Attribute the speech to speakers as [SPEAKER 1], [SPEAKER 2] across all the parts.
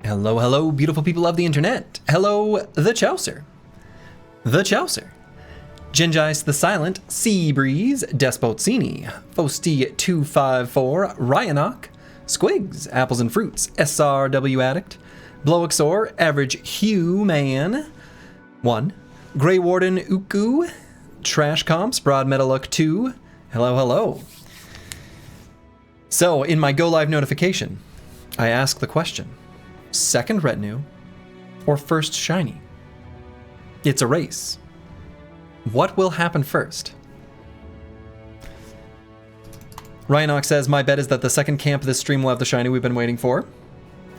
[SPEAKER 1] Hello, hello, beautiful people of the internet. Hello, the Chaucer. The Chaucer. Genjais the Silent, Seabreeze, Despotsini, Fosti254, Ryanok, Squigs, Apples and Fruits, SRW Addict, Blowaxor, Average Human, 1, Grey Warden Uku, Trash Comps, Broad Metaluk 2, hello, hello. So, in my go live notification, I ask the question, second retinue or first shiny? It's a race. What will happen first? Ryanok says, my bet is that the second camp of this stream will have the shiny we've been waiting for.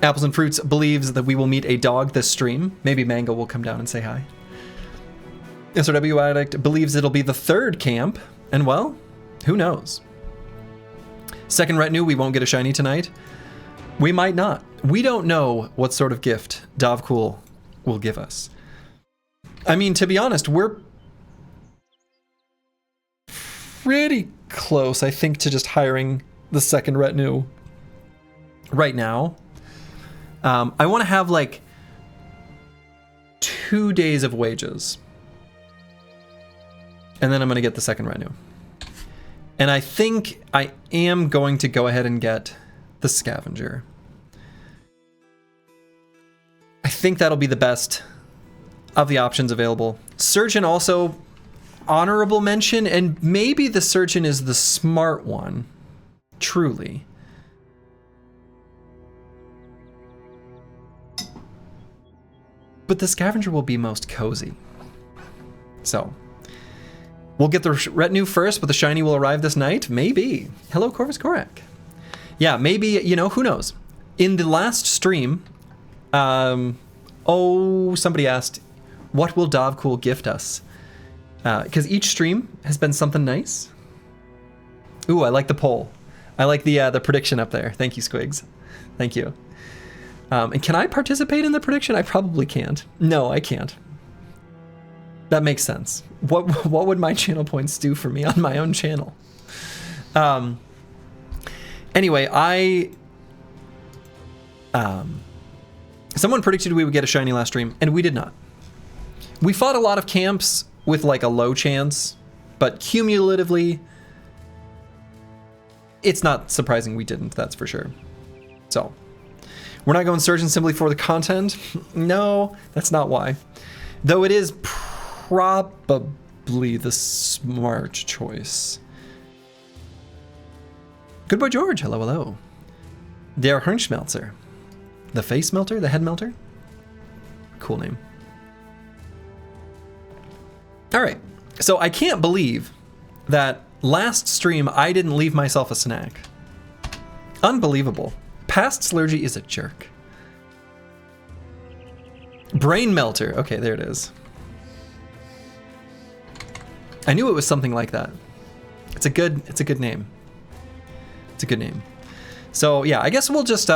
[SPEAKER 1] Apples and Fruits believes that we will meet a dog this stream. Maybe Mango will come down and say hi. SRW Addict believes it'll be the third camp. And well, who knows? Second retinue, we won't get a shiny tonight. We might not. We don't know what sort of gift Dovcool will give us. I mean, to be honest, we're pretty close, I think, to just hiring the second retinue right now. I want to have like 2 days of wages. And then I'm going to get the second retinue. And I think I am going to go ahead and get the scavenger. I think that'll be the best of the options available. Surgeon also honorable mention, and maybe the Surgeon is the smart one. Truly. But the scavenger will be most cozy. So, we'll get the retinue first, but the shiny will arrive this night? Maybe. Hello, Corvus Korak. Yeah, maybe, you know, who knows? In the last stream, somebody asked, what will Dovcool gift us? Because each stream has been something nice. Ooh, I like the poll. I like the prediction up there. Thank you, Squigs. Thank you. And can I participate in the prediction? I probably can't. No, I can't. That makes sense. What would my channel points do for me on my own channel? Anyway, someone predicted we would get a shiny last stream, and we did not. We fought a lot of camps with like a low chance, but cumulatively, it's not surprising we didn't, that's for sure. So, we're not going Surgeon simply for the content. No, that's not why. Though it is probably the smart choice. Good boy George, hello, hello. Der Hirnschmelzer. The face melter, the head melter? Cool name. All right, so I can't believe that last stream I didn't leave myself a snack. Unbelievable. Past Slurgy is a jerk. Brain melter. Okay, there it is. I knew it was something like that. It's a good name. It's a good name. So yeah, I guess we'll just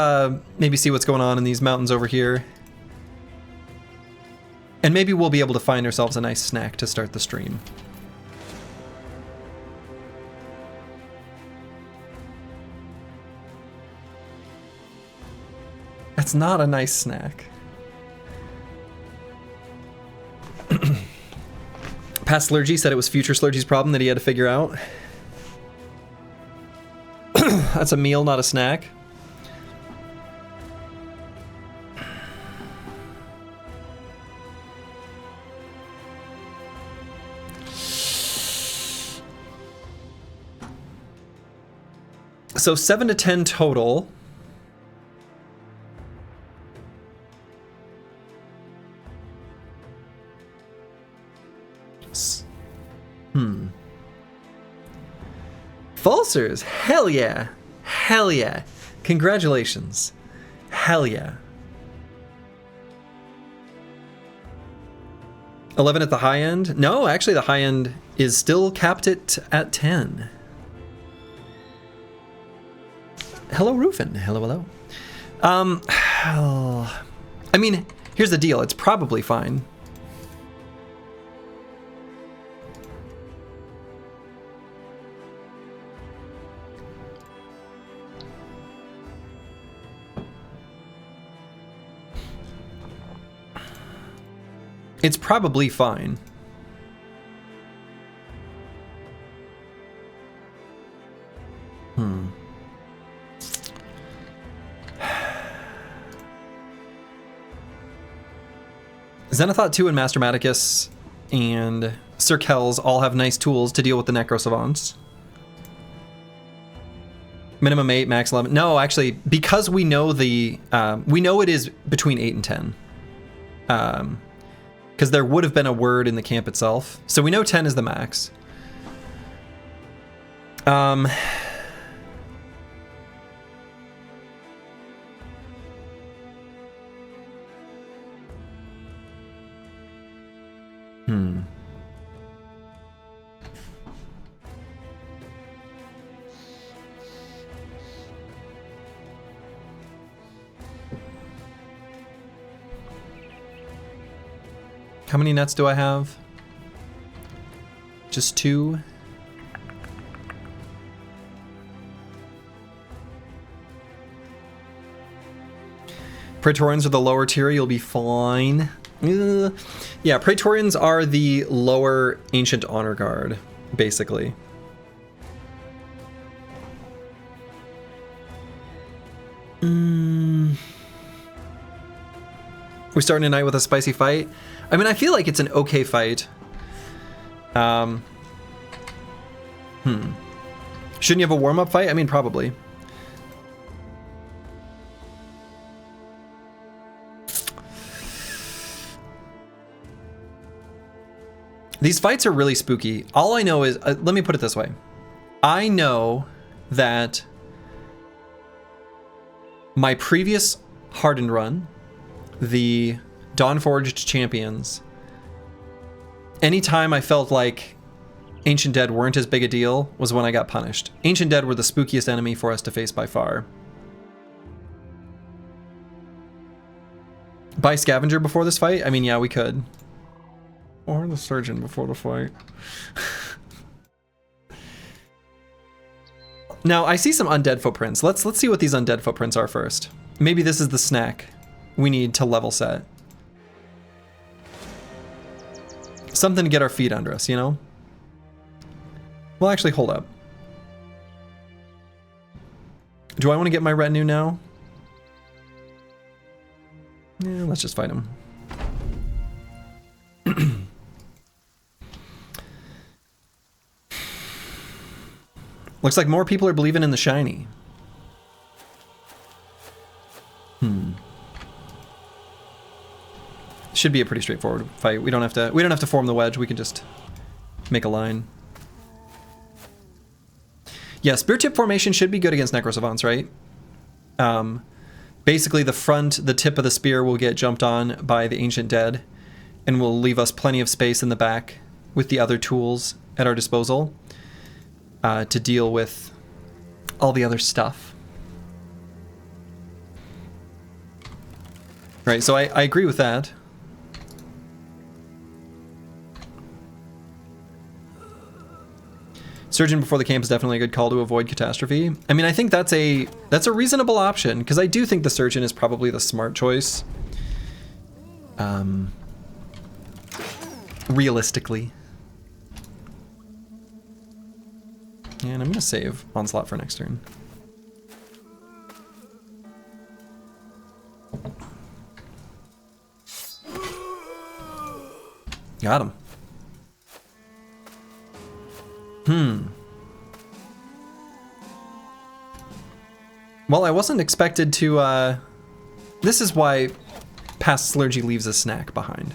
[SPEAKER 1] maybe see what's going on in these mountains over here. And maybe we'll be able to find ourselves a nice snack to start the stream. That's not a nice snack. Past Slurgy said it was future Slurgy's problem that he had to figure out. That's a meal, not a snack. So 7 to 10 total. Falsers, hell yeah. Hell yeah. Congratulations. Hell yeah. 11 at the high end? No, actually the high end is still capped at 10. Hello, Rufin. Hello, hello. I mean, here's the deal. It's probably fine. It's probably fine. Xenothought 2 and Mastermaticus and Sir Kells all have nice tools to deal with the Necro Savants. Minimum 8, max 11. No, actually, because we know we know it is between 8 and 10. Because there would have been a word in the camp itself. So we know 10 is the max. How many nets do I have? Just 2. Praetorians are the lower tier, you'll be fine. Yeah, Praetorians are the lower Ancient Honor Guard, basically. We starting tonight with a spicy fight. I mean, I feel like it's an okay fight. Shouldn't you have a warm-up fight? I mean, probably. These fights are really spooky. All I know is, let me put it this way. I know that my previous Hardened run, the Dawnforged Champions, anytime I felt like Ancient Dead weren't as big a deal was when I got punished. Ancient Dead were the spookiest enemy for us to face by far. Buy Scavenger before this fight? I mean, yeah, we could. Or the Surgeon before the fight. Now, I see some undead footprints. Let's see what these undead footprints are first. Maybe this is the snack we need to level set. Something to get our feet under us, you know? Well, actually, hold up. Do I want to get my retinue now? Yeah, let's just fight him. Looks like more people are believing in the shiny. Should be a pretty straightforward fight. We don't have to form the wedge. We can just make a line. Yeah, spear tip formation should be good against Necro Savants, right? Basically the tip of the spear will get jumped on by the Ancient Dead and will leave us plenty of space in the back with the other tools at our disposal to deal with all the other stuff. Right, so I agree with that. Surgeon before the camp is definitely a good call to avoid catastrophe. I mean, I think that's a reasonable option, because I do think the Surgeon is probably the smart choice. Realistically. And I'm going to save Onslaught for next turn. Got him. Well, I wasn't expected to, this is why Past Slurgy leaves a snack behind.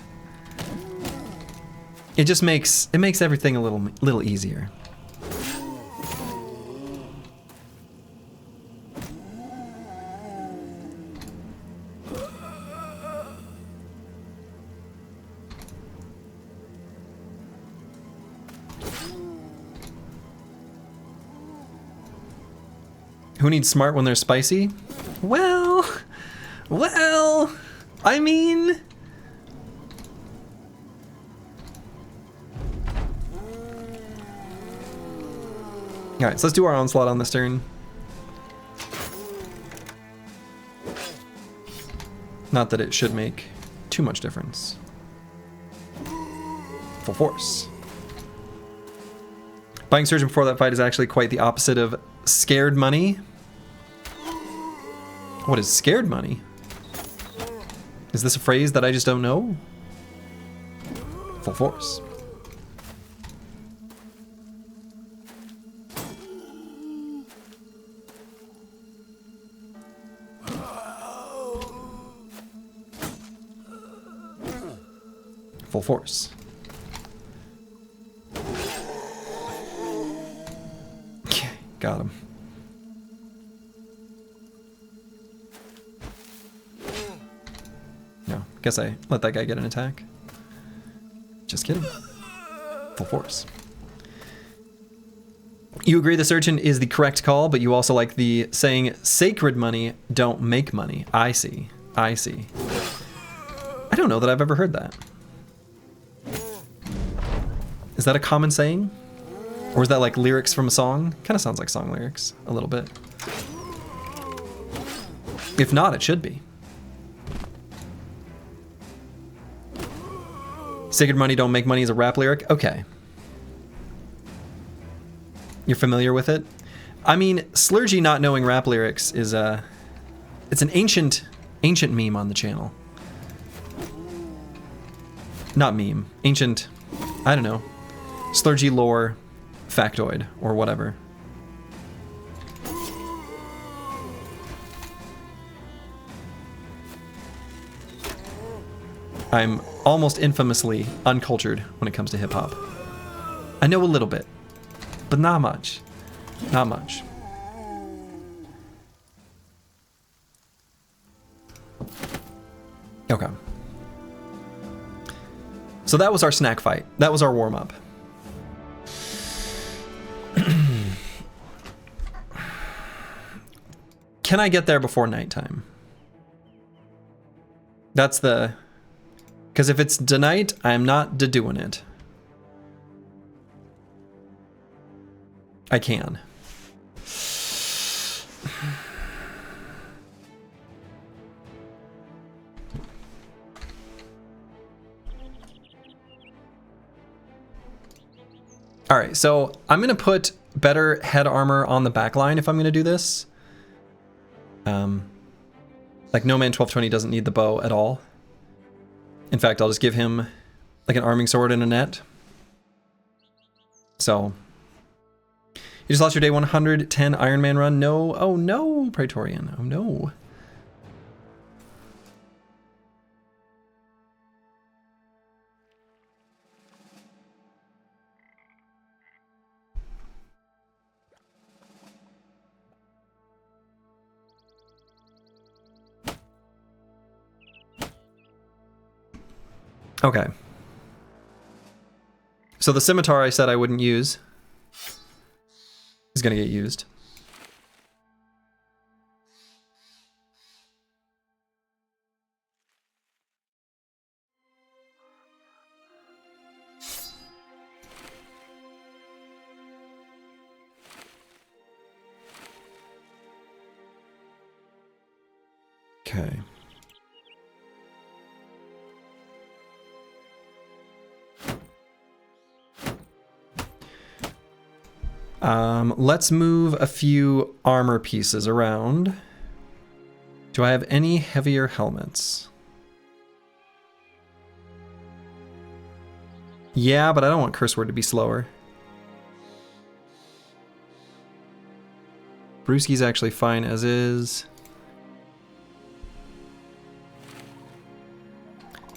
[SPEAKER 1] It just makes everything a little easier. Who needs smart when they're spicy? Well, I mean... Alright, so let's do our Onslaught on this turn. Not that it should make too much difference. Full force. Buying Surgeon before that fight is actually quite the opposite of scared money. What is scared money? Is this a phrase that I just don't know? Full force. Full force. Okay, got him. No, guess I let that guy get an attack. Just kidding. Full force. You agree the Surgeon is the correct call, but you also like the saying, sacred money don't make money. I see. I see. I don't know that I've ever heard that. Is that a common saying? Or is that like lyrics from a song? Kind of sounds like song lyrics, a little bit. If not, it should be. Sacred money don't make money is a rap lyric? Okay. You're familiar with it? I mean, Slurgy not knowing rap lyrics is it's an ancient meme on the channel. Not meme. Ancient, I don't know. Slurgy lore factoid or whatever. I'm almost infamously uncultured when it comes to hip-hop. I know a little bit, but not much. Not much. Okay. So that was our snack fight. That was our warm-up. Can I get there before nighttime? That's the... Because if it's tonight, I'm not doing it. I can. All right, so I'm going to put better head armor on the back line if I'm going to do this. Like No Man 1220 doesn't need the bow at all. In fact, I'll just give him like an arming sword and a net. So, you just lost your day 110 Iron Man run. No, oh no, Praetorian, oh no. Okay. So the scimitar I said I wouldn't use is going to get used. Okay. Let's move a few armor pieces around. Do I have any heavier helmets? Yeah, but I don't want Curse Word to be slower. Brewski's actually fine as is.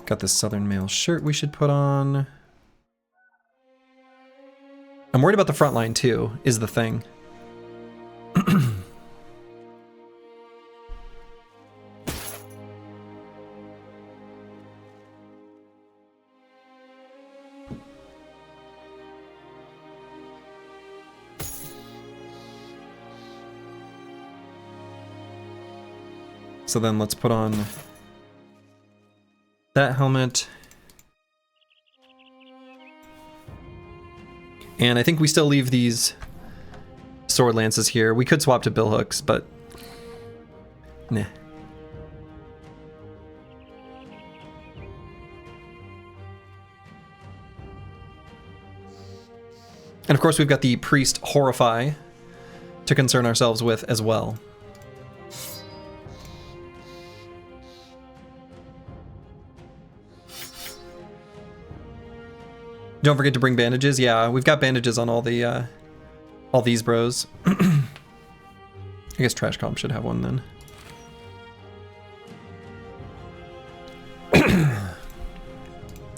[SPEAKER 1] Got this Southern Mail shirt we should put on. I'm worried about the front line too, is the thing. So then let's put on that helmet. And I think we still leave these sword lances here. We could swap to bill hooks, but nah. And of course, we've got the Priest Horrify to concern ourselves with as well. Don't forget to bring bandages. Yeah, we've got bandages on all these bros. I guess Trash Comp should have one then.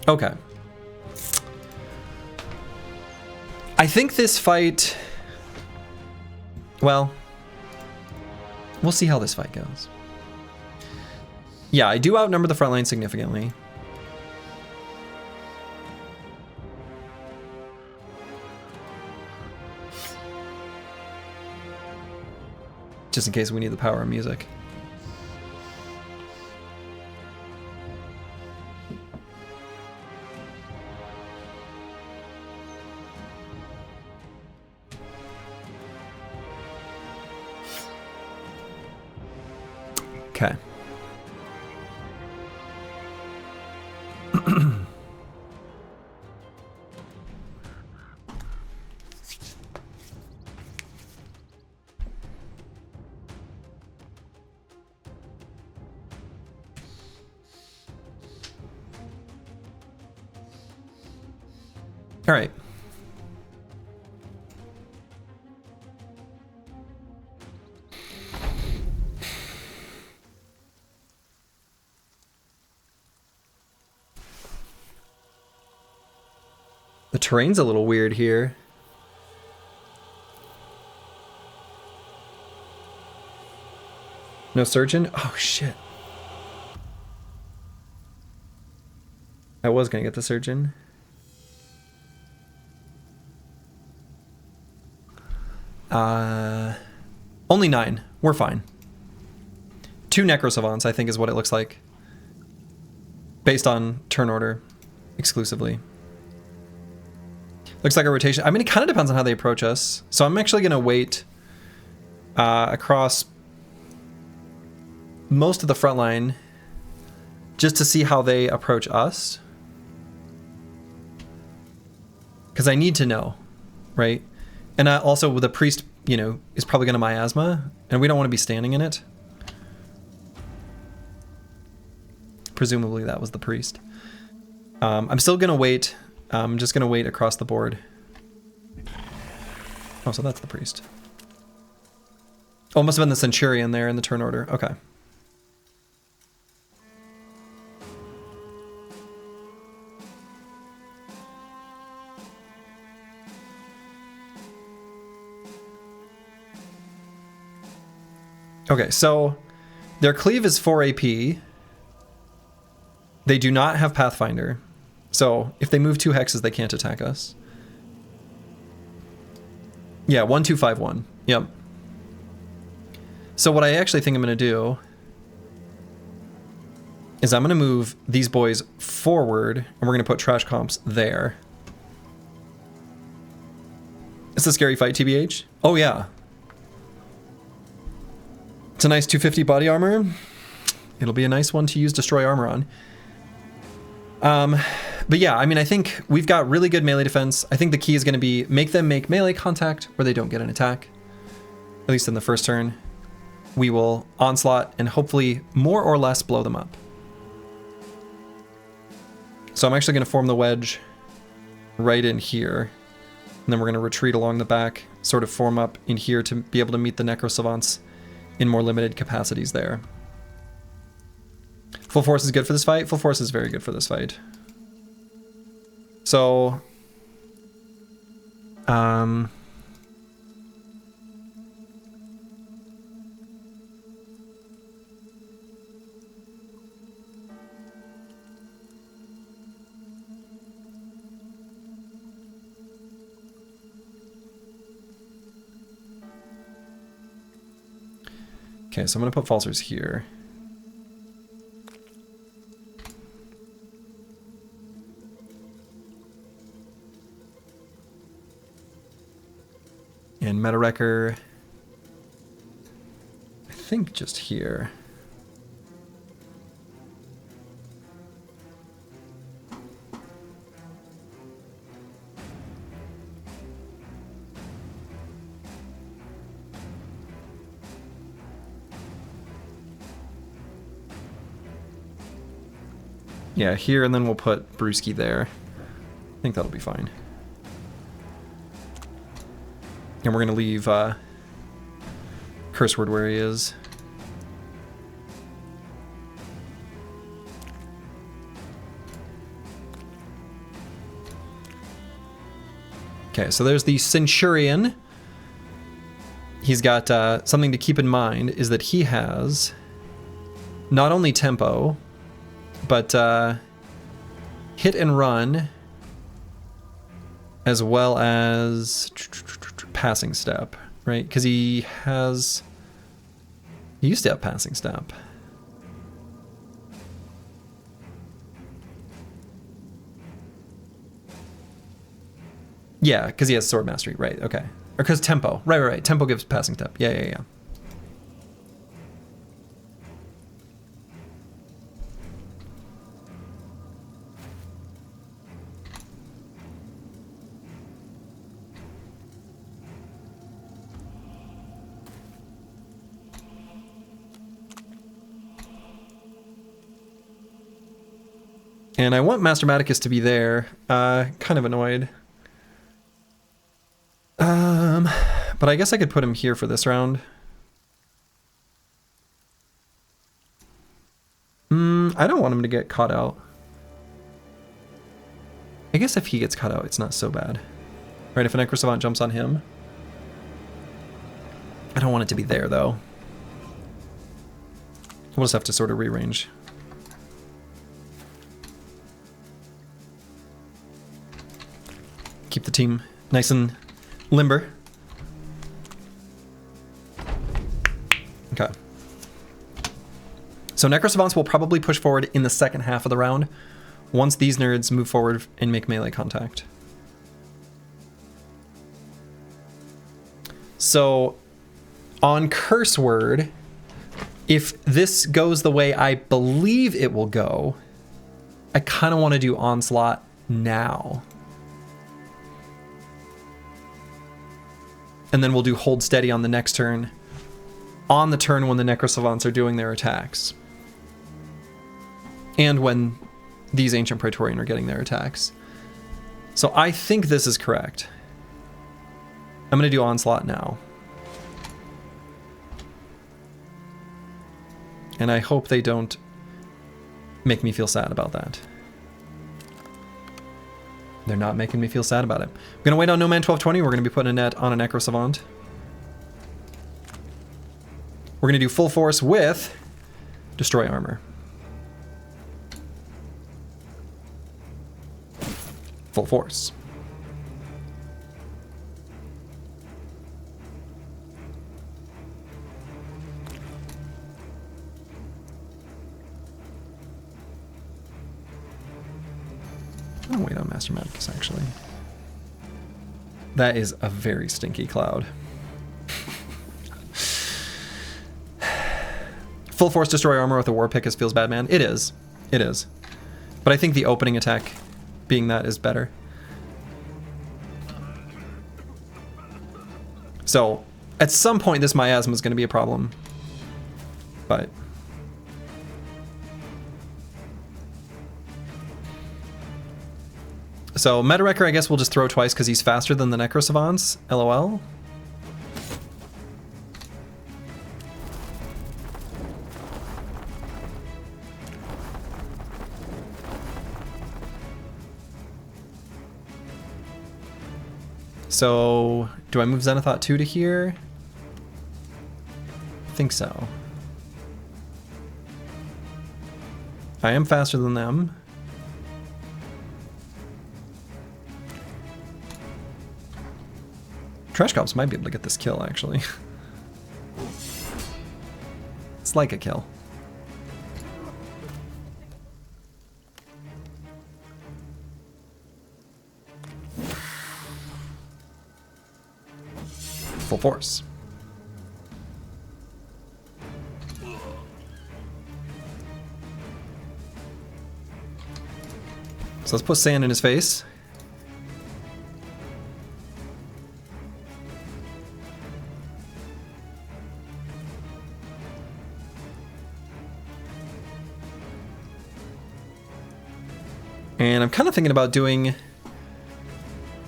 [SPEAKER 1] Okay. I think this fight... Well, we'll see how this fight goes. Yeah, I do outnumber the front line significantly. Just in case we need the power of music. Okay. All right. The terrain's a little weird here. No surgeon? Oh, shit. I was gonna get the surgeon. Only 9. We're fine. 2 Necro Savants, I think, is what it looks like. Based on turn order exclusively. Looks like a rotation. I mean, it kind of depends on how they approach us. So I'm actually going to wait across most of the front line just to see how they approach us. Because I need to know, right? And also, the priest, you know, is probably going to miasma, and we don't want to be standing in it. Presumably that was the priest. I'm still going to wait. I'm just going to wait across the board. Oh, so that's the priest. Oh, it must have been the centurion there in the turn order. Okay. Okay, so their cleave is 4 AP. They do not have Pathfinder. So if they move 2 hexes, they can't attack us. Yeah, 1, 2, 5, 1. Yep. So what I actually think I'm going to do is I'm going to move these boys forward, and we're going to put trash comps there. It's a scary fight, TBH. Oh, yeah. It's a nice 250 body armor. It'll be a nice one to use Destroy Armor on. But yeah, I mean, I think we've got really good melee defense. I think the key is going to be make them make melee contact where they don't get an attack. At least in the first turn. We will onslaught and hopefully more or less blow them up. So I'm actually going to form the wedge right in here. And then we're going to retreat along the back, sort of form up in here to be able to meet the Necro Savants in more limited capacities there. Full force is good for this fight. Full force is very good for this fight. So, okay, so I'm going to put Falsers here. And Meta Wrecker, I think just here. Yeah, here, and then we'll put Brewski there. I think that'll be fine. And we're going to leave Curse Word where he is. Okay, so there's the Centurion. He's got something to keep in mind is that he has not only tempo, but hit and run, as well as passing step, right? Because he used to have passing step. Yeah, because he has sword mastery, right? Okay, or because tempo, right. Tempo gives passing step. Yeah. And I want Master Maticus to be there. Kind of annoyed. But I guess I could put him here for this round. I don't want him to get caught out. I guess if he gets caught out, it's not so bad. Right, if a Necrosavant jumps on him. I don't want it to be there, though. We'll just have to sort of rearrange. Keep the team nice and limber. Okay. So Necrosavants will probably push forward in the second half of the round once these nerds move forward and make melee contact. So on Curse Word, if this goes the way I believe it will go, I kind of want to do Onslaught now. And then we'll do Hold Steady on the next turn, on the turn when the Necrosavants are doing their attacks. And when these Ancient Praetorian are getting their attacks. So I think this is correct. I'm going to do Onslaught now. And I hope they don't make me feel sad about that. They're not making me feel sad about it. I'm going to wait on No Man 1220. We're going to be putting a net on a Necrosavant. We're going to do full force with Destroy Armor. Full force. I'm gonna wait on Master Maticus, actually. That is a very stinky cloud. Full force Destroy Armor with a War Pick feels bad, man. It is. It is. But I think the opening attack being that is better. So, at some point this miasma is going to be a problem. But... So, Meta Wrecker I guess we'll just throw twice because he's faster than the Necrosavants. LOL. So, do I move Zenithot 2 to here? I think so. I am faster than them. Trash Cops might be able to get this kill, actually. It's like a kill. Full force. So let's put sand in his face. And I'm kind of thinking about doing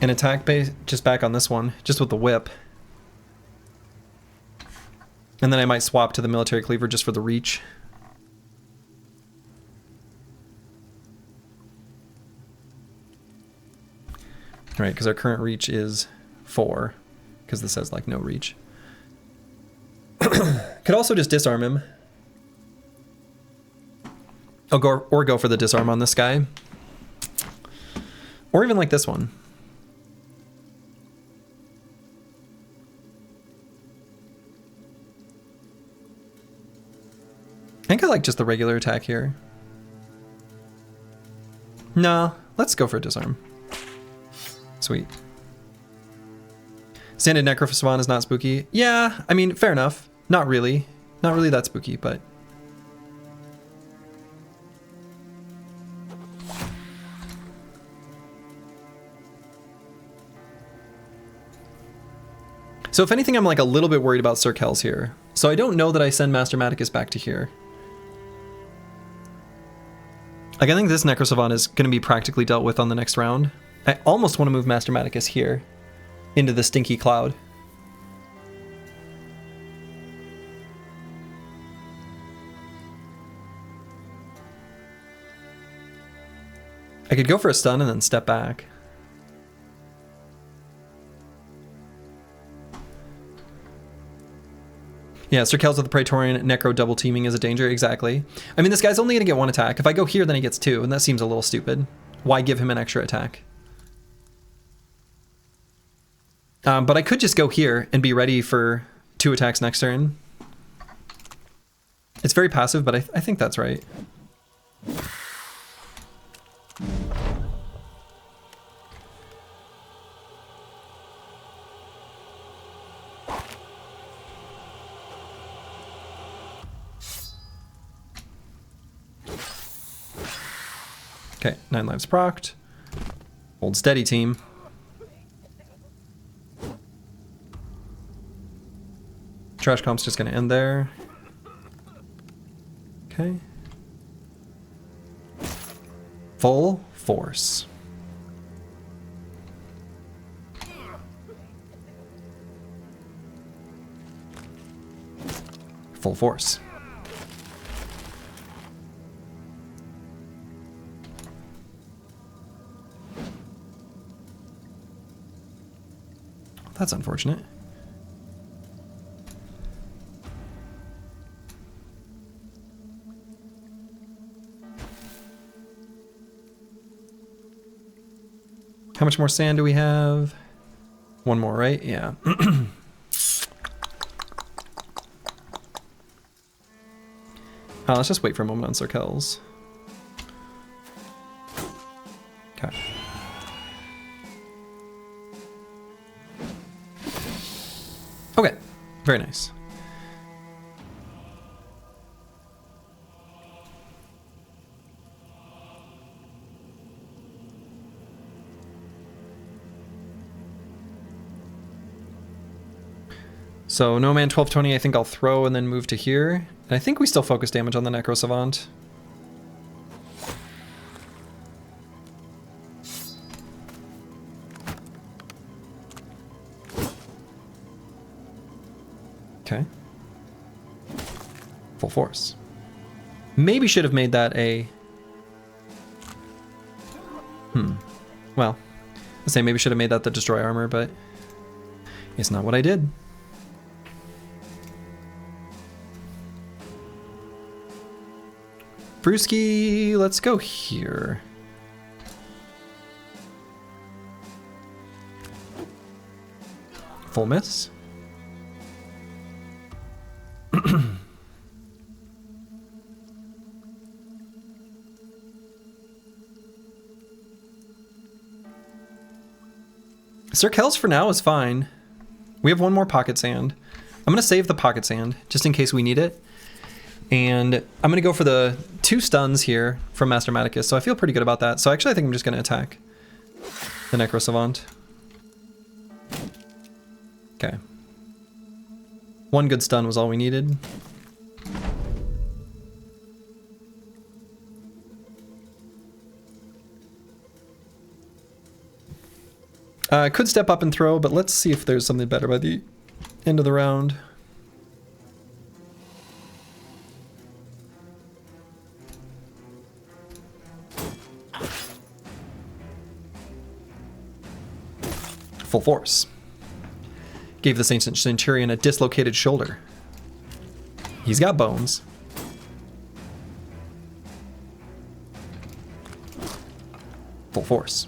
[SPEAKER 1] an attack base just back on this one, just with the whip. And then I might swap to the military cleaver just for the reach. Right, because our current reach is 4, because this says like no reach. Could also just disarm him. I'll go or go for the disarm on this guy. Or even like this one. I think I like just the regular attack here. No, let's go for a disarm. Sweet. Sanded Necrophason is not spooky. Yeah, I mean, fair enough. Not really. Not really that spooky, but... So if anything, I'm like a little bit worried about Sir Kells here. So I don't know that I send Master Maticus back to here. Like, I think this Necrosavant is going to be practically dealt with on the next round. I almost want to move Master Maticus here into the Stinky Cloud. I could go for a stun and then step back. Yeah, Sir Kells with the Praetorian Necro double teaming is a danger, exactly. I mean, this guy's only going to get 1 attack. If I go here, then he gets 2, and that seems a little stupid. Why give him an extra attack? But I could just go here and be ready for 2 attacks next turn. It's very passive, but I think that's right. Okay, 9 lives procced. Hold steady, team. Trash comp's just gonna end there. Okay. Full force. Full force. That's unfortunate. How much more sand do we have? 1 more, right? Yeah. Let's just wait for a moment on Sir Kells. Okay. Okay, very nice. So no man 1220, I think I'll throw and then move to here. And I think we still focus damage on the Necrosavant. Okay. Full force. Maybe should have made that a... Well, I say maybe should have made that the destroy armor, but it's not what I did. Brewski, let's go here. Full miss. Sir Kells for now is fine. We have 1 more pocket sand. I'm gonna save the pocket sand just in case we need it. And I'm gonna go for the 2 stuns here from Master Maticus, so I feel pretty good about that. So actually I think I'm just gonna attack the Necrosavant. Okay. 1 good stun was all we needed. Could step up and throw, but let's see if there's something better by the end of the round. Full force. Gave this ancient centurion a dislocated shoulder. He's got bones. Full force.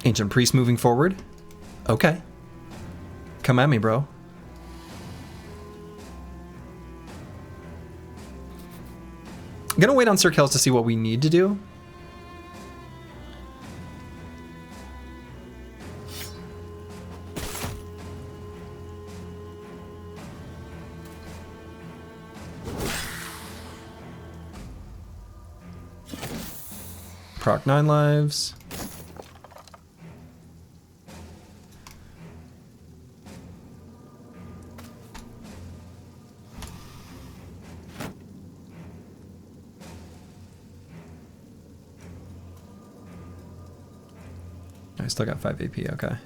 [SPEAKER 1] Ancient priest moving forward. Okay. Come at me, bro. I'm gonna wait on Sir Kells to see what we need to do. Proc 9 lives. I still got 5 AP, okay.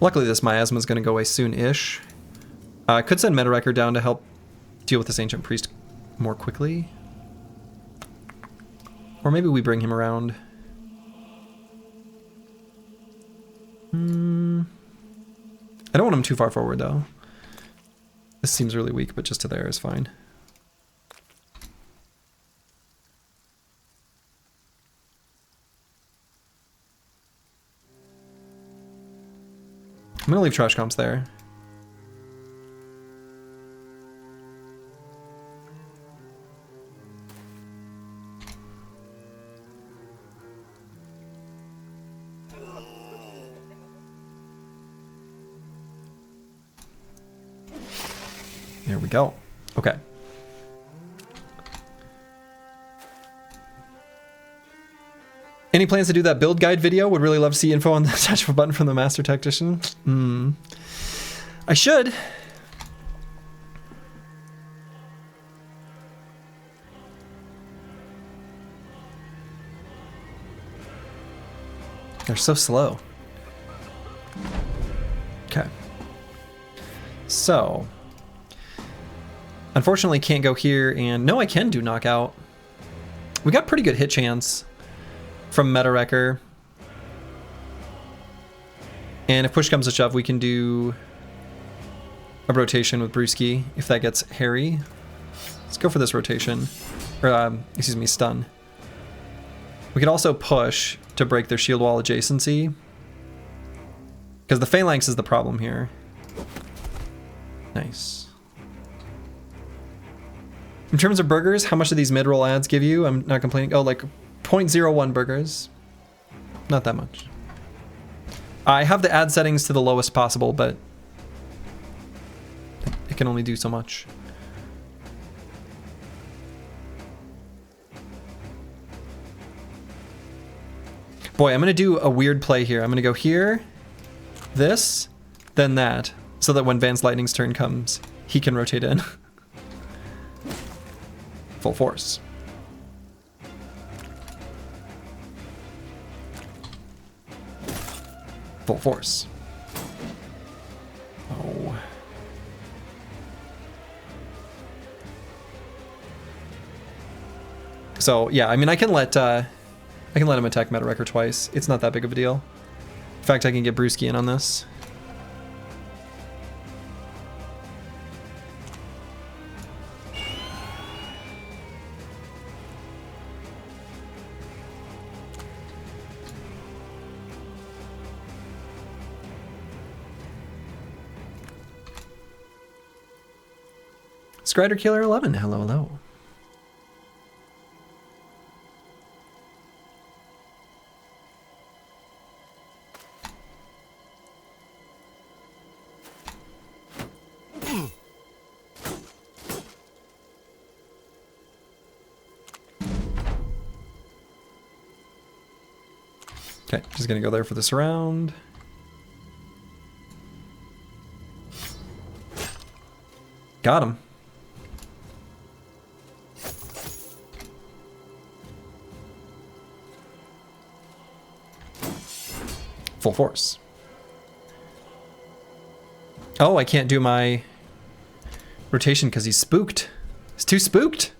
[SPEAKER 1] Luckily this miasma is going to go away soon-ish. I could send Meta-Wrecker down to help deal with this Ancient Priest more quickly. Or maybe we bring him around. I don't want him too far forward though. This seems really weak, but just to there is fine. I'm gonna leave trash comps there. There we go. Okay. Any plans to do that build guide video? Would really love to see info on the touch of a button from the Master Tactician. I should. They're so slow. Okay. So, unfortunately can't go here, and no, I can do knockout. We got pretty good hit chance from Meta-Wrecker. And if push comes to shove, we can do a rotation with Brewski if that gets hairy. Let's go for this rotation. Or, excuse me, stun. We could also push to break their shield wall adjacency, because the Phalanx is the problem here. Nice. In terms of burgers, how much do these mid-roll ads give you? I'm not complaining. Oh, like 0.01 burgers. Not that much. I have the ad settings to the lowest possible, but it can only do so much. Boy, I'm going to do a weird play here. I'm going to go here, this, then that, so that when Vance Lightning's turn comes, he can rotate in. Full force. Full force. Oh. So yeah, I mean, I can let him attack Meta-Wrecker twice. It's not that big of a deal. In fact, I can get Brewski in on this. Skrider Killer 11, hello, hello. Okay, just gonna go there for the surround. Got him. Full force. Oh, I can't do my rotation because he's spooked. He's too spooked.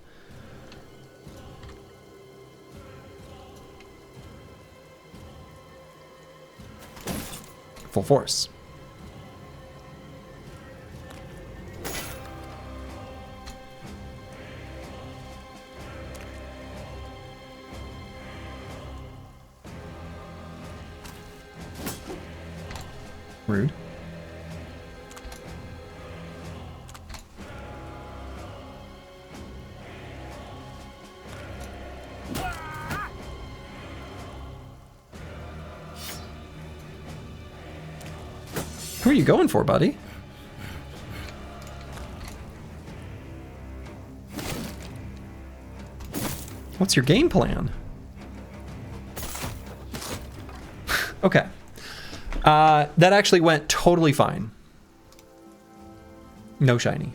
[SPEAKER 1] Full force. Rude. Who are you going for, buddy? What's your game plan? Okay. That actually went totally fine. No shiny.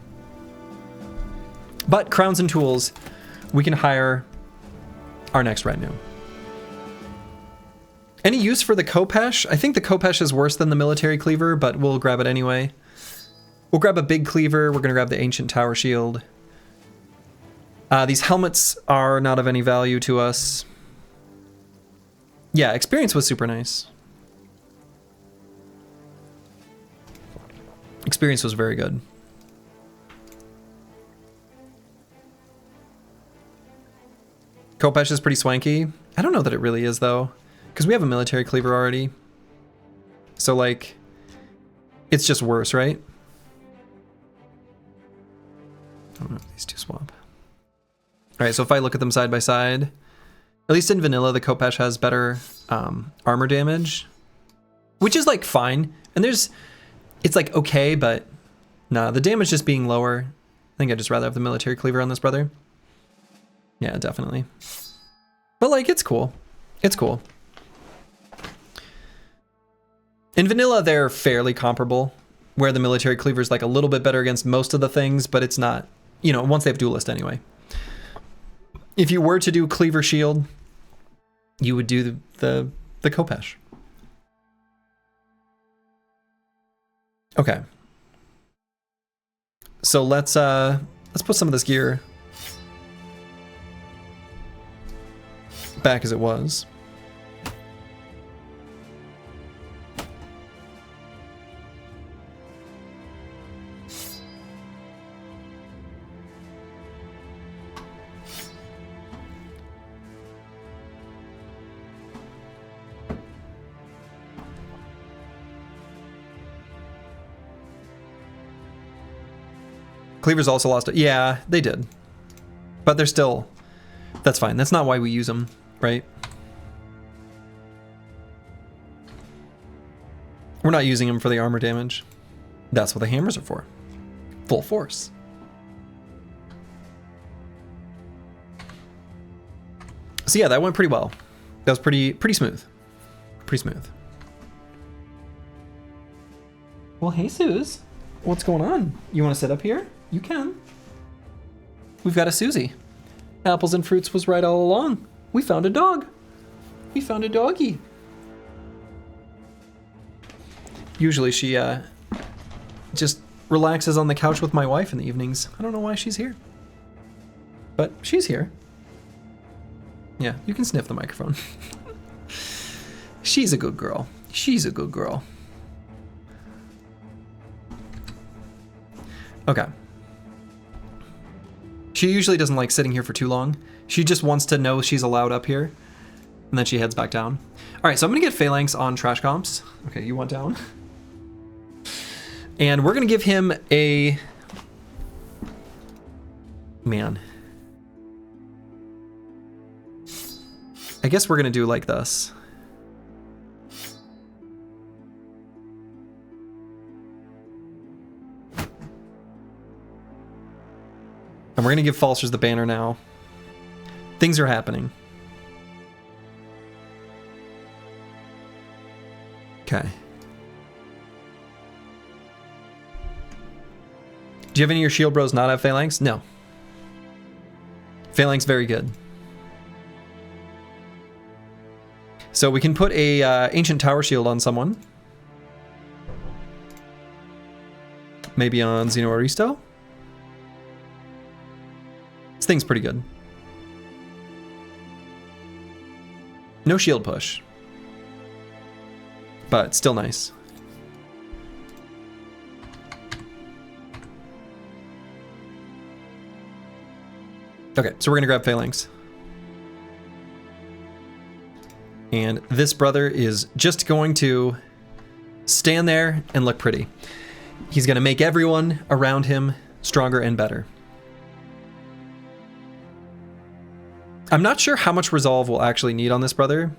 [SPEAKER 1] But crowns and tools, we can hire our next retinue. Any use for the Khopesh? I think the Khopesh is worse than the military cleaver, but we'll grab it anyway. We'll grab a big cleaver. We're going to grab the ancient tower shield. These helmets are not of any value to us. Yeah, experience was super nice. Experience was very good. Khopesh is pretty swanky. I don't know that it really is, though. Because we have a military cleaver already. So, like, it's just worse, right? I don't know if these two swap. Alright, so if I look at them side by side, at least in vanilla, the Khopesh has better armor damage. Which is, like, fine. And it's, like, okay, but nah, the damage just being lower. I think I'd just rather have the military cleaver on this brother. Yeah, definitely. But, like, it's cool. It's cool. In vanilla, they're fairly comparable, where the military cleaver is like a little bit better against most of the things, but it's not, you know, once they have duelist anyway. If you were to do cleaver shield, you would do the Khopesh. Okay. So let's put some of this gear back as it was. Cleavers also lost it. Yeah, they did. But they're still... That's fine. That's not why we use them, right? We're not using them for the armor damage. That's what the hammers are for. Full force. So yeah, that went pretty well. That was pretty smooth. Pretty smooth. Well, hey, Suze. What's going on? You want to sit up here? You can. We've got a Susie. Apples and Fruits was right all along. We found a dog. We found a doggy. Usually she just relaxes on the couch with my wife in the evenings. I don't know why she's here. But she's here. Yeah, you can sniff the microphone. She's a good girl. She's a good girl. Okay. She usually doesn't like sitting here for too long. She just wants to know she's allowed up here. And then she heads back down. All right, so I'm going to get Phalanx on trash comps. Okay, you want down. And we're going to give him a... Man. I guess we're going to do like this. And we're going to give Falsers the banner now. Things are happening. Okay. Do you have any of your shield bros not have Phalanx? No. Phalanx very good. So we can put a Ancient Tower Shield on someone. Maybe on Xeno Aristo. This thing's pretty good. No shield push. But still nice. Okay, so we're gonna grab Phalanx. And this brother is just going to stand there and look pretty. He's gonna make everyone around him stronger and better. I'm not sure how much resolve we'll actually need on this brother.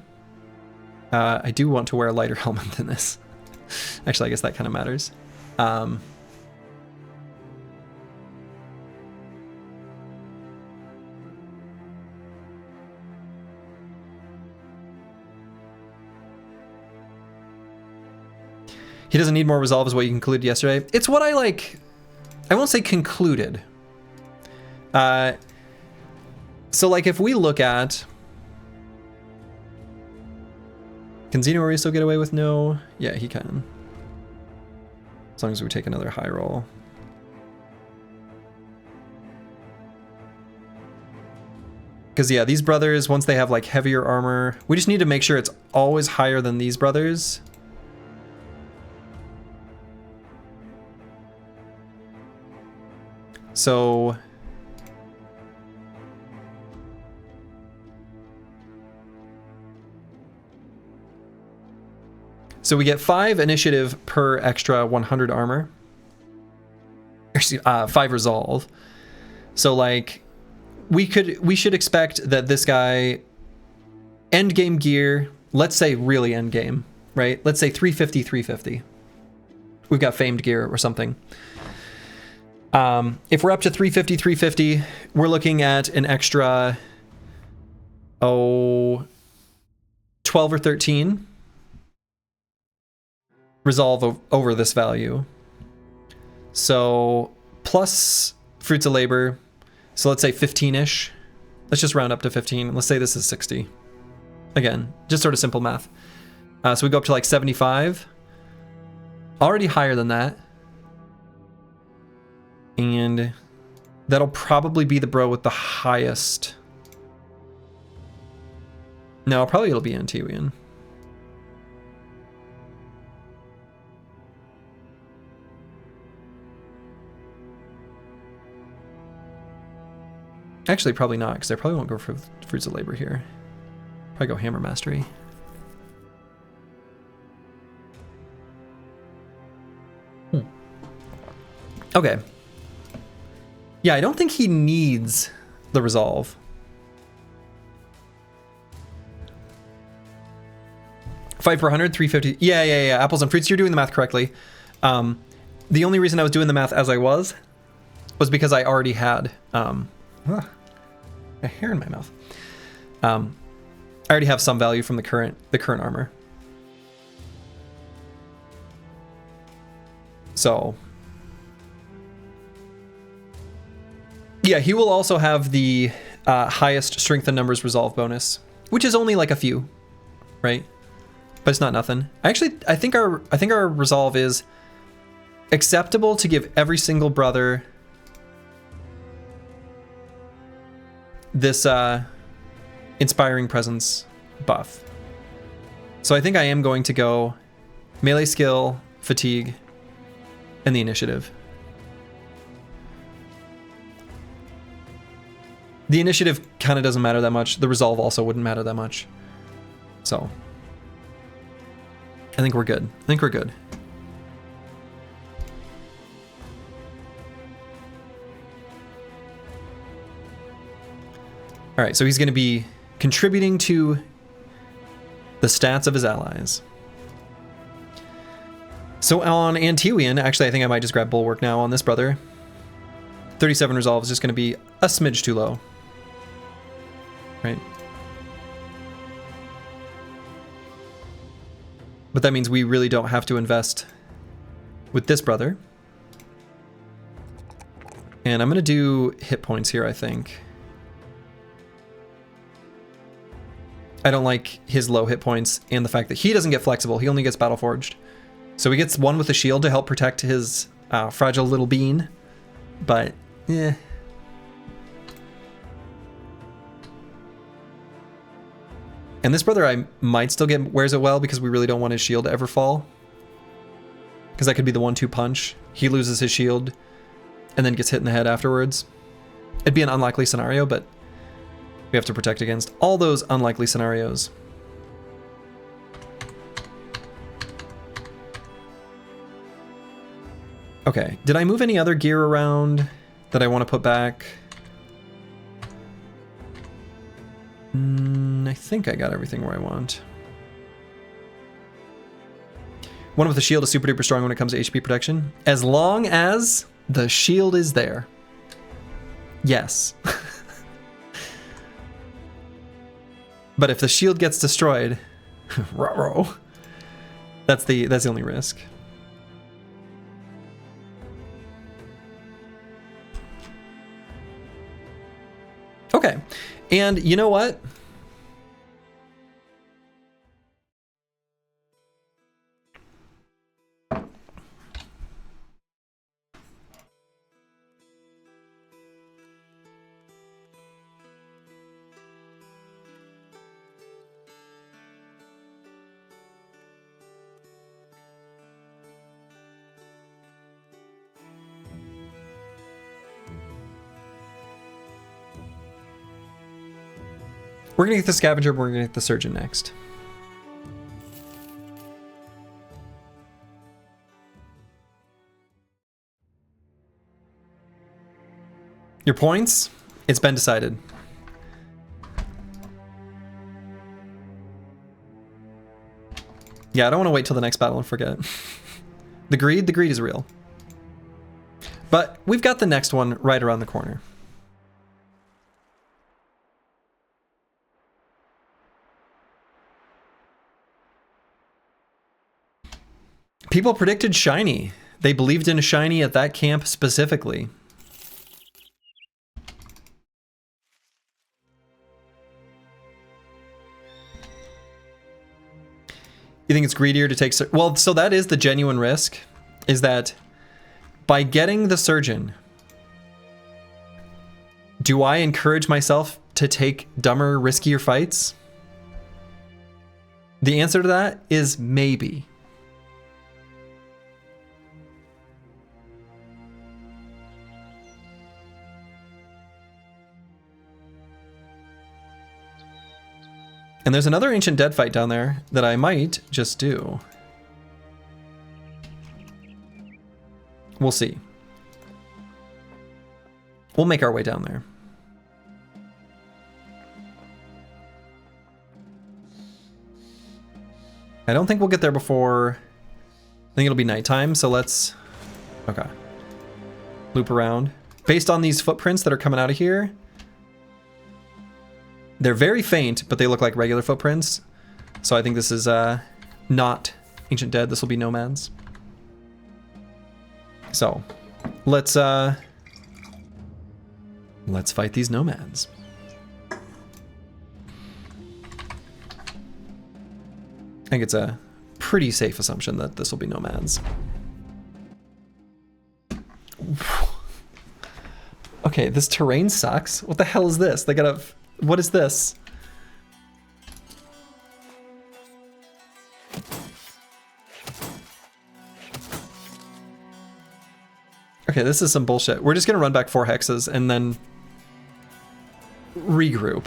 [SPEAKER 1] I do want to wear a lighter helmet than this. Actually, I guess that kind of matters. He doesn't need more resolve is what you concluded yesterday. It's what I like. I won't say concluded. So like if we look at, can Xeno still get away with no? Yeah, he can. As long as we take another high roll. Because yeah, these brothers, once they have like heavier armor, we just need to make sure it's always higher than these brothers. So we get 5 initiative per extra 100 armor. Actually, 5 resolve. So like we should expect that this guy end game gear, let's say really end game, right? Let's say 350 350. We've got famed gear or something. If we're up to 350 350, we're looking at an extra 12 or 13 resolve over this value. So plus fruits of labor, so let's say 15-ish. Let's just round up to 15. Let's say this is 60. Again, just sort of simple math. So we go up to like 75. Already higher than that. And that'll probably be the bro with the highest. No, probably it'll be Antiwian. Actually, probably not, because I probably won't go for Fruits of Labor here. Probably go Hammer Mastery. Okay. Yeah, I don't think he needs the resolve. Five per 100, 350. Yeah. Apples and fruits. You're doing the math correctly. The only reason I was doing the math as I was because I already had a hair in my mouth. I already have some value from the current armor. So yeah, he will also have the highest strength and numbers resolve bonus, which is only like a few, right? But it's not nothing. Actually, I think our resolve is acceptable to give every single brother this inspiring presence buff. So I think I am going to go melee skill, fatigue, and the initiative. The initiative kind of doesn't matter that much. The resolve also wouldn't matter that much. So I think we're good. All right, so he's going to be contributing to the stats of his allies. So on Antiwian, actually, I think I might just grab Bulwark now on this brother. 37 resolve is just going to be a smidge too low. Right? But that means we really don't have to invest with this brother. And I'm going to do hit points here, I think. I don't like his low hit points and the fact that he doesn't get flexible. He only gets battle forged. So he gets one with a shield to help protect his fragile little bean. But, yeah. And this brother I might still get wears it well because we really don't want his shield to ever fall. Because that could be the 1-2 punch. He loses his shield and then gets hit in the head afterwards. It'd be an unlikely scenario, but we have to protect against all those unlikely scenarios. Okay, did I move any other gear around that I want to put back? I think I got everything where I want. One with the shield is super duper strong when it comes to HP protection. As long as the shield is there. Yes. But if the shield gets destroyed, ruh-roh, that's the only risk. Okay, and you know what? We're gonna get the scavenger, but we're gonna get the surgeon next. Your points? It's been decided. Yeah, I don't want to wait till the next battle and forget. The greed is real. But we've got the next one right around the corner. People predicted shiny. They believed in a shiny at that camp specifically. You think it's greedier to take... Well, so that is the genuine risk, is that by getting the surgeon, do I encourage myself to take dumber, riskier fights? The answer to that is maybe. And there's another Ancient Dead fight down there that I might just do. We'll see. We'll make our way down there. I don't think we'll get there before... I think it'll be nighttime, so let's... Okay. Loop around. Based on these footprints that are coming out of here... They're very faint, but they look like regular footprints. So I think this is not Ancient Dead. This will be Nomads. So let's fight these Nomads. I think it's a pretty safe assumption that this will be Nomads. Okay, this terrain sucks. What the hell is this? They got a... What is this? Okay, this is some bullshit. We're just gonna run back 4 hexes and then regroup.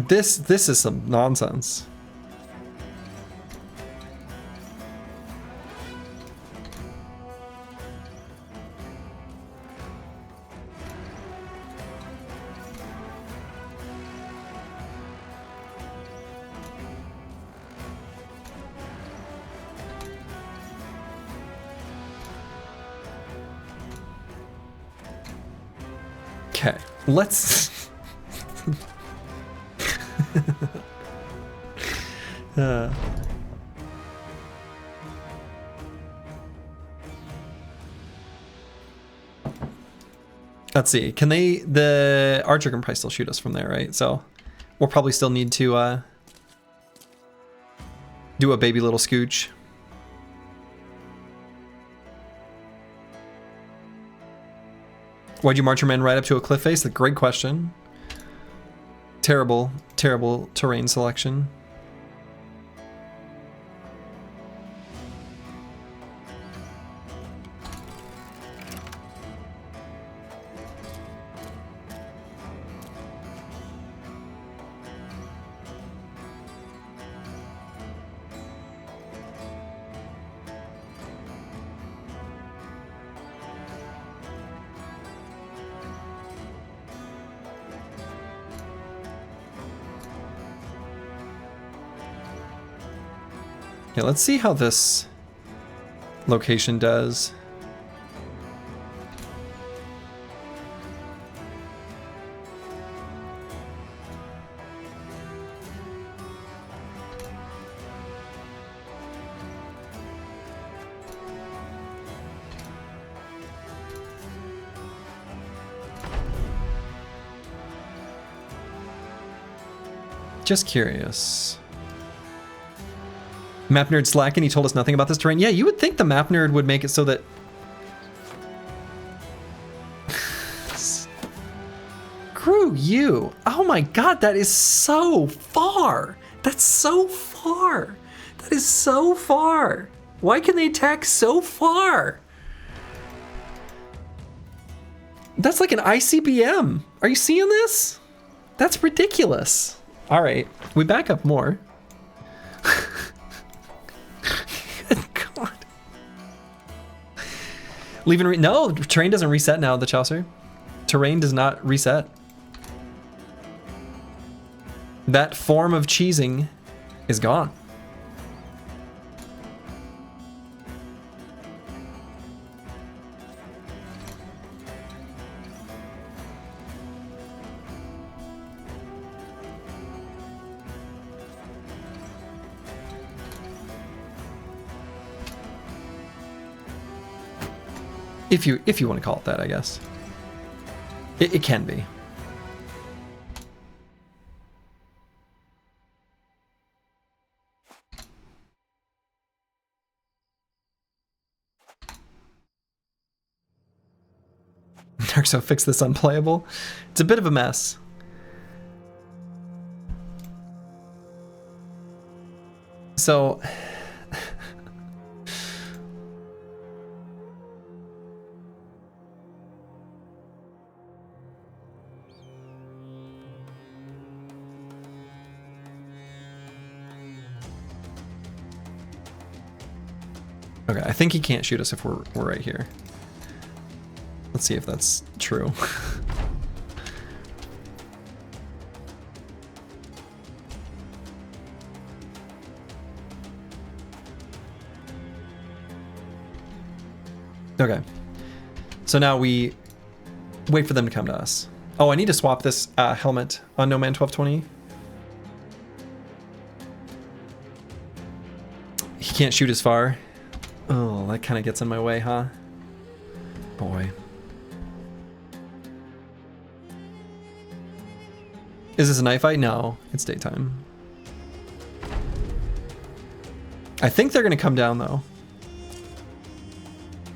[SPEAKER 1] This is some nonsense. Okay, let's... Let's see. Can they... The archer can probably still shoot us from there, right? So we'll probably still need to do a baby little scooch. Why'd you march your men right up to a cliff face? A great question. Terrible, terrible terrain selection. Yeah, let's see how this location does. Just curious. Map nerd slacking, he told us nothing about this terrain. Yeah, you would think the map nerd would make it so that... Screw you. Oh my god, that is so far. That's so far. That is so far. Why can they attack so far? That's like an ICBM. Are you seeing this? That's ridiculous. All right, we back up more. God. Leaving no, terrain doesn't reset now, the Chaucer. Terrain does not reset. That form of cheesing is gone. If you want to call it that, I guess. It can be. Darkso fix this unplayable. It's a bit of a mess. So okay, I think he can't shoot us if we're right here. Let's see if that's true. Okay. So now we wait for them to come to us. Oh, I need to swap this helmet on No Man 1220. He can't shoot as far. Oh, that kind of gets in my way, huh? Boy. Is this a night fight? No, it's daytime. I think they're gonna come down though.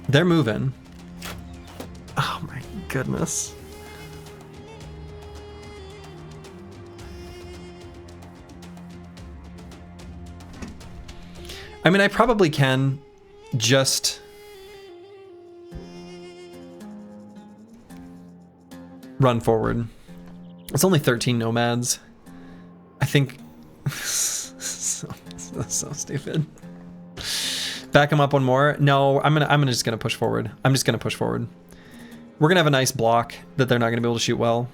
[SPEAKER 1] They're moving. Oh my goodness. I mean, I probably can just run forward. It's only 13 nomads. I think so stupid. Back him up one more. No, I'm just gonna push forward. I'm just gonna push forward. We're gonna have a nice block that they're not gonna be able to shoot well.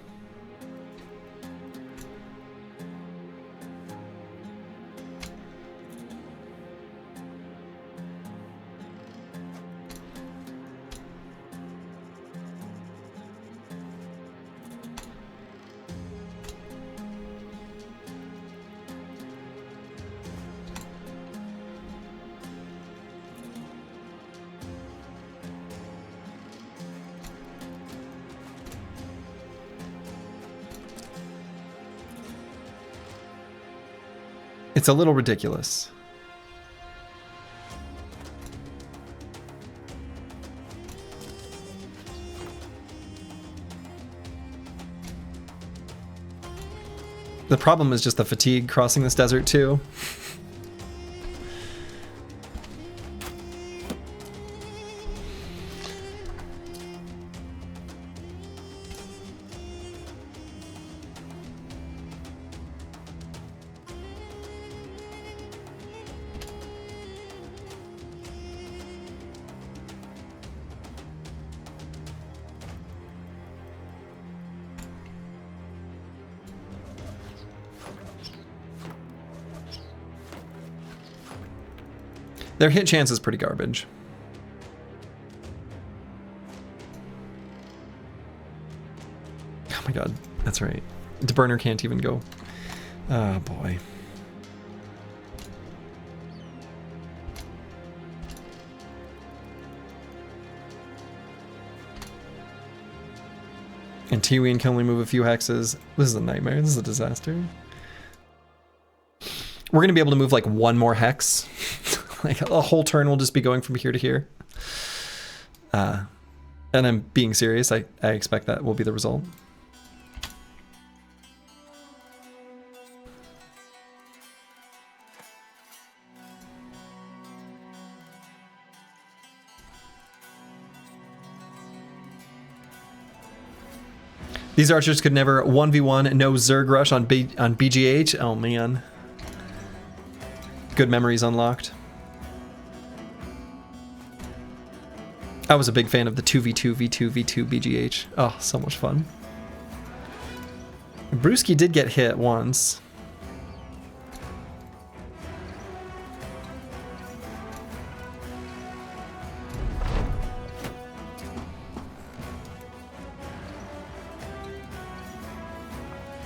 [SPEAKER 1] It's a little ridiculous. The problem is just the fatigue crossing this desert too. Their hit chance is pretty garbage. Oh my god, that's right. The burner can't even go. Oh boy. And Tiwien can only move a few hexes. This is a nightmare. This is a disaster. We're going to be able to move like one more hex. Like a whole turn will just be going from here to here. And I'm being serious. I expect that will be the result. These archers could never 1v1 no Zerg rush on BGH. Oh man. Good memories unlocked. I was a big fan of the 2v2, v2, v2 BGH. Oh, so much fun. Brewski did get hit once.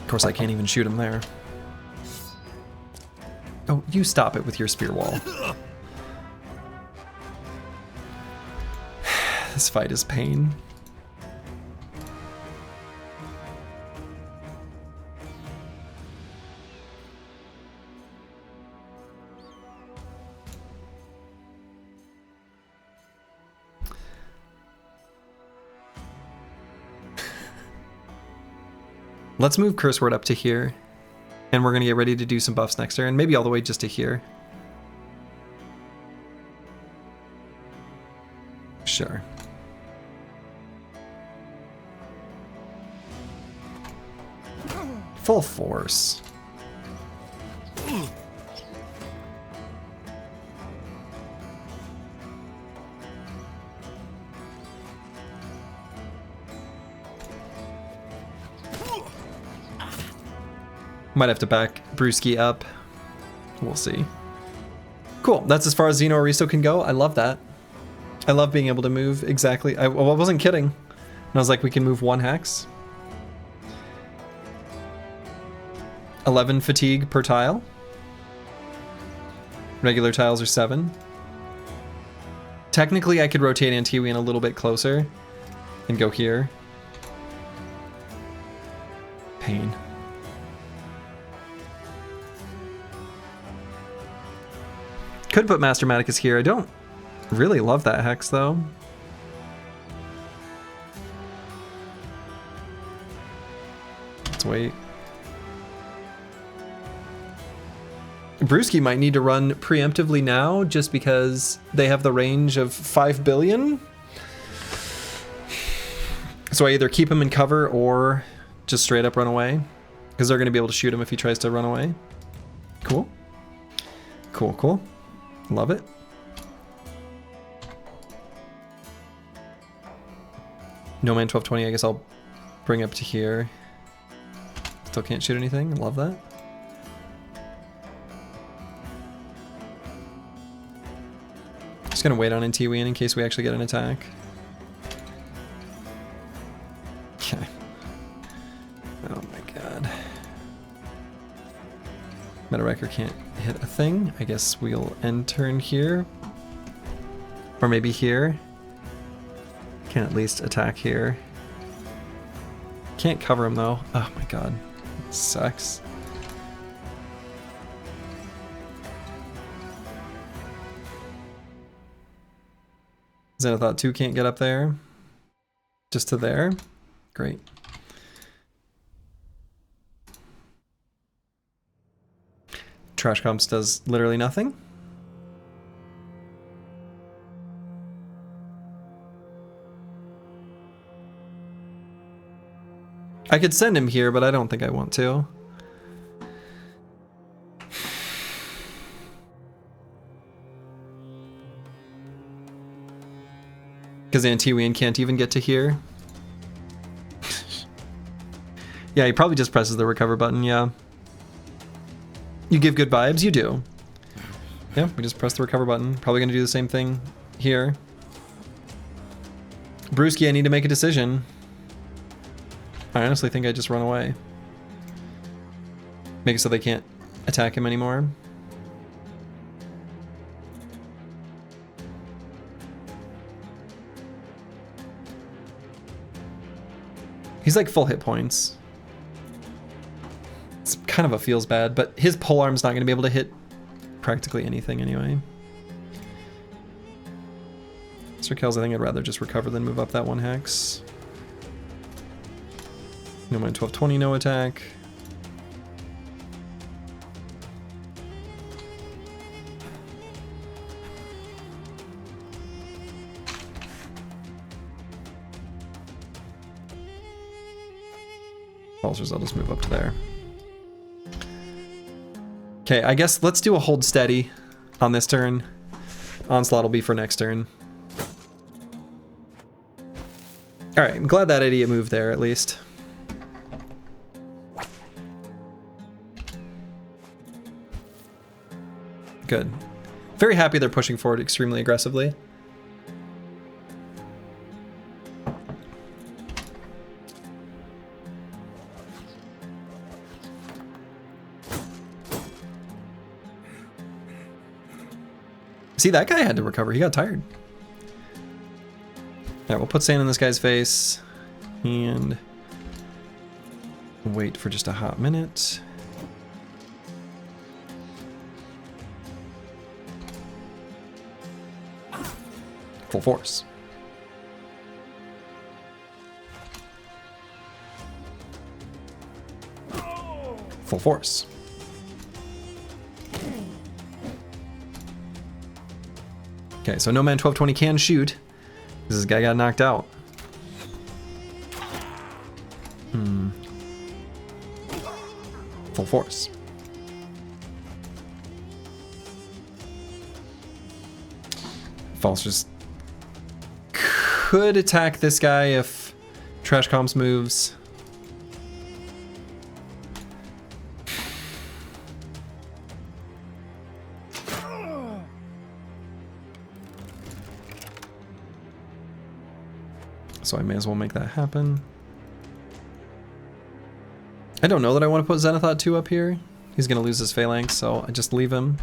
[SPEAKER 1] Of course, I can't even shoot him there. Oh, you stop it with your spear wall. This fight is pain. Let's move Curse Word up to here. And we're going to get ready to do some buffs next turn. Maybe all the way just to here. Sure. Full force. Might have to back Brewski up. We'll see. Cool. That's as far as Xeno Aristo can go. I love that. I love being able to move exactly. I wasn't kidding. And I was like, we can move one hex. 11 fatigue per tile. Regular tiles are 7. Technically, I could rotate Antiwian a little bit closer and go here. Pain. Could put Master Maticus here. I don't really love that hex, though. Let's wait. Brewski might need to run preemptively now just because they have the range of 5 billion. So I either keep him in cover or just straight up run away. Because they're going to be able to shoot him if he tries to run away. Cool. Cool, cool. Love it. No man 1220, I guess I'll bring up to here. Still can't shoot anything. Love that. Just gonna wait on Antiwian in case we actually get an attack. Okay. Oh my god. Metawrecker can't hit a thing. I guess we'll end turn here. Or maybe here. Can at least attack here. Can't cover him though. Oh my god. Sucks. Xanathot 2 can't get up there. Just to there. Great. Trash comps does literally nothing. I could send him here, but I don't think I want to. Because Antiwian can't even get to here. Yeah, he probably just presses the recover button, yeah. You give good vibes? You do. Yeah, we just press the recover button. Probably gonna do the same thing here. Brewski, I need to make a decision. I honestly think I just run away. Make it so they can't attack him anymore. He's like full hit points. It's kind of a feels bad, but his polearm's not going to be able to hit practically anything anyway. Sir Kells, I think I'd rather just recover than move up that one hex. No mind 1220, no attack. Pulsers, I'll just move up to there. Okay, I guess let's do a hold steady on this turn. Onslaught will be for next turn. Alright, I'm glad that idiot moved there at least. Good. Very happy they're pushing forward extremely aggressively. See, that guy had to recover. He got tired. Alright, we'll put sand in this guy's face. And wait for just a hot minute. Full force. Full force. Okay, so no man 1220 can shoot. This guy got knocked out. Full force. False just could attack this guy if Trash Comps moves. So I may as well make that happen. I don't know that I want to put Xanathot 2 up here. He's going to lose his phalanx, so I just leave him.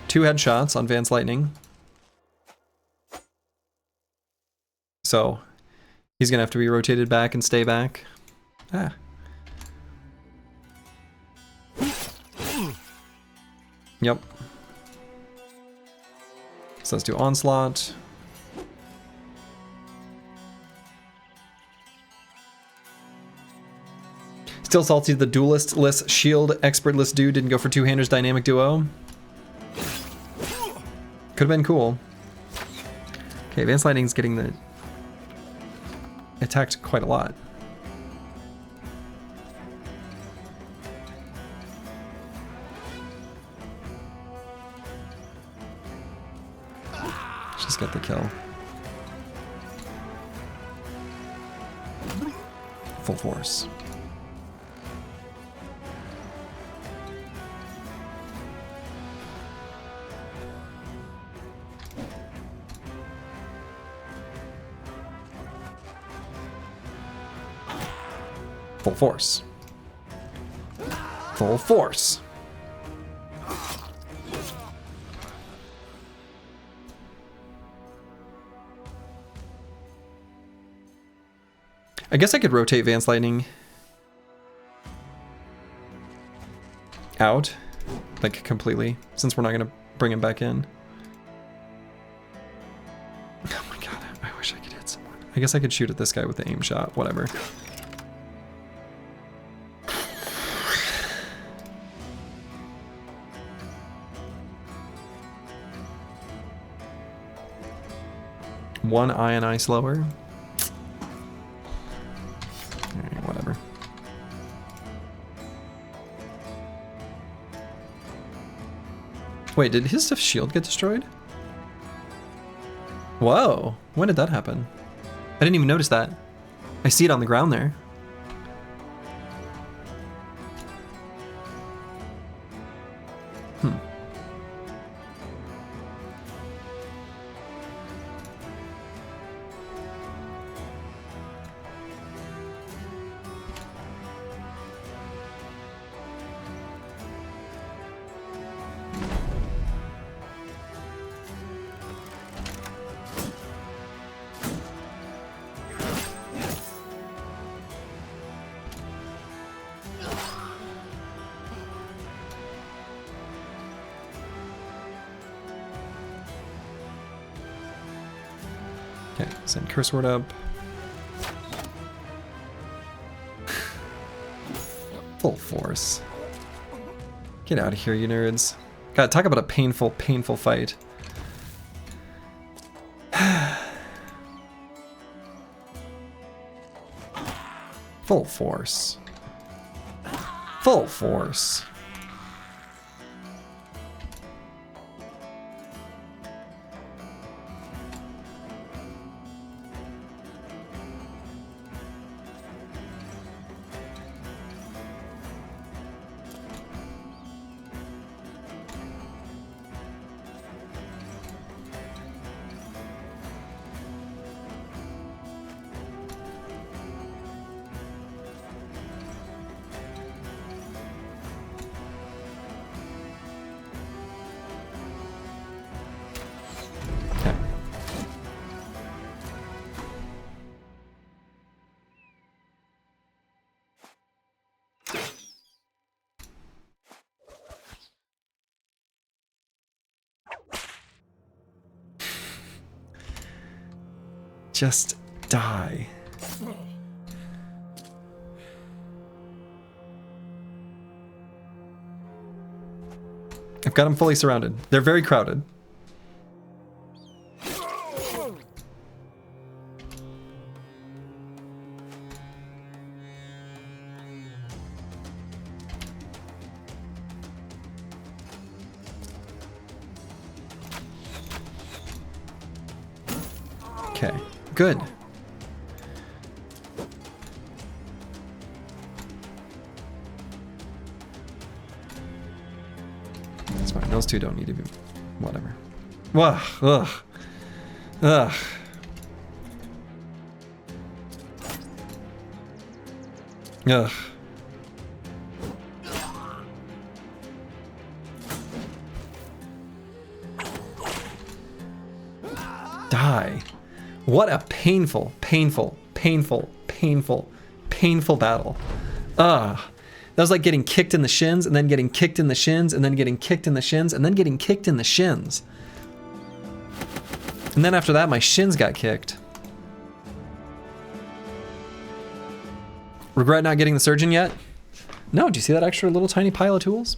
[SPEAKER 1] Two headshots on Vance Lightning. So he's gonna have to be rotated back and stay back. Ah. Yep. So let's do Onslaught. Still salty the duelist-less shield expert-less dude didn't go for two-handers dynamic duo. Could have been cool. Okay, Vance Lightning's getting the attacked quite a lot. Just got the kill. Full force. Full force. Full force. I guess I could rotate Vance Lightning out, like completely, since we're not gonna bring him back in. Oh my god, I wish I could hit someone. I guess I could shoot at this guy with the aim shot, whatever. One Ion Ice lower. Alright, whatever. Wait, did his shield get destroyed? Whoa, when did that happen? I didn't even notice that. I see it on the ground there. Okay, send Curse Word up. Full force. Get out of here, you nerds. God, talk about a painful, painful fight. Full force. Full force. Just die. I've got them fully surrounded. They're very crowded. Okay, good. That's fine. Those two don't need to be. Whatever. Ugh. Ugh. Ugh. Ugh. Die. What a painful, painful, painful, painful, painful battle. Ugh. That was like getting kicked in the shins, and then getting kicked in the shins, and then getting kicked in the shins, and then getting kicked in the shins. And then after that, my shins got kicked. Regret not getting the surgeon yet? No, do you see that extra little tiny pile of tools?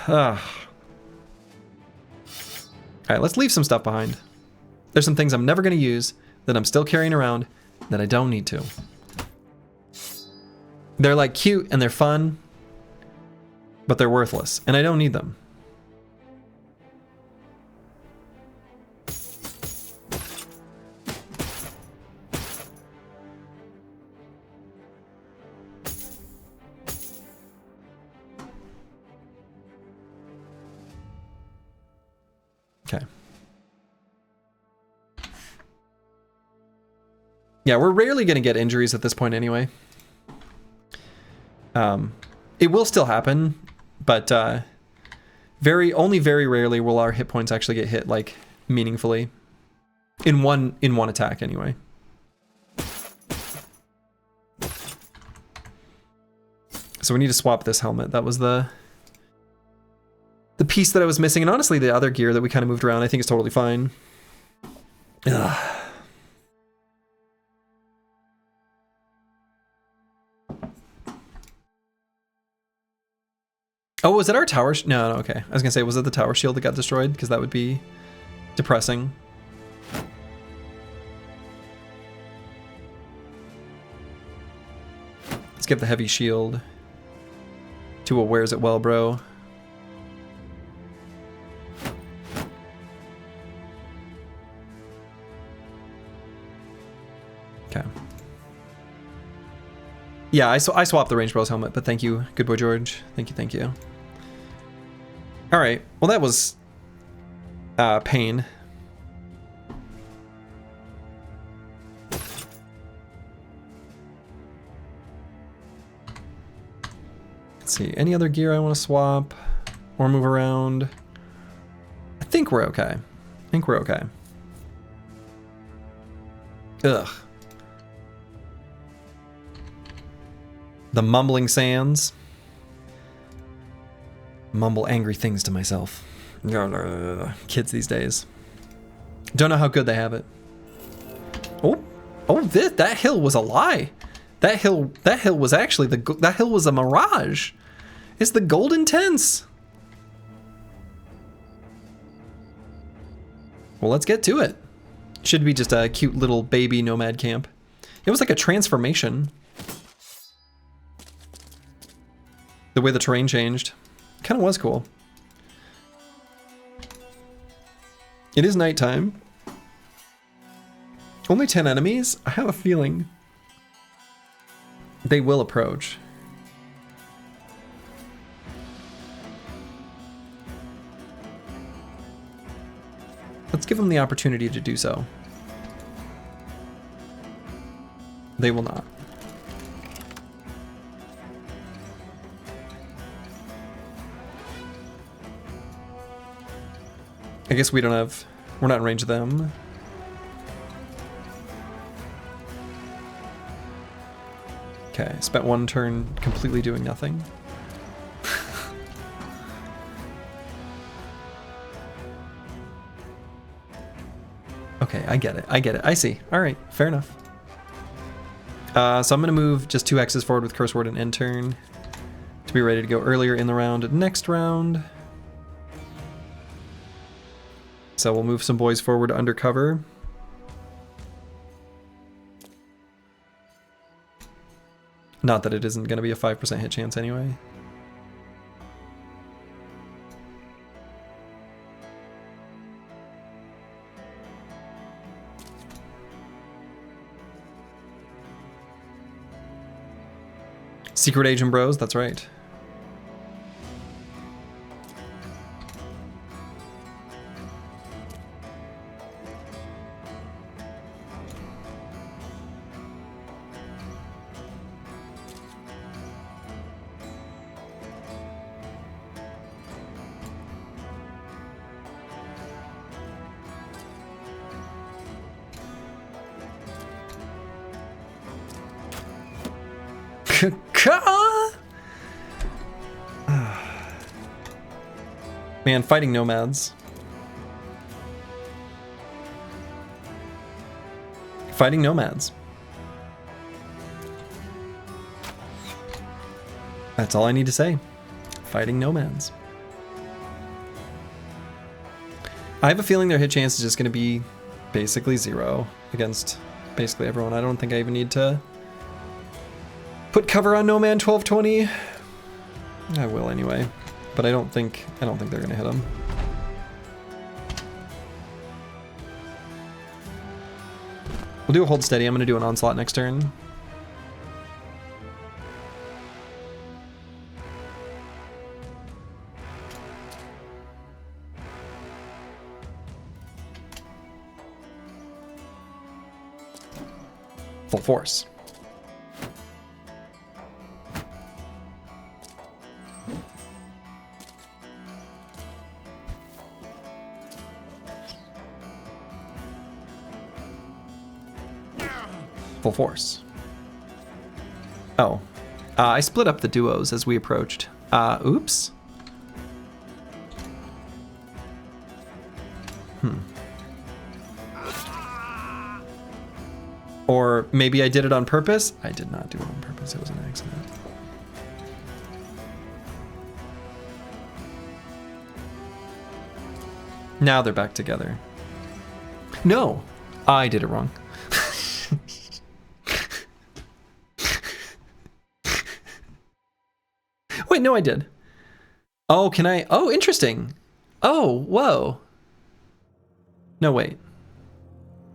[SPEAKER 1] Ugh. Alright, let's leave some stuff behind. There's some things I'm never going to use that I'm still carrying around that I don't need to. They're like cute and they're fun, but they're worthless, and I don't need them. Okay. Yeah, we're rarely going to get injuries at this point anyway. It will still happen, but only very rarely will our hit points actually get hit like meaningfully. In one attack, anyway. So we need to swap this helmet. That was the piece that I was missing. And honestly, the other gear that we kind of moved around, I think is totally fine. Ugh. Oh, was it our tower? No, okay. I was gonna say, was it the tower shield that got destroyed? Because that would be depressing. Let's give the heavy shield to a wears it well, bro. Okay. Yeah, I swapped the range bros helmet, but thank you, good boy George. Thank you, thank you. All right, well that was pain. Let's see, any other gear I want to swap or move around? I think we're okay. Ugh. The mumbling sands. Mumble angry things to myself. Kids these days. Don't know how good they have it. Oh, that hill was a lie. That hill was actually that hill was a mirage. It's the golden tense. Well, let's get to it. Should be just a cute little baby nomad camp. It was like a transformation. The way the terrain changed. Kind of was cool. It is nighttime. Only 10 enemies? I have a feeling they will approach. Let's give them the opportunity to do so. They will not. I guess we're not in range of them. Okay, spent one turn completely doing nothing. Okay, I get it. I see. All right, fair enough. So I'm gonna move just 2 X's forward with curse word and end turn to be ready to go earlier in the round. Next round. So we'll move some boys forward under cover. Not that it isn't going to be a 5% hit chance anyway. Secret Agent Bros, that's right. Man, fighting nomads. Fighting nomads. That's all I need to say. Fighting nomads. I have a feeling their hit chance is just going to be basically 0 against basically everyone. I don't think I even need to put cover on Nomad 1220. I will anyway, but I don't think they're gonna hit him. We'll do a hold steady. I'm gonna do an onslaught next turn. Full force. Full force. Oh. I split up the duos as we approached. Oops. Or maybe I did it on purpose. I did not do it on purpose. It was an accident. Now they're back together. No, I did it wrong. Wait, no, I did. Oh, can I? Oh, interesting. Oh, whoa. No, wait.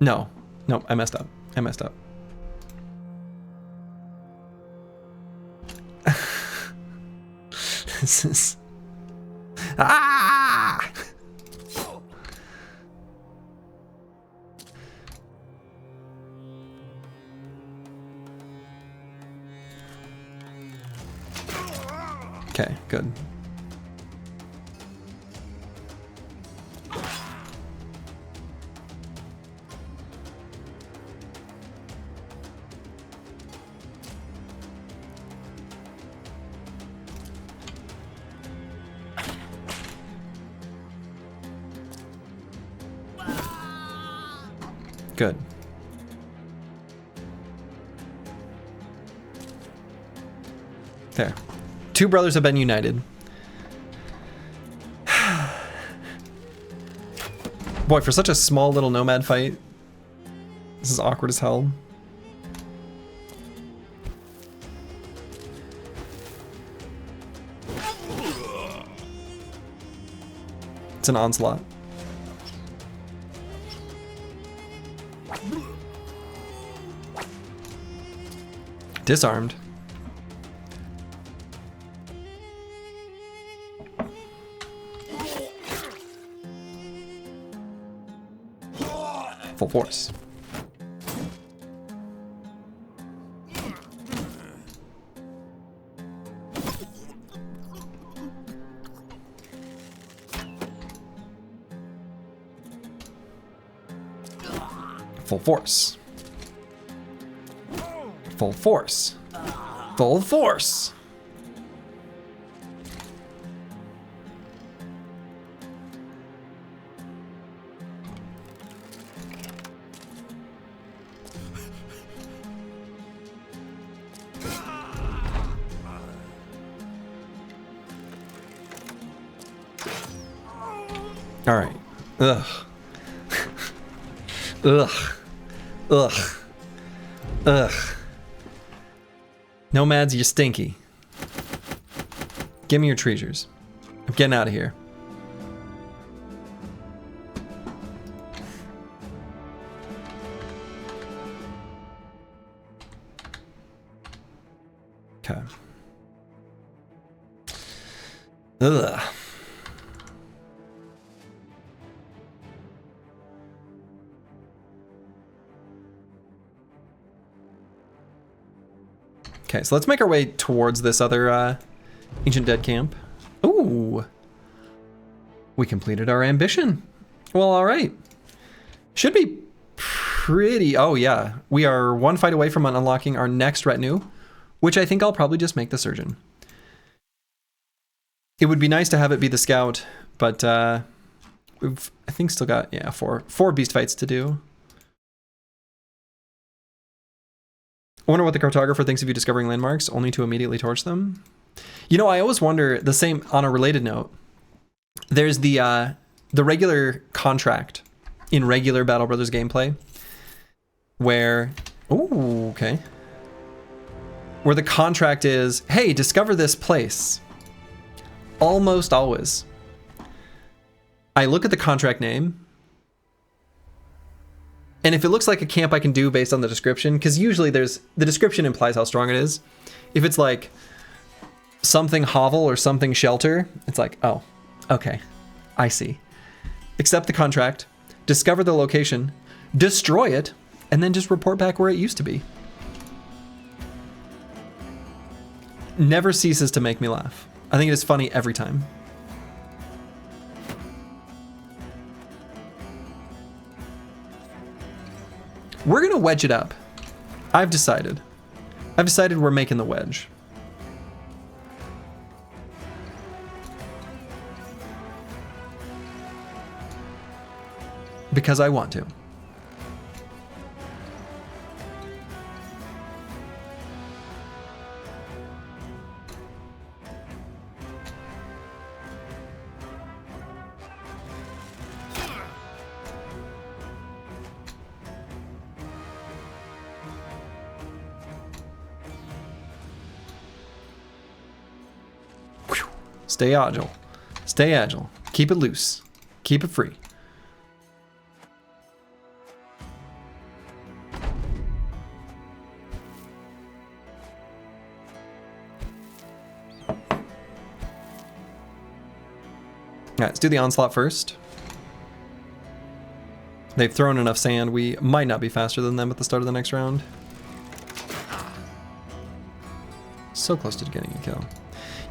[SPEAKER 1] No, I messed up. This is... Ah! Okay, good. Good. There. Two brothers have been united. Boy, for such a small little nomad fight, this is awkward as hell. It's an onslaught. Disarmed. Full force. Full force. Full force. Full force. All right. Ugh. Ugh. Ugh. Ugh. Nomads, you're stinky. Give me your treasures. I'm getting out of here. Okay. Ugh. Okay, so let's make our way towards this other Ancient Dead camp. Ooh. We completed our ambition. Well, all right. Should be pretty... Oh, yeah. We are one fight away from unlocking our next retinue, which I think I'll probably just make the Surgeon. It would be nice to have it be the Scout, but we've, I think, still got, yeah, four beast fights to do. I wonder what the cartographer thinks of you discovering landmarks, only to immediately torch them. You know, I always wonder, the same, on a related note, there's the regular contract in regular Battle Brothers gameplay, where, ooh, okay, where the contract is, hey, discover this place. Almost always, I look at the contract name, and if it looks like a camp I can do based on the description, because usually the description implies how strong it is. If it's like something hovel or something shelter, it's like, oh, okay, I see. Accept the contract, discover the location, destroy it, and then just report back where it used to be. Never ceases to make me laugh. I think it is funny every time. We're gonna wedge it up. I've decided. I've decided we're making the wedge. Because I want to. Stay agile. Stay agile. Keep it loose. Keep it free. Alright, let's do the onslaught first. They've thrown enough sand, we might not be faster than them at the start of the next round. So close to getting a kill.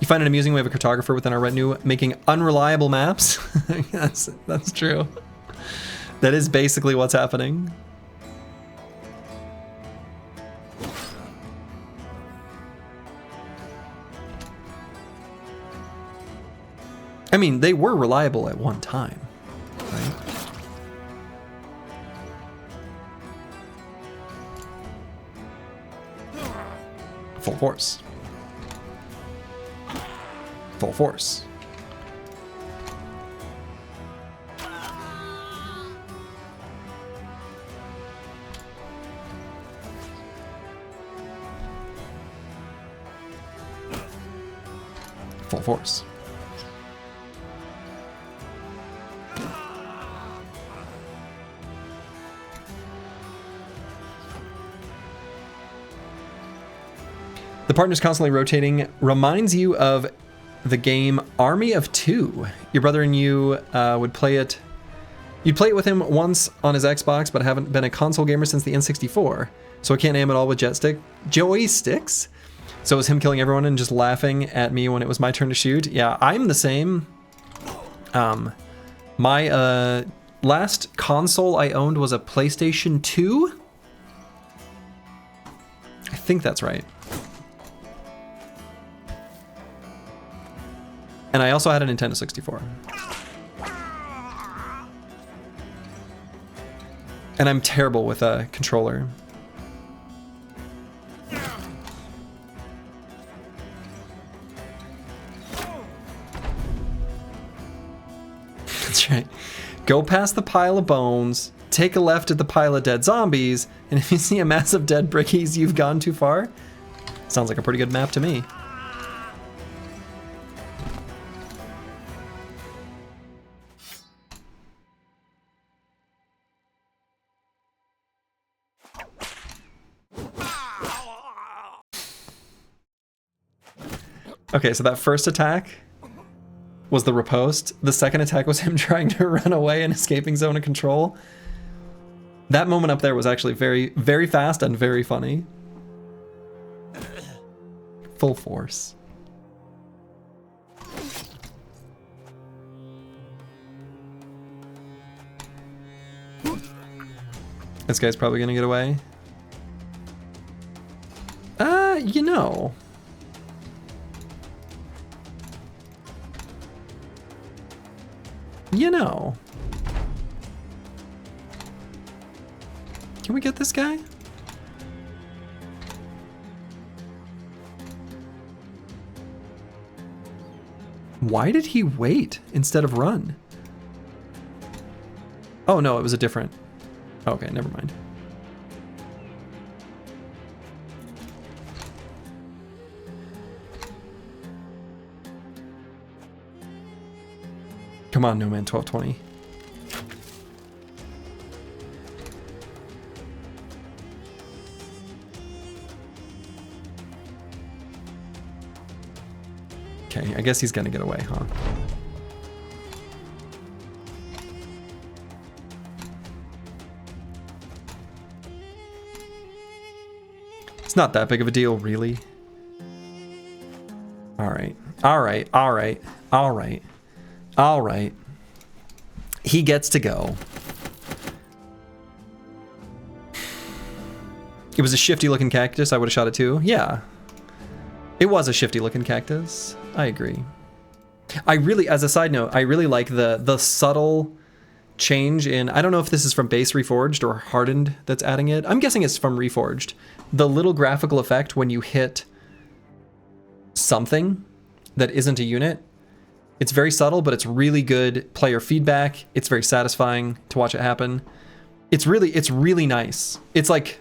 [SPEAKER 1] You find it amusing we have a cartographer within our retinue making unreliable maps? That's true. That is basically what's happening. I mean, they were reliable at one time, right? Full force. Full force. Full force. The partner's constantly rotating reminds you of the game Army of Two. Your brother and you would play it. You'd play it with him once on his Xbox, but haven't been a console gamer since the N64, so I can't aim at all with joysticks. So it was him killing everyone and just laughing at me when it was my turn to shoot. Yeah, I'm the same. My last console I owned was a PlayStation 2. I think that's right. And I also had a Nintendo 64. And I'm terrible with a controller. That's right. Go past the pile of bones, take a left at the pile of dead zombies, and if you see a mass of dead brickies, you've gone too far. Sounds like a pretty good map to me. Okay, so that first attack was the riposte. The second attack was him trying to run away and escaping zone of control. That moment up there was actually very, very fast and very funny. Full force. This guy's probably gonna get away. You know. You know. Can we get this guy? Why did he wait instead of run? Oh no, it was a different... Okay, never mind. Come on, no man, 1220. Okay, I guess he's gonna get away, huh? It's not that big of a deal, really. Alright, alright, alright, alright. All right. He gets to go. It was a shifty looking cactus. I would have shot it too. Yeah. It was a shifty looking cactus. I agree. I really, as a side note, I really like the subtle change in, I don't know if this is from base Reforged or Hardened that's adding it. I'm guessing it's from Reforged. The little graphical effect when you hit something that isn't a unit. It's very subtle, but it's really good player feedback. It's very satisfying to watch it happen. It's really nice. It's like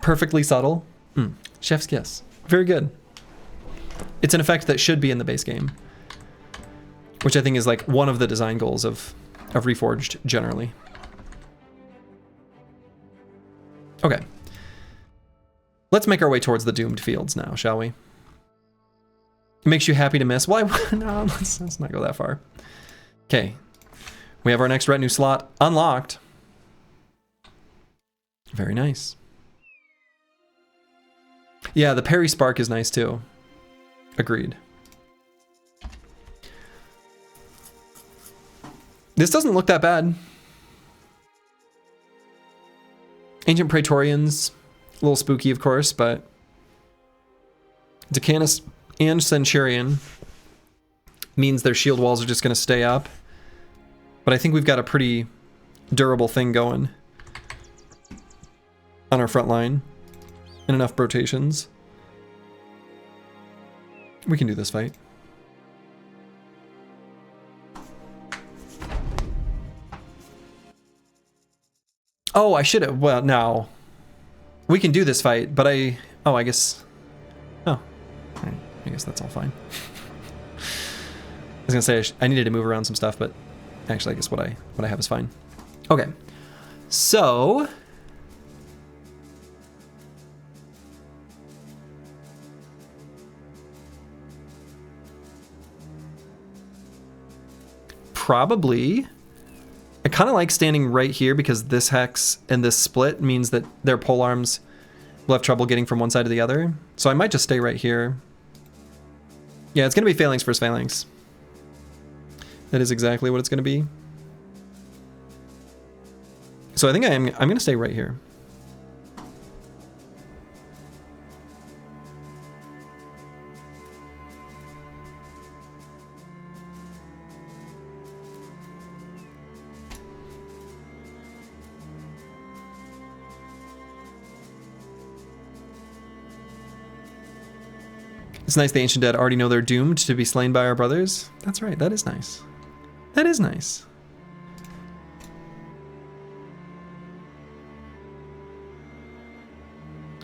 [SPEAKER 1] perfectly subtle. Chef's kiss. Very good. It's an effect that should be in the base game, which I think is like one of the design goals of Reforged generally. Okay. Let's make our way towards the doomed fields now, shall we? It makes you happy to miss. Why? No, let's not go that far. Okay. We have our next retinue slot unlocked. Very nice. Yeah, the parry spark is nice too. Agreed. This doesn't look that bad. Ancient Praetorians, a little spooky of course, but Decanus and Centurion means their shield walls are just going to stay up. But I think we've got a pretty durable thing going on our front line and enough rotations. We can do this fight. Oh, I should have. Well, no. We can do this fight, but I guess. Oh. Right. I guess that's all fine. I was gonna say I needed to move around some stuff, but actually I guess what I have is fine. Okay. So. Probably. I kind of like standing right here because this hex and this split means that their polearms will have trouble getting from one side to the other. So I might just stay right here. Yeah, it's going to be phalanx versus phalanx. That is exactly what it's going to be. So I think I'm going to stay right here. It's nice the ancient dead already know they're doomed to be slain by our brothers. That's right, that is nice. That is nice.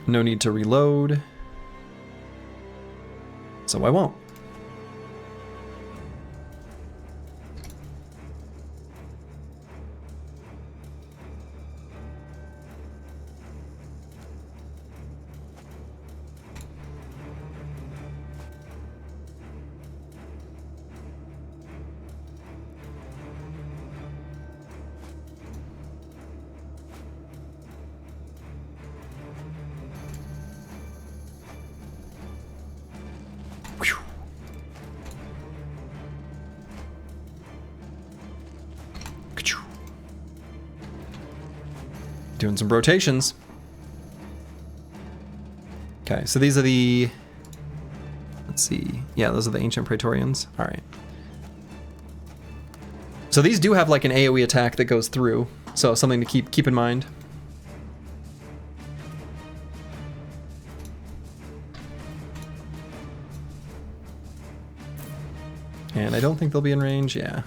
[SPEAKER 1] No need to reload. So I won't. Doing some rotations. Okay, so these are the, let's see, yeah, those are the ancient Praetorians. All right. So these do have like an AoE attack that goes through, so something to keep in mind. And I don't think they'll be in range, yeah.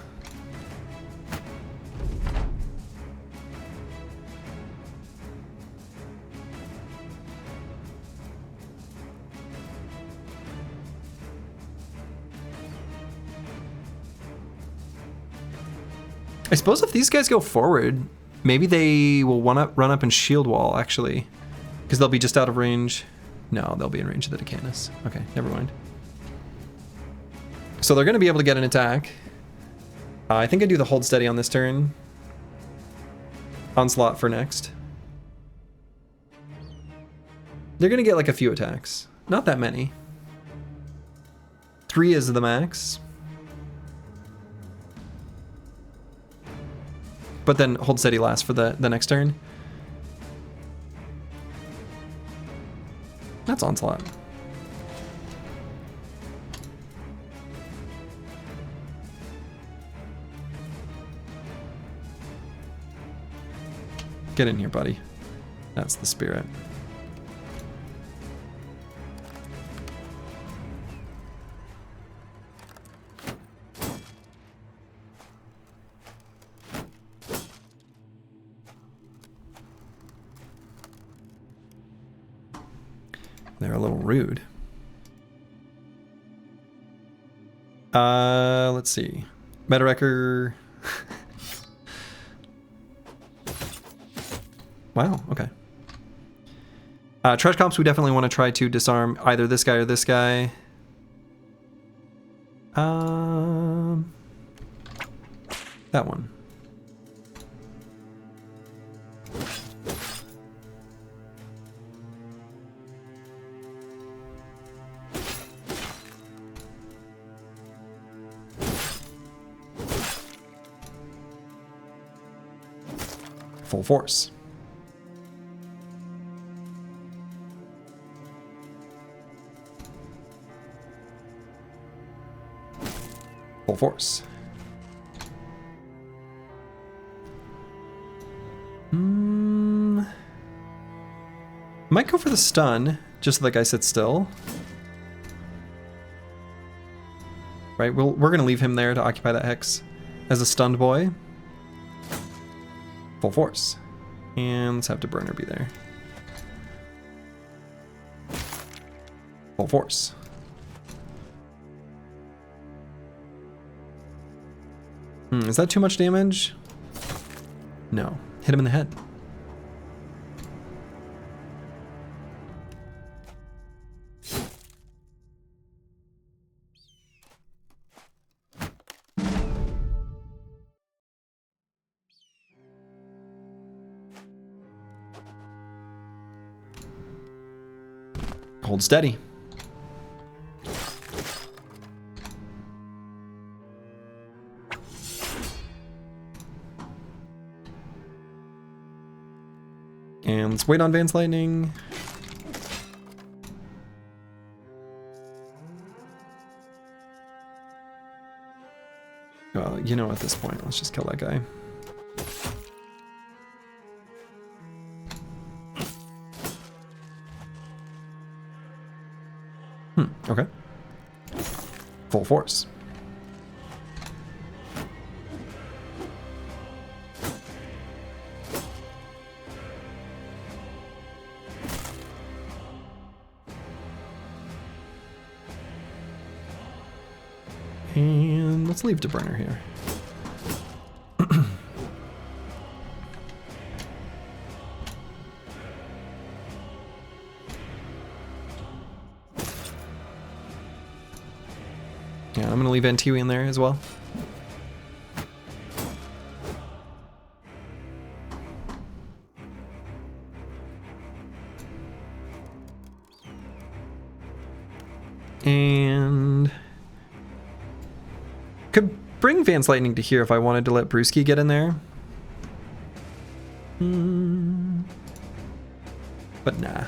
[SPEAKER 1] I suppose if these guys go forward, maybe they will run up and shield wall, actually. Because they'll be just out of range. No, they'll be in range of the Decanus. Okay, never mind. So they're going to be able to get an attack. I think I do the hold steady on this turn. Onslaught for next. They're going to get like a few attacks. Not that many. 3 is the max. But then hold steady lasts for the next turn. That's Onslaught. Get in here, buddy. That's the spirit. They're a little rude. Let's see. Meta Wrecker. Wow, okay. Trash comps, we definitely want to try to disarm either this guy or this guy. That one. Full force. Full force. Might go for the stun, just so the guy sits still. Right, we're gonna leave him there to occupy that hex as a stunned boy. Full force. And let's have the burner be there. Full force. Is that too much damage? No. Hit him in the head. Hold steady. And let's wait on Vance Lightning. Well, you know, at this point, let's just kill that guy. Okay. Full force. And let's leave Deburner here. Yeah, I'm gonna leave NTW in there as well. And could bring Vance Lightning to here if I wanted to let Brewski get in there. But nah.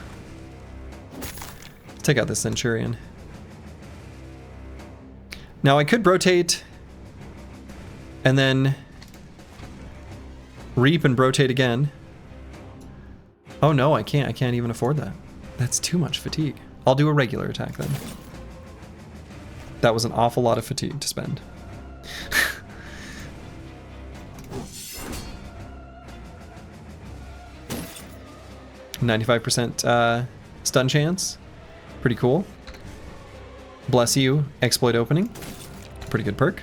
[SPEAKER 1] Take out the Centurion. Now I could rotate and then reap and rotate again. Oh no, I can't. I can't even afford that. That's too much fatigue. I'll do a regular attack then. That was an awful lot of fatigue to spend. 95% stun chance. Pretty cool. Bless you, exploit opening. Pretty good perk.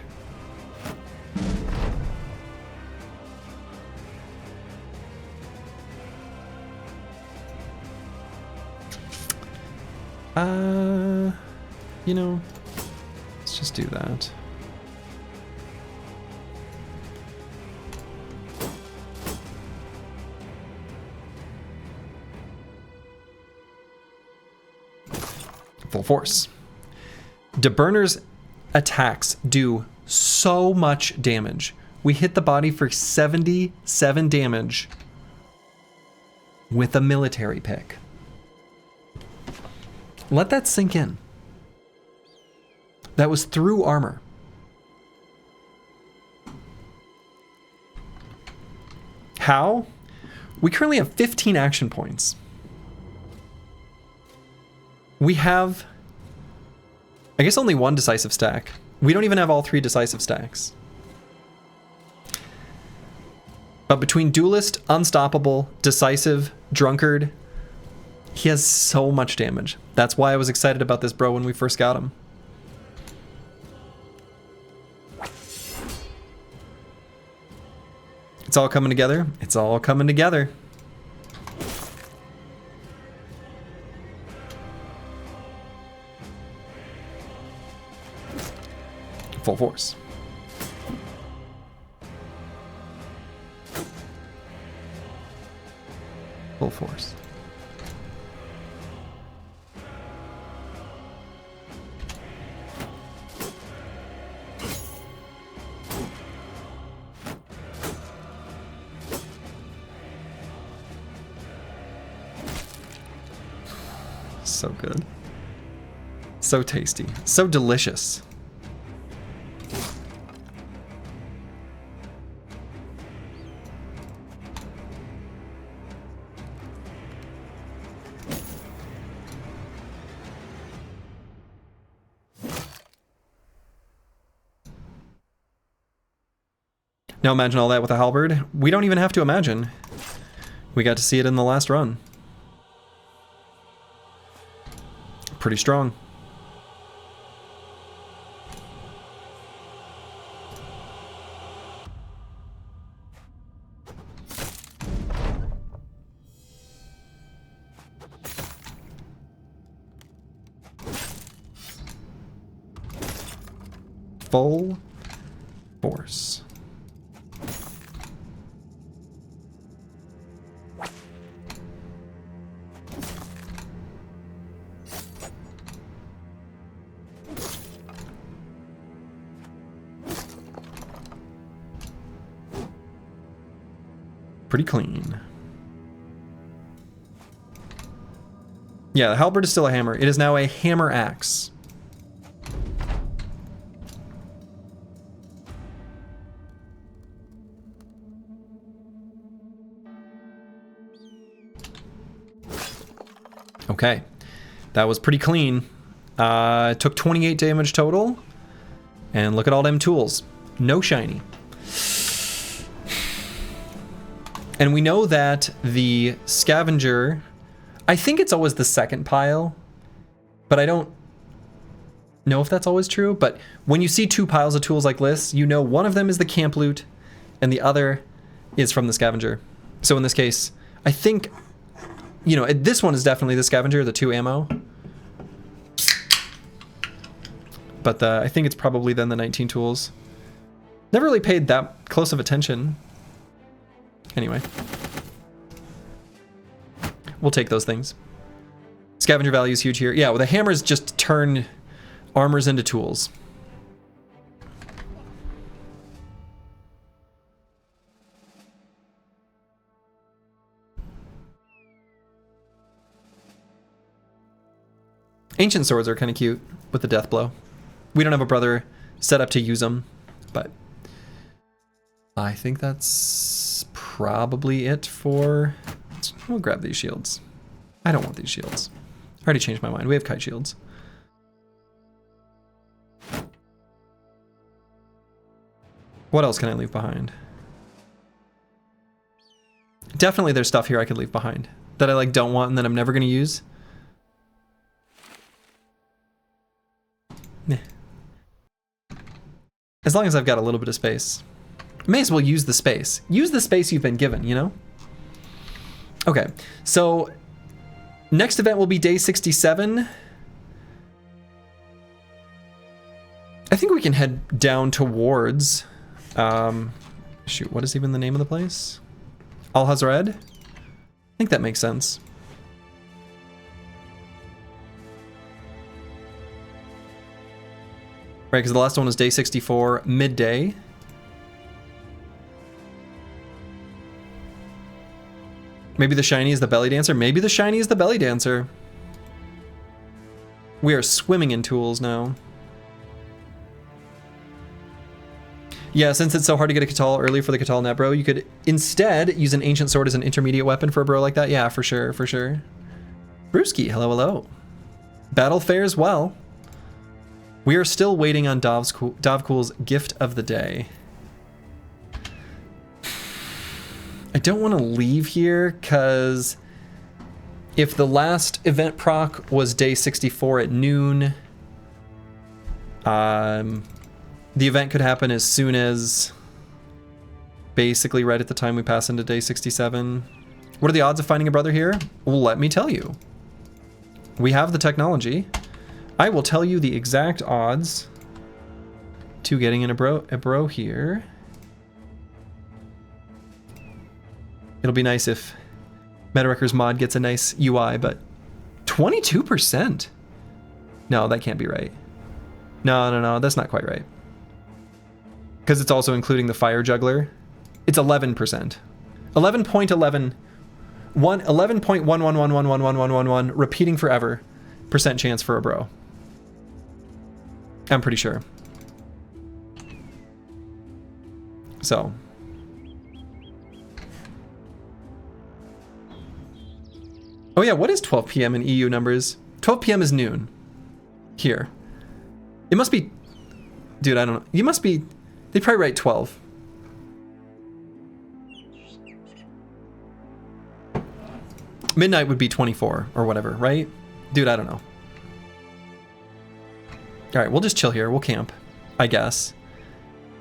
[SPEAKER 1] You know, let's just do that. Full force. Deburner's attacks do so much damage. We hit the body for 77 damage with a military pick. Let that sink in. That was through armor. How? We currently have 15 action points. We have, I guess, only one decisive stack. We don't even have all 3 decisive stacks. But between Duelist, Unstoppable, Decisive, Drunkard, he has so much damage. That's why I was excited about this bro when we first got him. It's all coming together. It's all coming together. Full force. Full force. So good. So tasty. So delicious. Now imagine all that with a halberd. We don't even have to imagine. We got to see it in the last run. Pretty strong. Full force. Pretty clean. Yeah, the halberd is still a hammer. It is now a hammer axe. Okay, that was pretty clean. It took 28 damage total. And look at all them tools. No shiny. And we know that the scavenger, I think it's always the second pile, but I don't know if that's always true. But when you see 2 piles of tools like this, you know one of them is the camp loot and the other is from the scavenger. So in this case, I think, you know, this one is definitely the scavenger, the 2 ammo. But I think it's probably then the 19 tools. Never really paid that close of attention. Anyway. We'll take those things. Scavenger value is huge here. Yeah, well, the hammers just turn armors into tools. Ancient swords are kind of cute with the death blow. We don't have a brother set up to use them, but I think that's probably it for... We'll grab these shields. I don't want these shields. I already changed my mind. We have kite shields. What else can I leave behind? Definitely there's stuff here I could leave behind that I like don't want and that I'm never going to use. Nah. As long as I've got a little bit of space. May as well use the space. Use the space you've been given, you know? Okay, so next event will be day 67. I think we can head down towards... shoot, what is even the name of the place? Al-Hazred? I think that makes sense. Right, because the last one was day 64, midday. Maybe the shiny is the belly dancer. Maybe the shiny is the belly dancer. We are swimming in tools now. Yeah, since it's so hard to get a Catal early for the Catal net, bro, you could instead use an Ancient Sword as an intermediate weapon for a bro like that. Yeah, for sure, for sure. Brewski, hello, hello. Battle fares well. We are still waiting on Dovcool's Gift of the Day. I don't want to leave here, because if the last event proc was day 64 at noon, the event could happen as soon as basically right at the time we pass into day 67. What are the odds of finding a brother here? Well, let me tell you. We have the technology. I will tell you the exact odds to getting in a bro here. It'll be nice if MetaWreckers mod gets a nice UI, but 22%? No, that can't be right. No, that's not quite right. Because it's also including the Fire Juggler. It's 11%. 11.11, 11.11111111 repeating forever % chance for a bro. I'm pretty sure. So. Oh yeah, what is 12 p.m. in EU numbers? 12 p.m. is noon. Here. It must be... Dude, I don't know. You must be... They probably write 12. Midnight would be 24 or whatever, right? Dude, I don't know. All right, we'll just chill here. We'll camp, I guess.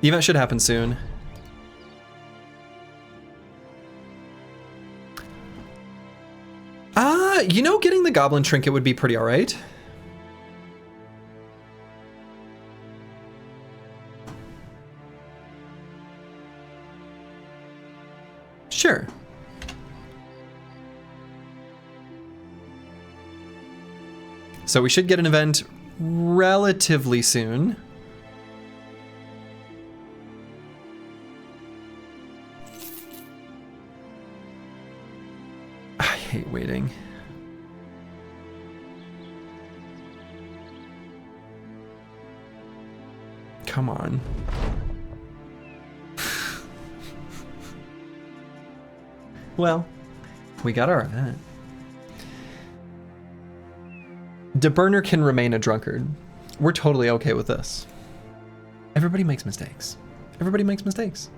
[SPEAKER 1] The event should happen soon. You know, getting the Goblin Trinket would be pretty all right. Sure. So we should get an event relatively soon. I hate waiting. Come on. Well, we got our event. DeBurner can remain a drunkard. We're totally okay with this. Everybody makes mistakes. Everybody makes mistakes.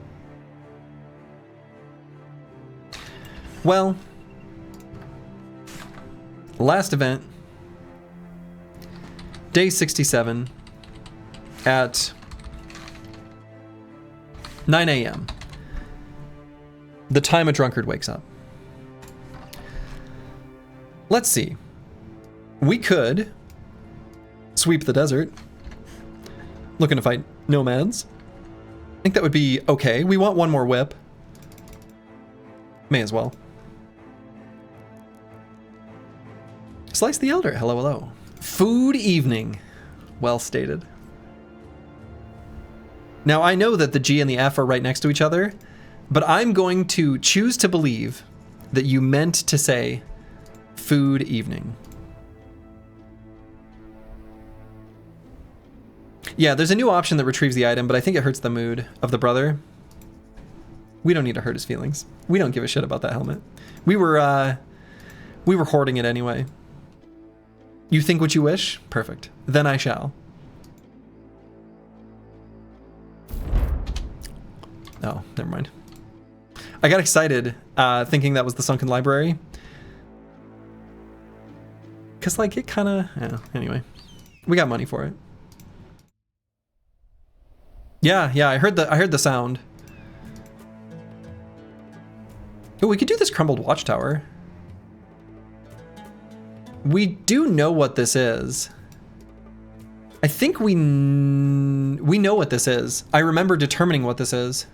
[SPEAKER 1] Well, last event, day 67 at 9 a.m. The time a drunkard wakes up. Let's see. We could sweep the desert, looking to fight nomads. I think that would be okay. We want one more whip. May as well. Slice the Elder. Hello, hello. Food evening. Well stated. Now, I know that the G and the F are right next to each other, but I'm going to choose to believe that you meant to say food evening. Yeah, there's a new option that retrieves the item, but I think it hurts the mood of the brother. We don't need to hurt his feelings. We don't give a shit about that helmet. We were hoarding it anyway. You think what you wish? Perfect. Then I shall. Oh, never mind. I got excited thinking that was the Sunken Library. Because, like, it kind of... Yeah, anyway. We got money for it. Yeah, I heard the sound. Oh, we could do this Crumbled Watchtower. We do know what this is. I think we know what this is. I remember determining what this is.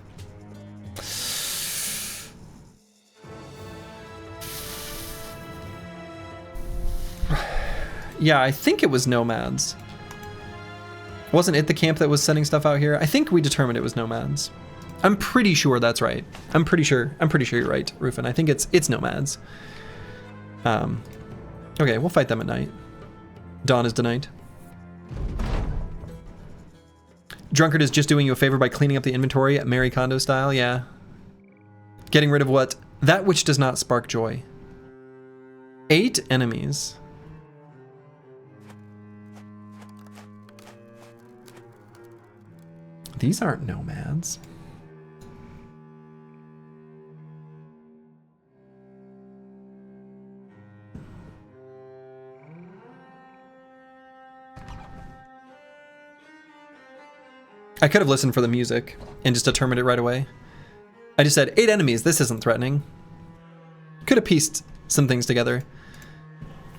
[SPEAKER 1] Yeah, I think it was Nomads. Wasn't it the camp that was sending stuff out here? I think we determined it was Nomads. I'm pretty sure that's right. I'm pretty sure you're right, Rufin. I think it's Nomads. Okay, we'll fight them at night. Dawn is denied. Drunkard is just doing you a favor by cleaning up the inventory at Mary Kondo style, yeah. Getting rid of what? That which does not spark joy. 8 enemies. These aren't nomads. I could have listened for the music and just determined it right away. I just said 8 enemies, this isn't threatening. Could have pieced some things together.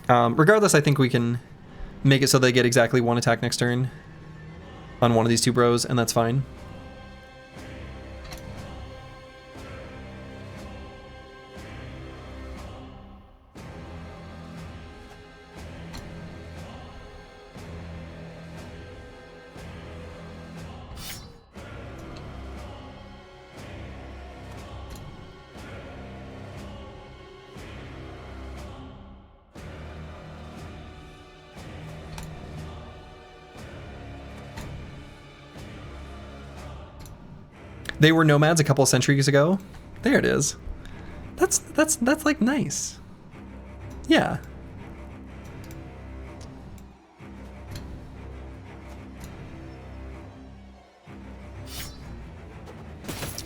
[SPEAKER 1] Regardless, I think we can make it so they get exactly 1 attack next turn on one of these 2 bros, and that's fine. They were nomads a couple of centuries ago. There it is. That's like nice. Yeah.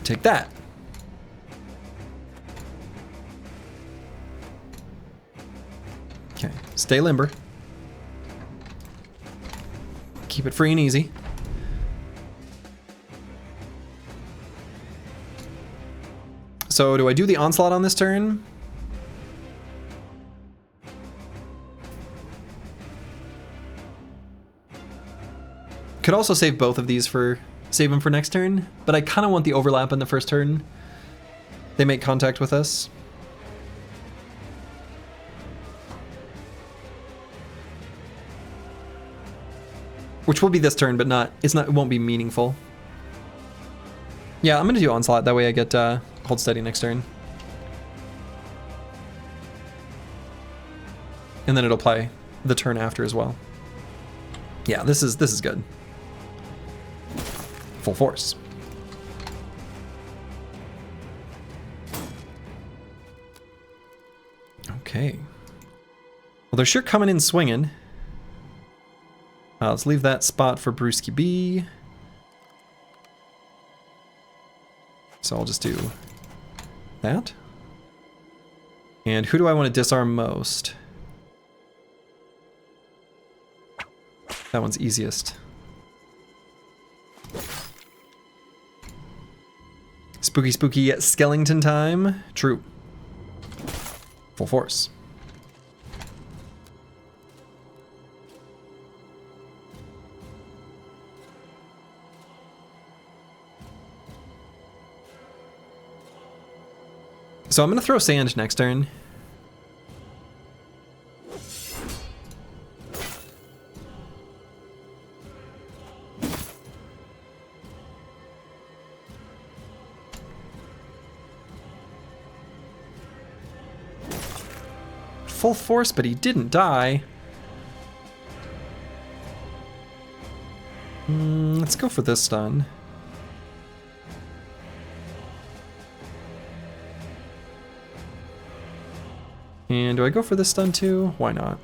[SPEAKER 1] Take that. Okay, stay limber. Keep it free and easy. So do I do the onslaught on this turn? Could also save both of these for save them for next turn, but I kind of want the overlap in the first turn. They make contact with us. Which will be this turn, but it won't be meaningful. Yeah, I'm gonna do onslaught, that way I get hold steady next turn. And then it'll play the turn after as well. Yeah, this is good. Full force. Okay. Well, they're sure coming in swinging. Let's leave that spot for Brewski B. So I'll just do that. And who do I want to disarm most? That one's easiest. Spooky, spooky skeleton time. True. Full force. So I'm going to throw sand next turn. Full force, but he didn't die. Let's go for this stun. And do I go for this stun too? Why not?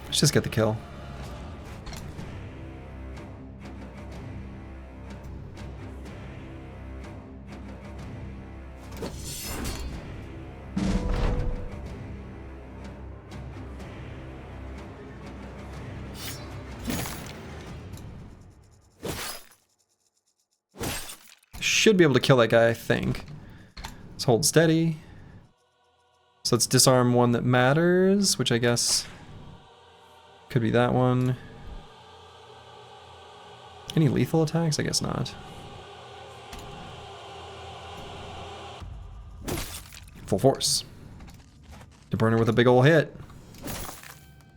[SPEAKER 1] Let's just get the kill. Should be able to kill that guy, I think. Let's hold steady. So let's disarm one that matters, which I guess could be that one. Any lethal attacks? I guess not. Full force. To burn her with a big ol' hit.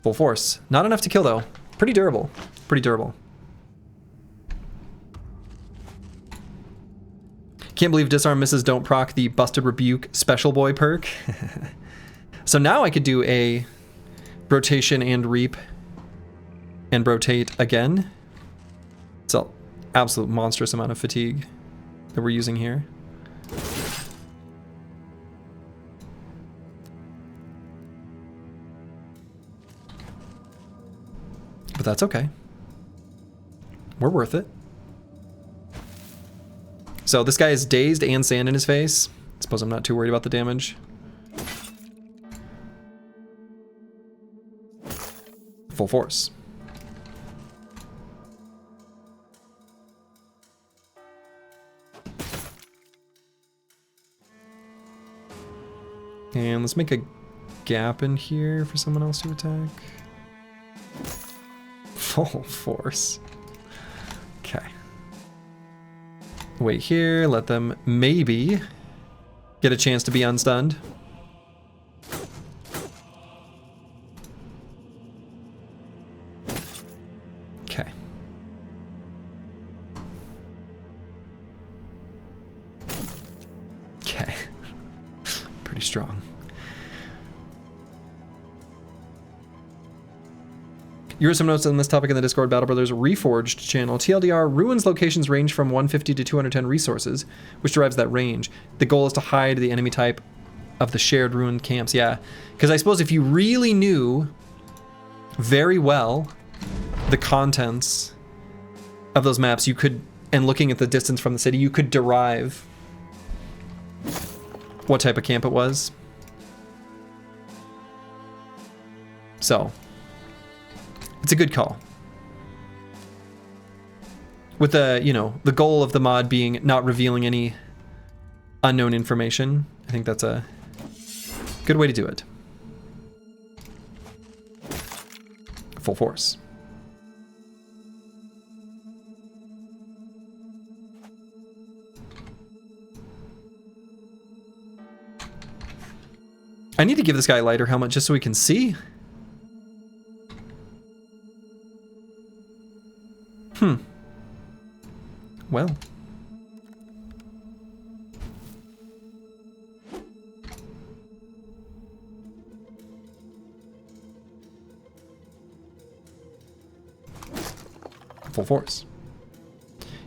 [SPEAKER 1] Full force. Not enough to kill though. Pretty durable. Pretty durable. Can't believe disarm misses don't proc the busted rebuke special boy perk. So now I could do a rotation and reap and rotate again. It's an absolute monstrous amount of fatigue that we're using here. But that's okay. We're worth it. So this guy is dazed and sand in his face. I suppose I'm not too worried about the damage. Full force. And let's make a gap in here for someone else to attack. Full force. Okay. Wait here, let them maybe get a chance to be unstunned. Okay. Okay. Pretty strong. Here are some notes on this topic in the Discord Battle Brothers Reforged channel. TLDR, ruins locations range from 150 to 210 resources, which derives that range. The goal is to hide the enemy type of the shared ruined camps. Yeah, because I suppose if you really knew very well the contents of those maps, you could, and looking at the distance from the city, you could derive what type of camp it was. So it's a good call. With the, you know, the goal of the mod being not revealing any unknown information, I think that's a good way to do it. Full force. I need to give this guy a lighter helmet just so we can see. Well. Full force.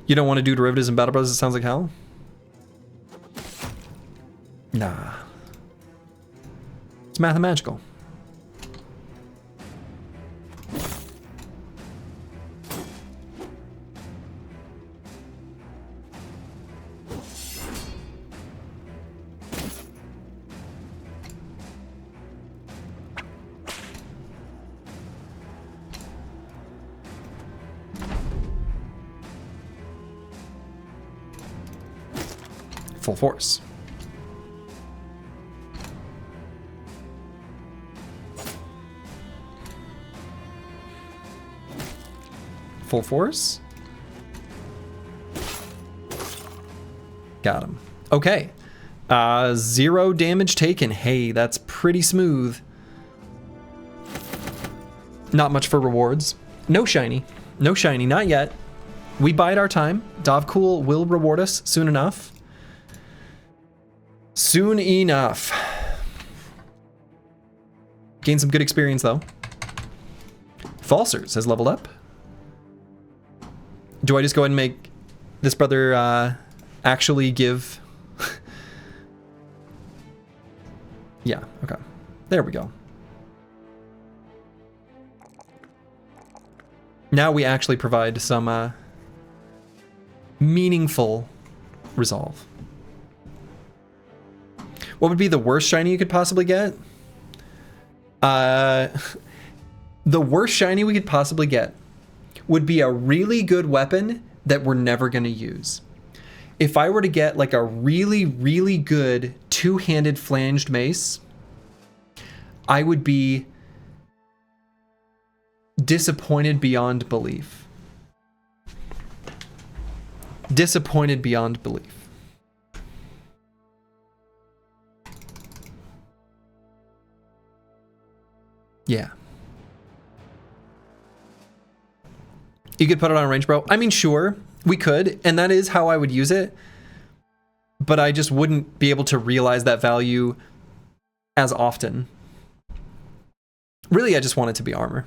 [SPEAKER 1] You don't want to do derivatives in Battle Bros? It sounds like hell? Nah. It's mathematical. Full force. Full force. Got him. Okay. 0 damage taken. Hey, that's pretty smooth. Not much for rewards. No shiny. No shiny, not yet. We bide our time. Dovcool will reward us soon enough. Soon enough. Gain some good experience though. Falsers has leveled up. Do I just go ahead and make this brother actually give? Yeah, okay. There we go. Now we actually provide some meaningful resolve. What would be the worst shiny you could possibly get? The worst shiny we could possibly get would be a really good weapon that we're never going to use. If I were to get like a really, really good two-handed flanged mace, I would be disappointed beyond belief. Disappointed beyond belief. Yeah. You could put it on range, bro. I mean, sure, we could, and that is how I would use it. but I just wouldn't be able to realize that value as often. Really, I just want it to be armor.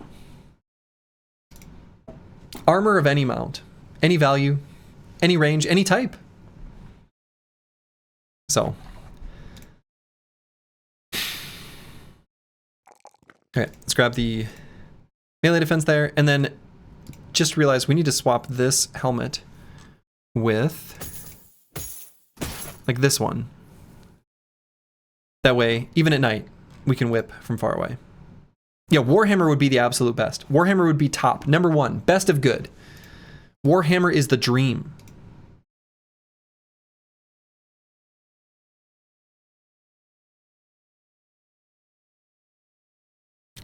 [SPEAKER 1] Armor of any mount, any value, any range, any type. So. Okay, let's grab the melee defense there, and then just realize we need to swap this helmet with like this one. That way, even at night, we can whip from far away. Yeah, Warhammer would be the absolute best. Warhammer would be top. Number one, best of good. Warhammer is the dream.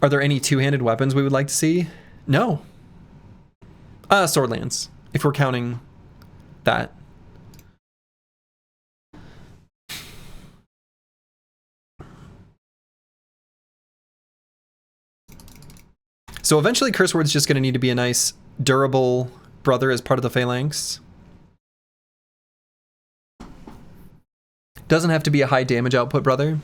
[SPEAKER 1] Are there any two-handed weapons we would like to see? No. Sword lance, if we're counting that. So eventually Curse Word's just going to need to be a nice, durable brother as part of the Phalanx. Doesn't have to be a high damage output brother.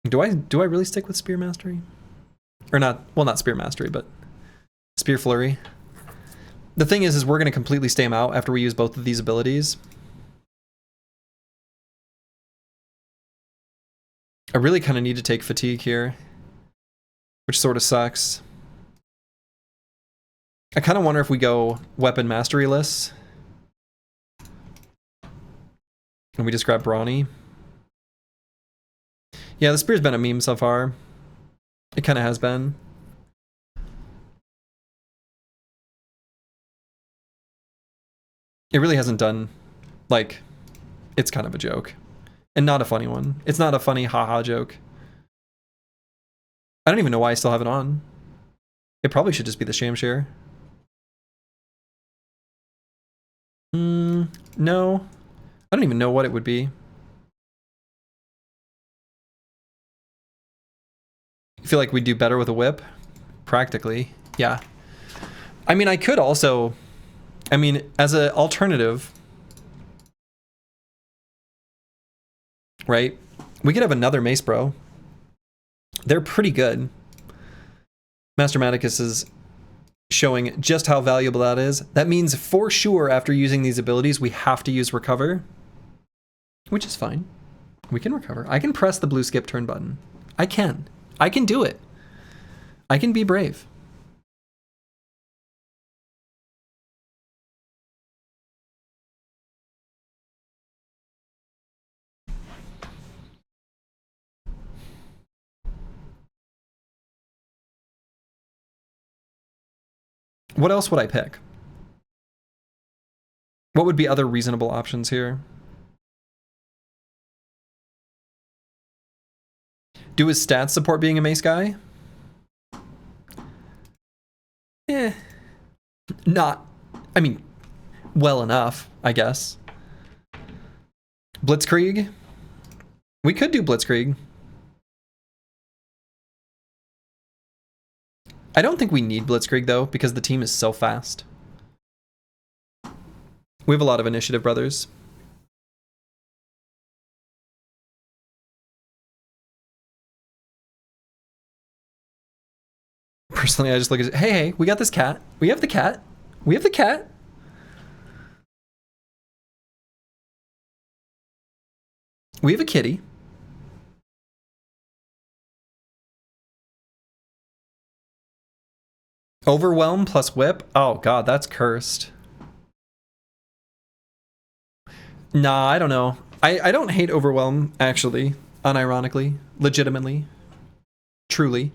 [SPEAKER 1] Do I really stick with Spear Mastery? Or not, well, not Spear Mastery, but Spear Flurry. The thing is we're going to completely stay him out after we use both of these abilities. I really kind of need to take Fatigue here, which sort of sucks. I kind of wonder if we go Weapon Mastery-less. And we just grab Brawny. Yeah, the Spear's been a meme so far. It kind of has been. It really hasn't done, like, it's kind of a joke. And not a funny one. It's not a funny haha joke. I don't even know why I still have it on. It probably should just be the Shamshare. No. I don't even know what it would be. I feel like we'd do better with a whip. Practically, yeah. I mean, I could also... I mean, as an alternative, right? We could have another Mace Bro. They're pretty good. Master Maticus is showing just how valuable that is. That means for sure after using these abilities, we have to use Recover, which is fine. We can recover. I can press the blue skip turn button. I can do it. I can be brave. What else would I pick? What would be other reasonable options here? Do his stats support being a mace guy? Not, I mean, well enough, I guess. Blitzkrieg? We could do Blitzkrieg. I don't think we need Blitzkrieg though, because the team is so fast. We have a lot of initiative, brothers. Personally, I just look at it. Hey, we got this cat. We have the cat. We have the cat. We have a kitty. Overwhelm plus whip? Oh god, that's cursed. Nah, I don't know. I don't hate Overwhelm, actually. Unironically. Legitimately. Truly.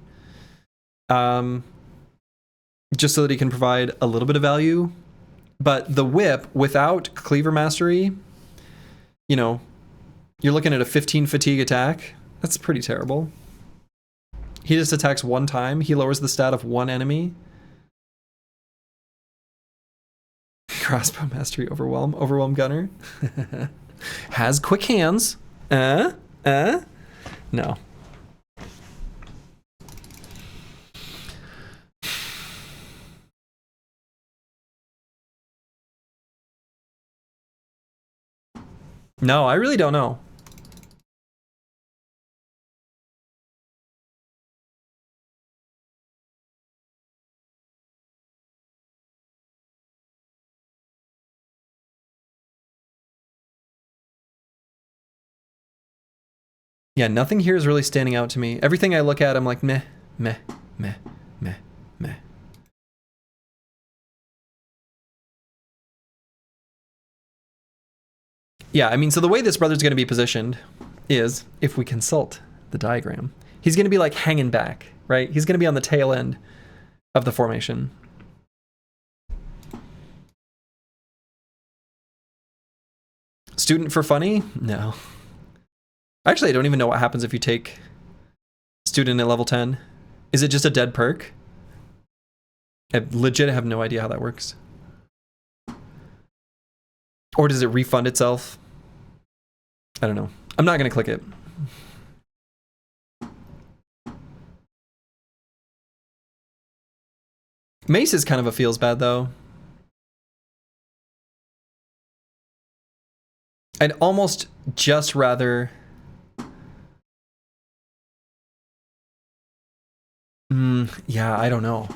[SPEAKER 1] Just so that he can provide a little bit of value. But the whip, without Cleaver Mastery, you know, you're looking at a 15 fatigue attack. That's pretty terrible. He just attacks one time. He lowers the stat of one enemy. Crossbow Mastery Overwhelm. Overwhelm Gunner. Has quick hands. No. No, I really don't know. Yeah, nothing here is really standing out to me. Everything I look at, I'm like, meh, meh, meh, meh, meh. Yeah, I mean, so the way this brother's going to be positioned is, if we consult the diagram, he's going to be like hanging back, right? He's going to be on the tail end of the formation. Student for funny? No. Actually, I don't even know what happens if you take student at level 10. Is it just a dead perk? I legit have no idea how that works. Or does it refund itself? I don't know. I'm not going to click it. Mace is kind of a feels bad, though. I'd almost just rather... yeah, I don't know.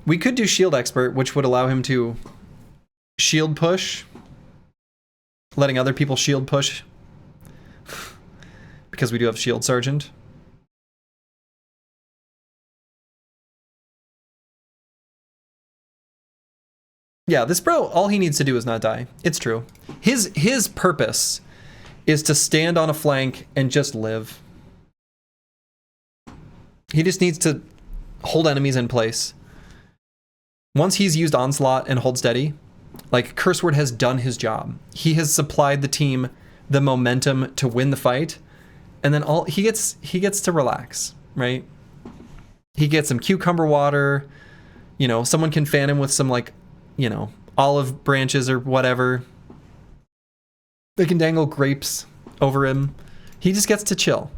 [SPEAKER 1] We could do Shield Expert, which would allow him to shield push, letting other people shield push, because we do have Shield Sergeant. Yeah, this bro, all he needs to do is not die. It's true. His purpose is to stand on a flank and just live. He just needs to hold enemies in place. Once he's used Onslaught and Hold Steady, like, Curse Word has done his job. He has supplied the team the momentum to win the fight, and then all he gets to relax, right? He gets some cucumber water, you know, someone can fan him with some, like, you know, olive branches or whatever. They can dangle grapes over him. He just gets to chill.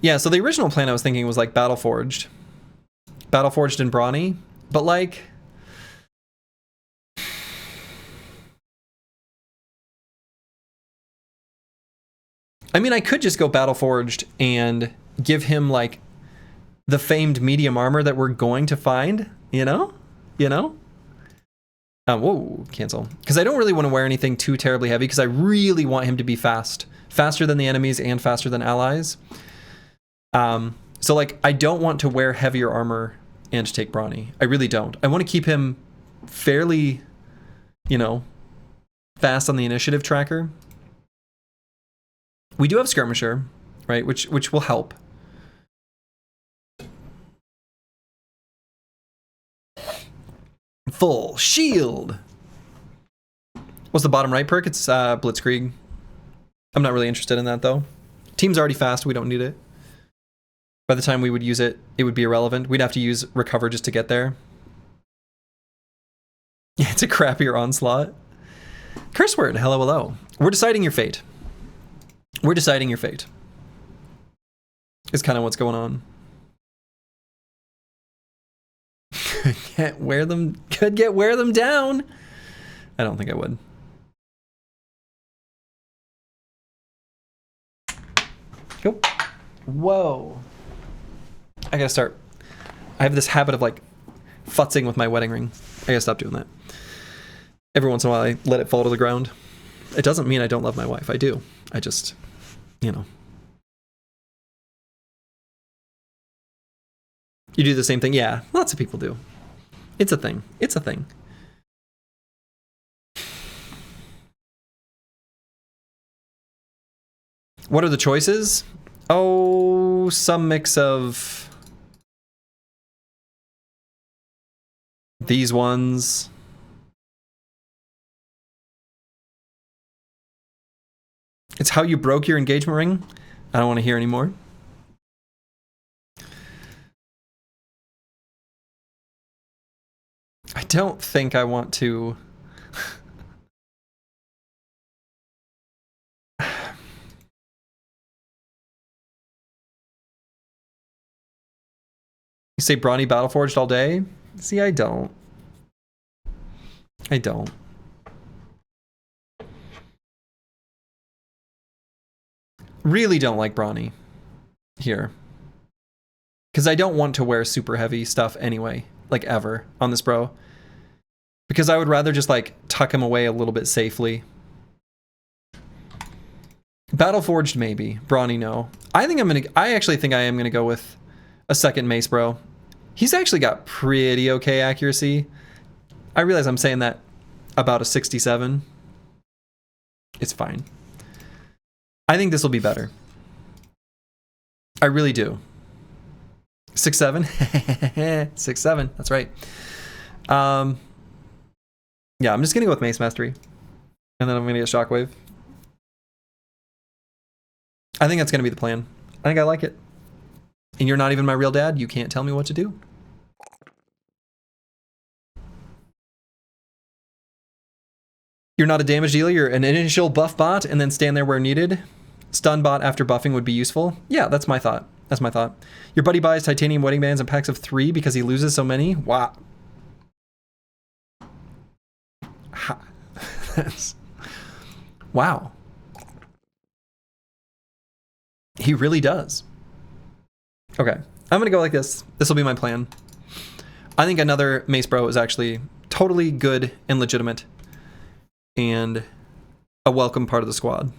[SPEAKER 1] Yeah, so the original plan I was thinking was like Battleforged and Brawny, but like... I mean, I could just go Battleforged and give him like the famed medium armor that we're going to find, you know? Whoa, cancel. Because I don't really want to wear anything too terribly heavy, because I really want him to be faster than the enemies and faster than allies. So like, I don't want to wear heavier armor and take Brawny. I really don't. I want to keep him fairly, you know, fast on the initiative tracker. We do have Skirmisher, right? Which will help. Full shield. What's the bottom right perk? It's Blitzkrieg. I'm not really interested in that though. Team's already fast. We don't need it. By the time we would use it, it would be irrelevant. We'd have to use Recover just to get there. Yeah, it's a crappier Onslaught. Curse Word, hello, hello. We're deciding your fate. We're deciding your fate. Is kind of what's going on. Can't wear them. Could get wear them down. I don't think I would. Go. Whoa. I gotta start. I have this habit of like futzing with my wedding ring. I gotta stop doing that. Every once in a while I let it fall to the ground. It doesn't mean I don't love my wife. I do. I just, you know. You do the same thing? Yeah, lots of people do. It's a thing. It's a thing. What are the choices? Oh, some mix of these ones. It's how you broke your engagement ring. I don't want to hear anymore. I don't think I want to... You say Brawny Battleforged all day? See, I don't. I don't. Really don't like Brawny here. Because I don't want to wear super heavy stuff anyway, like ever, on this bro. Because I would rather just like tuck him away a little bit safely. Battleforged maybe, Brawny no. I actually think I am gonna go with a second mace bro. He's actually got pretty okay accuracy. I realize I'm saying that about a 67. It's fine. I think this will be better. I really do. 6'7". 6'7", that's right. Yeah, I'm just gonna go with Mace Mastery. And then I'm gonna get Shockwave. I think that's gonna be the plan. I think I like it. And you're not even my real dad, you can't tell me what to do. You're not a damage dealer, you're an initial buff bot and then stand there where needed. Stun bot after buffing would be useful. Yeah, that's my thought. That's my thought. Your buddy buys titanium wedding bands in packs of 3 because he loses so many? Wow. Wow. He really does. Okay, I'm gonna go like this. This will be my plan. I think another Mace Bro is actually totally good and legitimate. And a welcome part of the squad.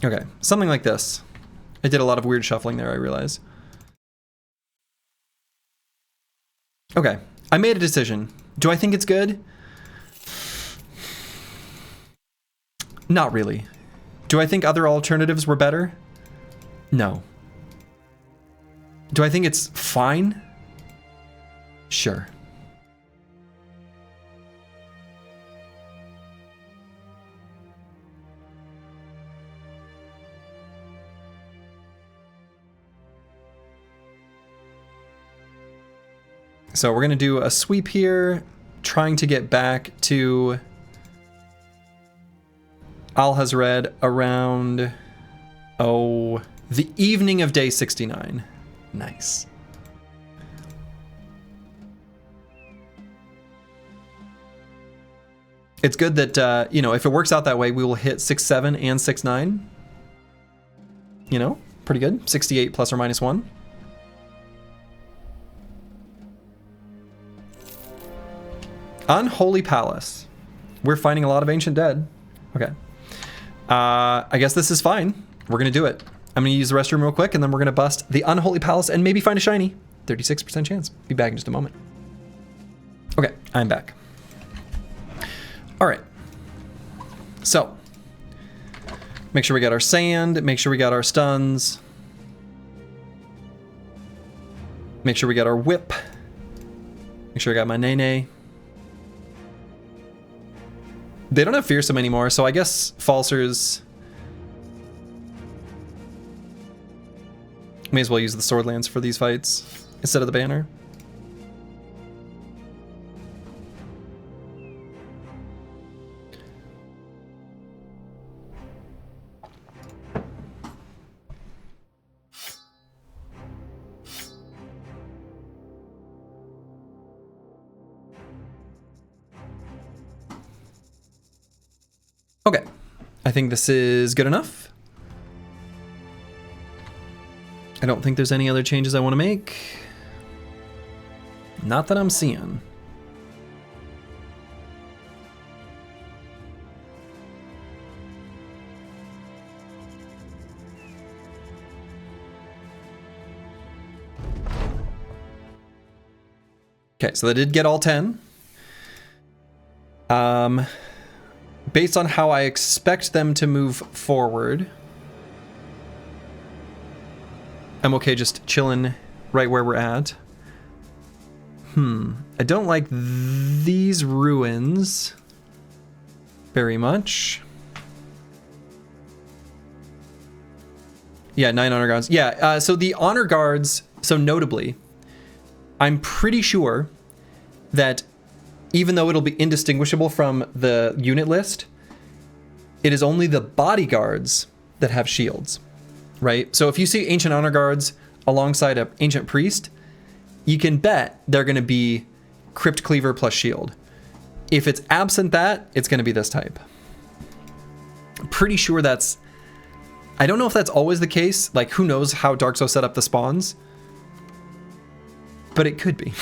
[SPEAKER 1] Okay, something like this. I did a lot of weird shuffling there, I realize. Okay, I made a decision. Do I think it's good? Not really. Do I think other alternatives were better? No. Do I think it's fine? Sure. So we're gonna do a sweep here, trying to get back to Al-Hazred around, the evening of day 69. Nice. It's good that, you know, if it works out that way, we will hit 6'7" and 6'9". You know, pretty good. 68 plus or minus 1. Unholy Palace. We're finding a lot of ancient dead. Okay. I guess this is fine. We're gonna do it. I'm gonna use the restroom real quick and then we're gonna bust the Unholy Palace and maybe find a shiny. 36% chance. Be back in just a moment. Okay, I'm back. All right. So, make sure we got our sand, make sure we got our stuns. Make sure we got our whip. Make sure I got my Nene. They don't have Fearsome anymore, so I guess Falsers... May as well use the Sword Lance for these fights instead of the banner. Okay, I think this is good enough. I don't think there's any other changes I want to make. Not that I'm seeing. Okay, so they did get all 10. Based on how I expect them to move forward, I'm okay just chilling right where we're at. I don't like these ruins very much. Yeah, 9 honor guards. Yeah, so the honor guards, so notably, I'm pretty sure that even though it'll be indistinguishable from the unit list, it is only the bodyguards that have shields, right? So if you see ancient honor guards alongside an ancient priest, you can bet they're going to be crypt cleaver plus shield. If it's absent that, it's going to be this type. I'm pretty sure that's... I don't know if that's always the case. Like, who knows how Dark Souls set up the spawns? But it could be.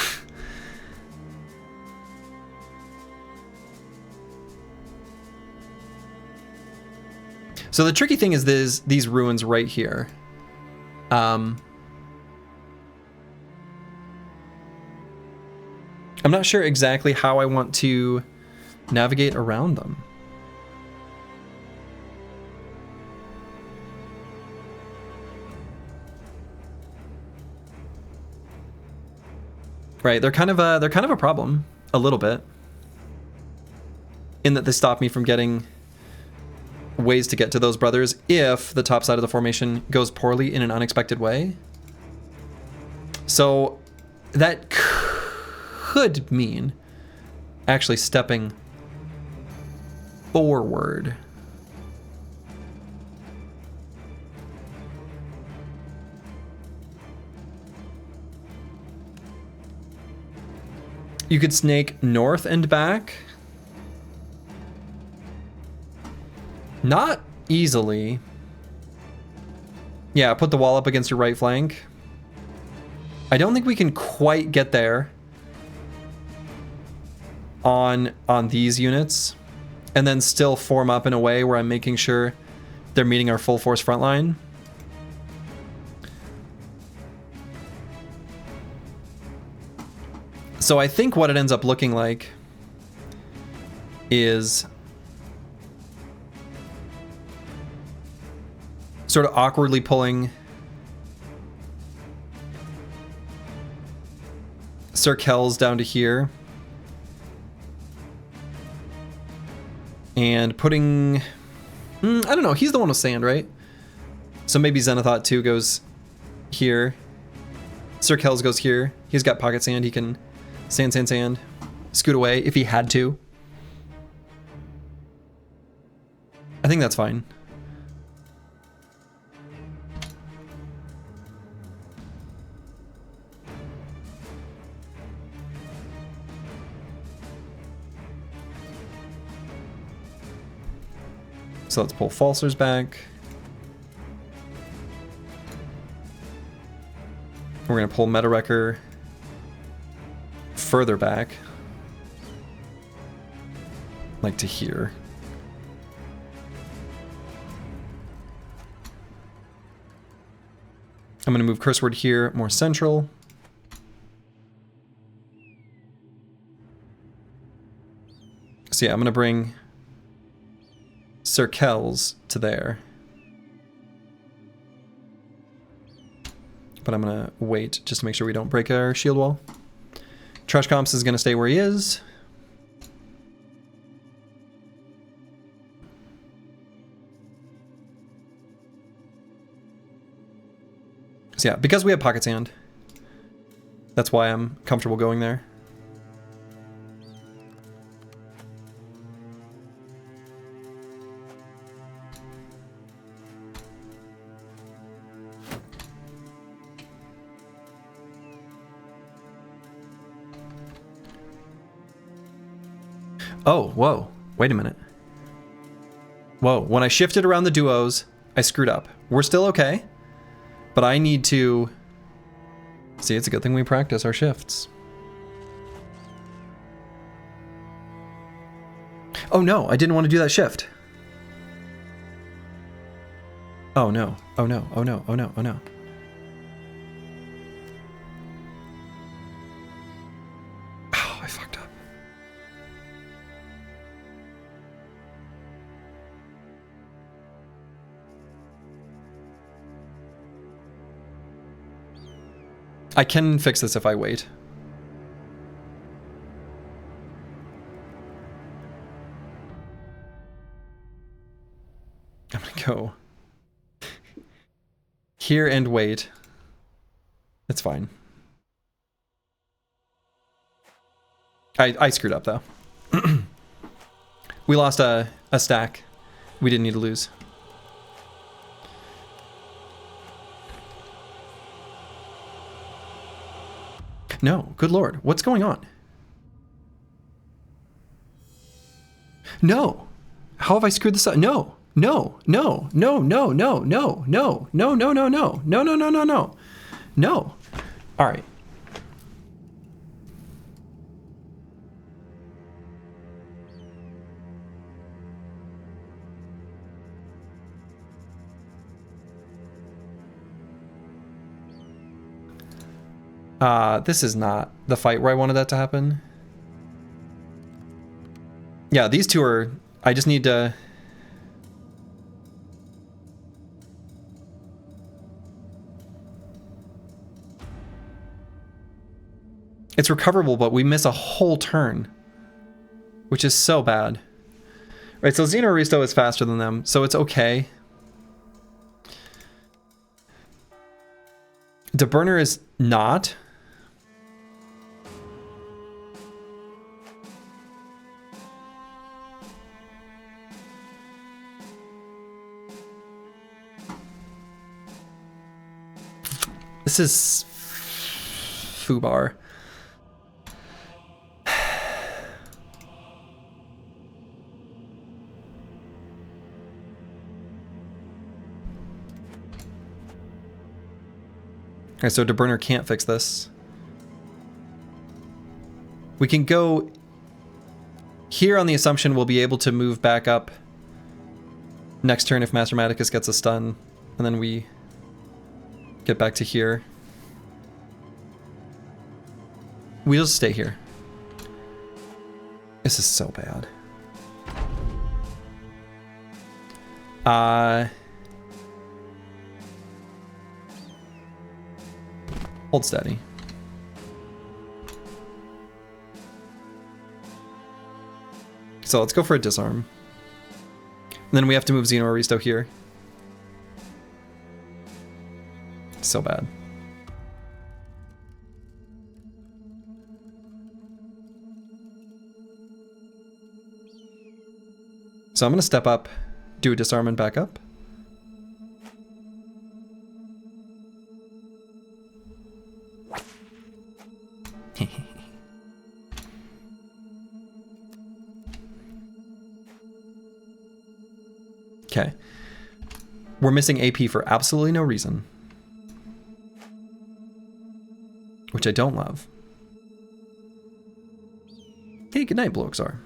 [SPEAKER 1] So the tricky thing is these ruins right here. I'm not sure exactly how I want to navigate around them. Right, they're kind of a problem a little bit, in that they stop me from getting ways to get to those brothers if the top side of the formation goes poorly in an unexpected way. So that could mean actually stepping forward. You could snake north and back. Not easily. Yeah, put the wall up against your right flank. I don't think we can quite get there on these units, and then still form up in a way where I'm making sure they're meeting our full force front line. So I think what it ends up looking like is sort of awkwardly pulling Sir Kells down to here. And putting... I don't know, he's the one with sand, right? So maybe Zenithot 2 goes here. Sir Kells goes here. He's got pocket sand, he can sand, scoot away if he had to. I think that's fine. So let's pull Falsers back. We're going to pull Meta Wrecker further back. Like to here. I'm going to move Curseword here, more central. So yeah, I'm going to bring Sir Kells to there. But I'm going to wait just to make sure we don't break our shield wall. Trash Comps is going to stay where he is. So yeah, because we have pocket sand, that's why I'm comfortable going there. Oh, whoa, wait a minute. Whoa, when I shifted around the duos, I screwed up. We're still okay, but I need to... See, it's a good thing we practice our shifts. Oh no, I didn't want to do that shift. Oh no, oh no, oh no, oh no, oh no. I can fix this if I wait. I'm gonna go here and wait. It's fine. I screwed up though. We lost a stack. We didn't need to lose. No, good lord, what's going on? No, how have I screwed this up? No, no, no, no, no, no, no, no, no, no, no, no, no, no, no, no, no, no. All right. This is not the fight where I wanted that to happen. Yeah, these two are... I just need to... It's recoverable, but we miss a whole turn, which is so bad. Right, so Xeno Aristo is faster than them, so it's okay. De Burner is not. This is Fubar. Okay, so De Burner can't fix this. We can go here on the assumption we'll be able to move back up next turn if Master Maticus gets a stun, and then we get back to here. We'll stay here. This is so bad. Hold steady. So let's go for a disarm. And then we have to move Xeno Aristo here. So bad. So I'm going to step up, do a disarm and back up. Okay. We're missing AP for absolutely no reason. Which I don't love. Hey, good night, Bloxar.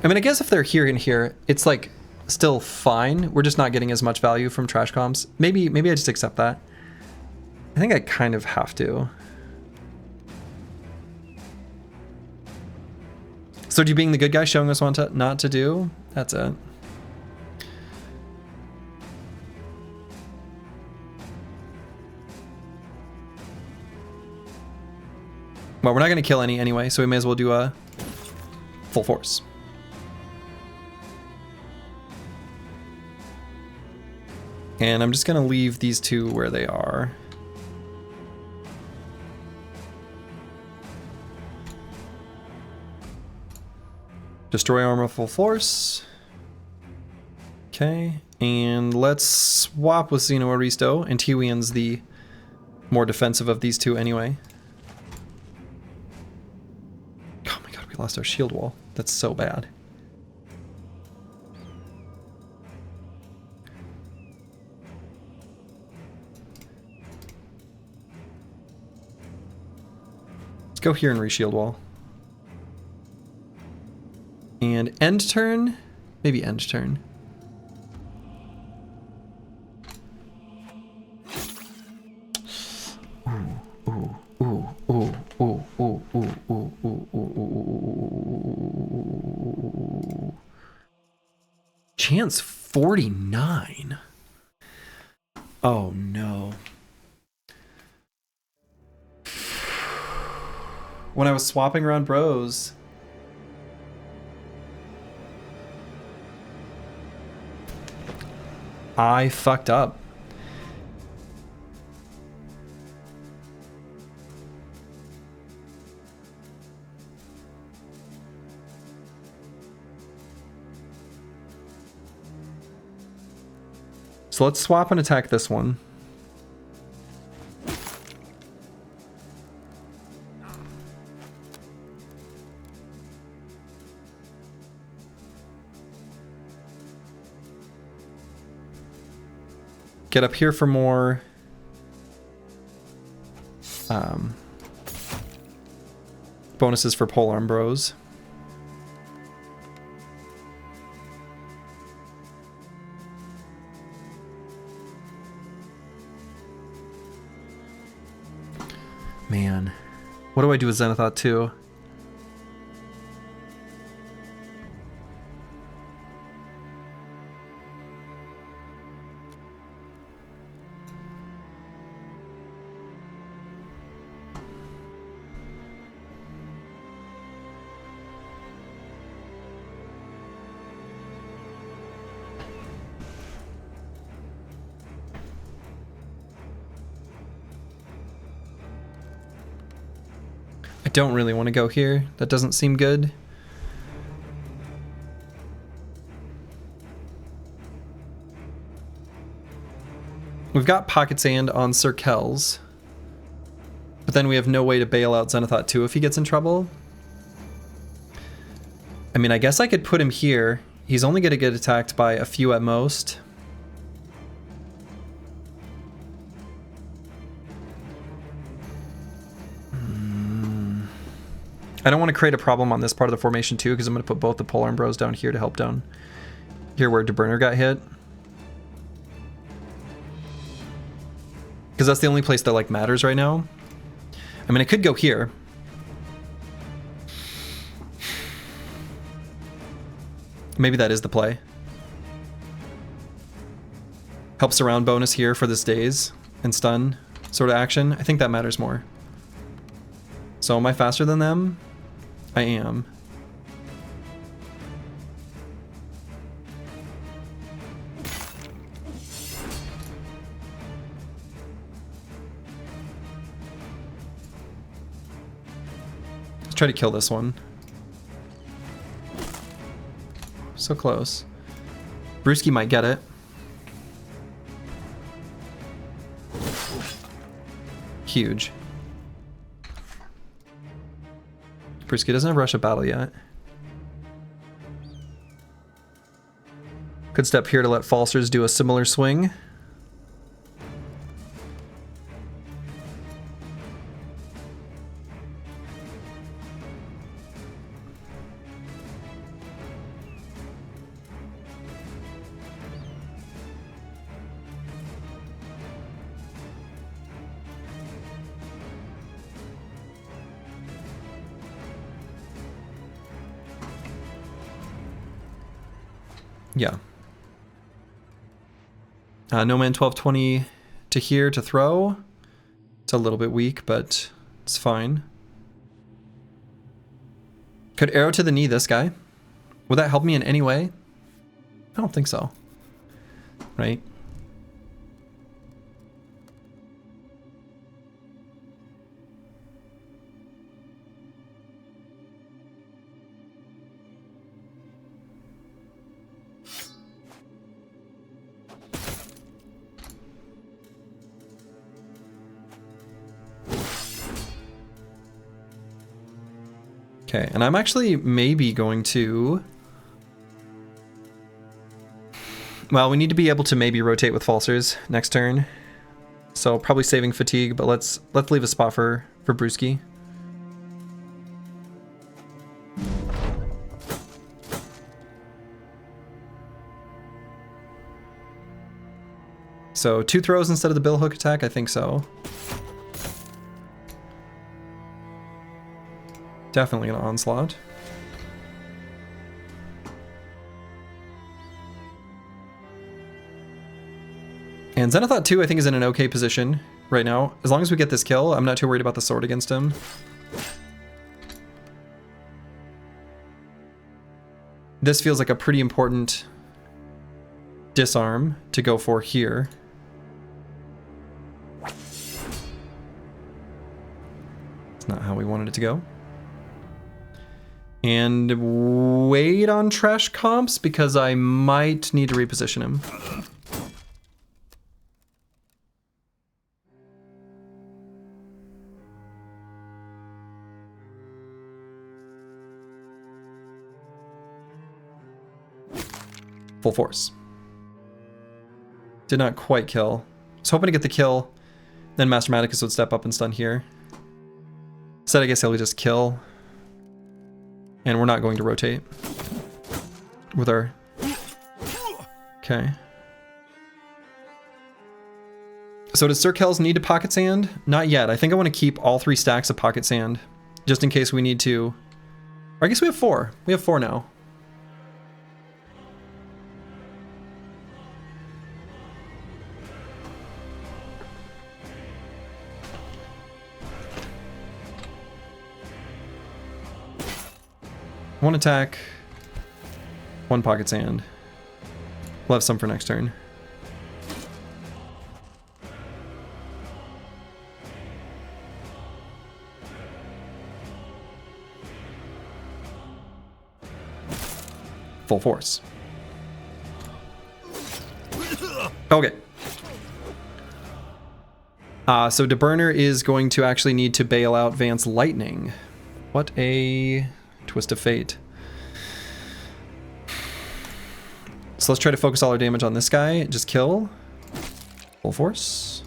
[SPEAKER 1] I mean, I guess if they're here and here, it's like still fine. We're just not getting as much value from trash comms. Maybe I just accept that. I think I kind of have to. So do you being the good guy showing us what not to do? That's it. Well, we're not going to kill any anyway, so we may as well do a full force. And I'm just going to leave these two where they are. Destroy armor full force. Okay, and let's swap with Xeno Aristo, and Tiwian's the more defensive of these two anyway. Oh my god, we lost our shield wall. That's so bad. Let's go here and re-shield wall. And end turn? Maybe end turn. Chance 49. Oh no. When I was swapping around bros. I fucked up. So let's swap and attack this one. Get up here for more bonuses for polearm bros. Man, what do I do with Zenithot 2? I don't really want to go here. That doesn't seem good. We've got Pocket Sand on Sir Kells, but then we have no way to bail out Zenithot 2 if he gets in trouble. I mean, I guess I could put him here. He's only going to get attacked by a few at most. I don't want to create a problem on this part of the formation too, because I'm going to put both the polearm bros down here to help down here where DeBurner got hit. Because that's the only place that like matters right now. I mean, I could go here. Maybe that is the play. Help surround bonus here for this daze and stun sort of action. I think that matters more. So am I faster than them? I am. Let's try to kill this one. So close. Brewski might get it. Huge. Brewski doesn't have Rush of Battle yet. Could step here to let Falsers do a similar swing. Yeah. No Man 1220 to here to throw. It's a little bit weak, but it's fine. Could arrow to the knee this guy. Would that help me in any way? I don't think so. Right? Okay, and I'm actually maybe going to... Well, we need to be able to maybe rotate with Falsers next turn. So probably saving fatigue, but let's leave a spot for Brewski. So 2 throws instead of the bill hook attack, I think so. Definitely an onslaught. And Zenithot 2, I think, is in an okay position right now. As long as we get this kill, I'm not too worried about the sword against him. This feels like a pretty important disarm to go for here. It's not how we wanted it to go. And wait on trash comps because I might need to reposition him. Full force. Did not quite kill. I was hoping to get the kill, then Master Maticus would step up and stun here. Instead, I guess he'll just kill. And we're not going to rotate with our... Okay. So does Sir Kells need to pocket sand? Not yet. I think I want to keep all 3 stacks of pocket sand, just in case we need to... Or I guess we have 4. We have 4 now. One attack, 1 pocket sand. We'll have some for next turn. Full force. Okay. So DeBurner is going to actually need to bail out Vance Lightning. What a... twist of fate. So let's try to focus all our damage on this guy. Just kill. Full force.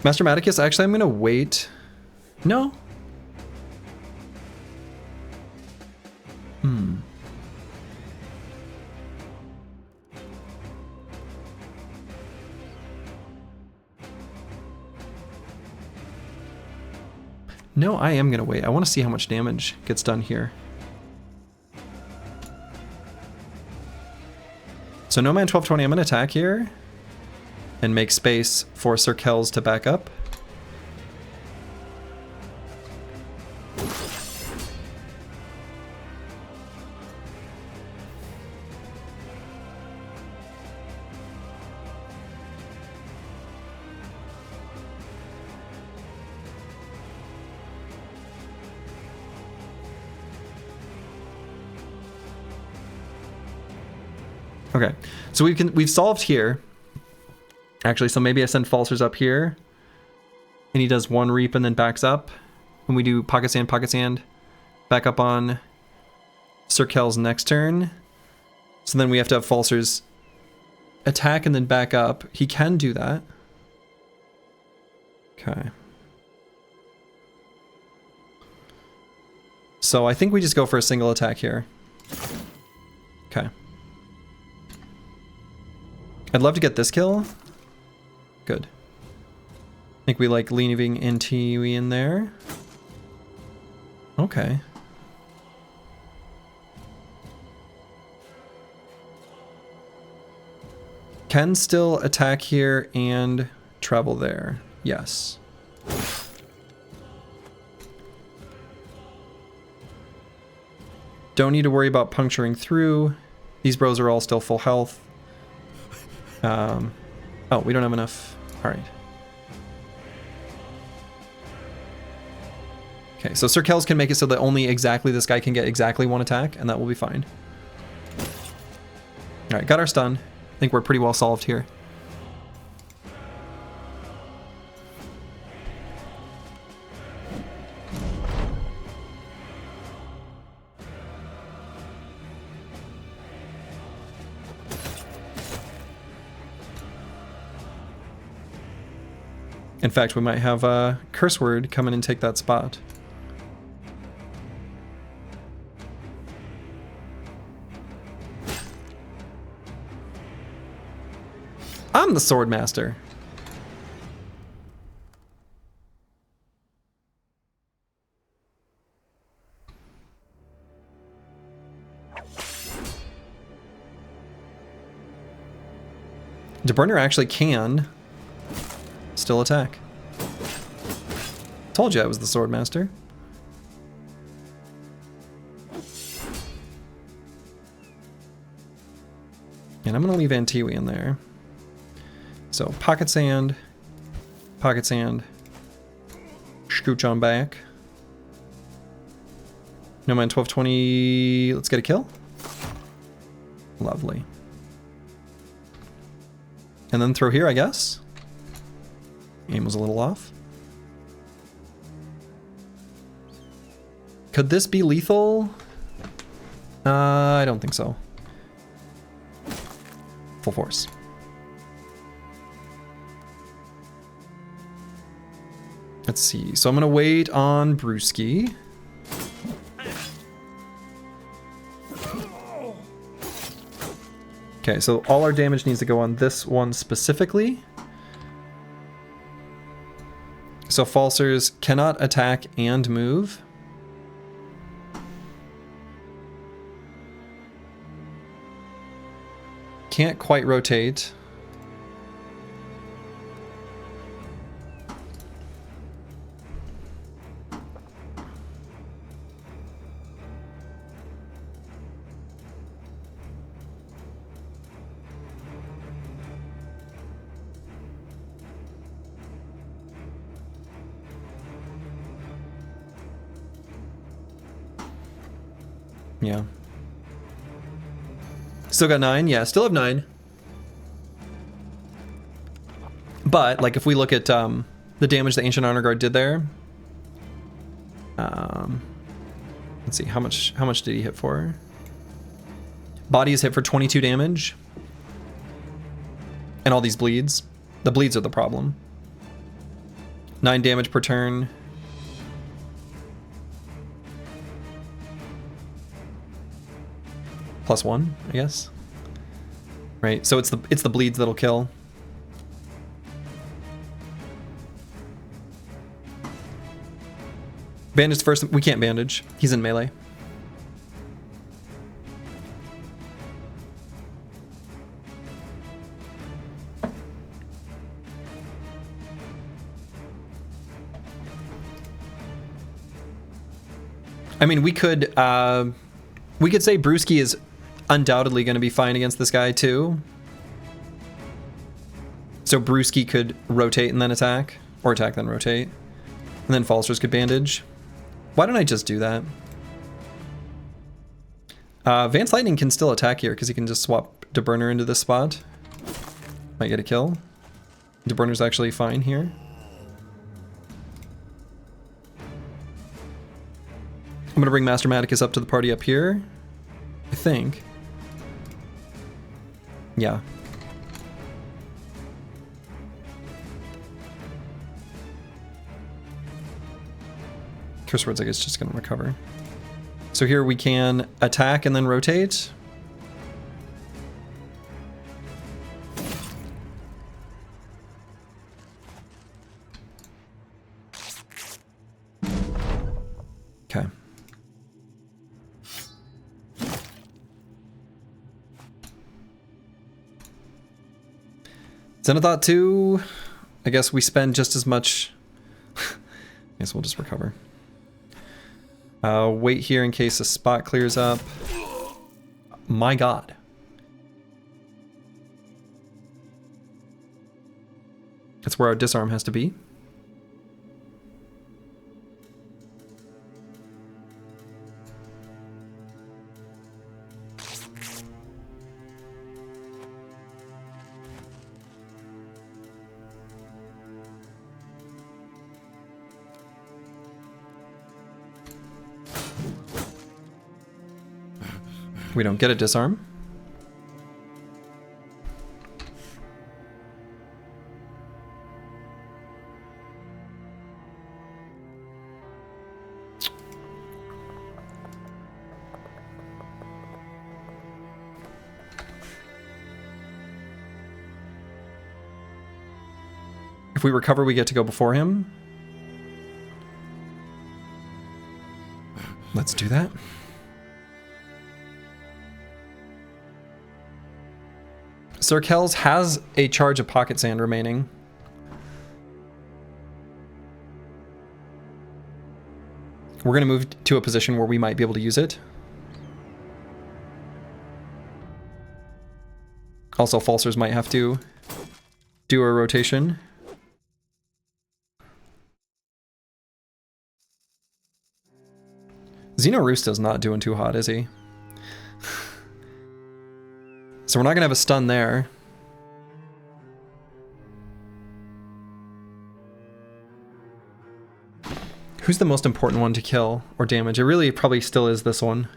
[SPEAKER 1] Master Maticus, actually I'm gonna wait. No. No, I am going to wait. I want to see how much damage gets done here. So no man 1220, I'm going to attack here and make space for Sir Kells to back up. Okay, so we've solved here. Actually, so maybe I send Falsers up here, and he does 1 reap and then backs up. And we do pocket sand, back up on Sir Kells next turn. So then we have to have Falsers attack and then back up. He can do that. Okay. So I think we just go for a single attack here. Okay. I'd love to get this kill. Good. I think we like leaving NT in there. Okay. Can still attack here and travel there. Yes. Don't need to worry about puncturing through. These bros are all still full health. Oh, we don't have enough. All right. Okay, so Sir Kells can make it so that only exactly this guy can get exactly 1 attack, and that will be fine. All right, got our stun. I think we're pretty well solved here. In fact, we might have a curse word come in and take that spot. I'm the sword master. DeBurner actually can still attack. Told you I was the Swordmaster. And I'm going to leave Antiwi in there. So, Pocket Sand, Scooch on back. No man, 1220. Let's get a kill. Lovely. And then throw here, I guess. Aim was a little off. Could this be lethal? I don't think so. Full force. Let's see. So I'm going to wait on Brewski. Okay, so all our damage needs to go on this one specifically. So Falsers cannot attack and move. Can't quite rotate. Yeah. Still got 9? Yeah, still have 9. But, like, if we look at the damage the Ancient Honor Guard did there... let's see, how much did he hit for? Body is hit for 22 damage. And all these bleeds. The bleeds are the problem. 9 damage per turn. +1, I guess. Right, so it's the bleeds that'll kill. Bandage first. We can't bandage. He's in melee. I mean, we could say Brewski is undoubtedly going to be fine against this guy too. So Brewski could rotate and then attack, or attack then rotate, and then Falsters could bandage. Why don't I just do that? Vance Lightning can still attack here because he can just swap DeBurner into this spot. Might get a kill. DeBurner's actually fine here. I'm gonna bring Master Maticus up to the party up here, I think. Yeah. Curse Words, I guess, just gonna recover. So here we can attack and then rotate. Okay. Zenithot 2, I guess we spend just as much. I guess we'll just recover. Wait here in case a spot clears up. My god. That's where our disarm has to be. We don't get a disarm. If we recover, we get to go before him. Let's do that. Sir Kells has a charge of pocket sand remaining. We're going to move to a position where we might be able to use it. Also, Falsers might have to do a rotation. Xeno Roosto's not doing too hot, is he? So we're not going to have a stun there. Who's the most important one to kill or damage? It really probably still is this one.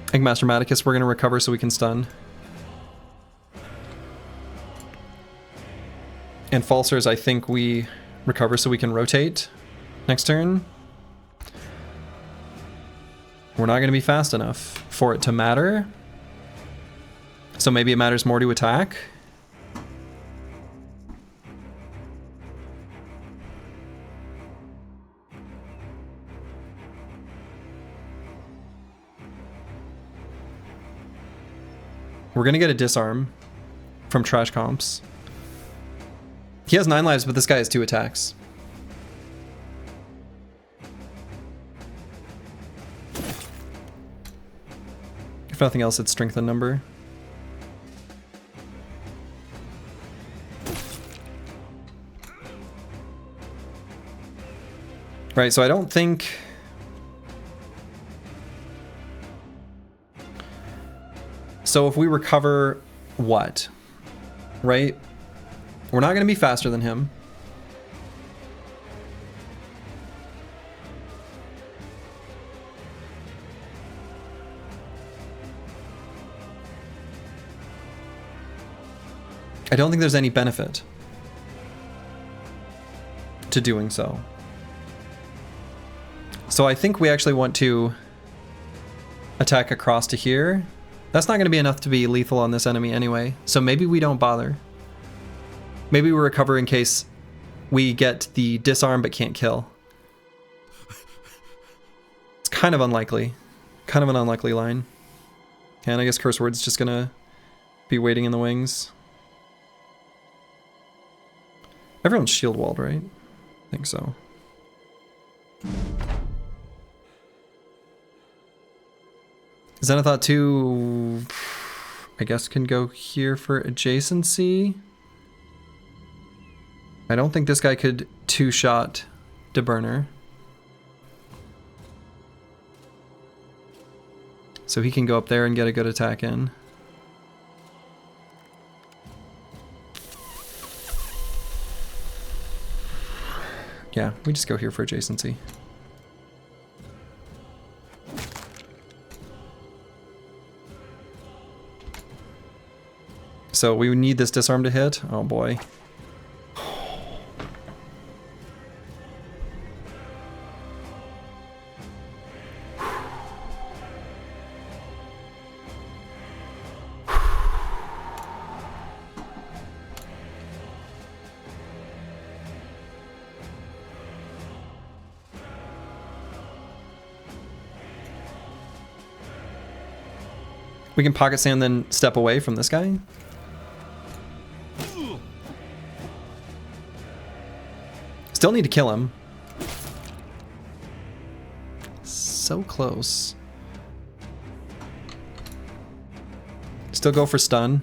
[SPEAKER 1] I think Master Maticus we're going to recover so we can stun. And Falsers, I think we recover so we can rotate next turn. We're not going to be fast enough for it to matter. So maybe it matters more to attack. We're going to get a disarm from Trash Comps. He has 9 lives, but this guy has 2 attacks. If nothing else, it's strength in number. Right, so I don't think... So if we recover what? Right? We're not going to be faster than him. I don't think there's any benefit to doing so. So I think we actually want to attack across to here. That's not going to be enough to be lethal on this enemy anyway, so maybe we don't bother. Maybe we recover in case we get the disarm but can't kill. It's kind of unlikely. Kind of an unlikely line. And I guess Curse Word's just going to be waiting in the wings. Everyone's shield walled, right? I think so. Zenithot 2, I guess, can go here for adjacency. I don't think this guy could 2-shot DeBurner. So he can go up there and get a good attack in. Yeah, we just go here for adjacency. So we need this disarm to hit. Oh boy. We can pocket sand, then step away from this guy. Still need to kill him. So close. Still go for stun.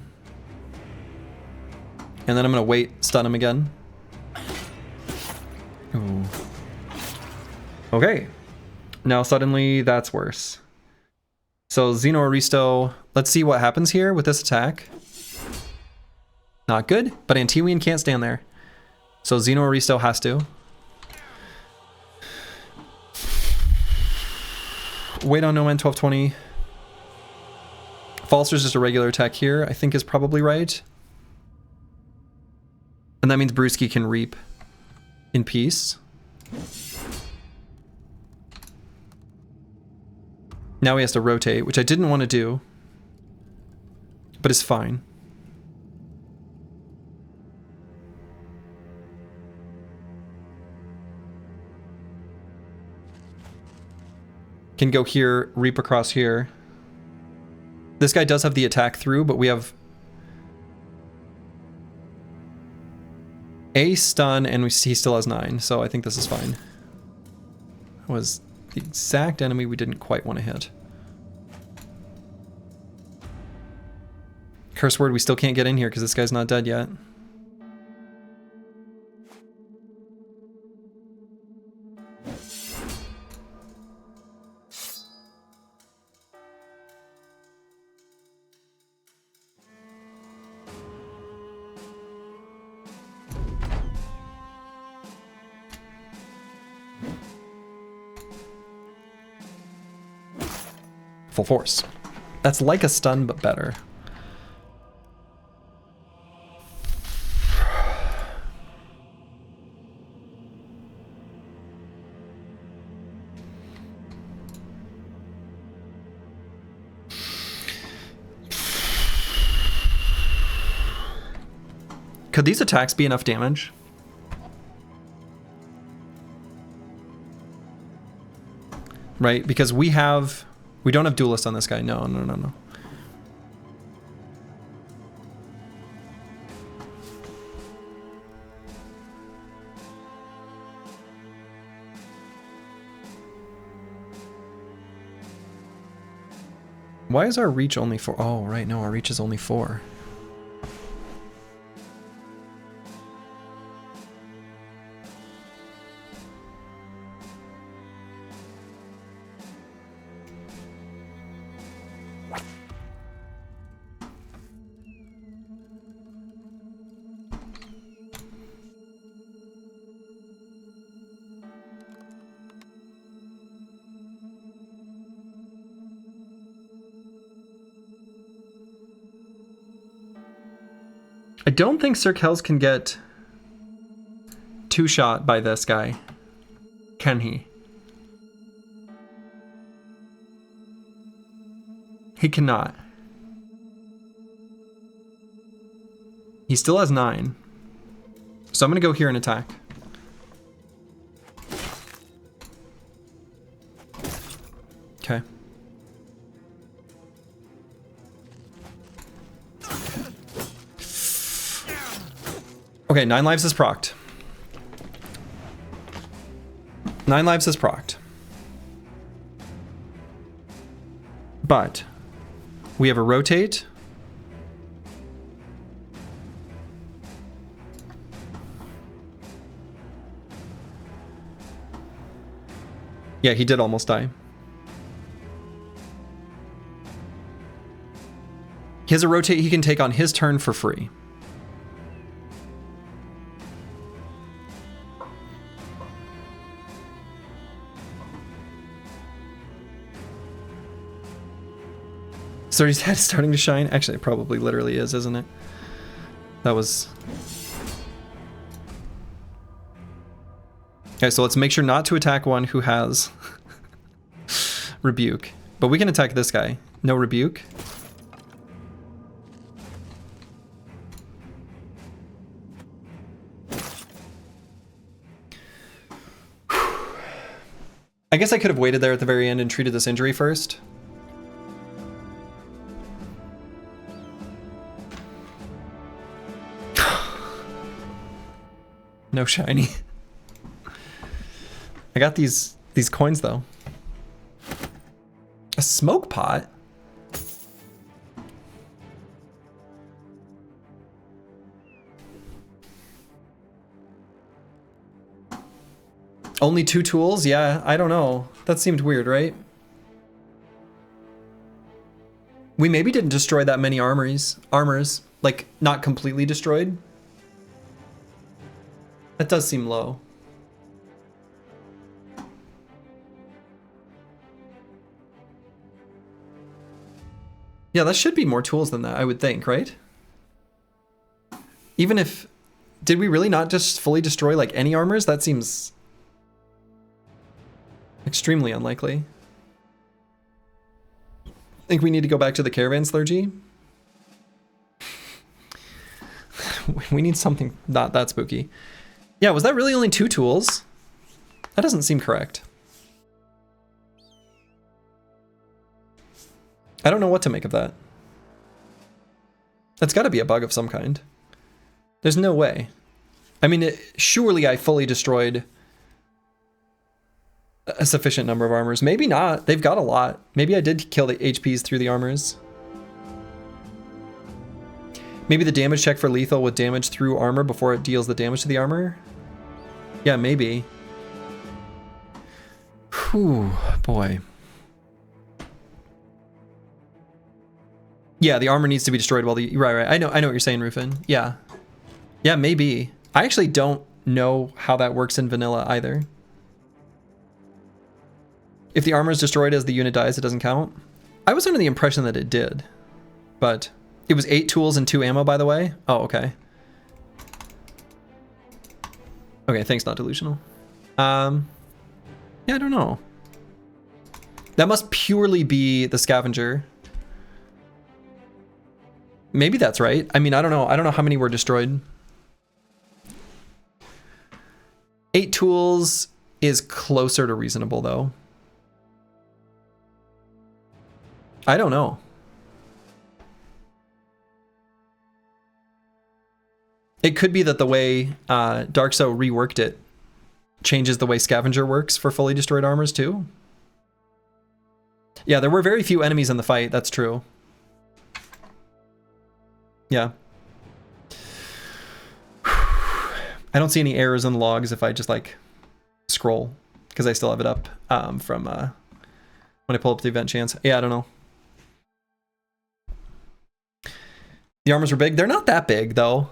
[SPEAKER 1] And then I'm gonna wait, stun him again. Ooh. Okay. Now suddenly that's worse. So Xeno Aristo, let's see what happens here with this attack. Not good, but Antiwian can't stand there. So Xeno Aristo has to. Wait on no man, 1220. Falster's just a regular attack here, I think is probably right. And that means Brewski can reap in peace. Now he has to rotate, which I didn't want to do, but it's fine. Can go here, reap across here. This guy does have the attack through, but we have a stun, and he still has 9, so I think this is fine. That was the exact enemy we didn't quite want to hit. Curse word, we still can't get in here because this guy's not dead yet. Full force. That's like a stun, but better. Could these attacks be enough damage? Right, because we don't have duelist on this guy. No. Why is our reach only 4? Oh, right, no, our reach is only 4. I don't think Sir Kells can get two-shot by this guy. Can he? He cannot. He still has 9. So I'm going to go here and attack. Okay. Okay, 9 lives is procced. 9 lives is procced. But we have a rotate. Yeah, he did almost die. He has a rotate he can take on his turn for free. So his head starting to shine? Actually, it probably literally is, isn't it? That was... Okay, so let's make sure not to attack one who has rebuke. But we can attack this guy. No rebuke. I guess I could have waited there at the very end and treated this injury first. No shiny. I got these coins though. A smoke pot? Only 2 tools? Yeah, I don't know. That seemed weird, right? We maybe didn't destroy that many armors. Like, not completely destroyed. That does seem low. Yeah, that should be more tools than that, I would think, right? Even if... Did we really not just fully destroy, like, any armors? That seems... extremely unlikely. Think we need to go back to the caravan clergy? We need something not that spooky. Yeah, was that really only 2 tools? That doesn't seem correct. I don't know what to make of that. That's got to be a bug of some kind. There's no way. I mean, surely I fully destroyed a sufficient number of armors. Maybe not. They've got a lot. Maybe I did kill the HPs through the armors. Maybe the damage check for lethal with damage through armor before it deals the damage to the armor? Yeah, maybe. Whew, boy. Yeah, the armor needs to be destroyed while the... Right. I know what you're saying, Rufin. Yeah. Yeah, maybe. I actually don't know how that works in vanilla either. If the armor is destroyed as the unit dies, it doesn't count? I was under the impression that it did. But it was 8 tools and 2 ammo, by the way. Oh, okay. Okay, thanks, not delusional. Yeah, I don't know. That must purely be the scavenger. Maybe that's right. I mean, I don't know. I don't know how many were destroyed. 8 tools is closer to reasonable, though. I don't know. It could be that the way Darkso reworked it changes the way scavenger works for fully destroyed armors, too. Yeah, there were very few enemies in the fight. That's true. Yeah. I don't see any errors in the logs if I just like scroll, because I still have it up from when I pull up the event chance. Yeah, I don't know. The armors were big. They're not that big though.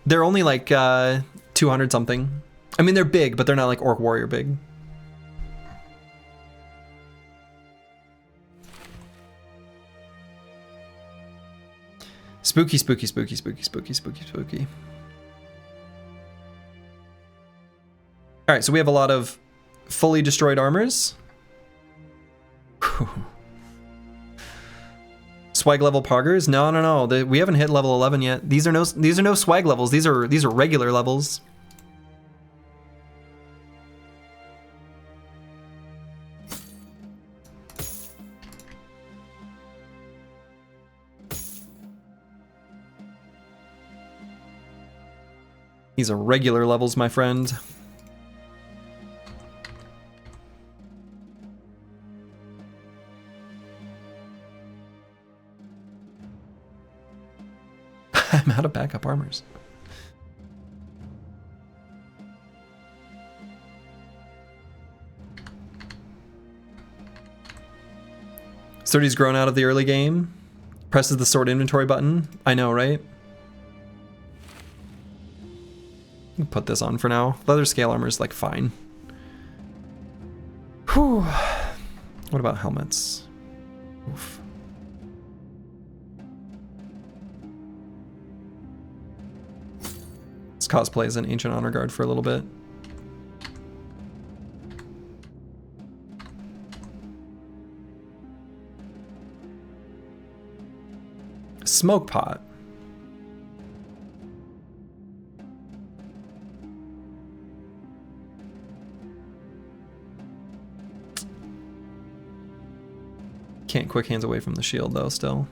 [SPEAKER 1] They're only like 200 something. I mean, they're big, but they're not like Orc Warrior big. Spooky, spooky, spooky, spooky, spooky, spooky, spooky. All right, so we have a lot of fully destroyed armors. Whew. Swag level poggers? No. We haven't hit level 11 yet. These are no swag levels. These are regular levels. These are regular levels, my friend. I'm out of backup armors. Sturdy's grown out of the early game. Presses the sword inventory button. I know, right? Put this on for now. Leather scale armor is like fine. Whew. What about helmets? Oof. Let's cosplay as an ancient honor guard for a little bit. Smoke pot. Can't quick hands away from the shield though still.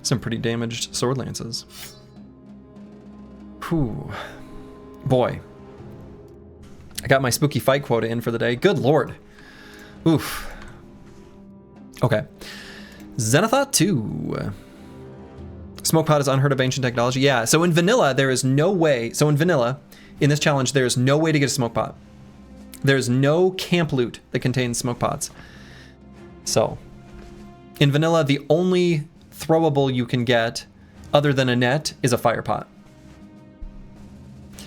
[SPEAKER 1] Some pretty damaged sword lances. Whew. Boy. I got my spooky fight quota in for the day. Good lord. Oof. Okay. Xenothought 2. Smoke pot is unheard of ancient technology. Yeah, so in vanilla, there is no way. So in vanilla, in this challenge, there is no way to get a smoke pot. There's no camp loot that contains smoke pots. So, In vanilla, the only throwable you can get other than a net is a fire pot.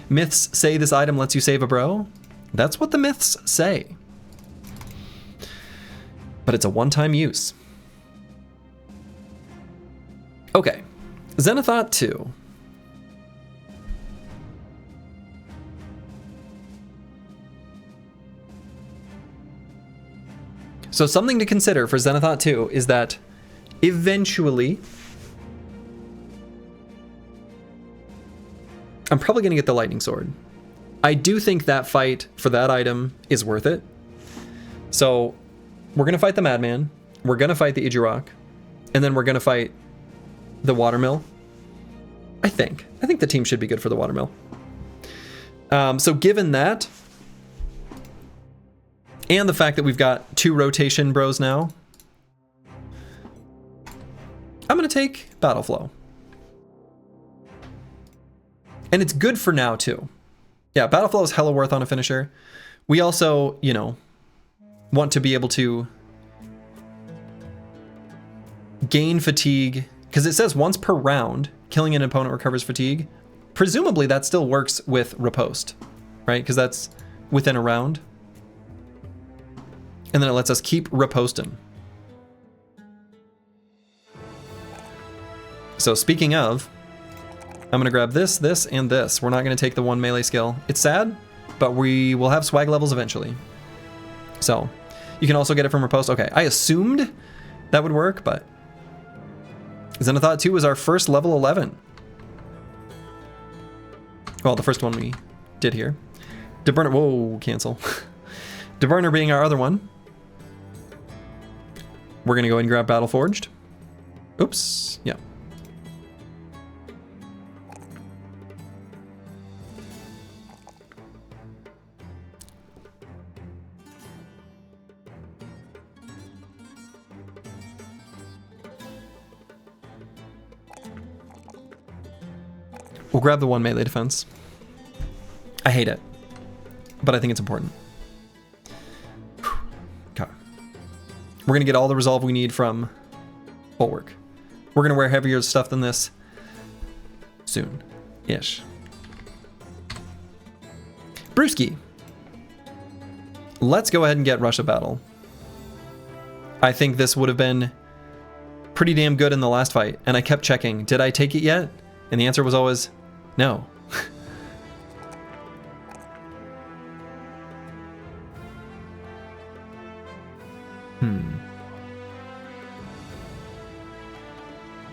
[SPEAKER 1] Myths say this item lets you save a bro. That's what the myths say. But it's a one-time use. Okay, Zenithot 2. So something to consider for Zenithot 2 is that eventually I'm probably going to get the lightning sword. I do think that fight for that item is worth it. So we're going to fight the Madman, we're going to fight the Ijirok, and then we're going to fight the Watermill. I think the team should be good for the Watermill. So given that, and the fact that we've got 2 rotation bros now, I'm going to take Battle Flow. And it's good for now, too. Yeah, Battle Flow is hella worth on a finisher. We also, you know, want to be able to gain fatigue, because it says once per round, killing an opponent recovers fatigue. Presumably that still works with Riposte, right? Because that's within a round. And then it lets us keep riposting. So speaking of, I'm gonna grab this, this, and this. We're not gonna take the 1 melee skill. It's sad, but we will have swag levels eventually. So you can also get it from Riposte. Okay, I assumed that would work, but Zenithot 2 was our first level 11. Well, the first one we did here. Deburner, whoa, cancel. Deburner being our other one. We're gonna go ahead and grab Reforged. Oops, yeah. We'll grab the 1 melee defense. I hate it, but I think it's important. Okay. We're gonna get all the resolve we need from Bulwark. We're gonna wear heavier stuff than this soon-ish. Brewski. Let's go ahead and get Rush of Battle. I think this would have been pretty damn good in the last fight, and I kept checking, did I take it yet? And the answer was always no.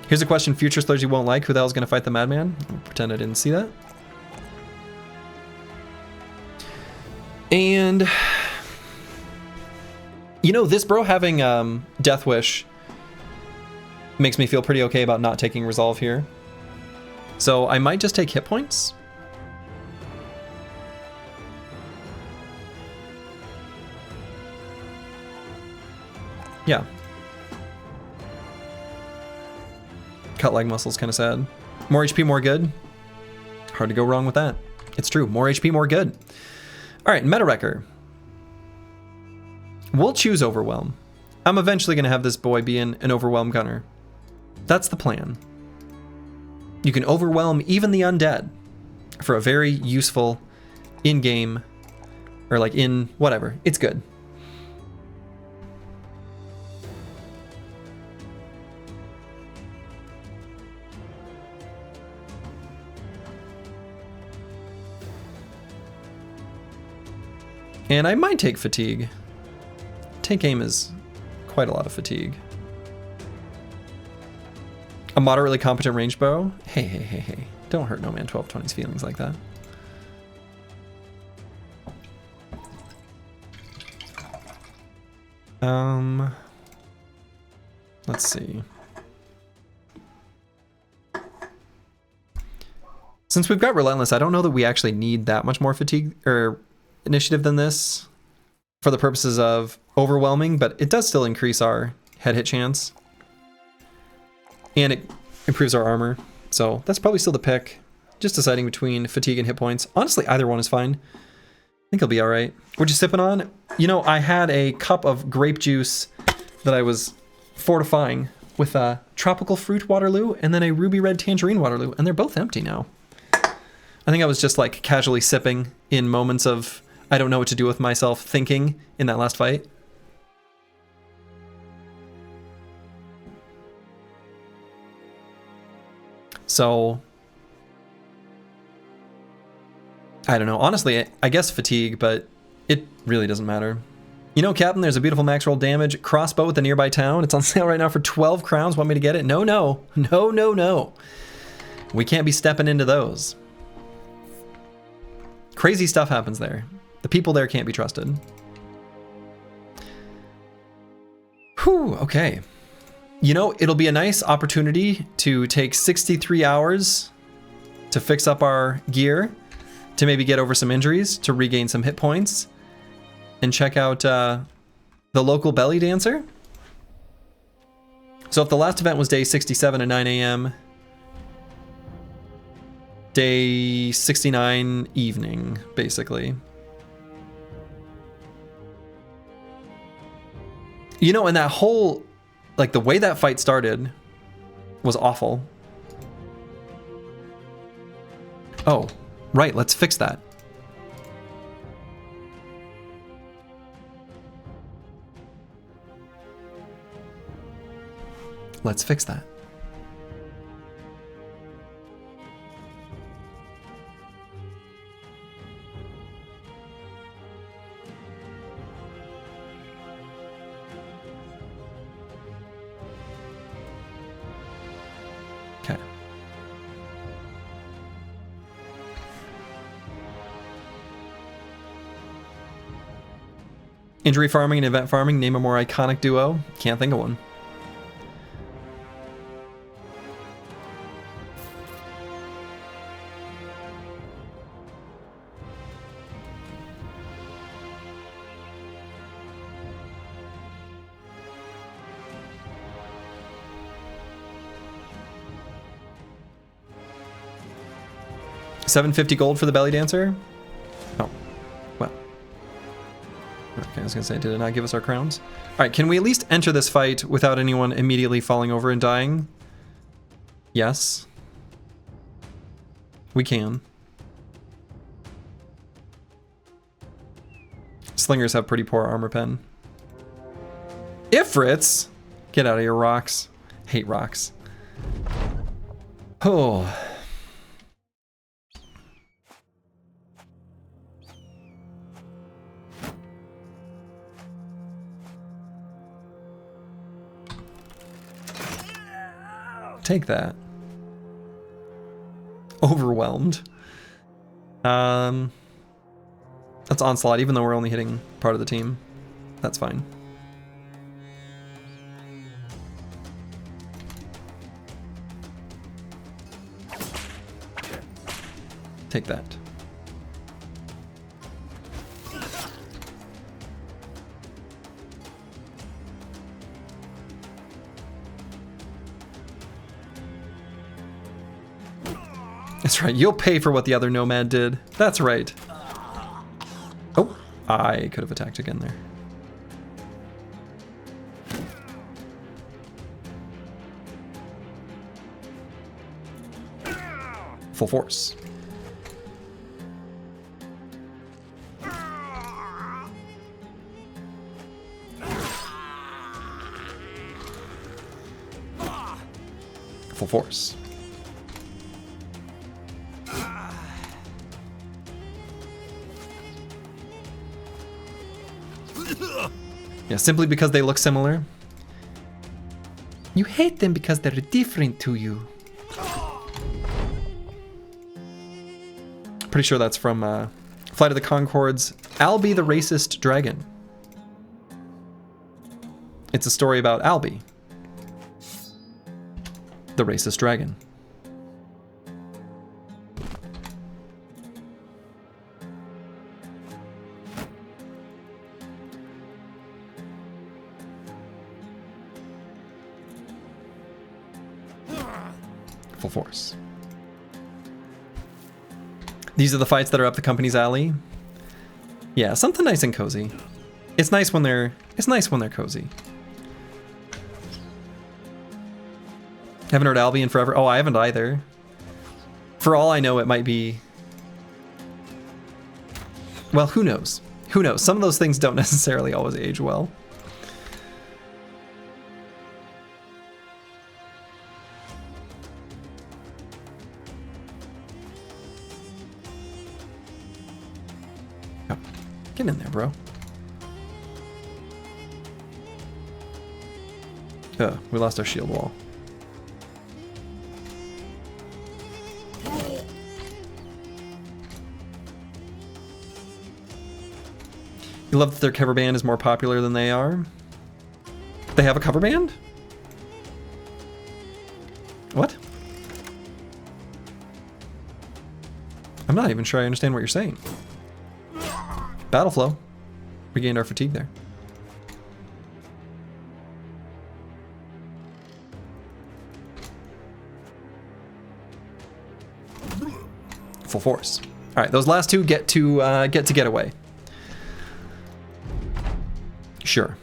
[SPEAKER 1] Here's a question Future Clergy won't like. Who the hell's going to fight the Madman? I'll pretend I didn't see that. And you know, this bro having Death Wish makes me feel pretty okay about not taking Resolve here. So I might just take hit points. Yeah. Cut leg muscle's kind of sad. More HP, more good. Hard to go wrong with that. It's true. More HP, more good. All right, Meta Wrecker. We'll choose Overwhelm. I'm eventually going to have this boy be an Overwhelm gunner. That's the plan. You can overwhelm even the undead for a very useful in-game, or like in whatever. It's good. And I might take fatigue. Tank aim is quite a lot of fatigue. A moderately competent range bow? Hey. Don't hurt No Man 1220's feelings like that. Let's see. Since we've got Relentless, I don't know that we actually need that much more fatigue or initiative than this for the purposes of overwhelming, but it does still increase our head hit chance. And it improves our armor, so that's probably still the pick. Just deciding between fatigue and hit points. Honestly, either one is fine. I think he'll be all right. What you sipping on? You know, I had a cup of grape juice that I was fortifying with a tropical fruit Waterloo and then a ruby red tangerine Waterloo, and they're both empty now. I think I was just like casually sipping in moments of I don't know what to do with myself thinking in that last fight. So I don't know. Honestly, I guess fatigue, but it really doesn't matter. You know, Captain, there's a beautiful max roll damage crossbow at the nearby town. It's on sale right now for 12 crowns. Want me to get it? No, no. No, no, no. We can't be stepping into those. Crazy stuff happens there. The people there can't be trusted. Whew, okay. You know, it'll be a nice opportunity to take 63 hours to fix up our gear, to maybe get over some injuries, to regain some hit points, and check out the local belly dancer. So if the last event was day 67 at 9 a.m., day 69 evening, basically. You know, and that whole, like the way that fight started was awful. Oh, right, let's fix that. Let's fix that. Okay. Injury farming and event farming, name a more iconic duo. Can't think of one. $750 gold for the belly dancer? Oh, well. Okay, I was gonna say, did it not give us our crowns? All right, can we at least enter this fight without anyone immediately falling over and dying? Yes. We can. Slingers have pretty poor armor pen. Ifrits? Get out of here, rocks. Hate rocks. Oh. Take that. Overwhelmed. That's onslaught, even though we're only hitting part of the team. That's fine. Take that. That's right, you'll pay for what the other nomad did. That's right. Oh, I could have attacked again there. Full force. Full force. Yeah, simply because they look similar. You hate them because they're different to you. Pretty sure that's from Flight of the Conchords, Albie the Racist Dragon. It's a story about Albie, the racist dragon. Full force. These are the fights that are up the company's alley. Yeah, something nice and cozy. It's nice when they're cozy. Haven't heard Albion forever. Oh, I haven't either. For all I know, it might be... Well, who knows? Who knows? Some of those things don't necessarily always age well. Oh, get in there, bro. We lost our shield wall. You love that their cover band is more popular than they are? They have a cover band? What? I'm not even sure I understand what you're saying. Battle flow. Regained our fatigue there. Full force. All right, those last two get away. Sure.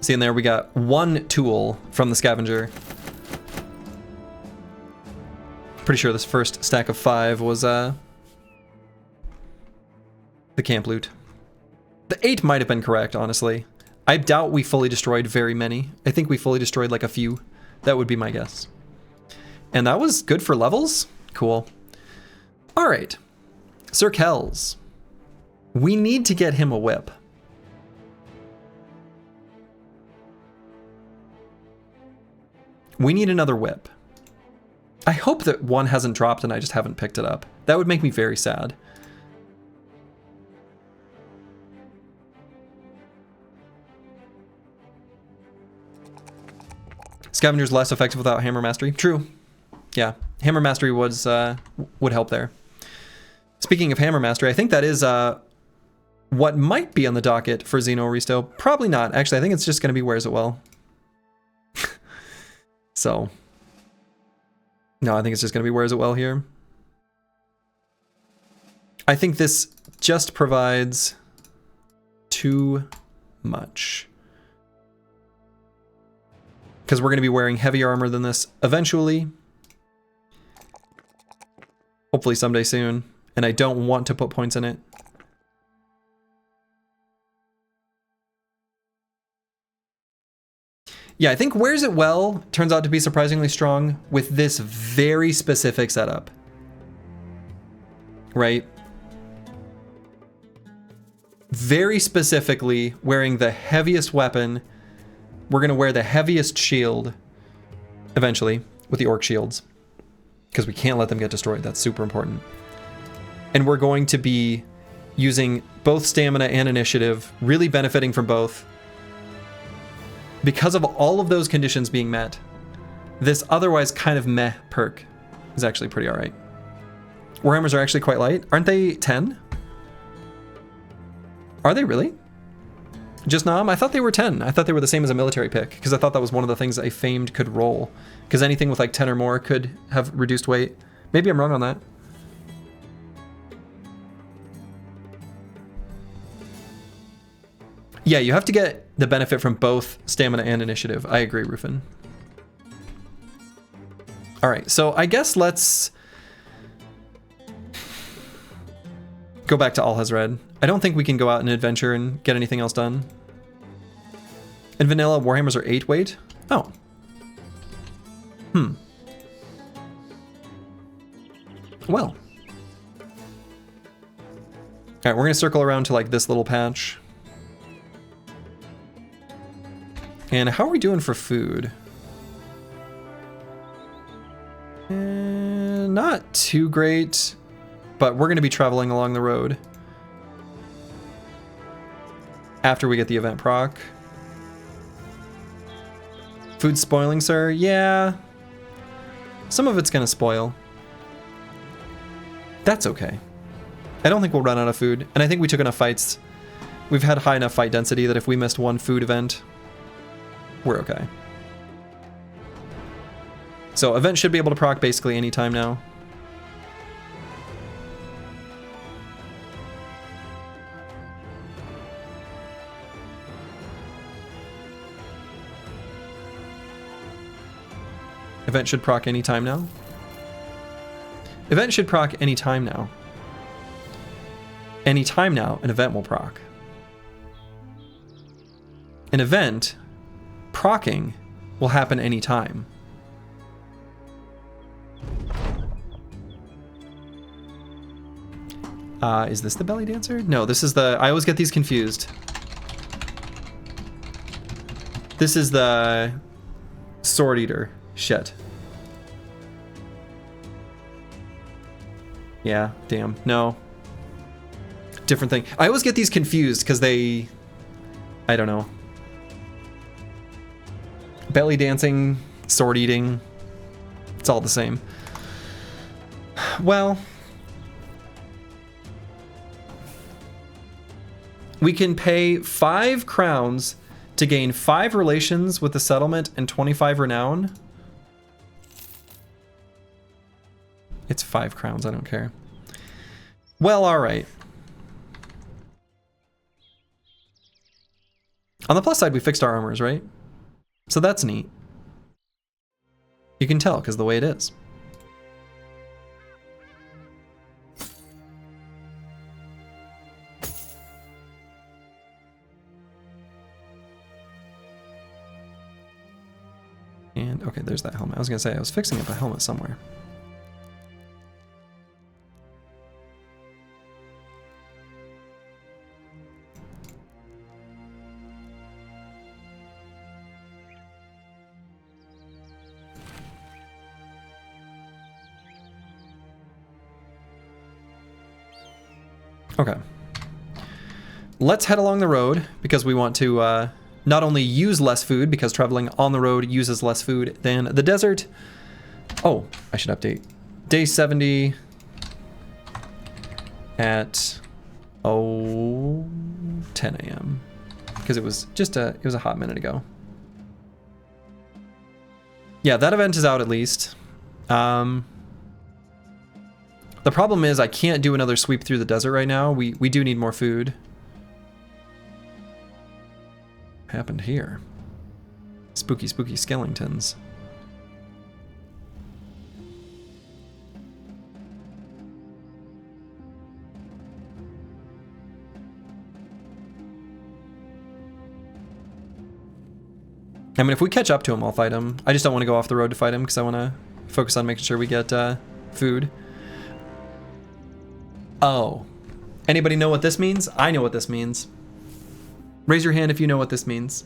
[SPEAKER 1] See in there, we got one tool from the scavenger. Pretty sure this first stack of 5 was the camp loot. The 8 might have been correct, honestly. I doubt we fully destroyed very many. I think we fully destroyed like a few. That would be my guess. And that was good for levels? Cool. All right. Sir Kells. We need to get him a whip. We need another whip. I hope that one hasn't dropped and I just haven't picked it up. That would make me very sad. Scavenger's less effective without Hammer Mastery. True. Yeah, Hammer Mastery would help there. Speaking of Hammer Mastery, I think that is what might be on the docket for Xeno Resto. Probably not. Actually, I think it's just going to be Wears It Well. So, no, I think it's just going to be Wears It Well here. I think this just provides too much. Because we're going to be wearing heavier armor than this eventually. Hopefully someday soon. And I don't want to put points in it. Yeah, I think Wears It Well turns out to be surprisingly strong with this very specific setup. Right? Very specifically wearing the heaviest weapon. We're going to wear the heaviest shield eventually with the orc shields. Because we can't let them get destroyed. That's super important. And we're going to be using both stamina and initiative, really benefiting from both. Because of all of those conditions being met, this otherwise kind of meh perk is actually pretty alright. Warhammers are actually quite light. Aren't they 10? Are they really? Just Nom? I thought they were 10. I thought they were the same as a military pick, because I thought that was one of the things I famed could roll. Because anything with like 10 or more could have reduced weight. Maybe I'm wrong on that. Yeah, you have to get the benefit from both stamina and initiative. I agree, Rufin. All right, so I guess let's go back to Alhazred. I don't think we can go out and adventure and get anything else done. In vanilla, Warhammers are 8 weight. Oh. Well. All right, we're gonna circle around to like this little patch. And how are we doing for food? Not too great, but we're going to be traveling along the road after we get the event proc. Food spoiling, sir? Yeah. Some of it's going to spoil. That's okay. I don't think we'll run out of food, and I think we took enough fights. We've had high enough fight density that if we missed one food event, we're okay. So event should be able to proc basically anytime now. Event should proc anytime now. Event should proc anytime now. Anytime now, an event will proc. An event procking will happen anytime. Is this the belly dancer? No, this is the... I always get these confused. This is the sword eater shit. Yeah, damn. No. Different thing. I always get these confused because they... I don't know. Belly dancing, sword eating. It's all the same. Well... we can pay 5 crowns to gain 5 relations with the settlement and 25 renown. It's 5 crowns, I don't care. Well, alright. On the plus side, we fixed our armors, right? So that's neat. You can tell, because the way it is. And, okay, there's that helmet. I was going to say, I was fixing up a helmet somewhere. Okay. Let's head along the road, because we want to, not only use less food, because traveling on the road uses less food than the desert. Oh, I should update. Day 70 at 10 a.m. because it was just it was a hot minute ago. Yeah, that event is out at least. The problem is I can't do another sweep through the desert right now. We do need more food. Happened here? Spooky, spooky skeletons. I mean, if we catch up to him, I'll fight him. I just don't want to go off the road to fight him because I want to focus on making sure we get food. Oh. Anybody know what this means? I know what this means. Raise your hand if you know what this means.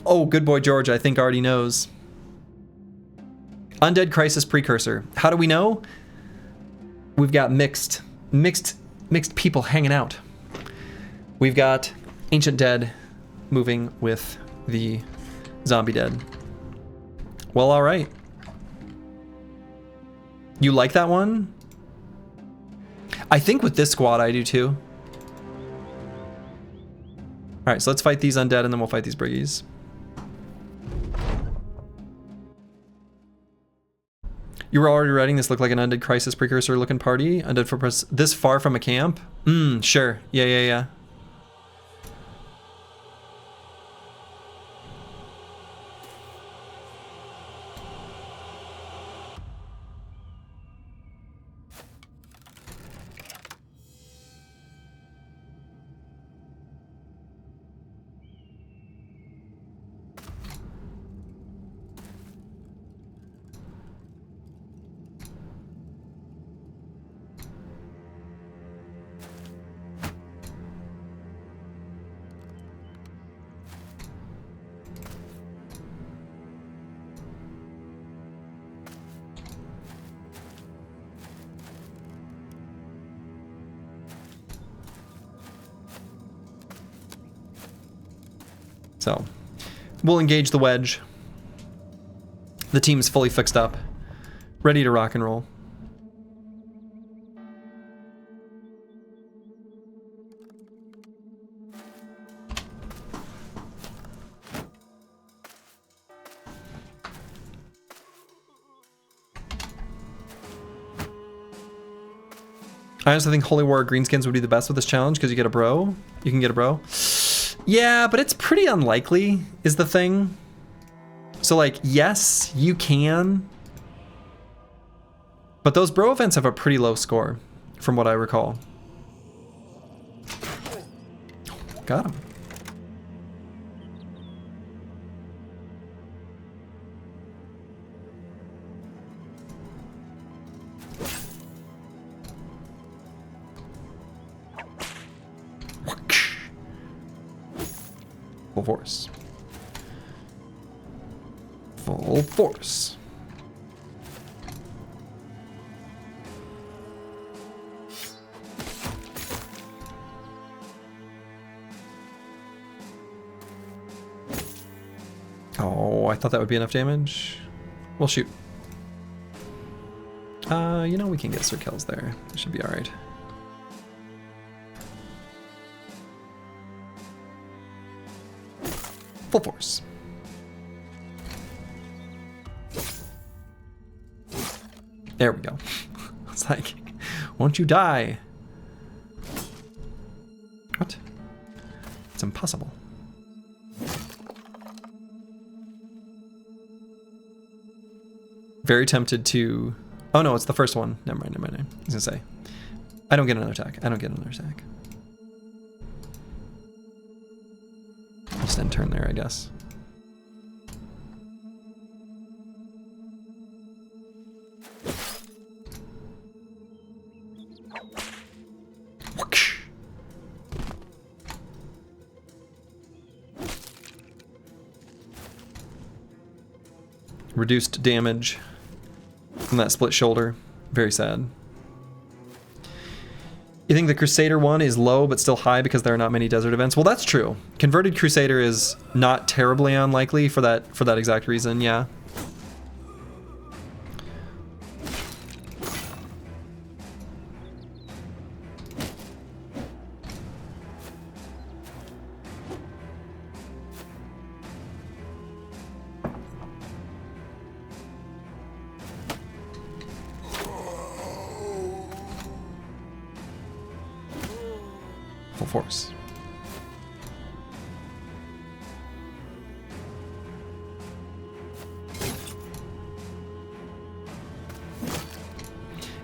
[SPEAKER 1] Oh, good boy George, I think already knows. Undead Crisis Precursor. How do we know? We've got mixed people hanging out. We've got Ancient Dead moving with the Zombie Dead. Well, all right. You like that one? I think with this squad I do too. All right, so let's fight these undead and then we'll fight these briggies. You were already writing this looked like an Undead Crisis Precursor looking party. Undead for this far from a camp? Sure. Yeah. So, we'll engage the wedge. The team's fully fixed up, ready to rock and roll. I also think Holy War Greenskins would be the best with this challenge because you get a bro. You can get a bro. Yeah, but it's pretty unlikely, is the thing. So like, yes, you can. But those bro events have a pretty low score, from what I recall. Got him. Full force. Full force. Oh, I thought that would be enough damage. Well, shoot. You know, we can get Sir Kells there. It should be all right. Full force. There we go. It's like, won't you die? What? It's impossible. Very tempted to... Oh no, it's the first one. Never mind, never mind. I was gonna say. I don't get another attack. I don't get another attack. Just end turn there, I guess. Reduced damage from that split shoulder. Very sad. You think the Crusader one is low but still high because there are not many desert events? Well, that's true. Converted Crusader is not terribly unlikely for that exact reason, yeah. Full force.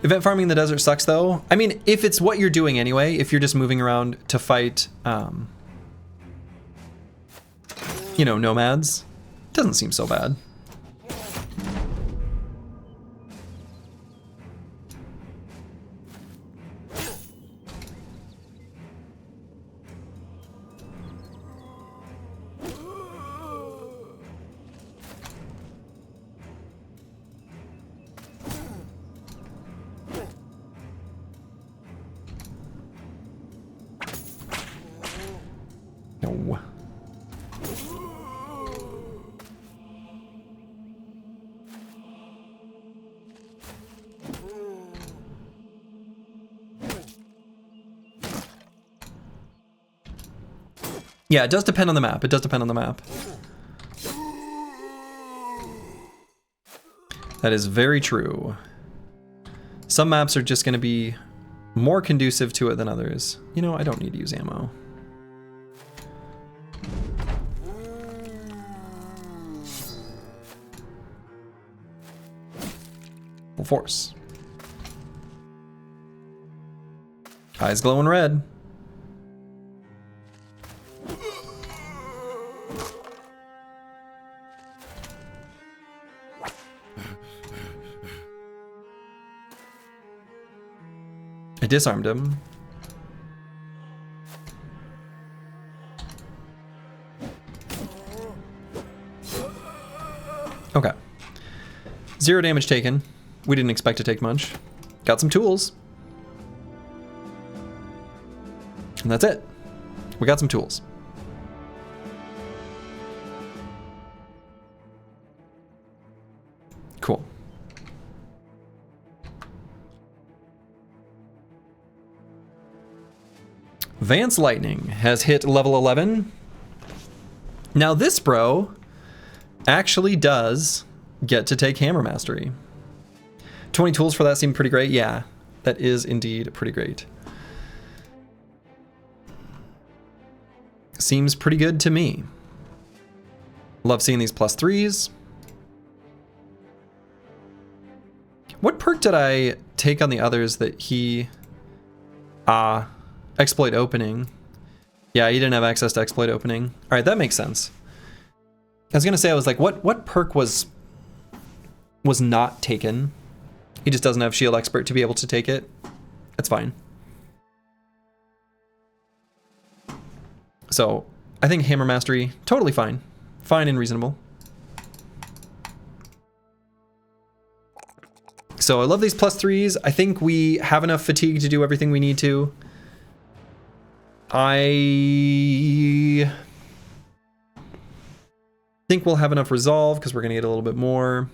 [SPEAKER 1] Event farming in the desert sucks though. I mean, if it's what you're doing anyway, if you're just moving around to fight, you know, nomads, it doesn't seem so bad. No. Yeah, it does depend on the map. It does depend on the map. That is very true. Some maps are just going to be more conducive to it than others. You know, I don't need to use ammo. Full force. Eyes glowing red. I disarmed him. Okay. 0 damage taken. We didn't expect to take much. Got some tools. And that's it. We got some tools. Cool. Vance Lightning has hit level 11. Now this bro actually does get to take Hammer Mastery. 20 tools for that seem pretty great. Yeah, that is indeed pretty great. Seems pretty good to me. Love seeing these +3s. What perk did I take on the others that he... exploit opening. Yeah, he didn't have access to exploit opening. All right, that makes sense. I was gonna say, I was like, what perk was not taken? He just doesn't have shield expert to be able to take it. That's fine. So I think hammer mastery, totally fine. Fine and reasonable. So I love these +3s. I think we have enough fatigue to do everything we need to. I think we'll have enough resolve because we're going to get a little bit more.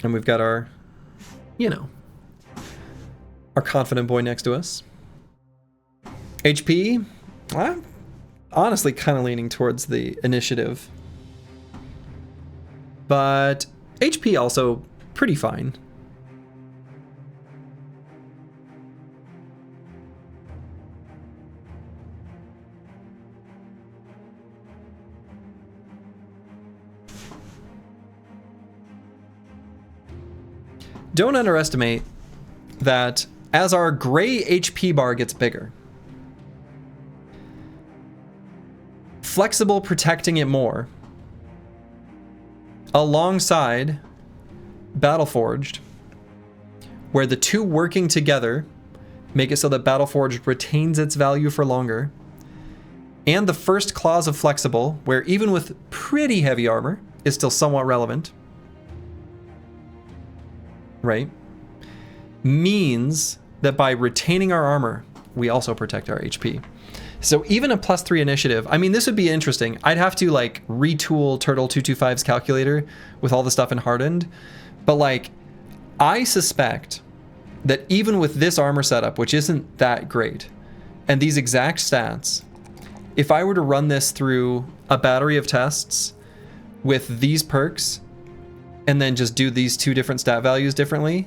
[SPEAKER 1] And we've got our, you know, our confident boy next to us. HP, I'm honestly kind of leaning towards the initiative. But HP also pretty fine. Don't underestimate that as our gray HP bar gets bigger, flexible protecting it more, alongside Battleforged, where the two working together make it so that Battleforged retains its value for longer, and the first clause of flexible, where even with pretty heavy armor is still somewhat relevant, right, means that by retaining our armor, we also protect our HP. So even a +3 initiative, I mean, this would be interesting. I'd have to like retool Turtle 225's calculator with all the stuff in Hardened. But like, I suspect that even with this armor setup, which isn't that great, and these exact stats, if I were to run this through a battery of tests with these perks, and then just do these two different stat values differently,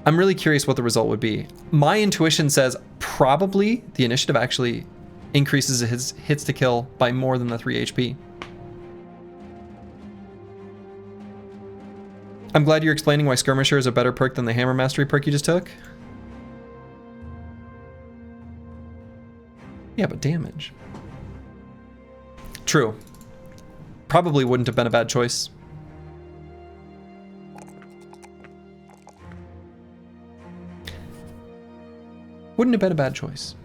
[SPEAKER 1] I'm really curious what the result would be. My intuition says probably the initiative actually increases his hits to kill by more than the 3 HP. I'm glad you're explaining why Skirmisher is a better perk than the Hammer Mastery perk you just took. Yeah, but damage. True. Probably wouldn't have been a bad choice. Wouldn't have been a bad choice.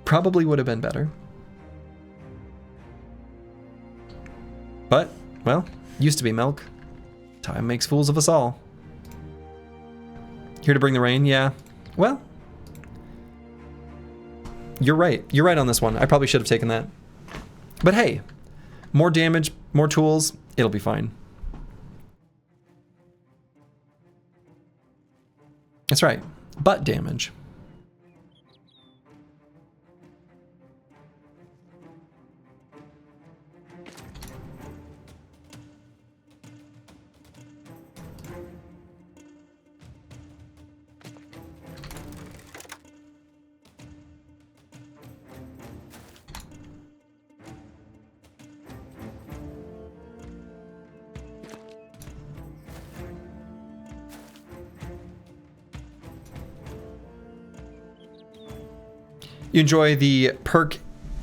[SPEAKER 1] Probably would have been better. But, well, used to be milk. Time makes fools of us all. Here to bring the rain, yeah. Well, you're right. You're right on this one. I probably should have taken that. But hey, more damage, more tools, it'll be fine. That's right, butt damage. You enjoy the perk,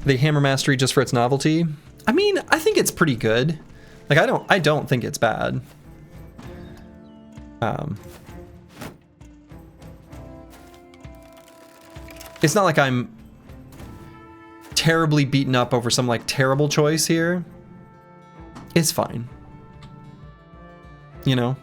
[SPEAKER 1] the Hammer Mastery, just for its novelty? I mean, I think it's pretty good. Like, I don't think it's bad. It's not like I'm terribly beaten up over some like terrible choice here. It's fine. You know?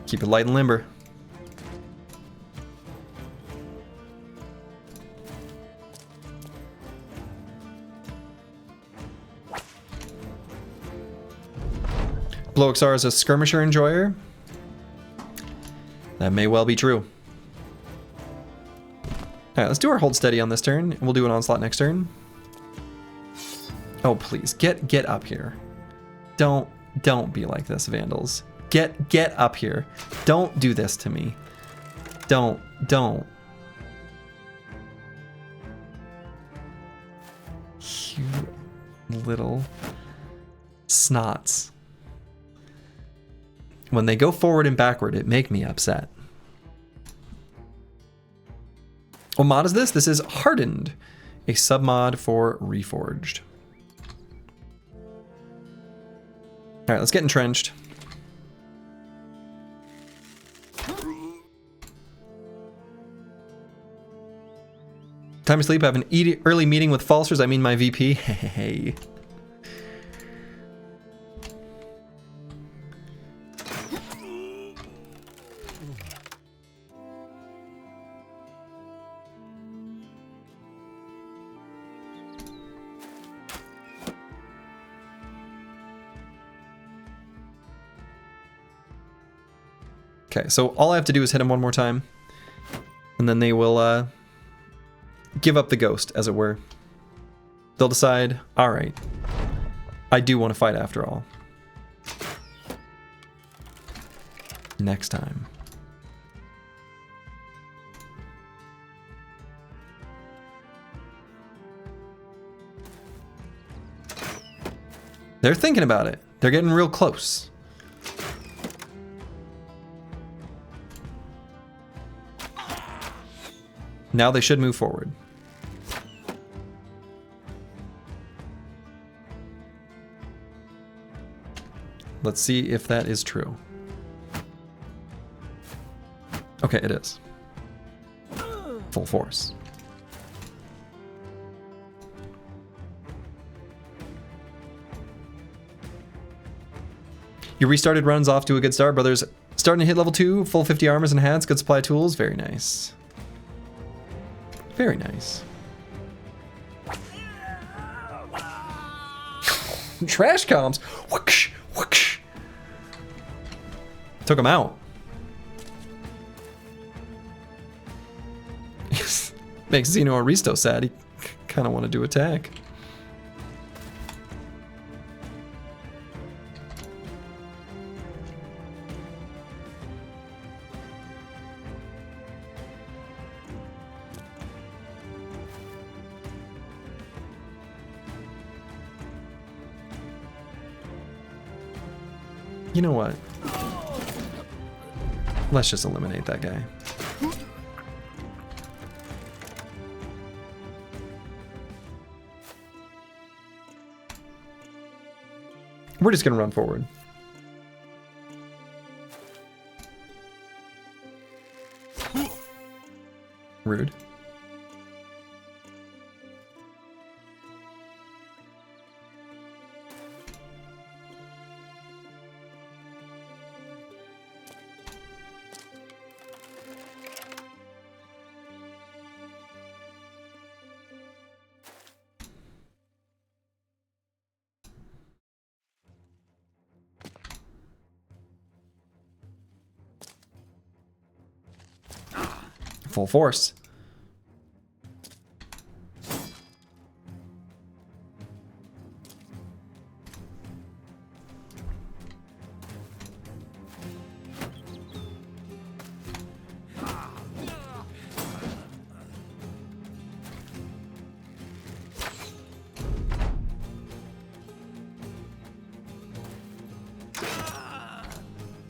[SPEAKER 1] Keep it light and limber. Bloxar is a skirmisher enjoyer. That may well be true. Alright, let's do our hold steady on this turn, and we'll do an onslaught next turn. Oh, please, get up here. Don't be like this, Vandals. Get up here. Don't do this to me. Don't. You little snots. When they go forward and backward, it make me upset. What mod is this? This is Hardened, a submod for Reforged. All right, let's get entrenched. Time to sleep. I have an early meeting with Falsers. I mean my VP. Hey. Okay, so all I have to do is hit him one more time, and then they will give up the ghost, as it were. They'll decide, all right, I do want to fight after all. Next time. They're thinking about it. They're getting real close. Now they should move forward. Let's see if that is true. Okay, it is. Full force. Your restarted run's off to a good start, brothers. Starting to hit level 2, full 50 armors and hats, good supply of tools. Very nice. Very nice. Trash comms. Whoosh, whoosh. Took him out. Makes Xeno Aristo sad. He kind of wanted to attack. You know what? Let's just eliminate that guy. We're just gonna run forward. Rude. Full force.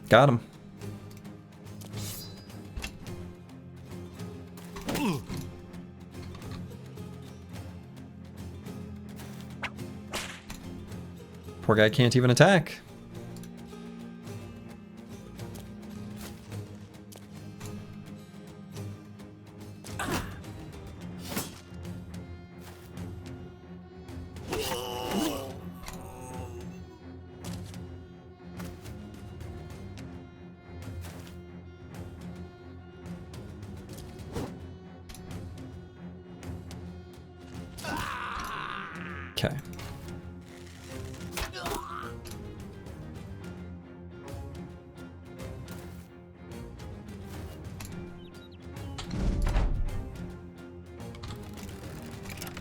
[SPEAKER 1] Got him. Poor guy can't even attack. Okay.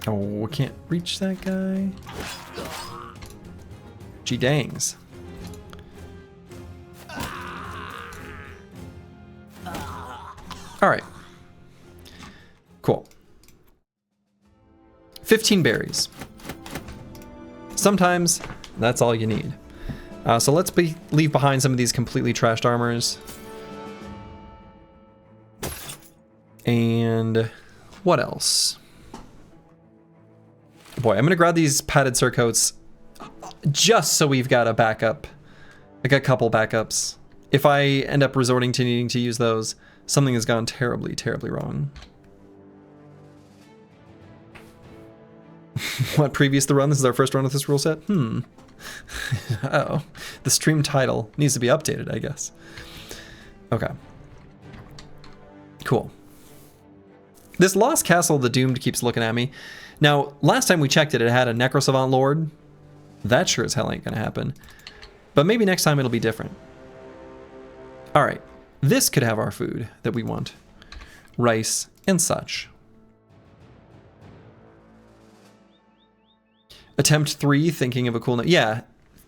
[SPEAKER 1] Oh, we can't reach that guy. Gee dangs. Alright. Cool. 15 berries. Sometimes that's all you need. So let's leave behind some of these completely trashed armors. And what else? Boy, I'm gonna grab these padded surcoats just so we've got a backup. Like a couple backups. If I end up resorting to needing to use those, something has gone terribly, terribly wrong. What, previous the run? This is our first run with this rule set? Uh-oh. The stream title needs to be updated, I guess. Okay. Cool. This Lost Castle of the Doomed keeps looking at me. Now, last time we checked it, it had a Necrosavant Lord. That sure as hell ain't gonna happen. But maybe next time it'll be different. Alright. This could have our food that we want. Rice and such. Attempt 3, thinking of a cool name. Yeah,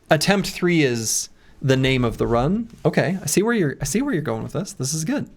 [SPEAKER 1] Attempt 3 is the name of the run. Okay, I see where you're going with this. This is good.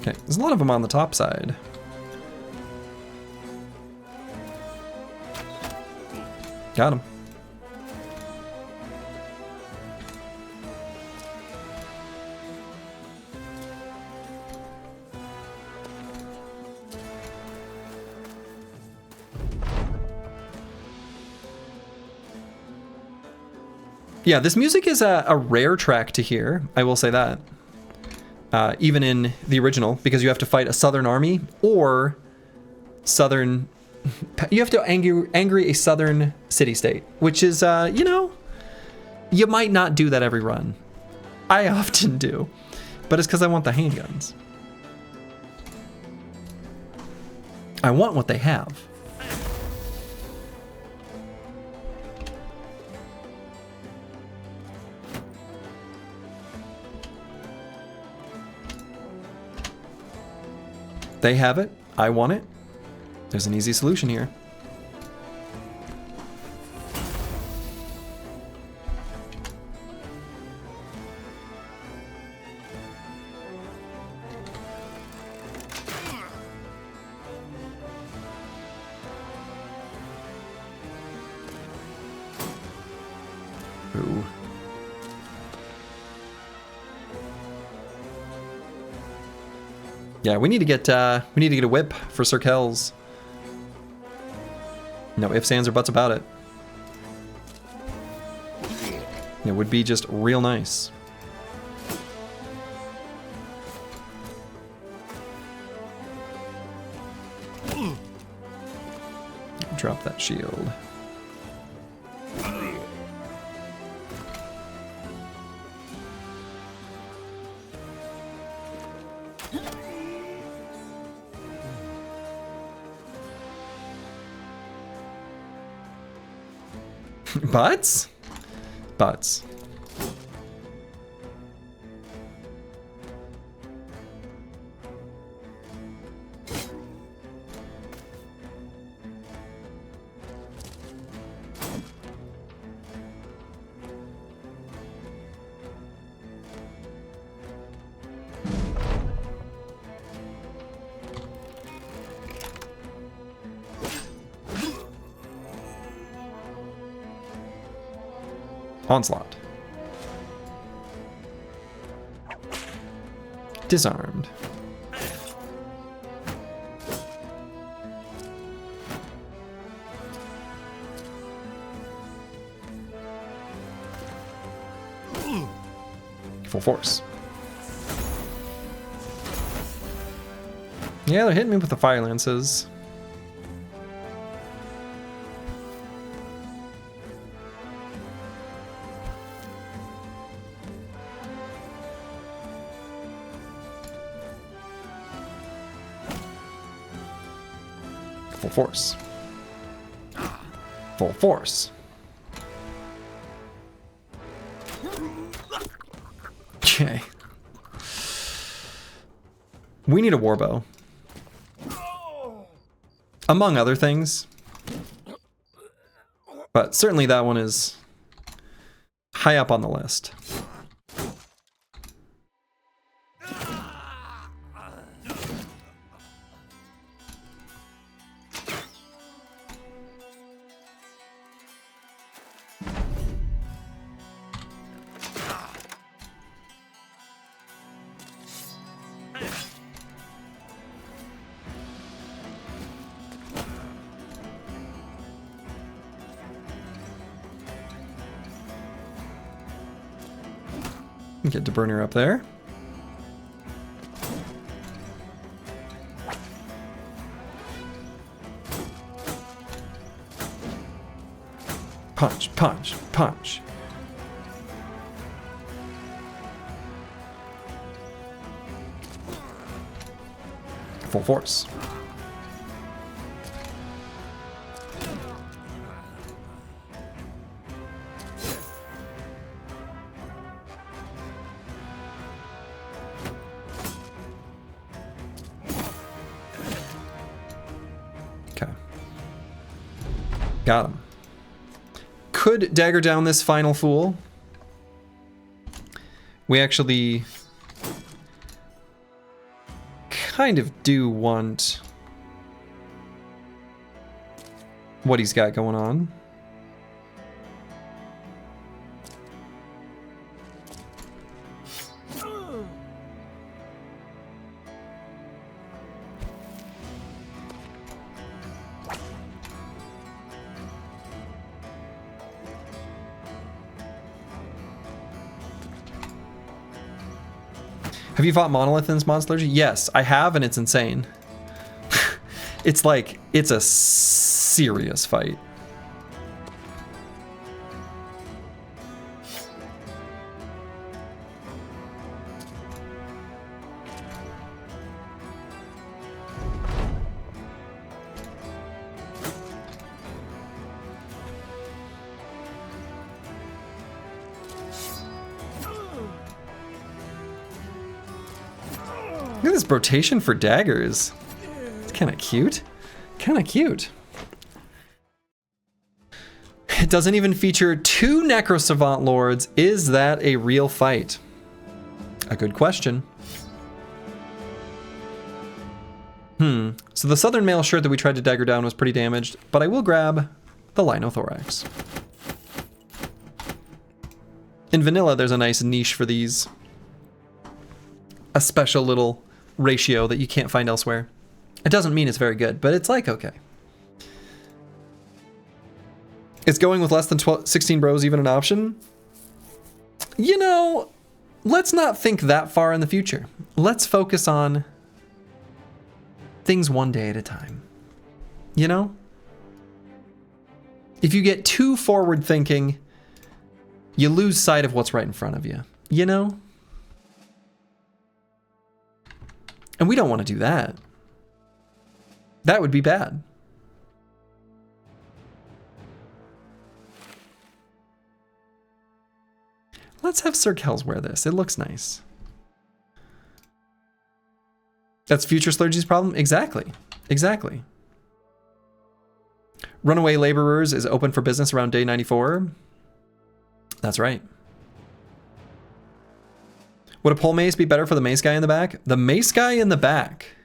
[SPEAKER 1] Okay, there's a lot of them on the top side. Got him. Yeah, this music is a rare track to hear, I will say that. Even in the original, because you have to fight a southern army or southern... You have to angry a southern city-state, which is, you know, you might not do that every run. I often do, but it's because I want the handguns. I want what they have. They have it. I want it. There's an easy solution here. Ooh. Yeah, we need to get a whip for Sir Kells. No ifs, ands, or buts about it. It would be just real nice. Drop that shield. Butts? Butts. Onslaught. Disarmed. Full force. Yeah, they're hitting me with the fire lances. Full force. Full force. Okay. We need a warbow. Among other things. But certainly that one is high up on the list. Get to burner up there. Punch, punch, punch. Full force. Got him. Could dagger down this final fool. We actually kind of do want what he's got going on. Have you fought Monolith in this Monster? Yes, I have, and it's insane. It's like, it's a serious fight. Look at this rotation for daggers. It's kind of cute. Kind of cute. It doesn't even feature 2 Necro Savant Lords. Is that a real fight? A good question. So the Southern Mail shirt that we tried to dagger down was pretty damaged, but I will grab the Linothorax. In vanilla, there's a nice niche for these. A special little ratio that you can't find elsewhere. It doesn't mean it's very good, but it's like, okay. Is going with less than 16 bros even an option? You know, let's not think that far in the future. Let's focus on things one day at a time. You know? If you get too forward thinking, you lose sight of what's right in front of you. You know? And we don't want to do that. That would be bad. Let's have Sir Kells wear this. It looks nice. That's Future Slurgy's problem? Exactly. Exactly. Runaway Laborers is open for business around day 94. That's right. Would a pole mace be better for the mace guy in the back? The mace guy in the back?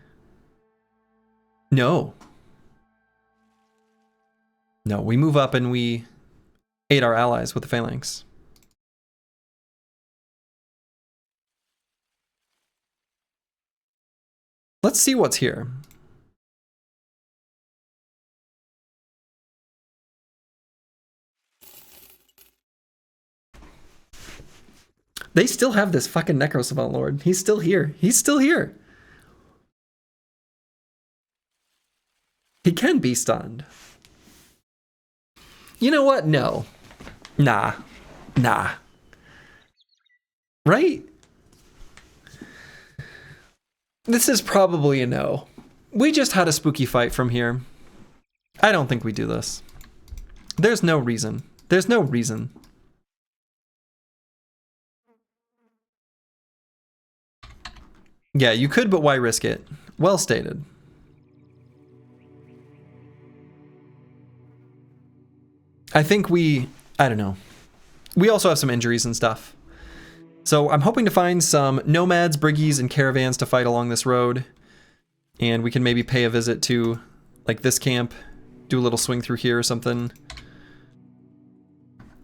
[SPEAKER 1] No. No, we move up and we aid our allies with the phalanx. Let's see what's here. They still have this fucking Necro Savant Lord. He's still here. He's still here. can be stunned. You know what? No. Nah. Right? This is probably a no. We just had a spooky fight from here. I don't think we do this. There's no reason. There's no reason. Yeah, you could, but why risk it? Well stated. I think I don't know. We also have some injuries and stuff. So I'm hoping to find some nomads, briggies, and caravans to fight along this road. And we can maybe pay a visit to, like, this camp. Do a little swing through here or something.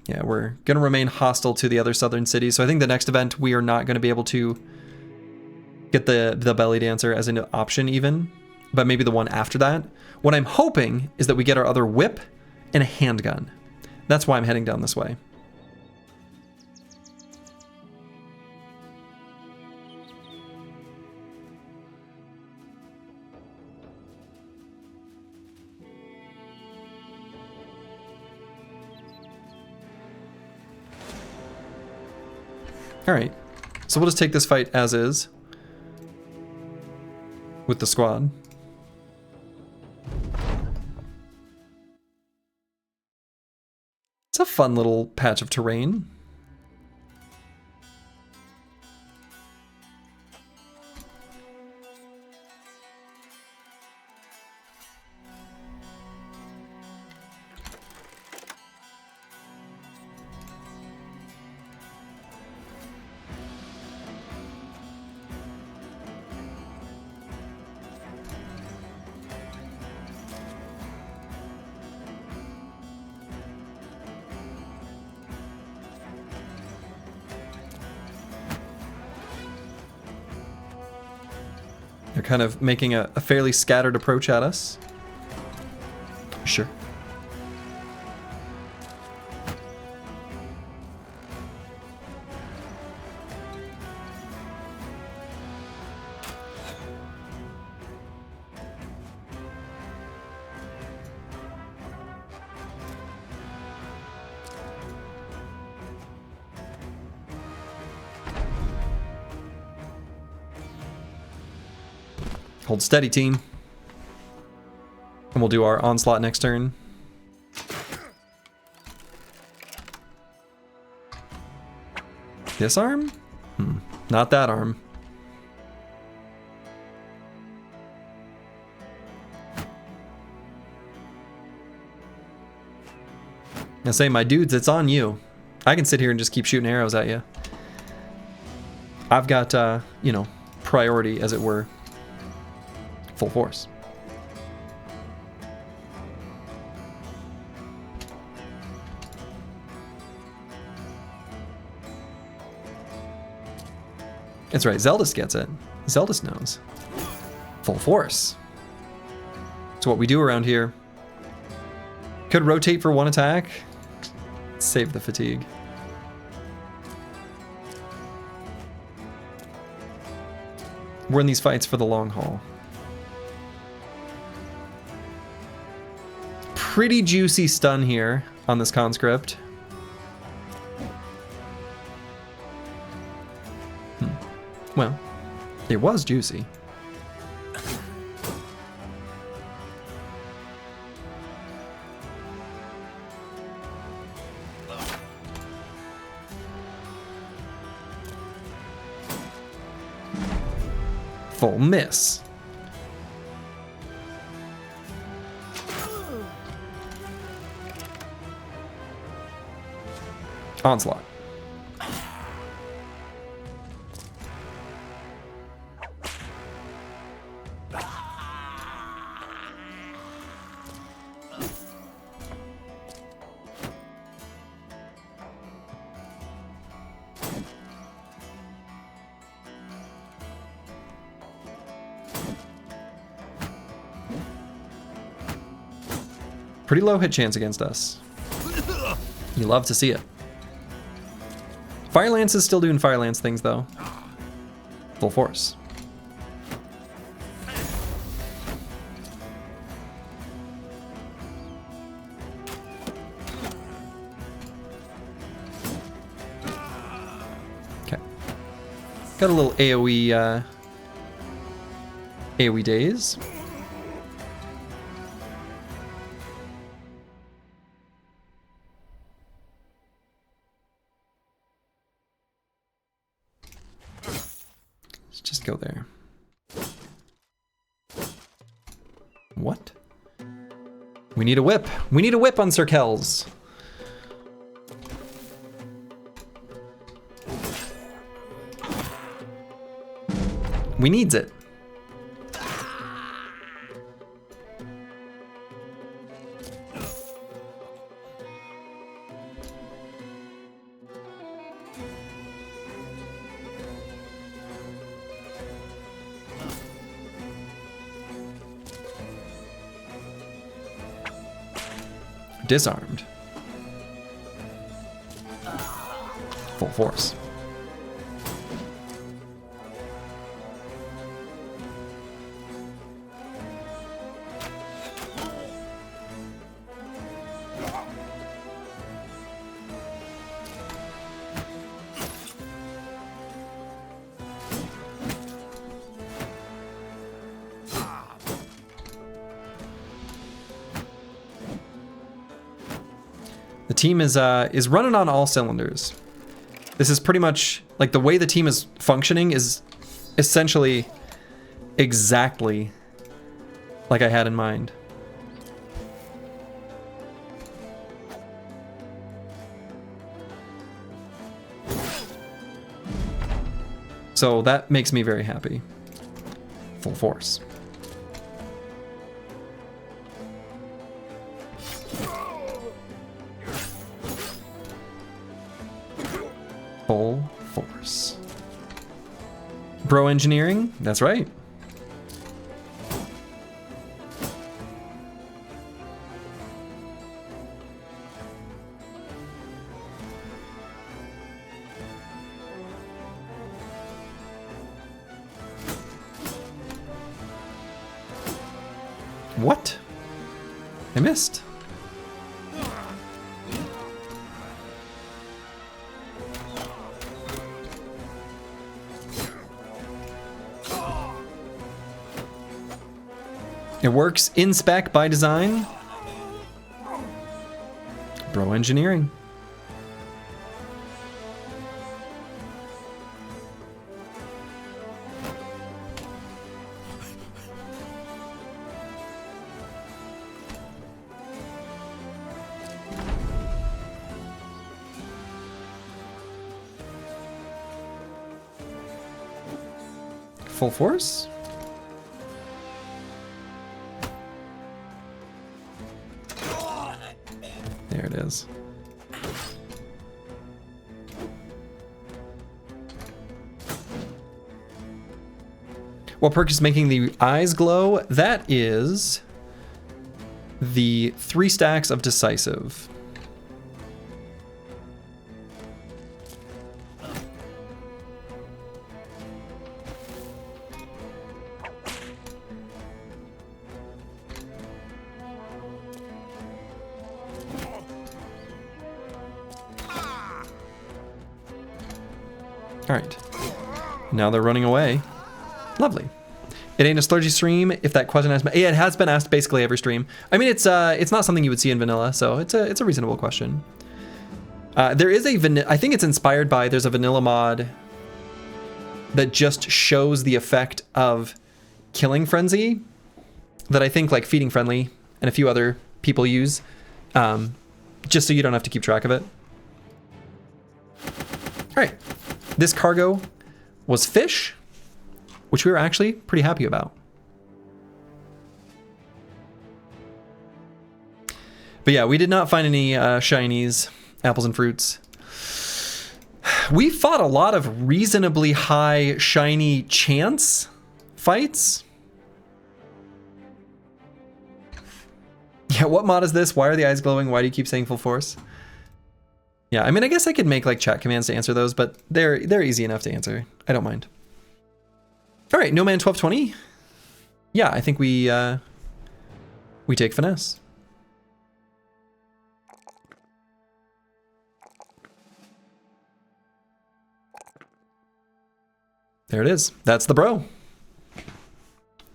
[SPEAKER 1] Yeah, we're going to remain hostile to the other southern cities. So I think the next event, we are not going to be able to get the belly dancer as an option even. But maybe the one after that. What I'm hoping is that we get our other whip and a handgun. That's why I'm heading down this way. Alright, so we'll just take this fight as is with the squad. It's a fun little patch of terrain. They're kind of making a fairly scattered approach at us. Sure. Hold steady, team. And we'll do our onslaught next turn. This arm? Not that arm. Now say, my dudes, it's on you. I can sit here and just keep shooting arrows at you. I've got, you know, priority, as it were. Full force. That's right, Zeldis gets it. Zeldis knows. Full force. It's what we do around here. Could rotate for one attack. Save the fatigue. We're in these fights for the long haul. Pretty juicy stun here on this conscript. Well, it was juicy. Full miss. Onslaught. Pretty low hit chance against us. You love to see it. Fire Lance is still doing Fire Lance things, though. Full force. Got a little AoE, AoE days. Let's just go there. What? We need a whip. We need a whip on Sir Kells. We needs it. Disarmed. Full force. The team is running on all cylinders. This is pretty much like the way the team is functioning is essentially exactly like I had in mind. So that makes me very happy. Full force. Full force. Bro engineering, that's right. What? I missed. It works in spec by design. Bro engineering. Full force? There it is. What perk is making the eyes glow? That is the 3 stacks of decisive. All right, now they're running away. Lovely. It ain't a slurgy stream if that question has been. Yeah, it has been asked basically every stream. I mean, it's not something you would see in vanilla, so it's a reasonable question. There is a I think it's inspired by. There's a vanilla mod that just shows the effect of killing frenzy that I think like feeding friendly and a few other people use, just so you don't have to keep track of it. All right. This cargo was fish, which we were actually pretty happy about. But yeah, we did not find any shinies, apples and fruits. We fought a lot of reasonably high shiny chance fights. Yeah, what mod is this? Why are the eyes glowing? Why do you keep saying full force? Yeah, I mean, I guess I could make like chat commands to answer those, but they're easy enough to answer. I don't mind. All right, No Man 1220. Yeah, I think we take finesse. There it is. That's the bro.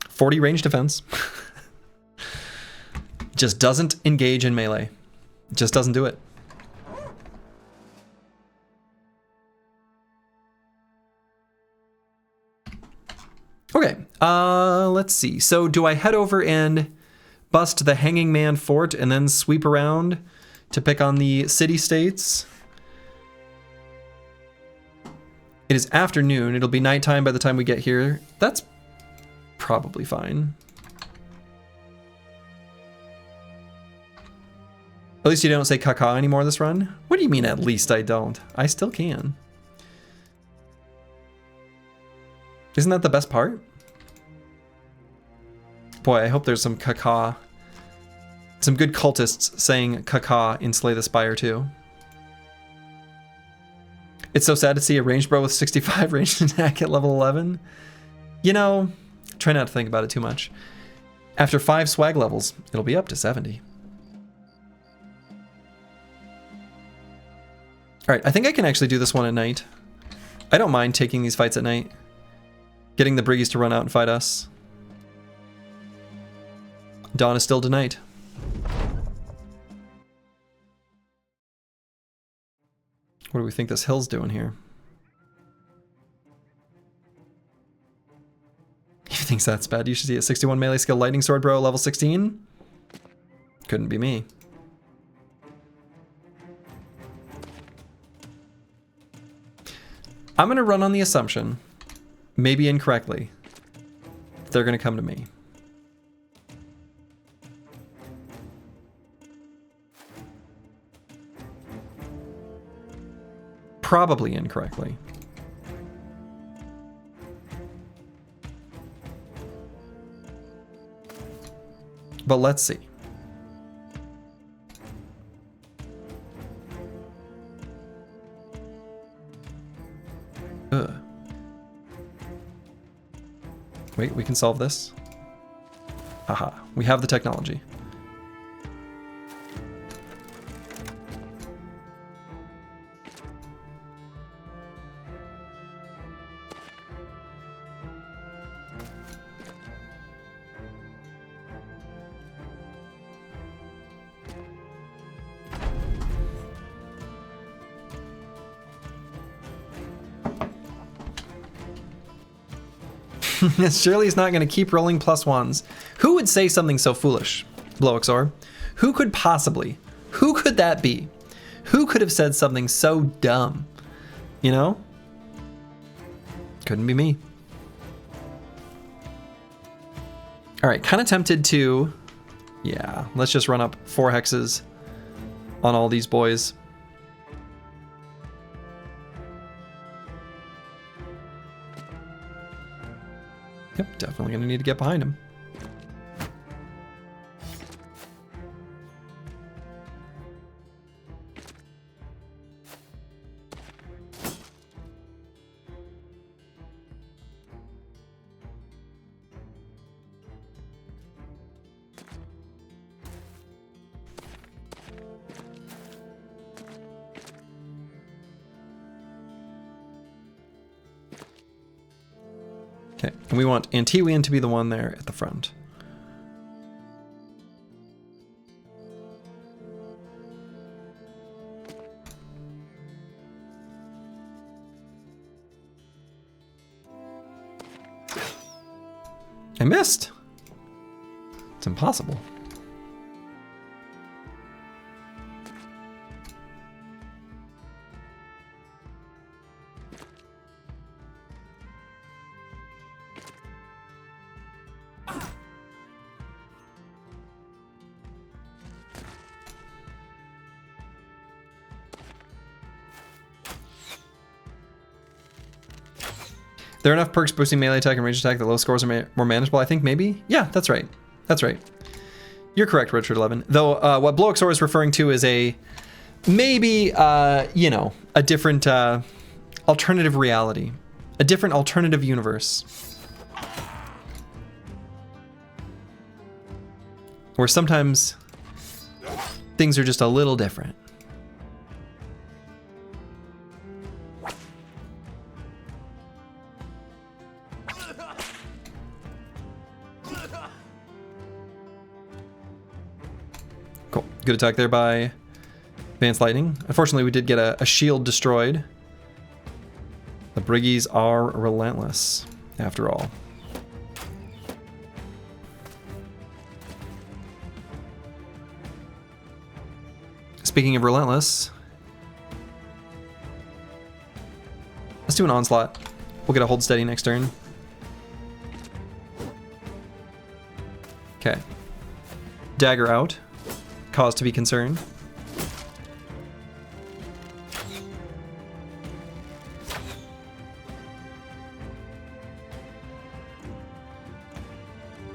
[SPEAKER 1] 40 range defense. Just doesn't engage in melee. Just doesn't do it. Okay, let's see. So do I head over and bust the Hanging Man Fort and then sweep around to pick on the city-states? It is afternoon. It'll be nighttime by the time we get here. That's probably fine. At least you don't say caca anymore this run. What do you mean at least I don't? I still can. Isn't that the best part? Boy, I hope there's some caca. Some good cultists saying caca in Slay the Spire too. It's so sad to see a ranged bro with 65 ranged attack at level 11. You know, try not to think about it too much. After 5 swag levels, it'll be up to 70. Alright, I think I can actually do this one at night. I don't mind taking these fights at night. Getting the Briggies to run out and fight us. Dawn is still tonight. What do we think this hill's doing here? He thinks that's bad. You should see a 61 melee skill lightning sword bro, level 16? Couldn't be me. I'm gonna run on the assumption, maybe incorrectly, they're gonna come to me. Probably incorrectly. But let's see. Ugh. Wait, we can solve this? Haha, we have the technology. Surely he's not going to keep rolling +1s. Who would say something so foolish, Bloexor? Who could possibly? Who could that be? Who could have said something so dumb? You know? Couldn't be me. All right, kind of tempted to... Yeah, let's just run up 4 hexes on all these boys. Yep, definitely gonna need to get behind him. Okay, and we want Antiwian to be the one there at the front. I missed. It's impossible. There are enough perks boosting melee attack and range attack that low scores are more manageable, I think, maybe? Yeah, that's right. That's right. You're correct, Richard11. Though, what Bloexor is referring to is a, maybe, you know, a different alternative reality. A different alternative universe. Where sometimes things are just a little different. Cool. Good attack there by Advanced Lightning. Unfortunately, we did get a shield destroyed. The Briggies are relentless, after all. Speaking of relentless, let's do an onslaught. We'll get a hold steady next turn. Okay. Dagger out. Cause to be concerned.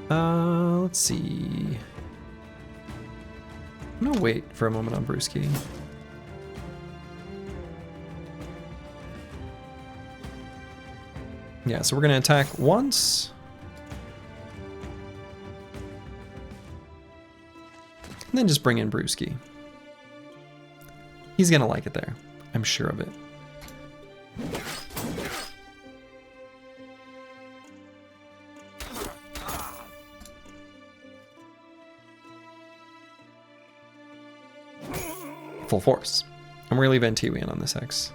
[SPEAKER 1] Let's see. I'm gonna wait for a moment on Brewski. Yeah, so we're gonna attack once. And then just bring in Brewski. He's gonna like it there. I'm sure of it. Full force. I'm gonna leave NT in on this X.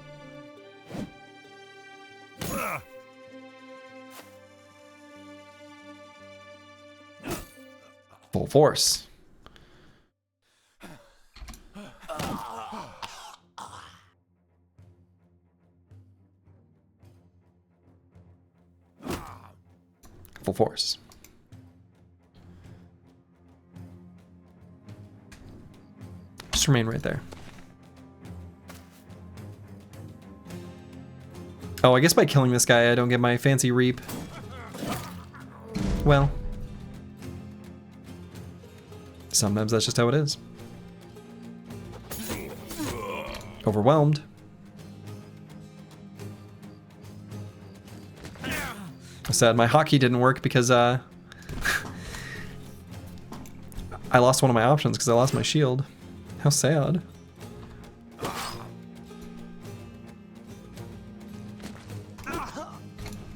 [SPEAKER 1] Full force. Full force. Just remain right there. Oh, I guess by killing this guy, I don't get my fancy reap. Well, sometimes that's just how it is. Overwhelmed. Sad my hotkey didn't work because I lost one of my options because I lost my shield. How sad.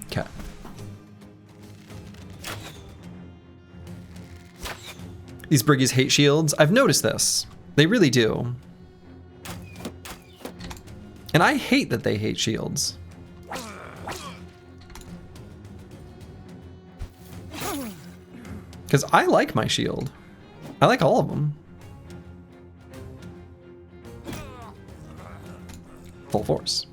[SPEAKER 1] Okay. These Briggies hate shields. I've noticed this. They really do. And I hate that they hate shields. Because I like my shield. I like all of them. Full force.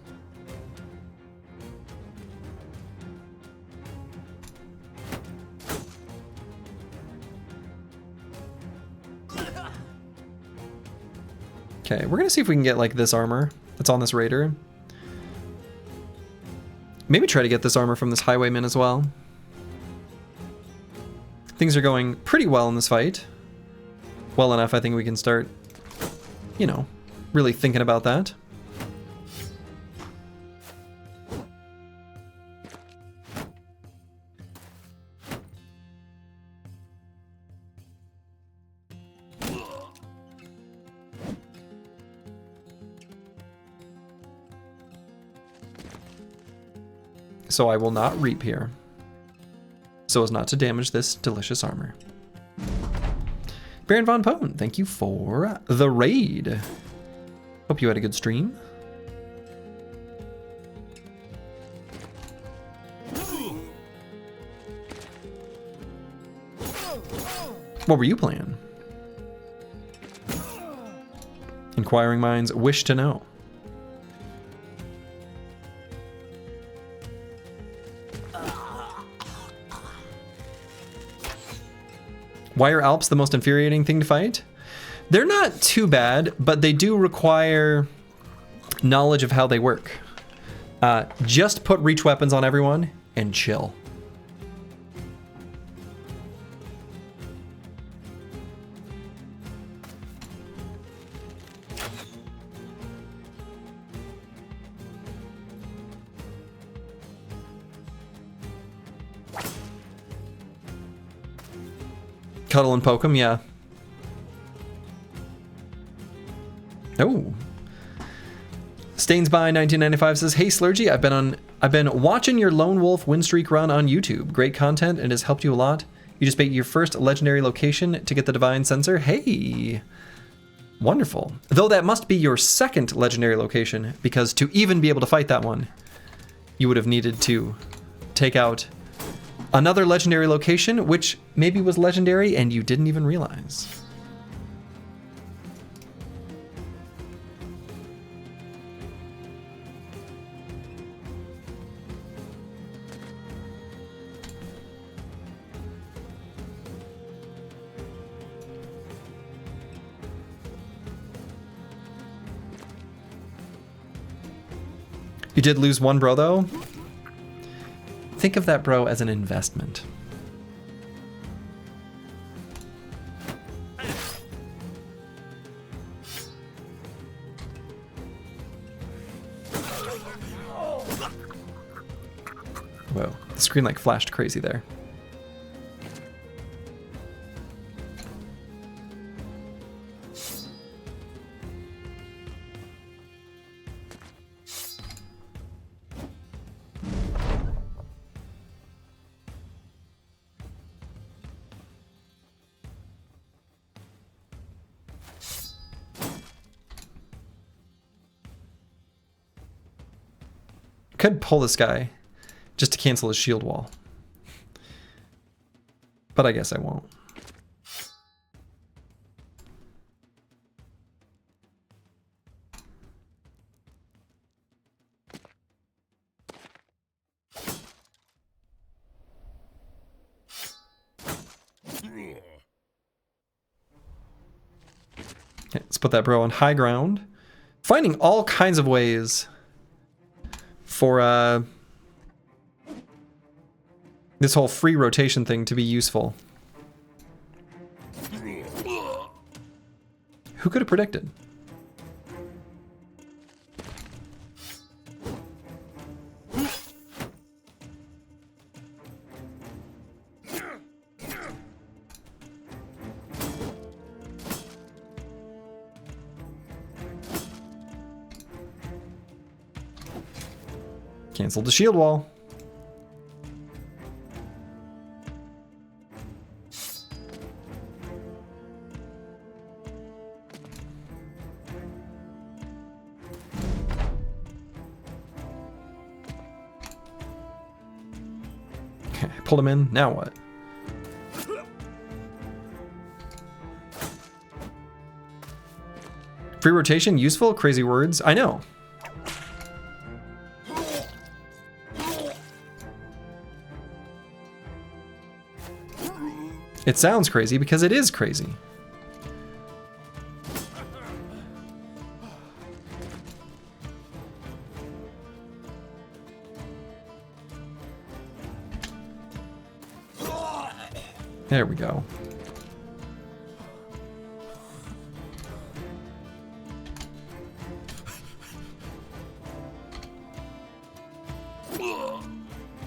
[SPEAKER 1] Okay, we're gonna see if we can get like this armor that's on this raider. Maybe try to get this armor from this highwayman as well. Things are going pretty well in this fight. Well enough, I think we can start, you know, really thinking about that. So I will not reap here, so as not to damage this delicious armor. Baron Von Pone, thank you for the raid. Hope you had a good stream. What were you playing? Inquiring minds wish to know. Why are Alps the most infuriating thing to fight? They're not too bad, but they do require knowledge of how they work. Just put reach weapons on everyone and chill. Cuddle and poke him, yeah. Oh. Stains by 1995 says, hey Slurgy, I've been on I've been watching your Lone Wolf win streak run on YouTube. Great content and has helped you a lot. You just beat your first legendary location to get the Divine Sensor. Hey! Wonderful. Though that must be your second legendary location, because to even be able to fight that one, you would have needed to take out another legendary location, which maybe was legendary and you didn't even realize. You did lose one bro, though. Think of that bro as an investment. Whoa, the screen like flashed crazy there. Could pull this guy just to cancel his shield wall. But I guess I won't. Okay, let's put that bro on high ground. Finding all kinds of ways for this whole free rotation thing to be useful. Who could have predicted? Canceled the shield wall. Okay, pulled him in. Now what? Free rotation, useful? Crazy words. I know. It sounds crazy because it is crazy. There we go.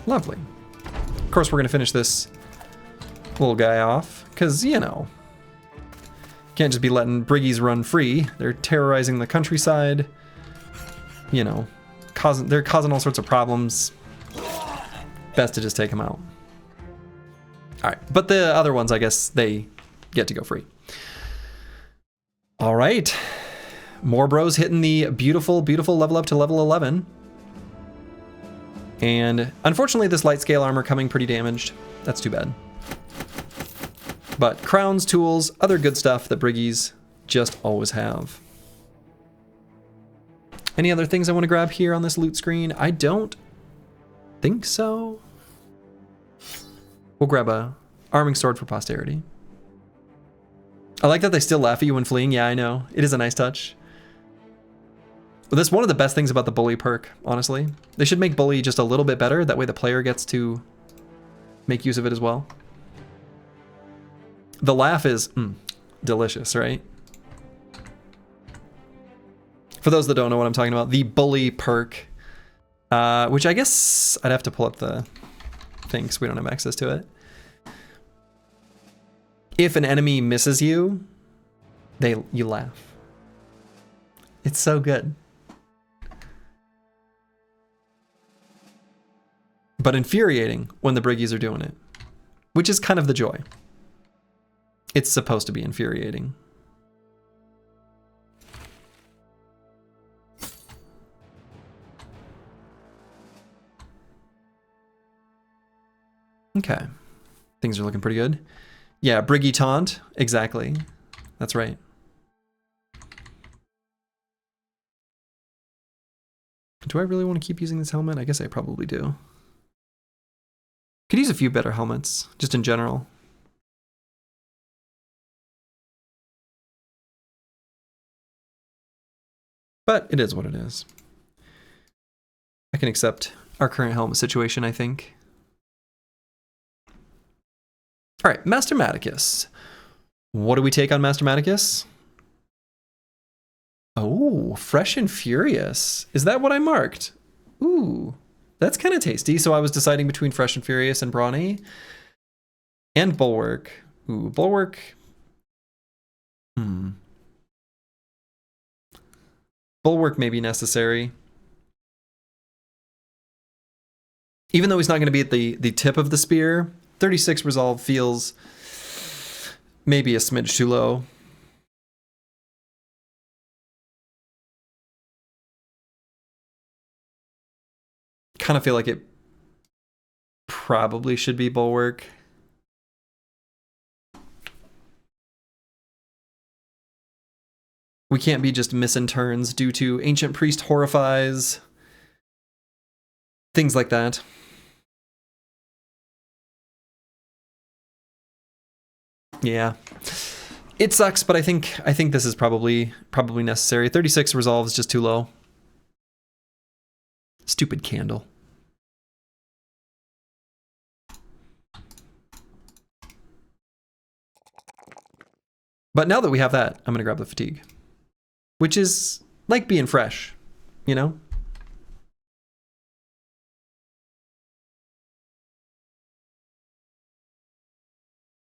[SPEAKER 1] Lovely. Of course, we're going to finish this little guy off, because, you know, can't just be letting Briggies run free. They're terrorizing the countryside, you know, they're causing all sorts of problems. Best to just take them out. All right, but the other ones, I guess, they get to go free. All right, more bros hitting the beautiful, beautiful level up to level 11. And unfortunately, this light scale armor coming pretty damaged. That's too bad. But crowns, tools, other good stuff that Briggies just always have. Any other things I want to grab here on this loot screen? I don't think so. We'll grab a arming sword for posterity. I like that they still laugh at you when fleeing. Yeah, I know. It is a nice touch. But that's one of the best things about the bully perk, honestly. They should make bully just a little bit better. That way the player gets to make use of it as well. The laugh is delicious, right? For those that don't know what I'm talking about, the bully perk, which I guess I'd have to pull up the thing because we don't have access to it. If an enemy misses you, you laugh. It's so good. but infuriating when the Briggies are doing it, which is kind of the joy. It's supposed to be infuriating. Okay. Things are looking pretty good. Yeah, Briggy taunt. Exactly. That's right. Do I really want to keep using this helmet? I guess I probably do. Could use a few better helmets, just in general. But it is what it is. I can accept our current helmet situation, I think. All right, Master Maticus. What do we take on Master Maticus? Oh, Fresh and Furious. Is that what I marked? Ooh, that's kind of tasty. So I was deciding between Fresh and Furious and Brawny. And Bulwark. Ooh, Bulwark. Bulwark may be necessary. Even though he's not going to be at the tip of the spear, 36 resolve feels maybe a smidge too low. Kind of feel like it probably should be Bulwark. We can't be just missing turns due to Ancient Priest horrifies. Things like that. Yeah. It sucks, but I think this is probably necessary. 36 resolves just too low. Stupid candle. But now that we have that, I'm gonna grab the fatigue. Which is like being fresh, you know?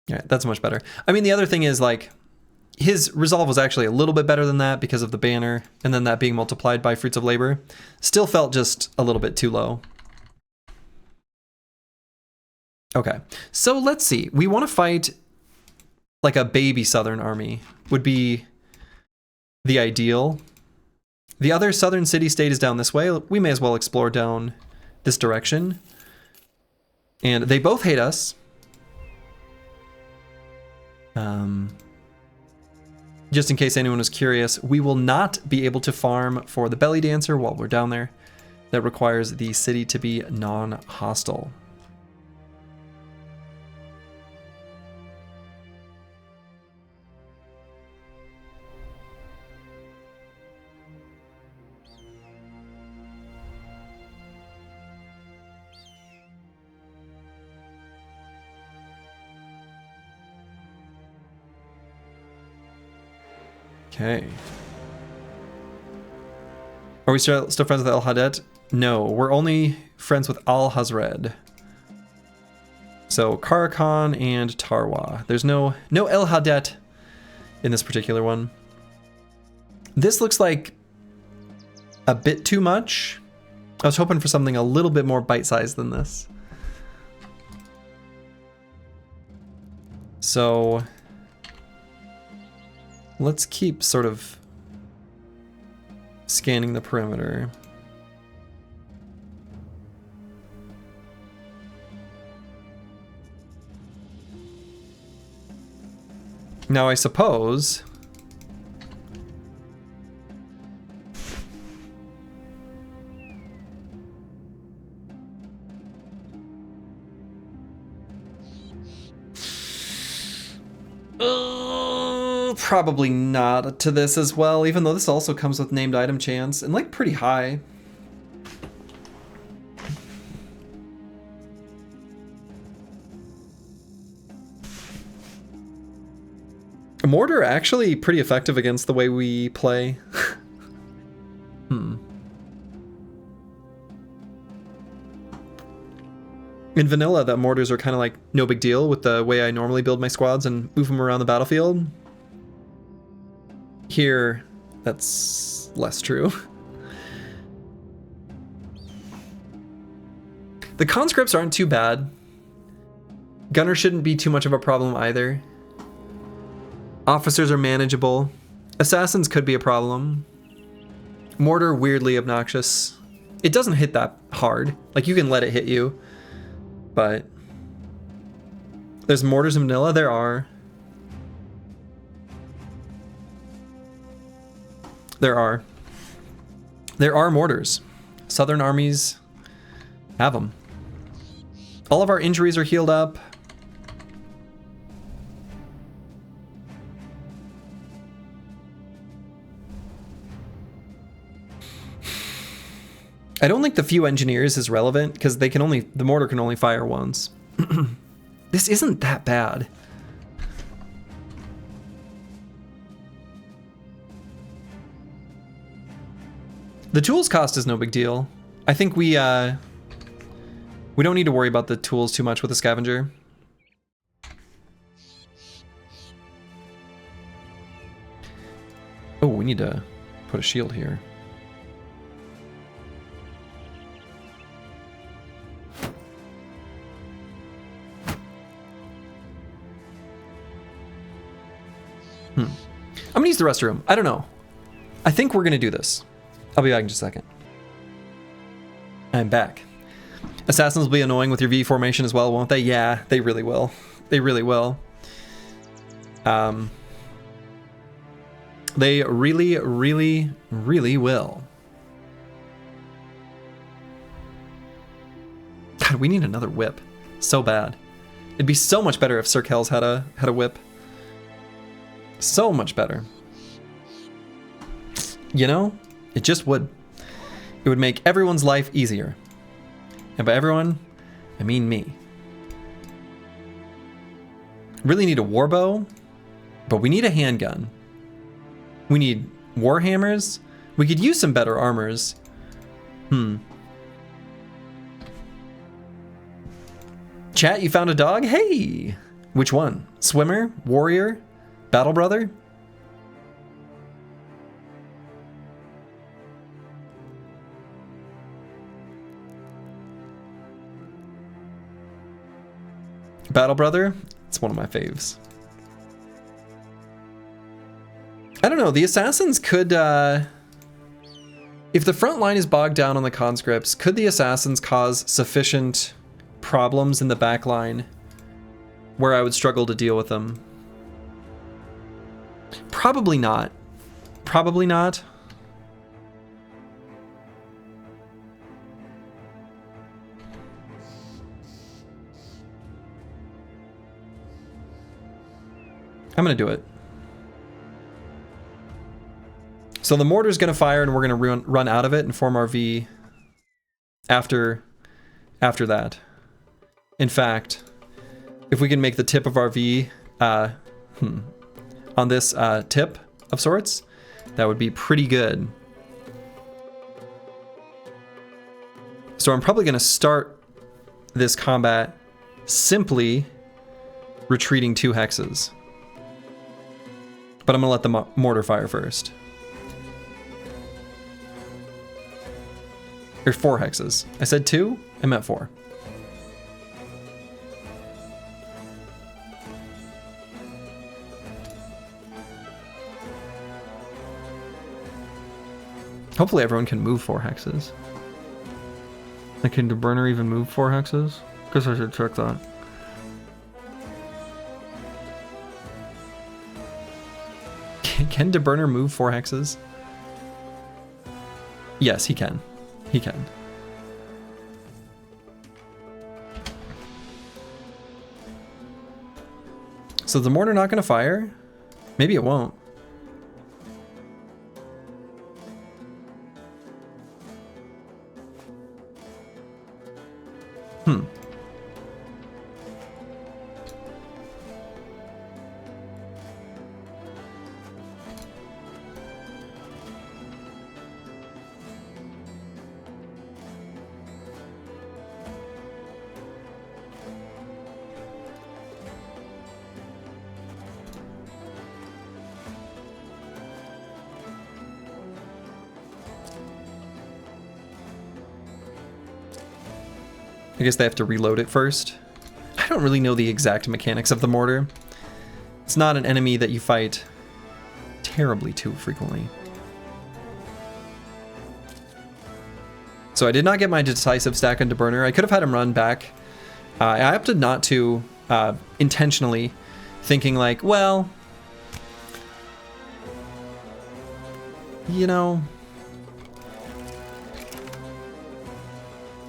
[SPEAKER 1] All right, that's much better. I mean, the other thing is, like, his resolve was actually a little bit better than that because of the banner, and then that being multiplied by Fruits of Labor. Still felt just a little bit too low. Okay, so let's see. We want to fight like a baby Southern army would be the ideal. The other Southern city-state is down this way. We may as well explore down this direction. And they both hate us. Just in case anyone was curious, we will not be able to farm for the belly dancer while we're down there. That requires the city to be non-hostile. Okay. Are we still friends with El Hadet? No, we're only friends with Al Hazred. So Karakan and Tarwa. There's no El Hadet in this particular one. This looks like a bit too much. I was hoping for something a little bit more bite-sized than this. So let's keep sort of scanning the perimeter. Now I suppose probably not to this as well, even though this also comes with named item chance and like pretty high. Mortar actually pretty effective against the way we play. In vanilla, that mortars are kind of like no big deal with the way I normally build my squads and move them around the battlefield. Here, that's less true. The conscripts aren't too bad. Gunner shouldn't be too much of a problem either. Officers are manageable. Assassins could be a problem. Mortar, weirdly obnoxious. It doesn't hit that hard. Like, you can let it hit you. But there's mortars in vanilla? There are. There are. There are mortars. Southern armies have them. All of our injuries are healed up. I don't think the few engineers is relevant because they can only, the mortar can only fire once. This isn't that bad. The tools cost is no big deal. I think we don't need to worry about the tools too much with the scavenger. Oh, we need to put a shield here. I'm gonna use the restroom. I don't know. I think we're gonna do this. I'll be back in just a second. I'm back. Assassins will be annoying with your V formation as well, won't they? Yeah, they really will. They really will. They really, really, really will. God, we need another whip. So bad. It'd be so much better if Sir Kells had a whip. So much better. You know, it just would. It would make everyone's life easier. And by everyone, I mean me. Really need a warbow, but we need a handgun. We need warhammers. We could use some better armors. Chat, you found a dog? Hey! Which one? Swimmer? Warrior? Battle brother? Battle brother? It's one of my faves. I don't know, the assassins could, if the front line is bogged down on the conscripts, could the assassins cause sufficient problems in the back line where I would struggle to deal with them? Probably not. Probably not. I'm gonna do it. So the mortar's gonna fire and we're gonna run out of it and form our V after that. In fact, if we can make the tip of our V on this tip of sorts, that would be pretty good. So I'm probably gonna start this combat simply retreating 2 hexes. But I'm gonna let the mortar fire first. Or 4 hexes. I said 2? I meant 4. Hopefully everyone can move 4 hexes. Like, can the burner even move 4 hexes? Guess I should check that. Can DeBurner move 4 hexes? Yes, he can. He can. So the mortar not gonna fire? Maybe it won't. I guess they have to reload it first. I don't really know the exact mechanics of the mortar. It's not an enemy that you fight terribly too frequently. So I did not get my decisive stack into burner. I could have had him run back. I opted not to intentionally, thinking like, well, you know,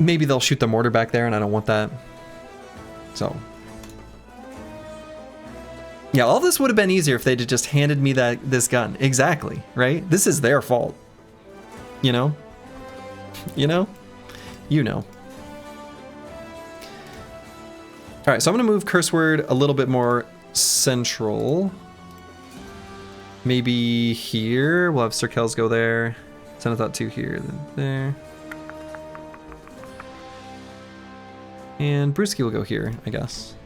[SPEAKER 1] maybe they'll shoot the mortar back there and I don't want that. So yeah, all this would have been easier if they'd just handed me this gun. Exactly, right? This is their fault. You know? You know? You know. Alright, so I'm going to move curse word a little bit more central. Maybe here. We'll have Sir Kells go there. Zenithot 2 here, then there. And Brewski will go here, I guess.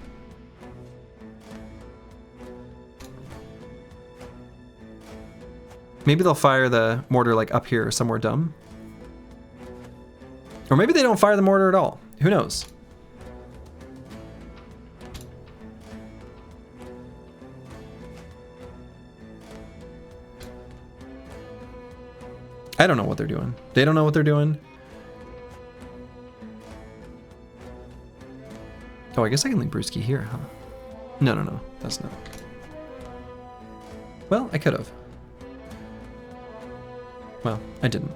[SPEAKER 1] Maybe they'll fire the mortar like up here or somewhere dumb. Or maybe they don't fire the mortar at all. Who knows? I don't know what they're doing. They don't know what they're doing. Oh, I guess I can leave Brewski here, huh? No. That's not. Well, I could have. Well, I didn't.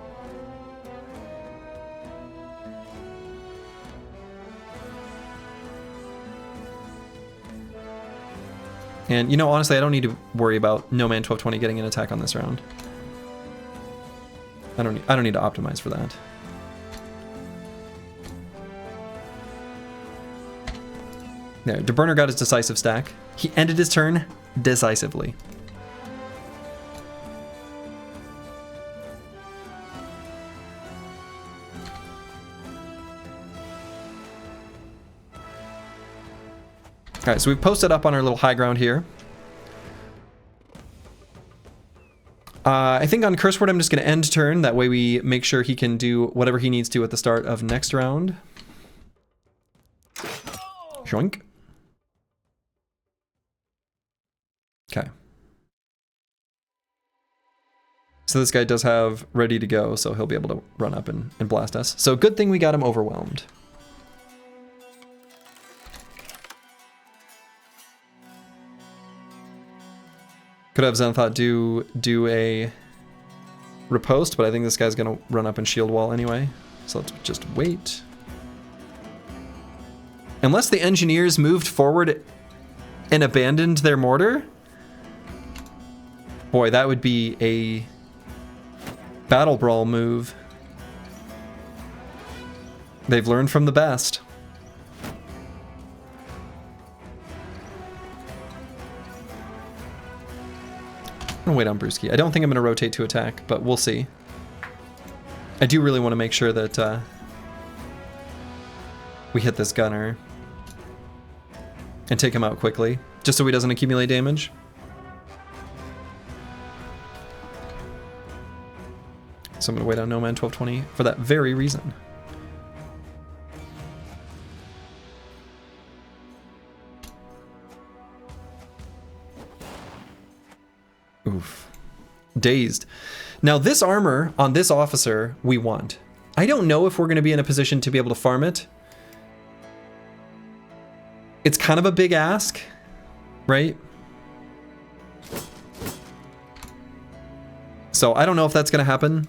[SPEAKER 1] And, you know, honestly, I don't need to worry about No Man 1220 getting an attack on this round. I don't need to optimize for that. There, De Burner got his decisive stack. He ended his turn decisively. Alright, so we've posted up on our little high ground here. I think on Curse Word I'm just going to end turn. That way we make sure he can do whatever he needs to at the start of next round. Shoink. Okay. So this guy does have ready to go, so he'll be able to run up and blast us. So good thing we got him overwhelmed. Could have Zenithot do a riposte, but I think this guy's gonna run up and shield wall anyway. So let's just wait. Unless the engineers moved forward and abandoned their mortar. Boy, that would be a battle brawl move. They've learned from the best. I'm gonna wait on Brewski. I don't think I'm gonna rotate to attack, but we'll see. I do really want to make sure that we hit this gunner and take him out quickly, just so he doesn't accumulate damage. So I'm gonna wait on No Man 1220 for that very reason. Oof. Dazed. Now this armor on this officer we want. I don't know if we're going to be in a position to be able to farm it. It's kind of a big ask, right? So I don't know if that's going to happen.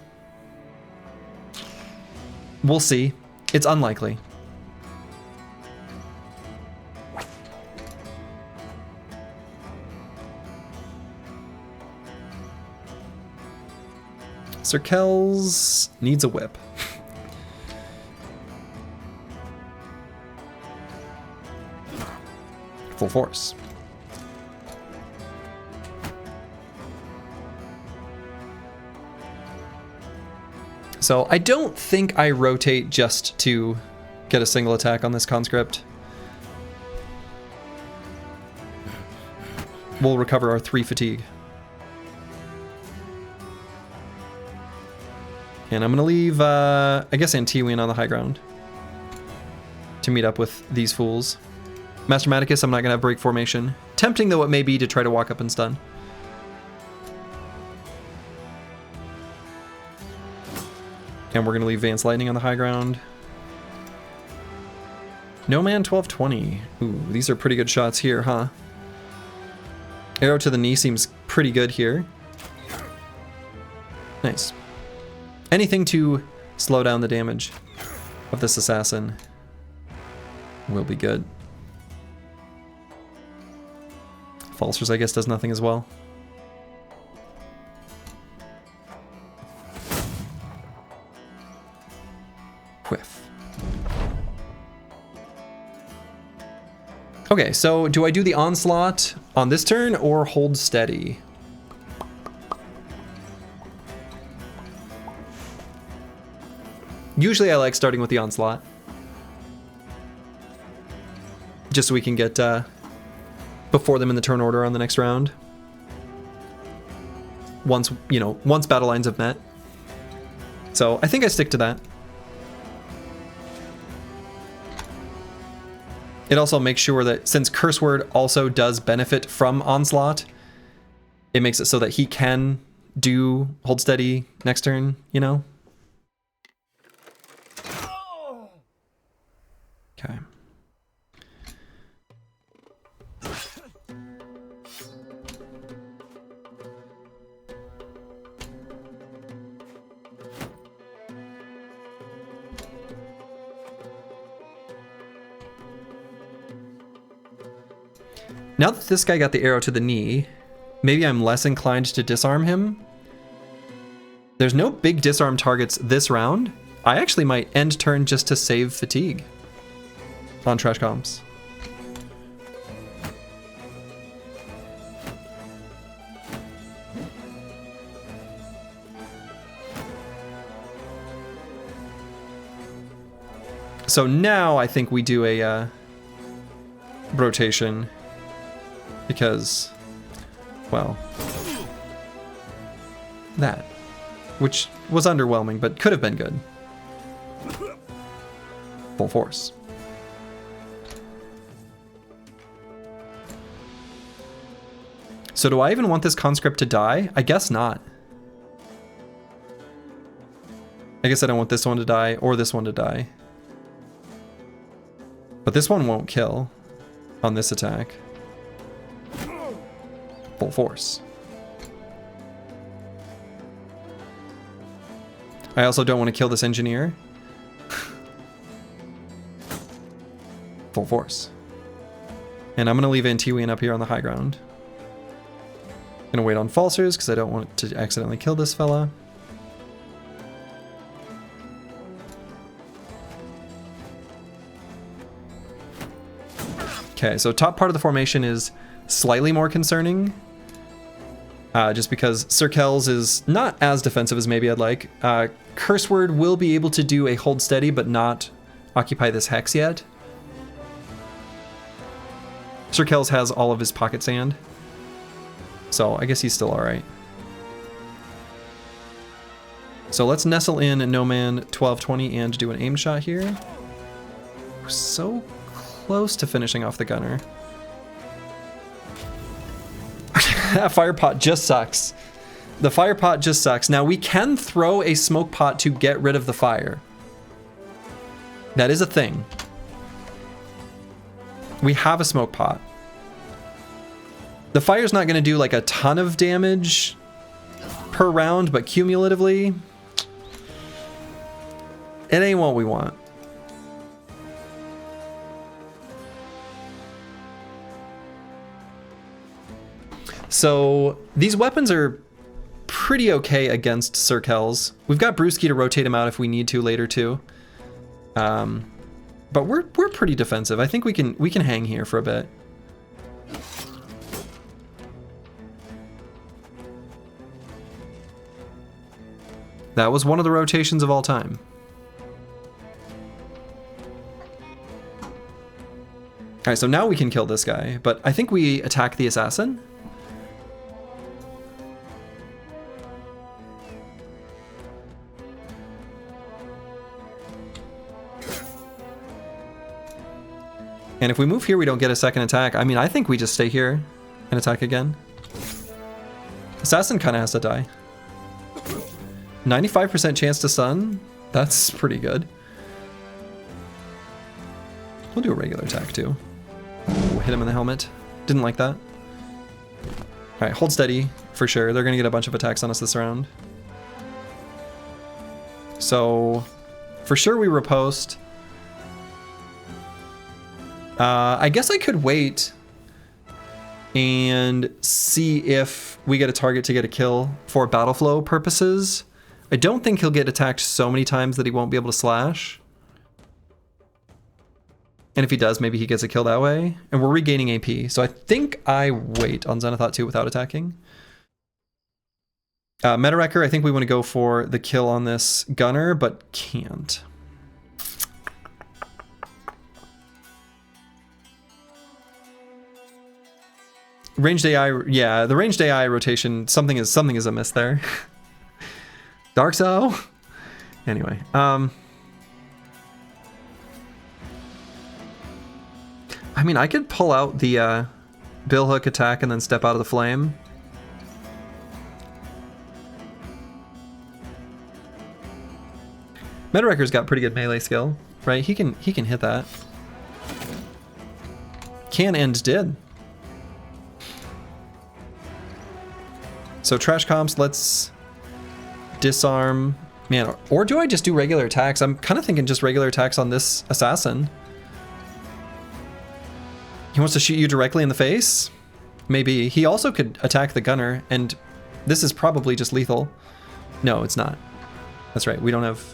[SPEAKER 1] We'll see. It's unlikely. Sir Kells needs a whip. Full force. So I don't think I rotate just to get a single attack on this conscript. We'll recover our 3 fatigue. And I'm going to leave, I guess, Antiwian on the high ground. to meet up with these fools. Master Maticus, I'm not going to have break formation. Tempting though it may be to try to walk up and stun. And we're going to leave Vance Lightning on the high ground. No Man 1220. Ooh, these are pretty good shots here, huh? Arrow to the knee seems pretty good here. Nice. Anything to slow down the damage of this assassin will be good. Falsers, I guess, does nothing as well. Whiff. Okay, so do I do the onslaught on this turn or hold steady? Usually I like starting with the onslaught. Just so we can get before them in the turn order on the next round. Once battle lines have met. So I think I stick to that. It also makes sure that since Curse Word also does benefit from Onslaught, it makes it so that he can do Hold Steady next turn, you know? Okay. Now that this guy got the arrow to the knee, maybe I'm less inclined to disarm him. There's no big disarm targets this round. I actually might end turn just to save fatigue on trash comps. So now I think we do a rotation. Because, well, that, which was underwhelming, but could have been good. Full force. So do I even want this conscript to die? I guess not. I guess I don't want this one to die or this one to die. But this one won't kill on this attack. Full force. I also don't want to kill this engineer. Full force. And I'm going to leave Antiwian up here on the high ground. Going to wait on Falsers because I don't want to accidentally kill this fella. Okay, so top part of the formation is slightly more concerning. Just because Sir Kells is not as defensive as maybe I'd like. Curse Word will be able to do a hold steady, but not occupy this hex yet. Sir Kells has all of his pocket sand. So I guess he's still alright. So let's nestle in No Man 1220 and do an aim shot here. We're so close to finishing off the gunner. That fire pot just sucks. The fire pot just sucks. Now we can throw a smoke pot to get rid of the fire. That is a thing. We have a smoke pot. The fire's not going to do like a ton of damage per round, but cumulatively, it ain't what we want. So these weapons are pretty okay against Sir Kells. We've got Brewski to rotate him out if we need to later too. But we're pretty defensive. I think we can hang here for a bit. That was one of the rotations of all time. All right, so now we can kill this guy, but I think we attack the assassin. And if we move here, we don't get a second attack. I mean, I think we just stay here and attack again. Assassin kind of has to die. 95% chance to stun. That's pretty good. We'll do a regular attack too. Ooh, hit him in the helmet. Didn't like that. Alright, hold steady for sure. They're going to get a bunch of attacks on us this round. So, for sure we riposte. I guess I could wait and see if we get a target to get a kill for battle flow purposes. I don't think he'll get attacked so many times that he won't be able to slash. And if he does, maybe he gets a kill that way. And we're regaining AP. So I think I wait on Xenothoth 2 without attacking. Meta Wrecker, I think we want to go for the kill on this gunner, but can't. Ranged AI, yeah, the ranged AI rotation, something is amiss there. Dark Soul. Anyway, I mean, I could pull out the bill hook attack and then step out of the flame. Meta Wrecker's got pretty good melee skill, right? He can hit that. Can and did. So trash comps, let's disarm. Man, or do I just do regular attacks? I'm kind of thinking just regular attacks on this assassin. He wants to shoot you directly in the face? Maybe. He also could attack the gunner, and this is probably just lethal. No, it's not. That's right, we don't have...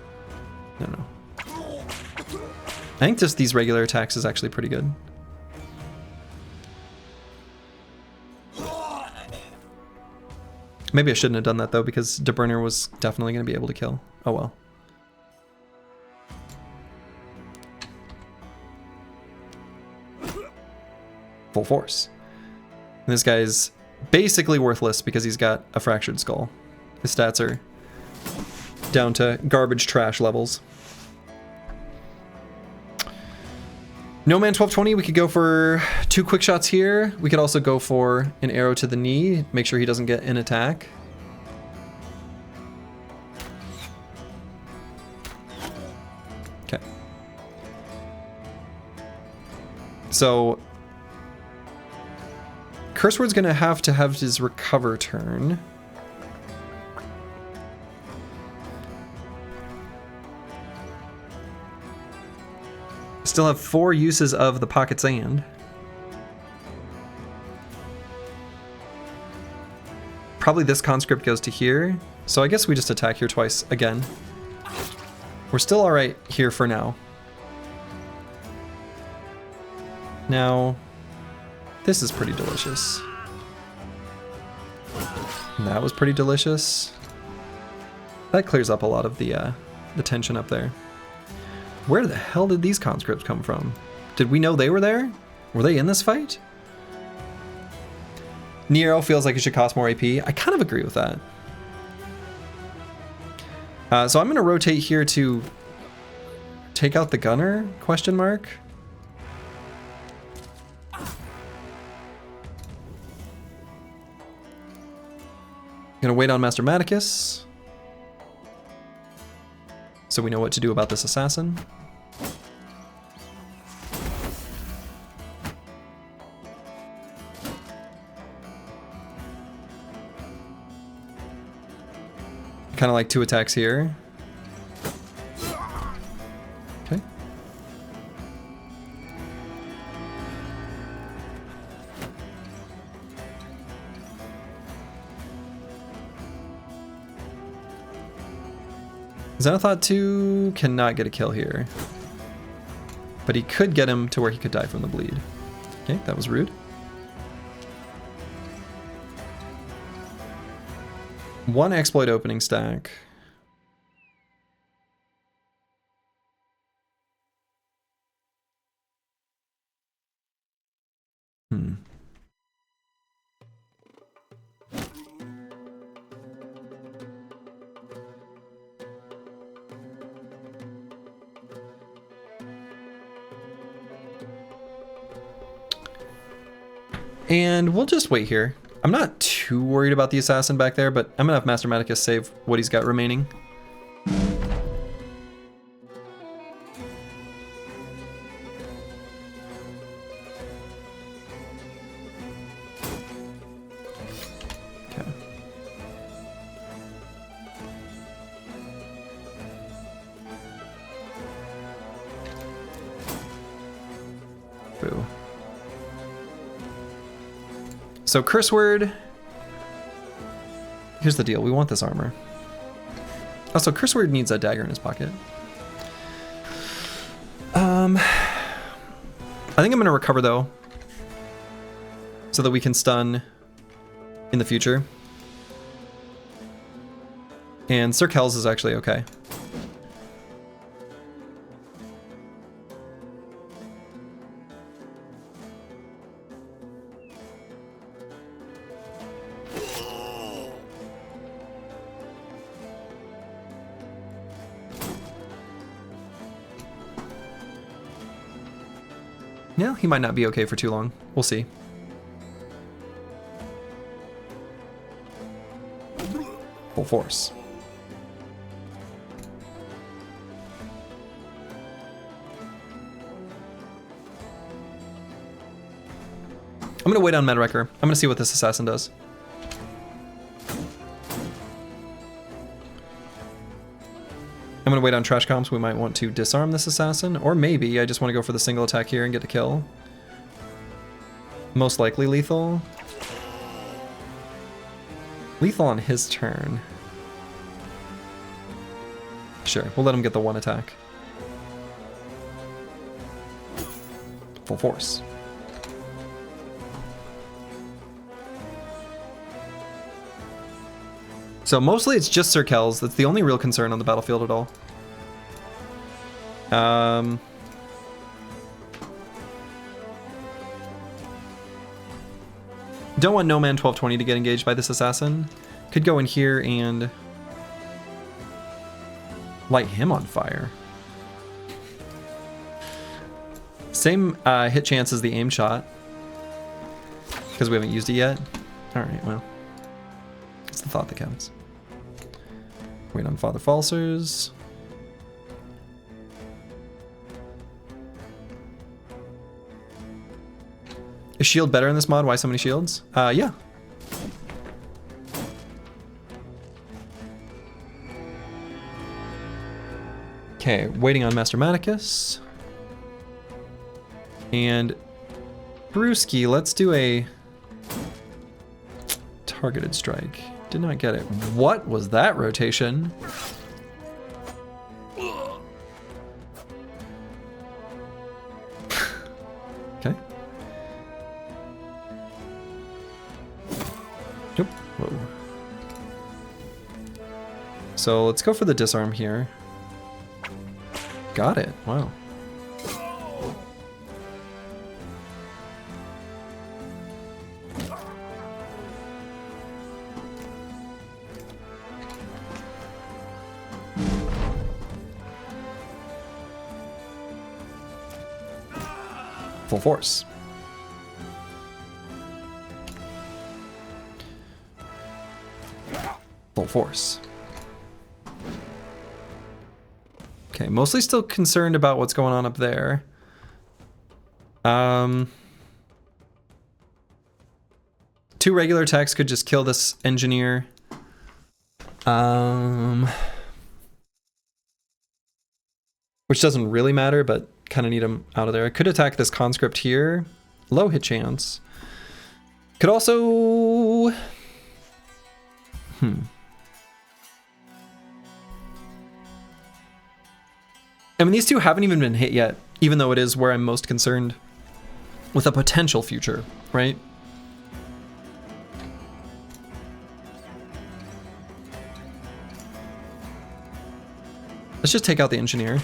[SPEAKER 1] No. I think just these regular attacks is actually pretty good. Maybe I shouldn't have done that though, because De Burner was definitely going to be able to kill. Oh well. Full force. And this guy's basically worthless because he's got a fractured skull. His stats are down to garbage trash levels. No Man 1220, we could go for 2 quick shots here. We could also go for an arrow to the knee, make sure he doesn't get an attack. Okay. So Curse Word's gonna have to have his recover turn. Still have 4 uses of the Pocket Sand. Probably this conscript goes to here, so I guess we just attack here twice again. We're still alright here for now. Now, this is pretty delicious. And that was pretty delicious. That clears up a lot of the tension up there. Where the hell did these conscripts come from? Did we know they were there? Were they in this fight? Nero feels like it should cost more AP. I kind of agree with that. So I'm going to rotate here to take out the gunner, question mark. Gonna wait on Master Maticus, so we know what to do about this assassin. Kind of like 2 attacks here. Okay. Xenothoth 2 cannot get a kill here, but he could get him to where he could die from the bleed. Okay, that was rude. One exploit opening stack. And we'll just wait here. I'm not too worried about the assassin back there, but I'm gonna have Master Medicus save what he's got remaining. Okay. Boo. So curse word. Here's the deal. We want this armor. Also, curse word needs a dagger in his pocket. I think I'm gonna recover though, so that we can stun in the future. And Sir Kells is actually okay. Yeah, he might not be okay for too long. We'll see. Full force. I'm gonna wait on Medwrecker. I'm gonna see what this assassin does. I'm gonna wait on trash comps. We might want to disarm this assassin, or maybe I just want to go for the single attack here and get a kill. Most likely lethal. Lethal on his turn. Sure, we'll let him get the one attack. Full force. So mostly it's just Sir Kells. That's the only real concern on the battlefield at all. Don't want No Man 1220 to get engaged by this assassin. Could go in here and light him on fire. Same hit chance as the aim shot, because we haven't used it yet. All right, well, it's the thought that counts. Wait on Father Falsers. Is shield better in this mod? Why so many shields? Yeah. Okay, waiting on Master Maticus. And Brewski, let's do a targeted strike. Did not get it. What was that rotation? Okay. Yep. Whoa. So let's go for the disarm here. Got it. Wow. Full force. Full force. Okay, mostly still concerned about what's going on up there. Two regular attacks could just kill this engineer. Which doesn't really matter, but kind of need him out of there. I could attack this conscript here. Low hit chance. Could also... I mean, these two haven't even been hit yet, even though it is where I'm most concerned with a potential future, right? Let's just take out the engineer.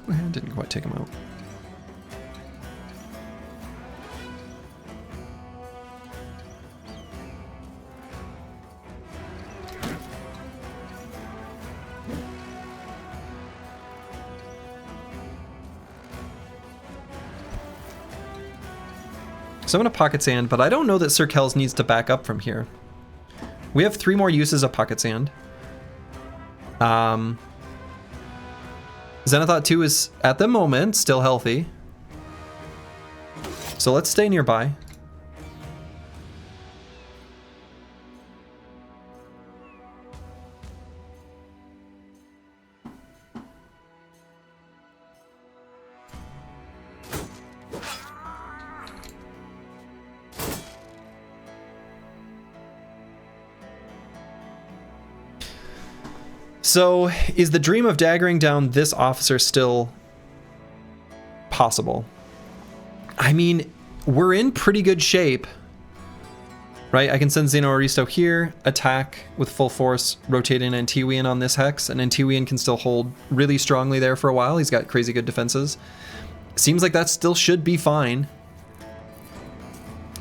[SPEAKER 1] I didn't quite take him out. So I'm going to Pocket Sand, but I don't know that Sir Kells needs to back up from here. We have 3 more uses of Pocket Sand. Zenithot 2 is, at the moment, still healthy. So let's stay nearby. So, is the dream of daggering down this officer still possible? I mean, we're in pretty good shape, right? I can send Xeno Aristo here, attack with full force, rotate in Antiwian on this Hex, and Antiwian can still hold really strongly there for a while. He's got crazy good defenses. Seems like that still should be fine.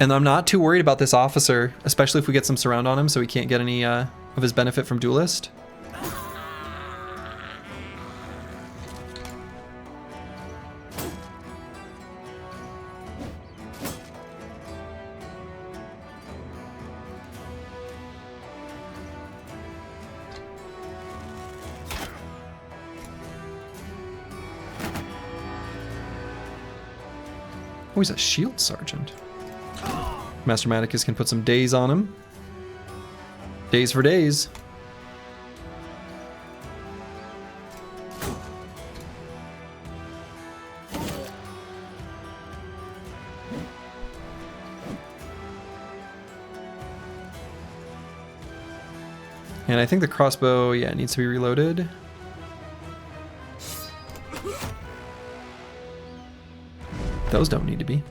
[SPEAKER 1] And I'm not too worried about this officer, especially if we get some surround on him so he can't get any of his benefit from Duelist. Oh, he's a shield sergeant. Master Maticus can put some days on him. Days for days. And I think the crossbow, yeah, needs to be reloaded. Those don't need to be.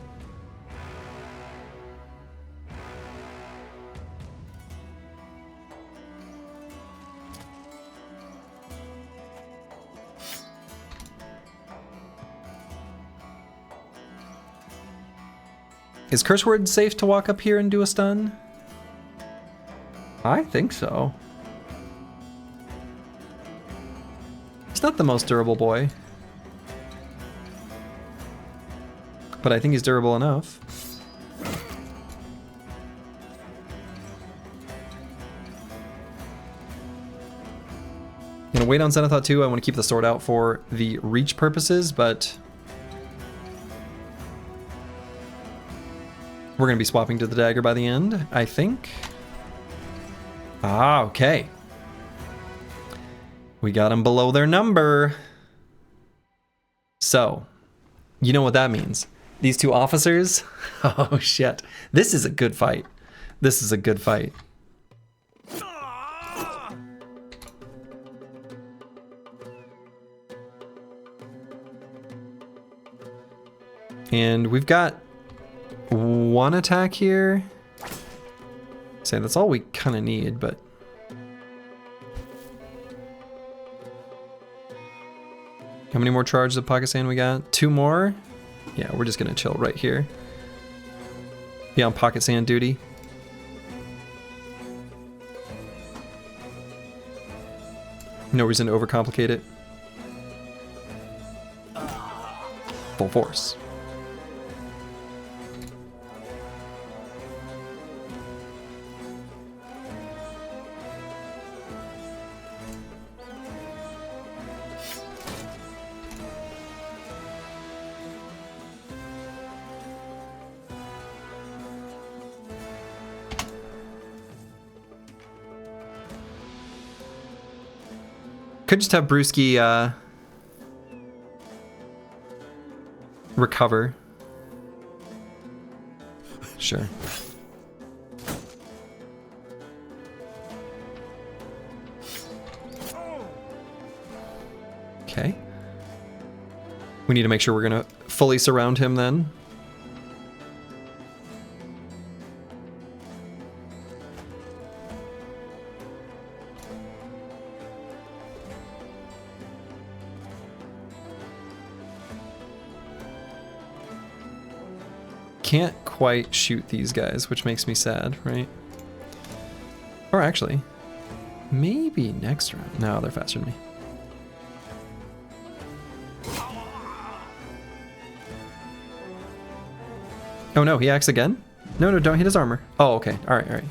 [SPEAKER 1] Is Curse Word safe to walk up here and do a stun? I think so. He's not the most durable boy. But I think he's durable enough. Gonna wait on Zenithot 2. I want to keep the sword out for the reach purposes, but we're gonna be swapping to the dagger by the end, I think. Ah, okay. We got them below their number. So, you know what that means. These 2 officers, oh shit. This is a good fight. This is a good fight. And we've got 1 attack here. Say that's all we kind of need, but how many more charges of Pocket Sand we got? 2 more? Yeah, we're just gonna chill right here. Be on Pocket Sand duty. No reason to overcomplicate it. Full force. Could just have Brewski recover. Sure. Okay. We need to make sure we're gonna fully surround him then. Can't quite shoot these guys, which makes me sad, right? Or actually, maybe next round. No, they're faster than me. Oh no, he acts again? No, no, don't hit his armor. Oh, okay. All right, all right.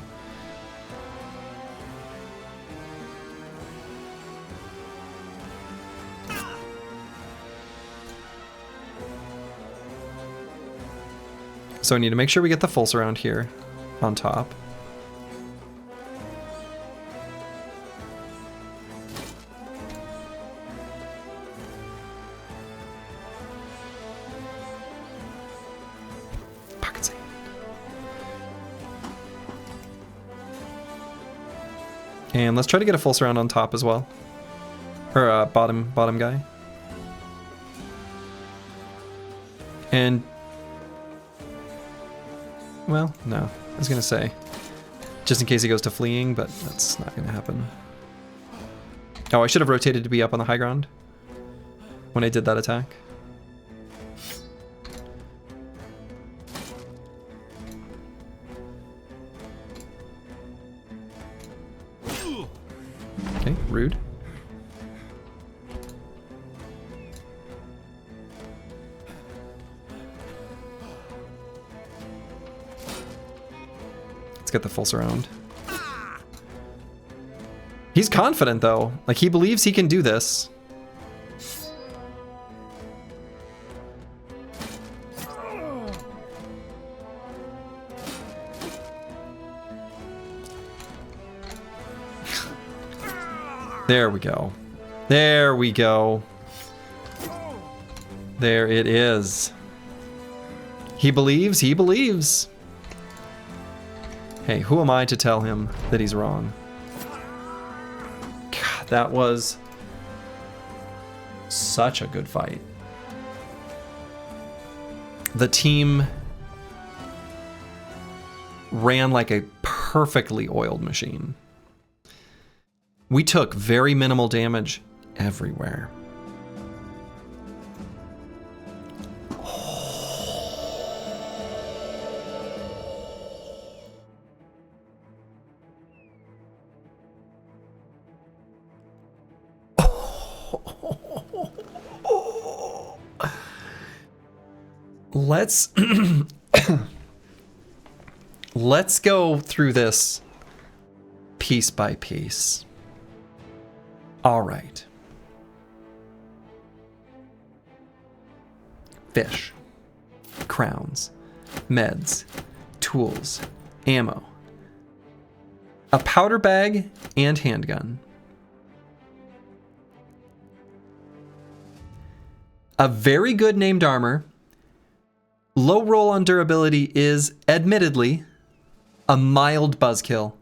[SPEAKER 1] So I need to make sure we get the full surround here on top. And let's try to get a full surround on top as well. Or bottom guy. And well, no. I was gonna say, just in case he goes to fleeing, but that's not gonna happen. Oh, I should have rotated to be up on the high ground when I did that attack. Okay, rude. Let's get the full surround. He's confident though. Like he believes he can do this. There we go. There we go. There it is. He believes, he believes. Hey, who am I to tell him that he's wrong? God, that was such a good fight. The team ran like a perfectly oiled machine. We took very minimal damage everywhere. Let's go through this piece by piece. All right. Fish, crowns, meds, tools, ammo, a powder bag, and handgun. A very good named armor. Low roll on durability is, admittedly, a mild buzzkill.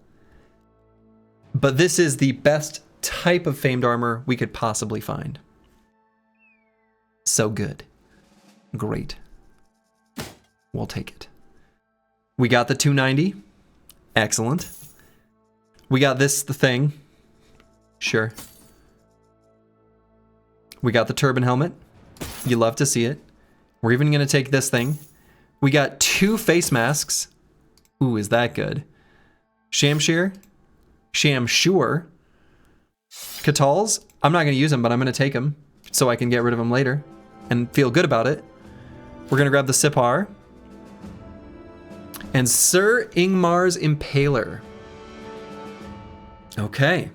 [SPEAKER 1] But this is the best type of famed armor we could possibly find. So good. Great. We'll take it. We got the 290. Excellent. We got the thing. Sure. We got the turban helmet. You love to see it. We're even going to take this thing. We got 2 face masks. Ooh, is that good? Shamshir. Shamshur. Katals. I'm not going to use them, but I'm going to take them so I can get rid of them later and feel good about it. We're going to grab the Sipar. And Sir Ingmar's Impaler. Okay.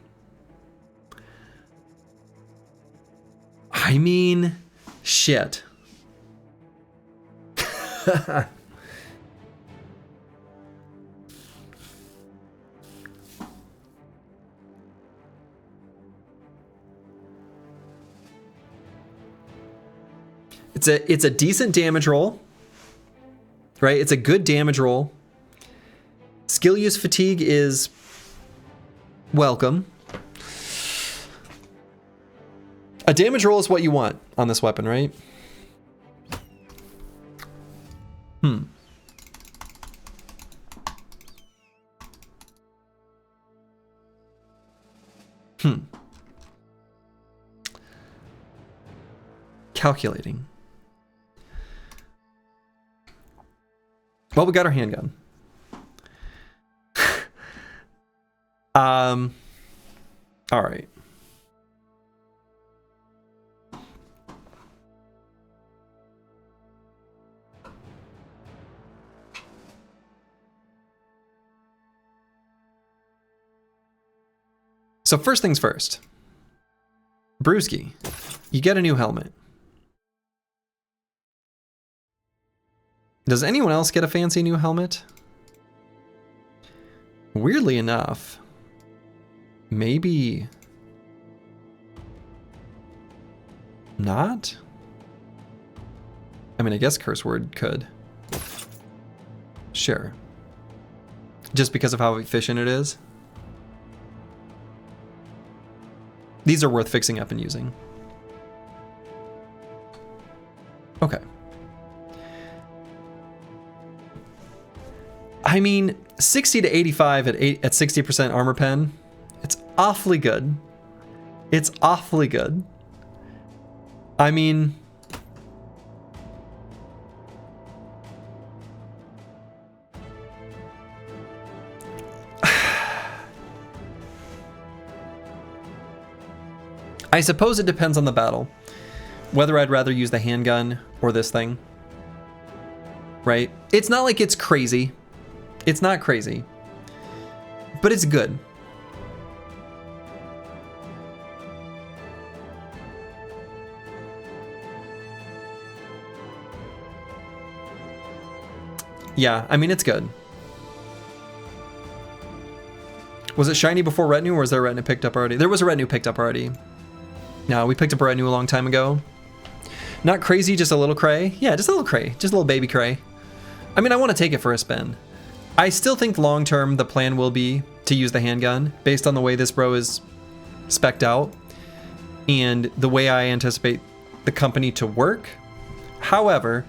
[SPEAKER 1] I mean, shit. It's a decent damage roll, right? It's a good damage roll. Skill use fatigue is welcome. A damage roll is what you want on this weapon, right? Calculating. Well, we got our handgun. All right. So first things first. Brewski, you get a new helmet. Does anyone else get a fancy new helmet? Weirdly enough, maybe not? I mean, I guess Curse Word could. Sure. Just because of how efficient it is. These are worth fixing up and using. Okay. I mean, 60 to 85 at 60% armor pen. It's awfully good. It's awfully good. I mean, I suppose it depends on the battle, whether I'd rather use the handgun or this thing, right? It's not like it's crazy. It's not crazy, but it's good. Yeah, I mean, it's good. Was it shiny before retinue, or was there a retinue picked up already? There was a retinue picked up already. No, we picked up a retinue a long time ago. Not crazy, just a little cray. Yeah, just a little cray. Just a little baby cray. I mean, I want to take it for a spin. I still think long-term the plan will be to use the handgun based on the way this bro is spec'd out and the way I anticipate the company to work. However,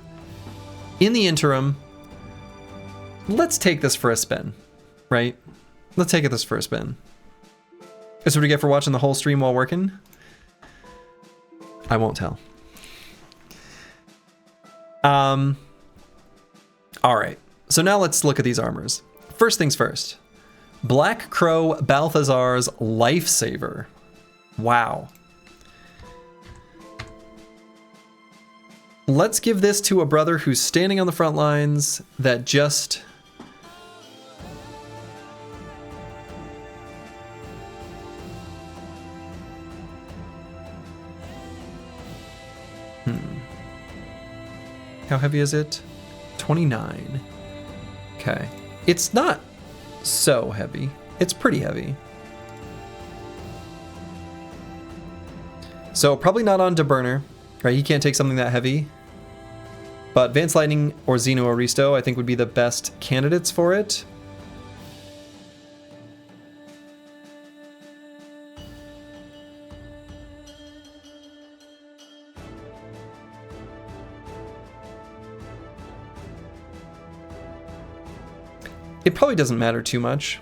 [SPEAKER 1] in the interim, let's take this for a spin, right? Let's take this for a spin. That's what we get for watching the whole stream while working. I won't tell. All right. So now let's look at these armors. First things first. Black Crow Balthazar's Lifesaver. Wow. Let's give this to a brother who's standing on the front lines that just... How heavy is it? 29. Okay. It's not so heavy. It's pretty heavy. So probably not on Deburner, right? He can't take something that heavy. But Vance Lightning or Xeno Aristo, I think, would be the best candidates for it. It probably doesn't matter too much.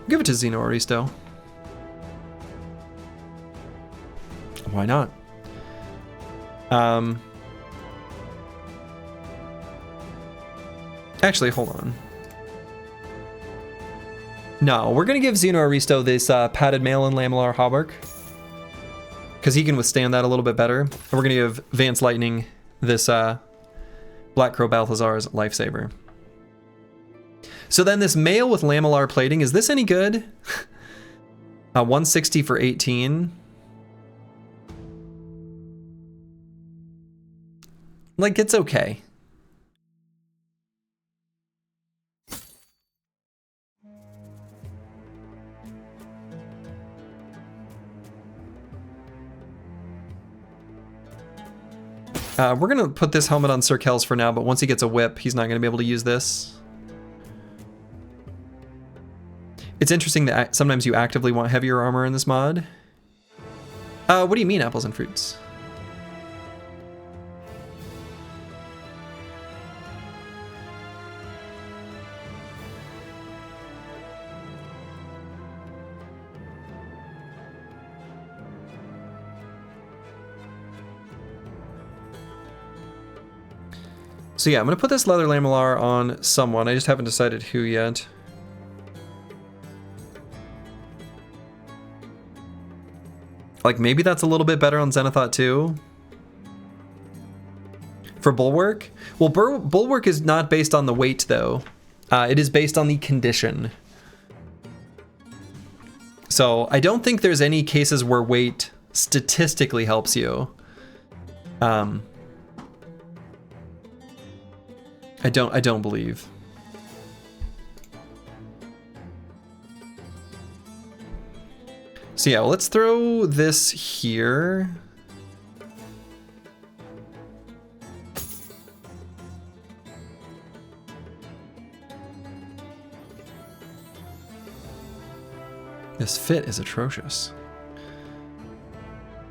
[SPEAKER 1] Give it to Xeno Aristo. Why not? Actually, hold on. No, we're going to give Xeno Aristo this padded mail and lamellar hauberk, because he can withstand that a little bit better. And we're going to give Vance Lightning this Black Crow Balthazar's Lifesaver. So then this mail with lamellar plating, is this any good? 160 for 18. Like, it's okay. We're going to put this helmet on Sir Kells for now, but once he gets a whip, he's not going to be able to use this. It's interesting that sometimes you actively want heavier armor in this mod. What do you mean, apples and fruits? So yeah, I'm going to put this leather lamellar on someone. I just haven't decided who yet. Like, maybe that's a little bit better on Xenothought too. For Bulwark? Well, Bulwark is not based on the weight, though. It is based on the condition. So I don't think there's any cases where weight statistically helps you. I don't believe. So yeah, well, let's throw this here. This fit is atrocious.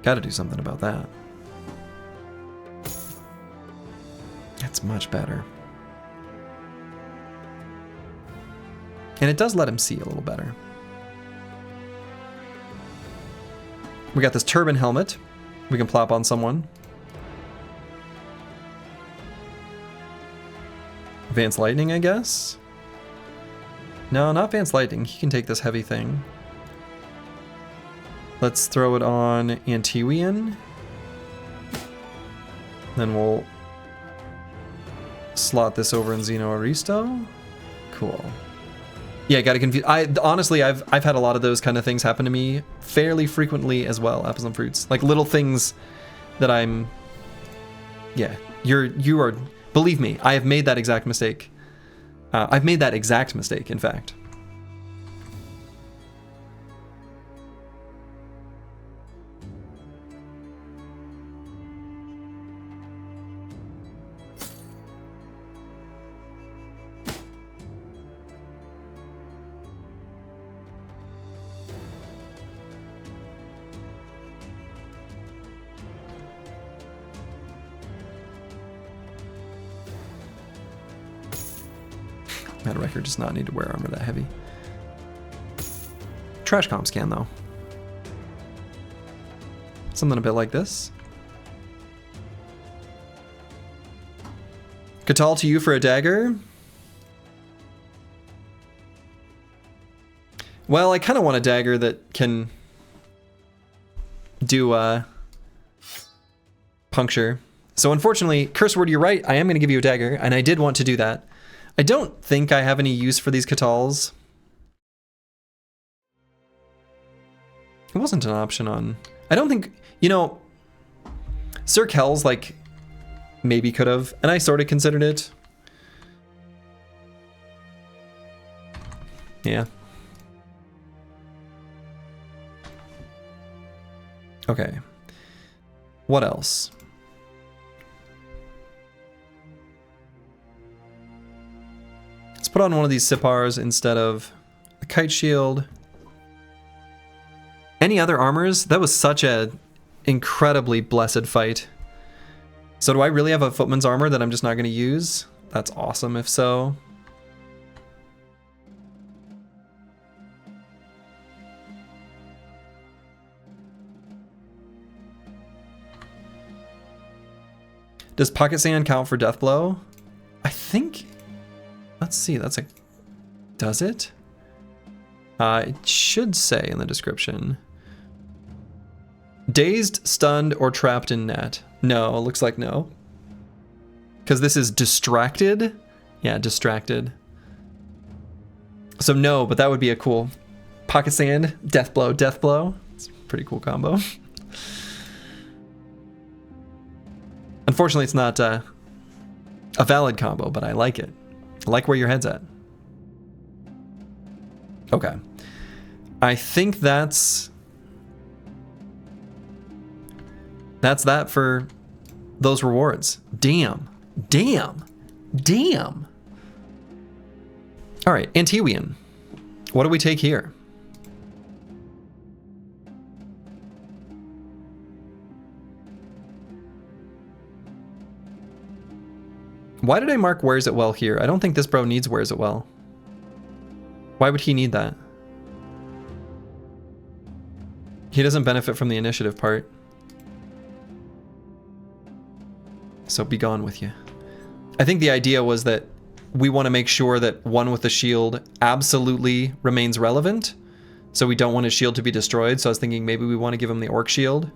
[SPEAKER 1] Gotta do something about that. That's much better. And it does let him see a little better. We got this turban helmet we can plop on someone. Advanced lightning, I guess? No, not advanced lightning. He can take this heavy thing. Let's throw it on Antiwian. Then we'll slot this over in Xeno Aristo. Cool. Yeah, gotta confuse. Honestly, I've had a lot of those kind of things happen to me fairly frequently as well. Apples and fruits, like little things that I'm. Yeah, you are. Believe me, I have made that exact mistake. I've made that exact mistake, in fact. Meta Record does not need to wear armor that heavy. Trash comp scan, though. Something a bit like this. Catal to you for a dagger. Well, I kind of want a dagger that can do puncture. So unfortunately, Curse Word, you're right. I am going to give you a dagger, and I did want to do that. I don't think I have any use for these Catals. It wasn't an option on... I don't think... You know, Sir Kells, like, maybe could have, and I sort of considered it. Yeah. Okay. What else? Let's put on one of these Sipars instead of the Kite Shield. Any other armors? That was such a incredibly blessed fight. So do I really have a Footman's armor that I'm just not going to use? That's awesome if so. Does Pocket Sand count for Death Blow? I think... Let's see, that's a... Does it? It should say in the description. Dazed, stunned, or trapped in net. No, it looks like no. Because this is distracted? Yeah, distracted. So no, but that would be a cool... Pocket Sand, Death Blow, Death Blow. It's a pretty cool combo. Unfortunately, it's not a valid combo, but I like it. I like where your head's at. Okay. I think that's that for those rewards. Damn. Damn. Damn. All right, Antiwian. What do we take here? Why did I mark wears it well here? I don't think this bro needs wears it well. Why would he need that? He doesn't benefit from the initiative part. So be gone with you. I think the idea was that we want to make sure that one with the shield absolutely remains relevant. So we don't want his shield to be destroyed. So I was thinking maybe we want to give him the orc shield.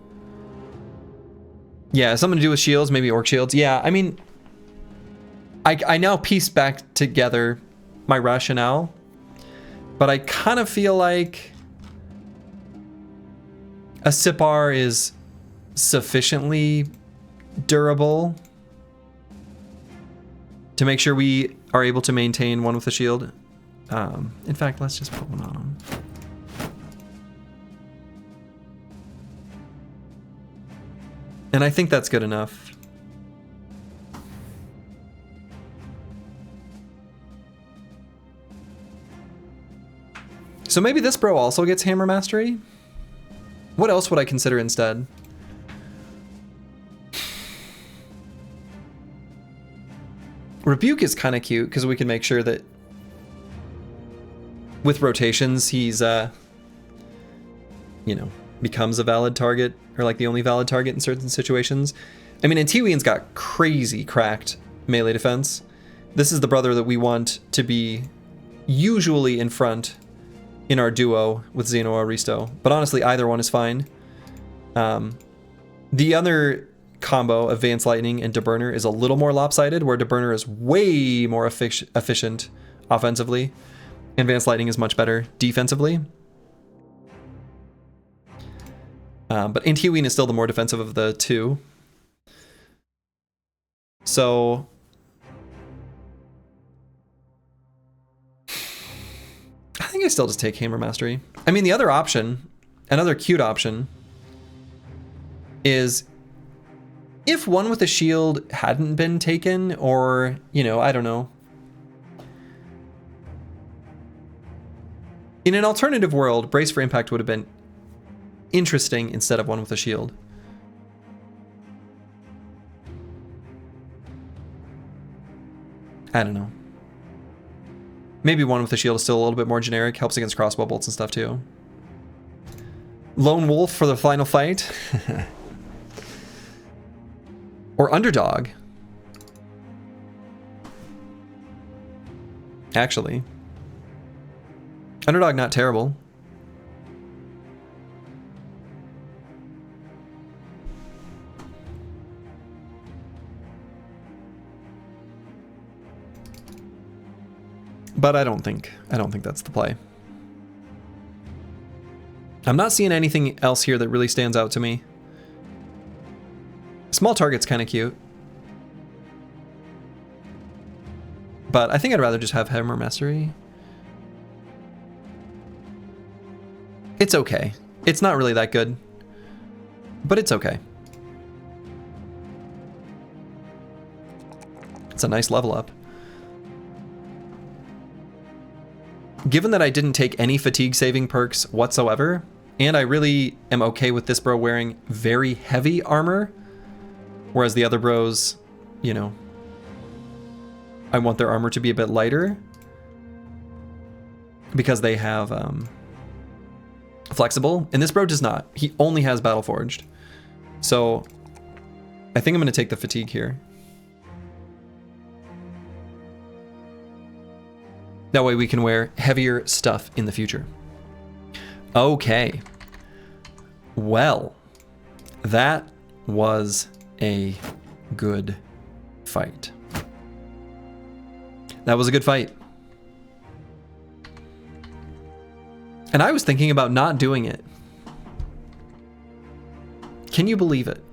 [SPEAKER 1] Yeah, something to do with shields, maybe orc shields. Yeah, I mean... I now piece back together my rationale, but I kind of feel like A Sipar is sufficiently durable to make sure we are able to maintain one with a shield. In fact, let's just put one on him. And I think that's good enough. So maybe this bro also gets Hammer Mastery? What else would I consider instead? Rebuke is kind of cute because we can make sure that with rotations he's, you know, becomes a valid target, or like the only valid target in certain situations. I mean, and Tiwian's got crazy cracked melee defense. This is the brother that we want to be usually in front in our duo with Xeno or Aristo, but honestly either one is fine. The other combo of Vance Lightning and DeBurner is a little more lopsided, where DeBurner is way more efficient offensively, and Vance Lightning is much better defensively. But Antiween is still the more defensive of the two. So I think I still just take Hammer Mastery. I mean, the other option, another cute option, is if one with a shield hadn't been taken, or, you know, I don't know. In an alternative world, Brace for Impact would have been interesting instead of one with a shield. I don't know. Maybe one with a shield is still a little bit more generic, helps against crossbow bolts and stuff too. Lone Wolf for the final fight. Or Underdog. Actually. Underdog not terrible. But I don't think that's the play. I'm not seeing anything else here that really stands out to me. Small target's kind of cute. But I think I'd rather just have Hammer Mastery. It's okay. It's not really that good. But it's okay. It's a nice level up. Given that I didn't take any fatigue saving perks whatsoever, and I really am okay with this bro wearing very heavy armor, whereas the other bros, you know, I want their armor to be a bit lighter because they have flexible, and this bro does not. He only has Battle Forged. So I think I'm going to take the fatigue here. That way we can wear heavier stuff in the future. Okay. Well, that was a good fight. That was a good fight. And I was thinking about not doing it. Can you believe it?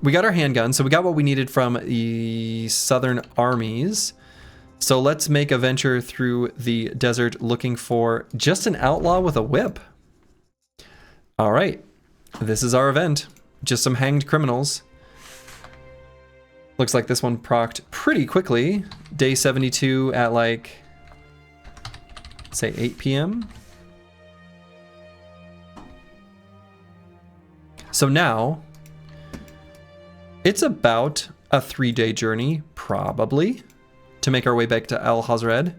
[SPEAKER 1] We got our handgun, so we got what we needed from the southern armies. So let's make a venture through the desert looking for just an outlaw with a whip. All right, this is our event. Just some hanged criminals. Looks like this one procced pretty quickly. Day 72 at like, say 8 p.m. So now, it's about a 3-day journey, probably, to make our way back to Al Hazred.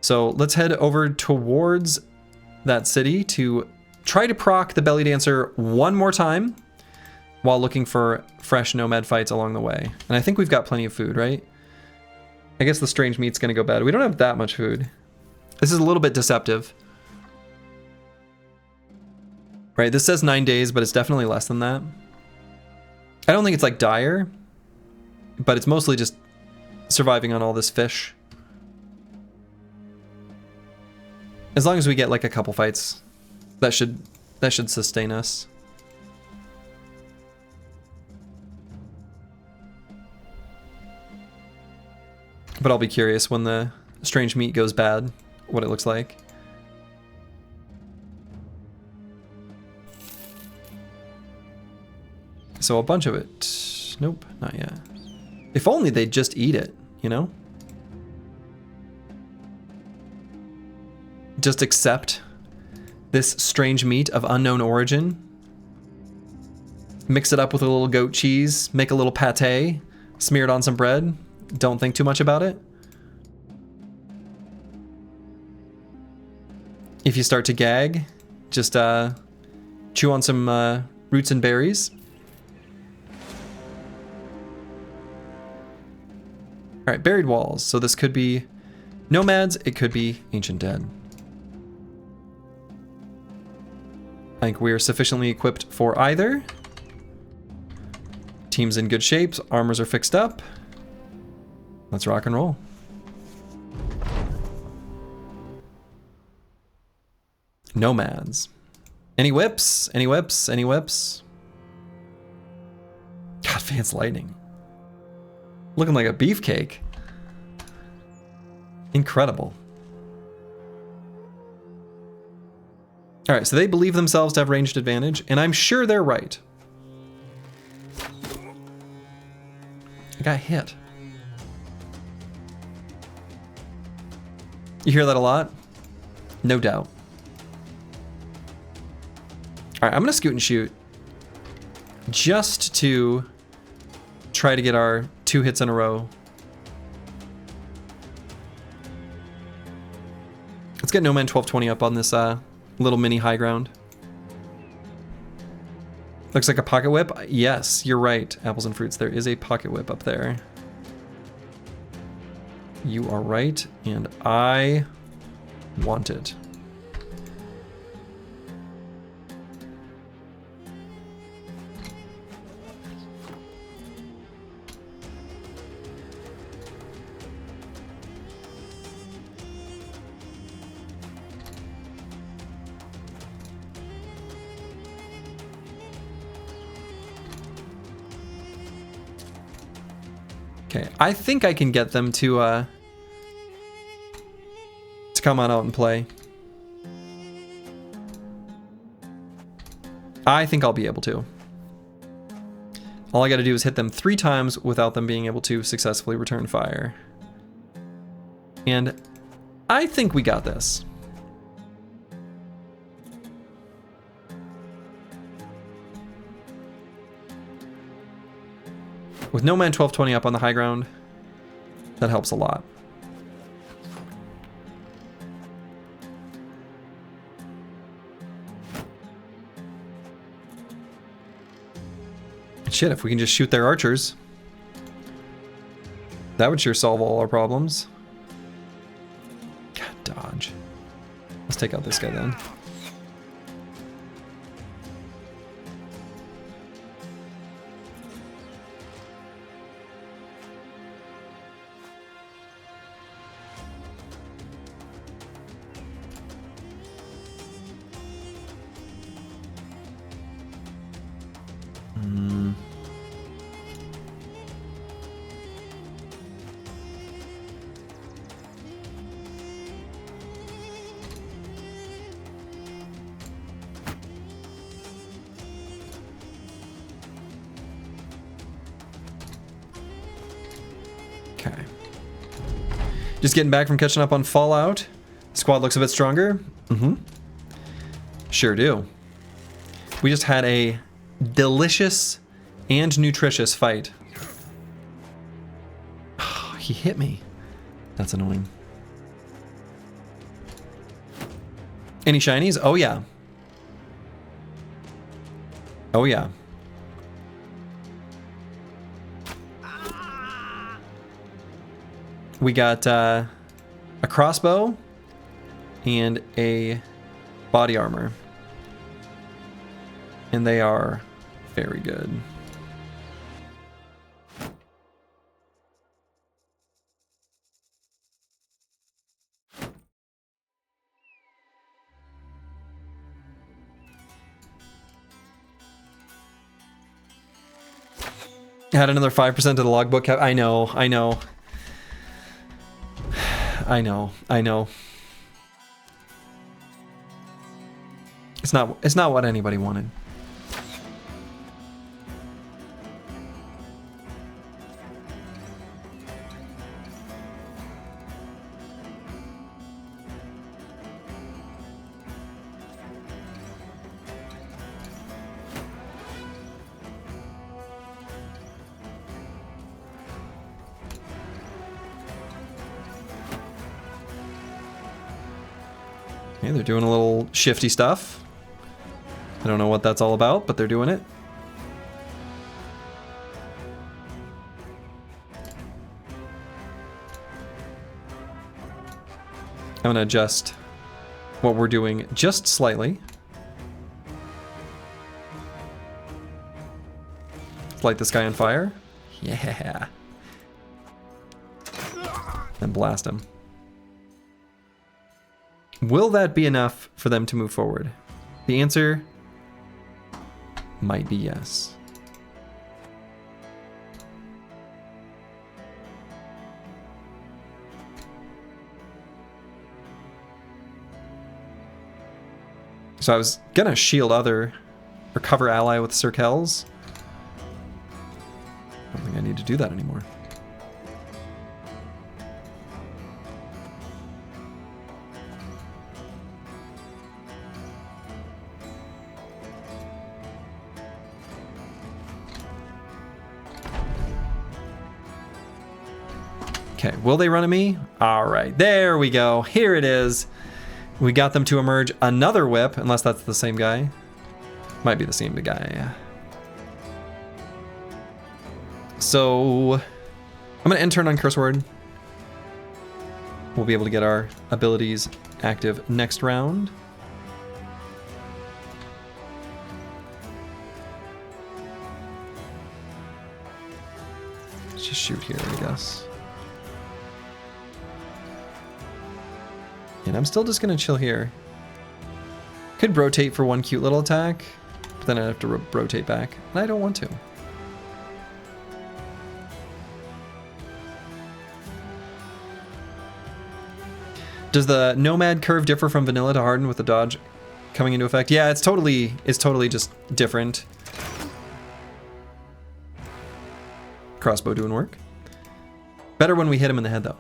[SPEAKER 1] So let's head over towards that city to try to proc the Belly Dancer one more time while looking for fresh nomad fights along the way. And I think we've got plenty of food, right? I guess the strange meat's gonna go bad. We don't have that much food. This is a little bit deceptive. Right, this says 9 days, but it's definitely less than that. I don't think it's like dire, but it's mostly just surviving on all this fish. As long as we get like a couple fights, That should sustain us. But I'll be curious when the strange meat goes bad, what it looks like. So a bunch of it. Nope, not yet. If only they'd just eat it, you know? Just accept this strange meat of unknown origin. Mix it up with a little goat cheese, make a little pate, smear it on some bread. Don't think too much about it. If you start to gag, just chew on some roots and berries. All right, buried walls. So this could be nomads, it could be ancient dead. I think we are sufficiently equipped for either. Team's in good shape, armors are fixed up. Let's rock and roll. Nomads. Any whips? Any whips? Any whips? God, Vance Lightning. Looking like a beefcake. Incredible. All right, so they believe themselves to have ranged advantage, and I'm sure they're right. I got hit. You hear that a lot? No doubt. All right, I'm gonna scoot and shoot just to try to get our 2 hits in a row. Let's get No Man 1220 up on this little mini high ground. Looks like a pocket whip. Yes, you're right, Apples and Fruits. There is a pocket whip up there. You are right, and I want it. Okay, I think I can get them to come on out and play. I think I'll be able to. All I gotta do is hit them 3 times without them being able to successfully return fire. And I think we got this. With No Man 1220 up on the high ground, that helps a lot. Shit, if we can just shoot their archers, that would sure solve all our problems. God, dodge. Let's take out this guy then. Okay. Just getting back from catching up on Fallout. Squad looks a bit stronger. Mm-hmm. Sure do. We just had a delicious and nutritious fight. Oh, he hit me. That's annoying. Any shinies? Oh yeah. Oh yeah. We got a crossbow and a body armor. And they are very good. Add another 5% to the logbook. I know. It's not what anybody wanted. Okay, they're doing a little shifty stuff. I don't know what that's all about, but they're doing it. I'm gonna adjust what we're doing just slightly. Let's light this guy on fire. Yeah. And blast him. Will that be enough for them to move forward? The answer might be yes. So I was gonna shield other or cover ally with circles. I don't think I need to do that anymore. Okay, will they run at me? All right, there we go. Here it is. We got them to emerge another whip, unless that's the same guy. Might be the same guy. So, I'm gonna end turn on Curse Word. We'll be able to get our abilities active next round. Let's just shoot here, I guess. And I'm still just gonna chill here. Could rotate for one cute little attack, but then I'd have to rotate back, and I don't want to. Does the Nomad curve differ from Vanilla to Hardened with the dodge coming into effect? Yeah, it's totally just different. Crossbow doing work. Better when we hit him in the head, though.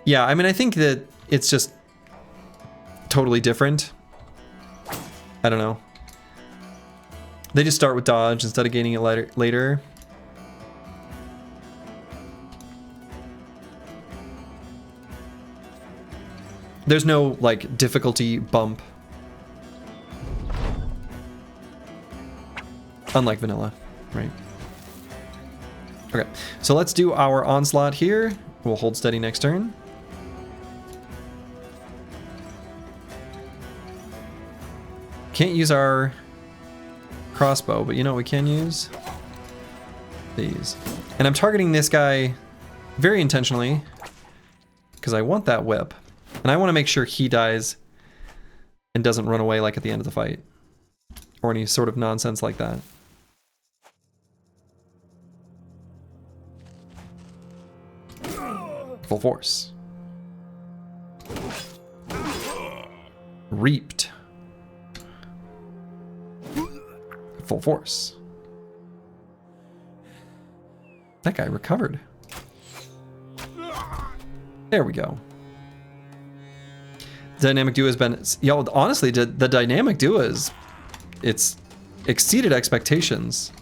[SPEAKER 1] Yeah, I mean, I think that it's just totally different. I don't know. They just start with dodge instead of gaining it later. There's no, like, difficulty bump. Unlike Vanilla, right? Okay, so let's do our onslaught here. We'll hold steady next turn. Can't use our crossbow, but you know what we can use? These. And I'm targeting this guy very intentionally because I want that whip. And I want to make sure he dies and doesn't run away like at the end of the fight. Or any sort of nonsense like that. Full force. Reaped. Full force. That guy recovered. There we go. Dynamic duo has been, yo, honestly, the dynamic duo is, it's exceeded expectations.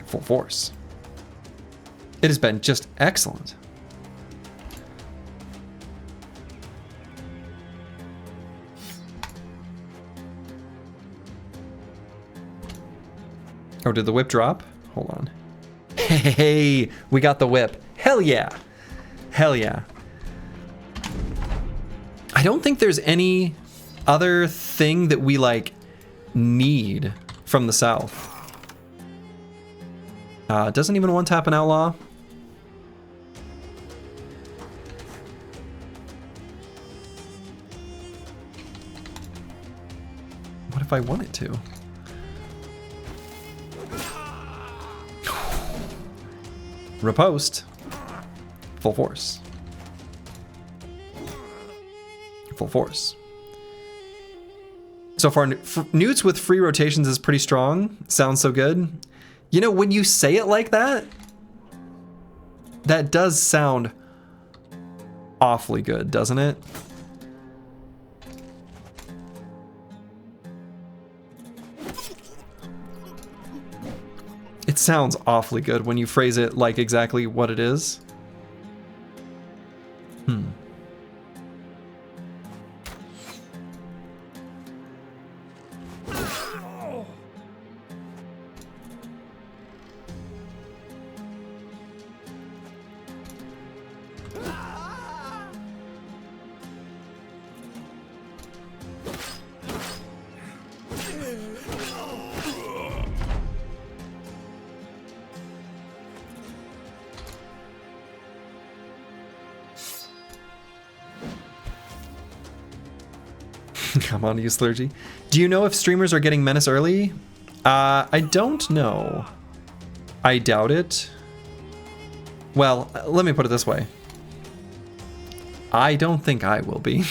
[SPEAKER 1] Full force. It has been just excellent. Oh, did the whip drop? Hold on. Hey, we got the whip. Hell yeah. Hell yeah. I don't think there's any other thing that we, like, need from the south. Doesn't even one tap an outlaw. What if I want it to? Riposte. Full force. Full force. So far, Newts with free rotations is pretty strong. Sounds so good. You know, when you say it like that, that does sound awfully good, doesn't it? It sounds awfully good when you phrase it like exactly what it is. Come on, use Slurgy. Do you know if streamers are getting Menace early? I don't know. I doubt it. Well, let me put it this way. I don't think I will be.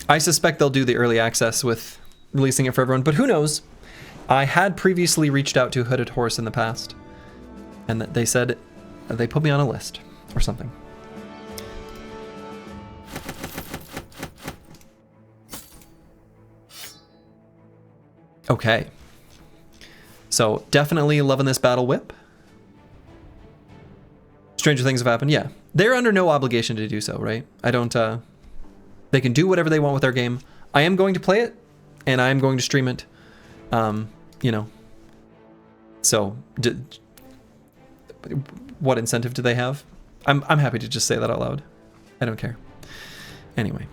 [SPEAKER 1] I suspect they'll do the early access with releasing it for everyone, but who knows? I had previously reached out to Hooded Horse in the past, and they said they put me on a list or something. Okay. So definitely loving this battle whip. Stranger things have happened. Yeah. They're under no obligation to do so, right? I don't, they can do whatever they want with their game. I am going to play it and I am going to stream it. You know, so what incentive do they have? I'm happy to just say that out loud. I don't care. Anyway.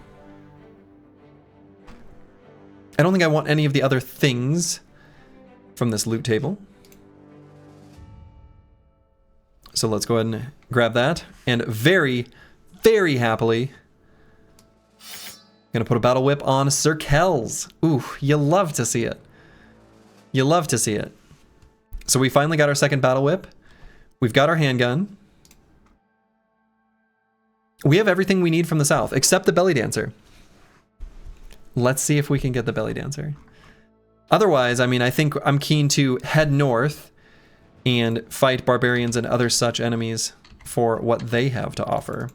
[SPEAKER 1] I don't think I want any of the other things from this loot table. So let's go ahead and grab that. And very, very happily, gonna put a battle whip on Sir Kells. Ooh, you love to see it. You love to see it. So we finally got our second battle whip. We've got our handgun. We have everything we need from the south, except the belly dancer. Let's see if we can get the belly dancer. Otherwise, I mean, I think I'm keen to head north and fight barbarians and other such enemies for what they have to offer.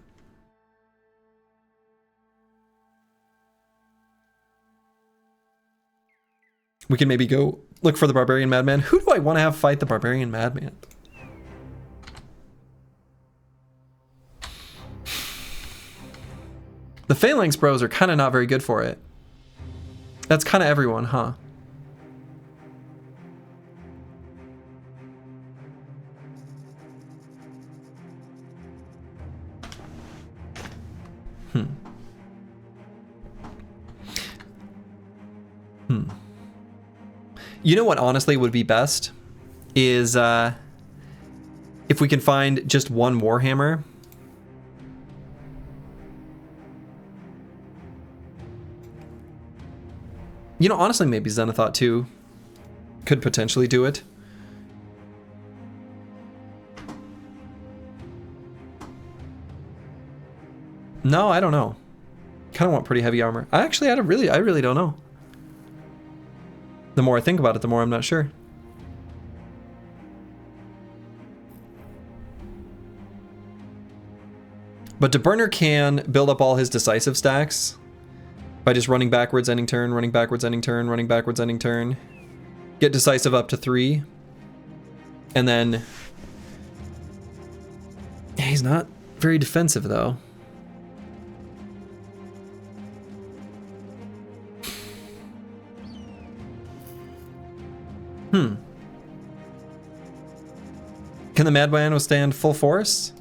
[SPEAKER 1] We can maybe go look for the barbarian madman. Who do I want to have fight the barbarian madman? The Phalanx bros are kind of not very good for it. That's kind of everyone, huh? You know what honestly would be best is if we can find just one Warhammer. You know, honestly, maybe Xenothought 2 could potentially do it. No, I don't know. Kind of want pretty heavy armor. I really don't know. The more I think about it, the more I'm not sure. But DeBurner can build up all his decisive stacks by just running backwards, ending turn, running backwards, ending turn, running backwards, ending turn. Get decisive up to 3. And then... he's not very defensive, though. Can the Madman withstand full force?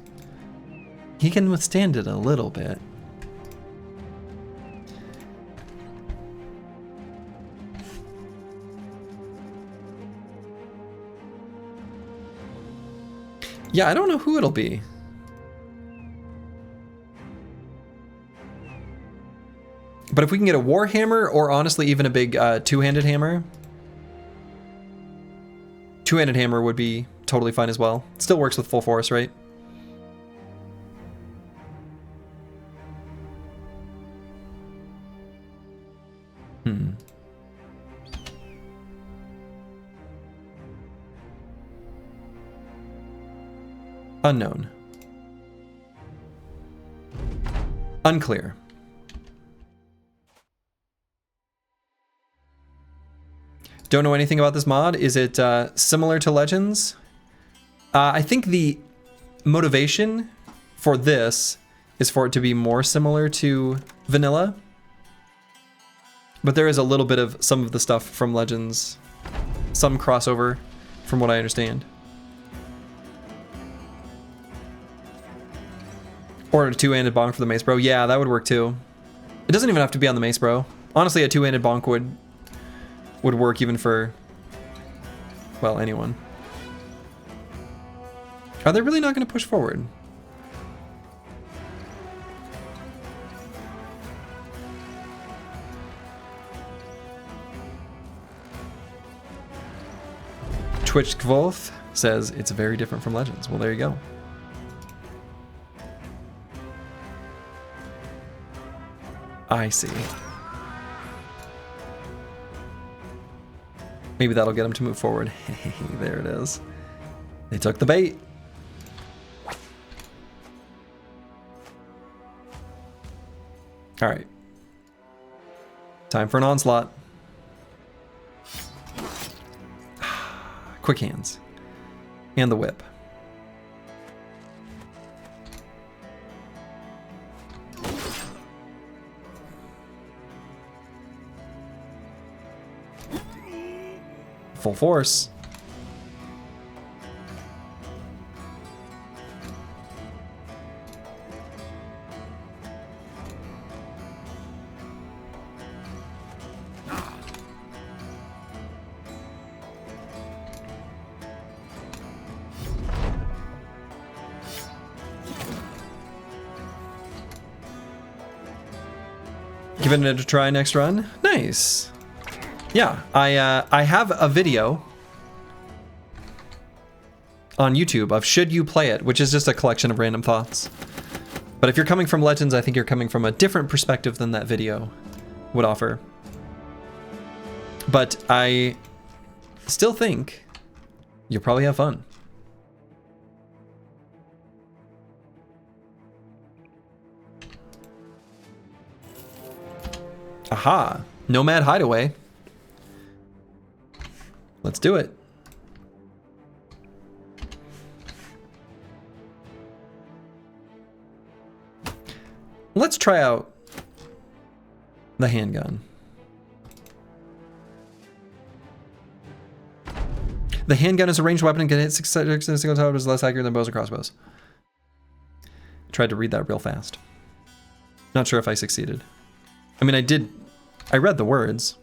[SPEAKER 1] He can withstand it a little bit. Yeah, I don't know who it'll be. But if we can get a war hammer, or honestly even a big two-handed hammer, two-handed hammer would be totally fine as well. Still works with full force, right? Unknown. Unclear. Don't know anything about this mod. Is it similar to Legends? I think the motivation for this is for it to be more similar to vanilla. But there is a little bit of some of the stuff from Legends. Some crossover, from what I understand. Or a two-handed bonk for the Mace Bro. Yeah, that would work too. It doesn't even have to be on the Mace Bro. Honestly, a two-handed bonk would work even for, well, anyone. Are they really not going to push forward? Twitch Kvolth says it's very different from Legends. Well, there you go. I see. Maybe that'll get them to move forward. There it is. They took the bait. All right. Time for an onslaught. Quick hands. And the whip. Full force. Giving it a try next run. Nice. Yeah, I have a video on YouTube of Should You Play It, which is just a collection of random thoughts. But if you're coming from Legends, I think you're coming from a different perspective than that video would offer. But I still think you'll probably have fun. Aha! Nomad Hideaway. Let's do it. Let's try out the handgun. The handgun is a ranged weapon and can hit 6 in a single time, is less accurate than bows and crossbows. Tried to read that real fast. Not sure if I succeeded. I mean, I read the words.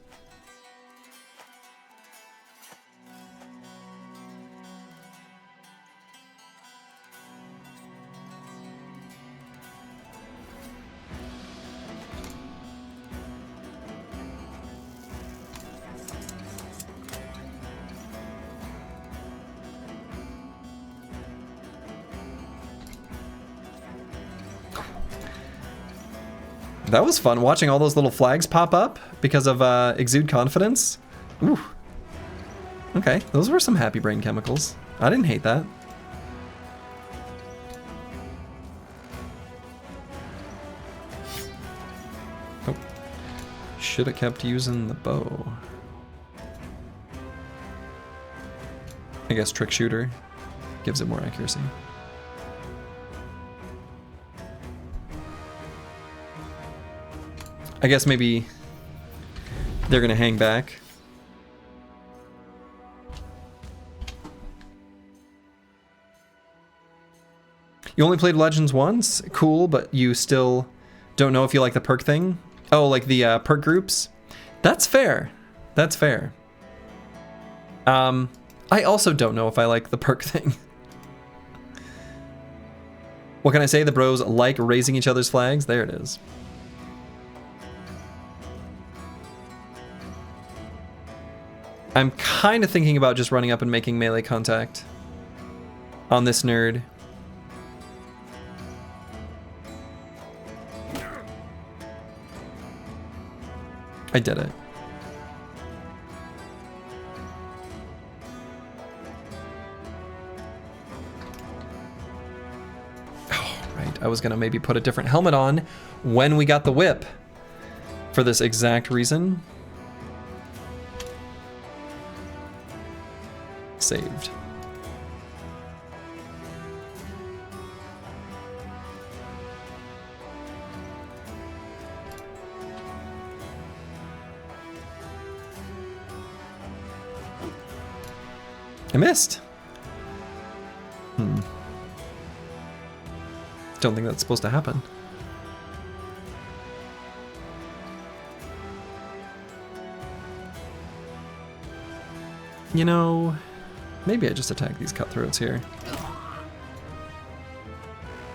[SPEAKER 1] That was fun, watching all those little flags pop up because of Exude Confidence. Ooh. Okay, those were some happy brain chemicals. I didn't hate that. Oh. Should have kept using the bow. I guess Trick Shooter gives it more accuracy. I guess maybe they're gonna hang back. You only played Legends once? Cool, but you still don't know if you like the perk thing? Oh, like the perk groups? That's fair. That's fair. I also don't know if I like the perk thing. What can I say? The bros like raising each other's flags. There it is. I'm kind of thinking about just running up and making melee contact on this nerd. I did it. Oh, right. I was gonna maybe put a different helmet on when we got the whip for this exact reason. Saved. I missed. Don't think that's supposed to happen. You know, maybe I just attack these cutthroats here.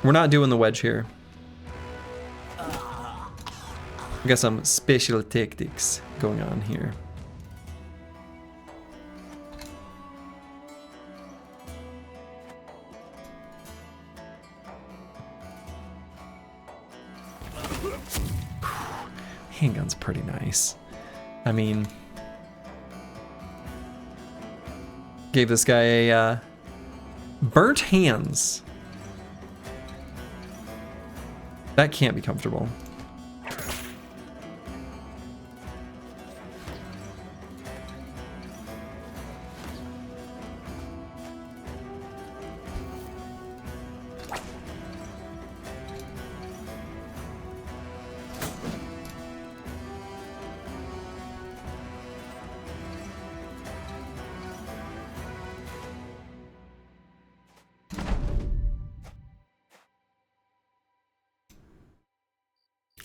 [SPEAKER 1] We're not doing the wedge here. I got some special tactics going on here. Handgun's pretty nice. I mean, gave this guy a burnt hands. That can't be comfortable.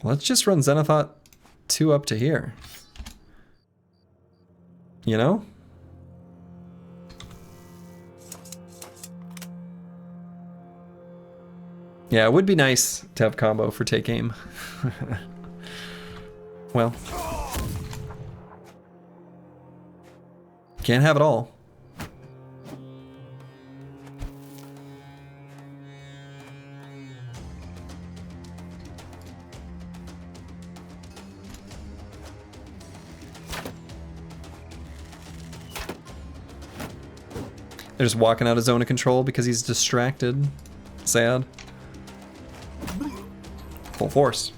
[SPEAKER 1] Let's just run Zenithot 2 up to here. You know? Yeah, it would be nice to have combo for take aim. Well. Can't have it all. They're just walking out of zone of control because he's distracted. Sad. Full force.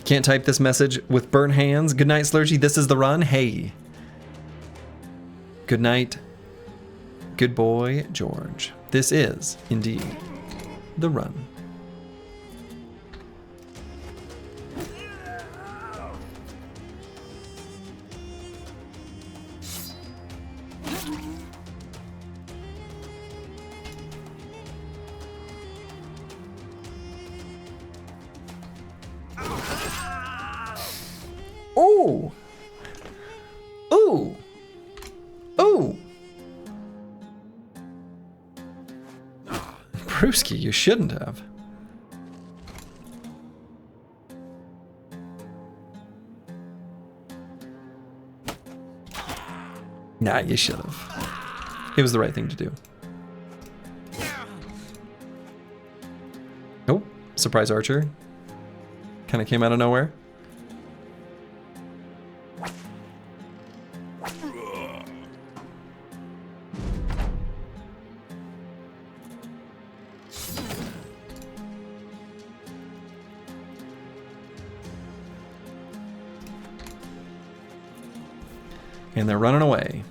[SPEAKER 1] Can't type this message with burnt hands. Good night, Slurgy. This is the run. Hey. Good night. Good boy, George. This is indeed the run. Ooh. Ooh. Ooh. Brewski, you shouldn't have. Nah, you should have. It was the right thing to do. Oh, surprise archer. Kind of came out of nowhere. And they're running away.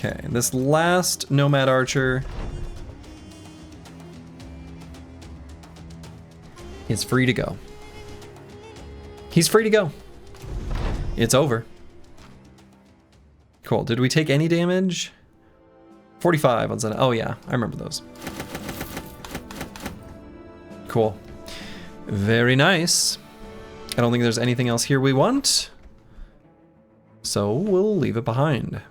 [SPEAKER 1] Okay, this last Nomad Archer is free to go. He's free to go. It's over. Cool. Did we take any damage? 45 on Zen. Oh yeah, I remember those. Cool. Very nice. I don't think there's anything else here we want, so we'll leave it behind.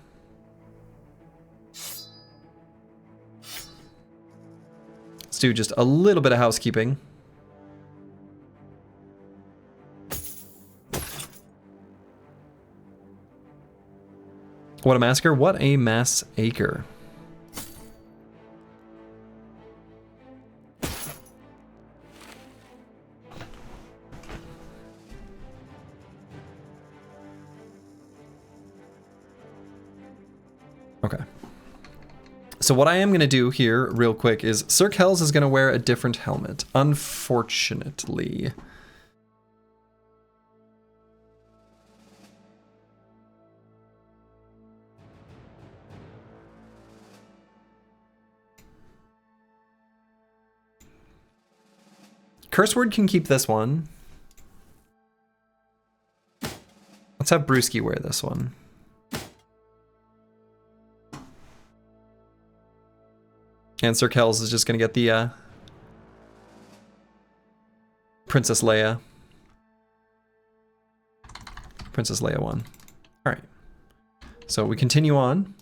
[SPEAKER 1] Let's do just a little bit of housekeeping. What a massacre? What a massacre. Okay. So what I am going to do here real quick is Sir Kells is going to wear a different helmet, unfortunately. Curseword can keep this one. Let's have Brewski wear this one. And Sir Kells is just going to get the Princess Leia. Princess Leia one. All right. So we continue on.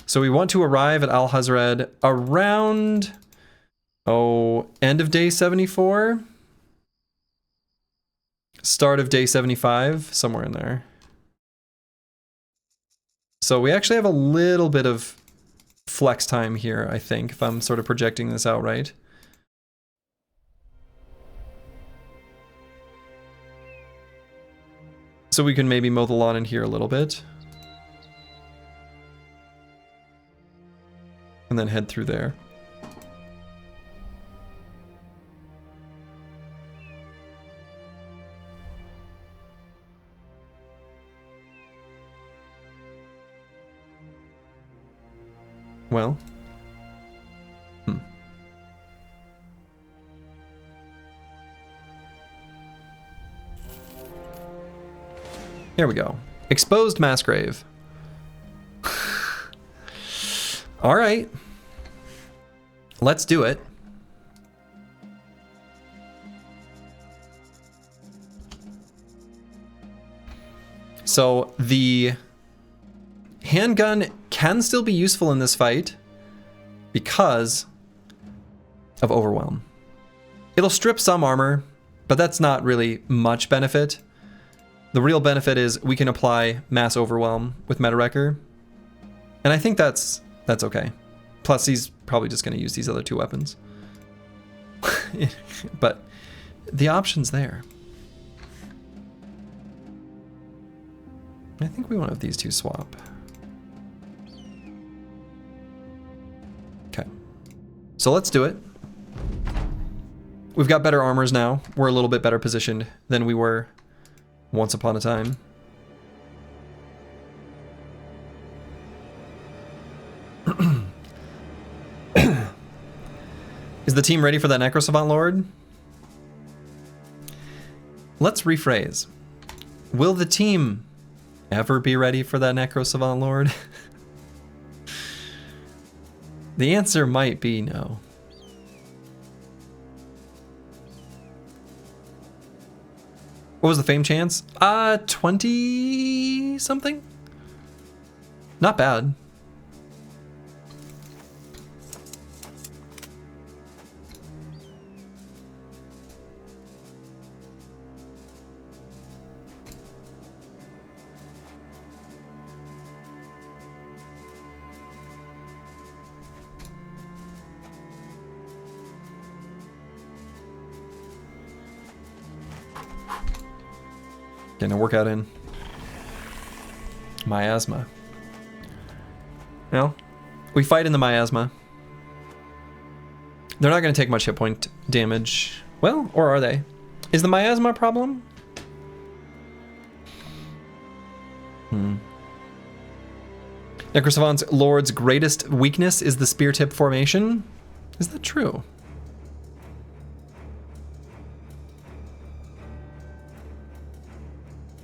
[SPEAKER 1] So we want to arrive at Al Hazred around, end of day 74? Start of day 75, somewhere in there. So we actually have a little bit of flex time here, I think, if I'm sort of projecting this out right. So we can maybe mow the lawn in here a little bit. And then head through there. Well. Here we go. Exposed mass grave. All right. Let's do it. So the handgun can still be useful in this fight because of Overwhelm. It'll strip some armor, but that's not really much benefit. The real benefit is we can apply Mass Overwhelm with Meta Wrecker, and I think that's okay. Plus, he's probably just going to use these other two weapons. But the option's there. I think we want to have these two swap. Okay. So let's do it. We've got better armors now. We're a little bit better positioned than we were once upon a time. Is the team ready for that Necro Savant Lord? Let's rephrase. Will the team ever be ready for that Necro Savant Lord? The answer might be no. What was the fame chance? 20 something? Not bad. Getting a workout in. Miasma. Well, we fight in the miasma. They're not going to take much hit point damage. Well, or are they? Is the miasma a problem? Necrosavant's Lord's greatest weakness is the spear tip formation. Is that true?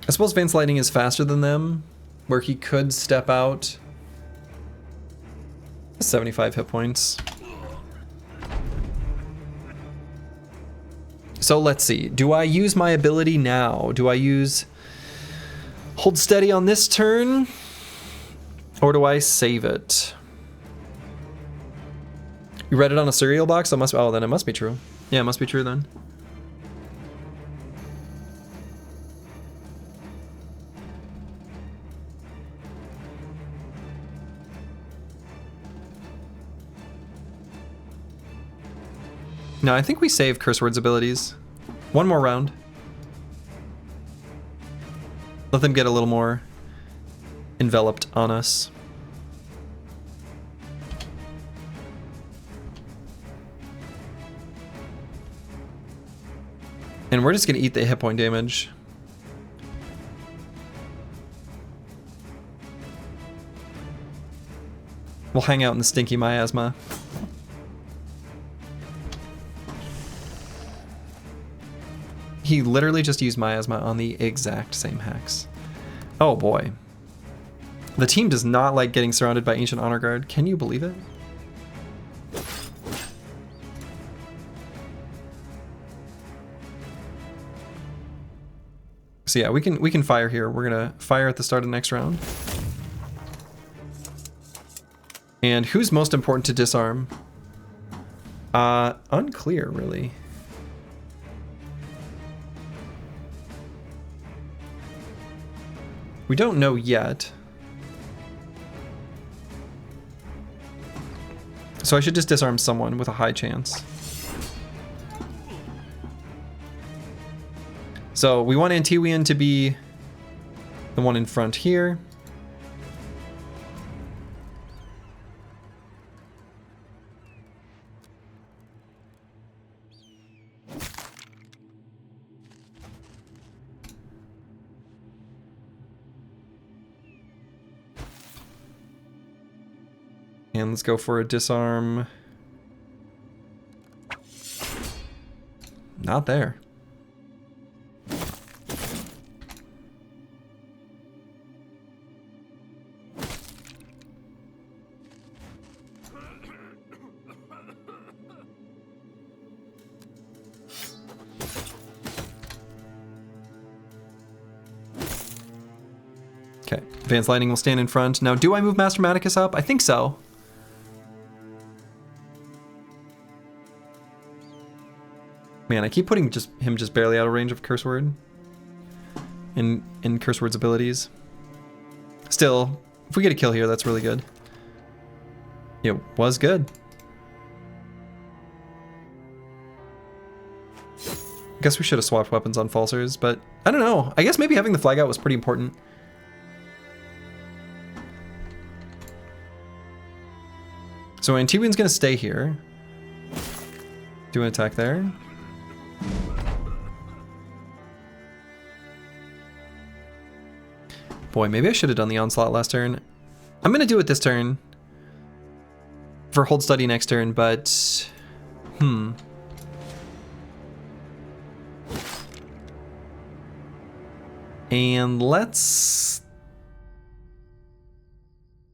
[SPEAKER 1] I suppose Vance Lightning is faster than them, where he could step out. 75 hit points. So let's see. Do I use my ability now? Do I use Hold Steady on this turn? Or do I save it? You read it on a cereal box? That must, oh, then it must be true. Yeah, it must be true then. No, I think we save Curse Word's abilities. One more round. Let them get a little more enveloped on us. And we're just gonna eat the hit point damage. We'll hang out in the stinky miasma. He literally just used miasma on the exact same hex. Oh boy. The team does not like getting surrounded by Ancient Honor Guard. Can you believe it? So yeah, we can fire here. We're gonna fire at the start of the next round. And who's most important to disarm? Unclear, really. We don't know yet. So I should just disarm someone with a high chance. So we want Antiwian to be the one in front here. And let's go for a disarm. Not there. Okay, Advanced Lightning will stand in front. Now, do I move Master Maticus up? I think so. Man, I keep putting him just barely out of range of Curse Word in Curse Word's abilities. Still, if we get a kill here, that's really good. It was good. Guess we should have swapped weapons on Falsers, but I don't know. I guess maybe having the flag out was pretty important. So Antiwian's gonna stay here. Do an attack there. Boy, maybe I should have done the onslaught last turn. I'm gonna do it this turn for Hold Steady next turn, but And let's...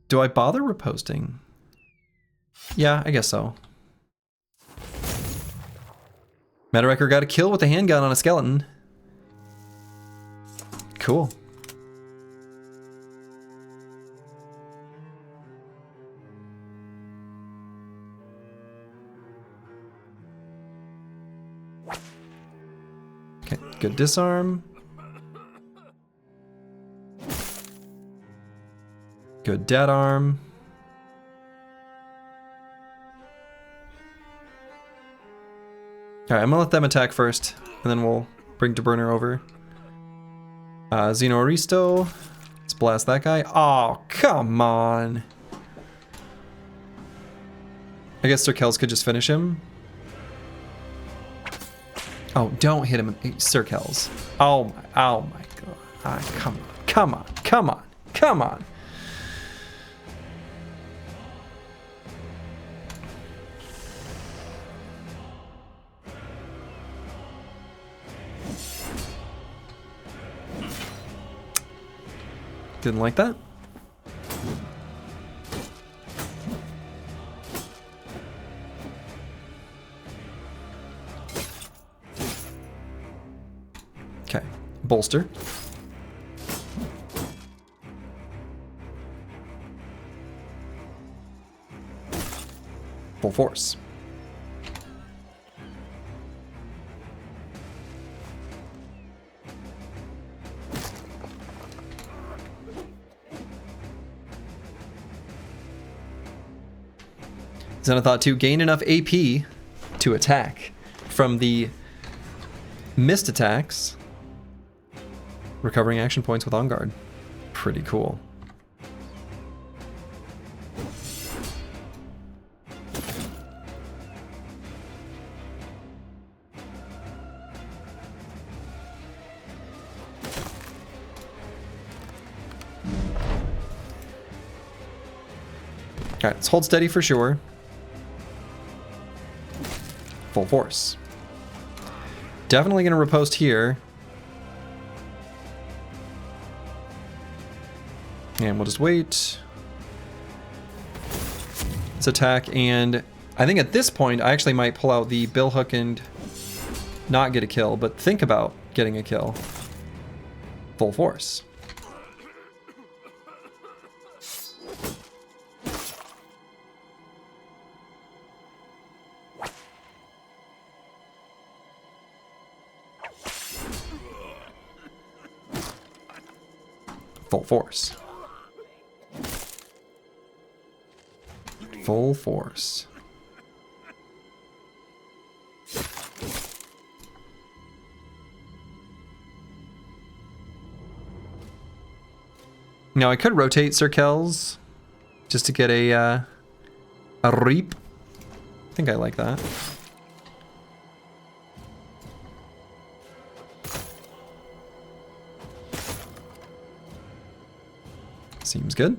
[SPEAKER 1] Do I bother reposting? Yeah, I guess so. Metawrecker got a kill with a handgun on a skeleton. Cool. Okay, good disarm. Good dead arm. Alright, I'm gonna let them attack first, and then we'll bring DeBurner over. Xeno Aristo. Let's blast that guy. Oh, come on. I guess Sir Kells could just finish him. Oh, don't hit him, Sir Kells. Oh my god. Come on, come on, come on, come on. Didn't like that. Okay, bolster. Full force. Xenothought 2 gain enough AP to attack from the missed attacks, recovering action points with On Guard. Pretty cool. Alright, let's hold steady for sure. Full force. Definitely going to riposte here. And we'll just wait. Let's attack, and I think at this point I actually might pull out the billhook and not get a kill, but think about getting a kill. Full force. Full force. Full force. Now I could rotate Sir Kells just to get a reap. I think I like that. Seems good.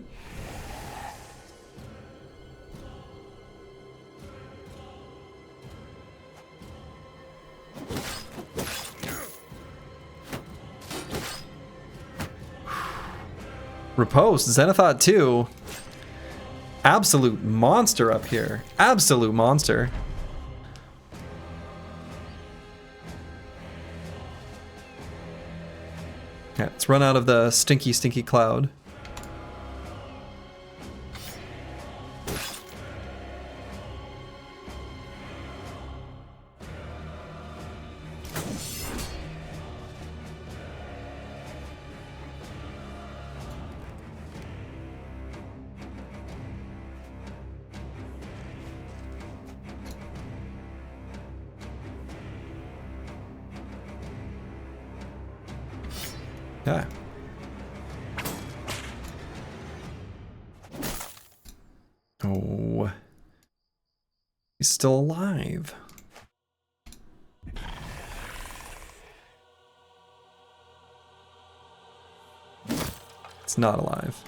[SPEAKER 1] Riposte, Xenothought 2. Absolute monster up here. Absolute monster. Okay, let's run out of the stinky, stinky cloud. Yeah. Oh. He's still alive. It's not alive.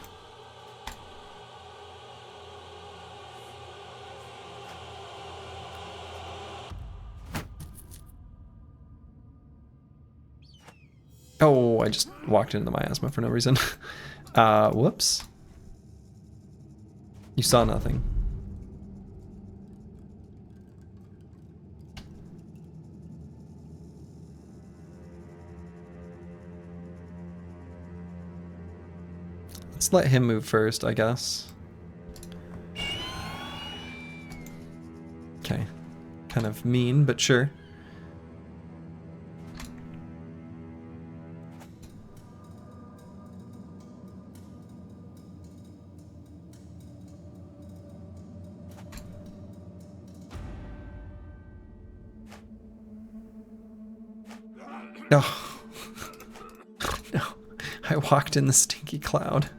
[SPEAKER 1] Oh, I just walked into the miasma for no reason. Whoops. You saw nothing. Let's let him move first, I guess. Okay. Kind of mean, but sure. No. No. I walked in the stinky cloud.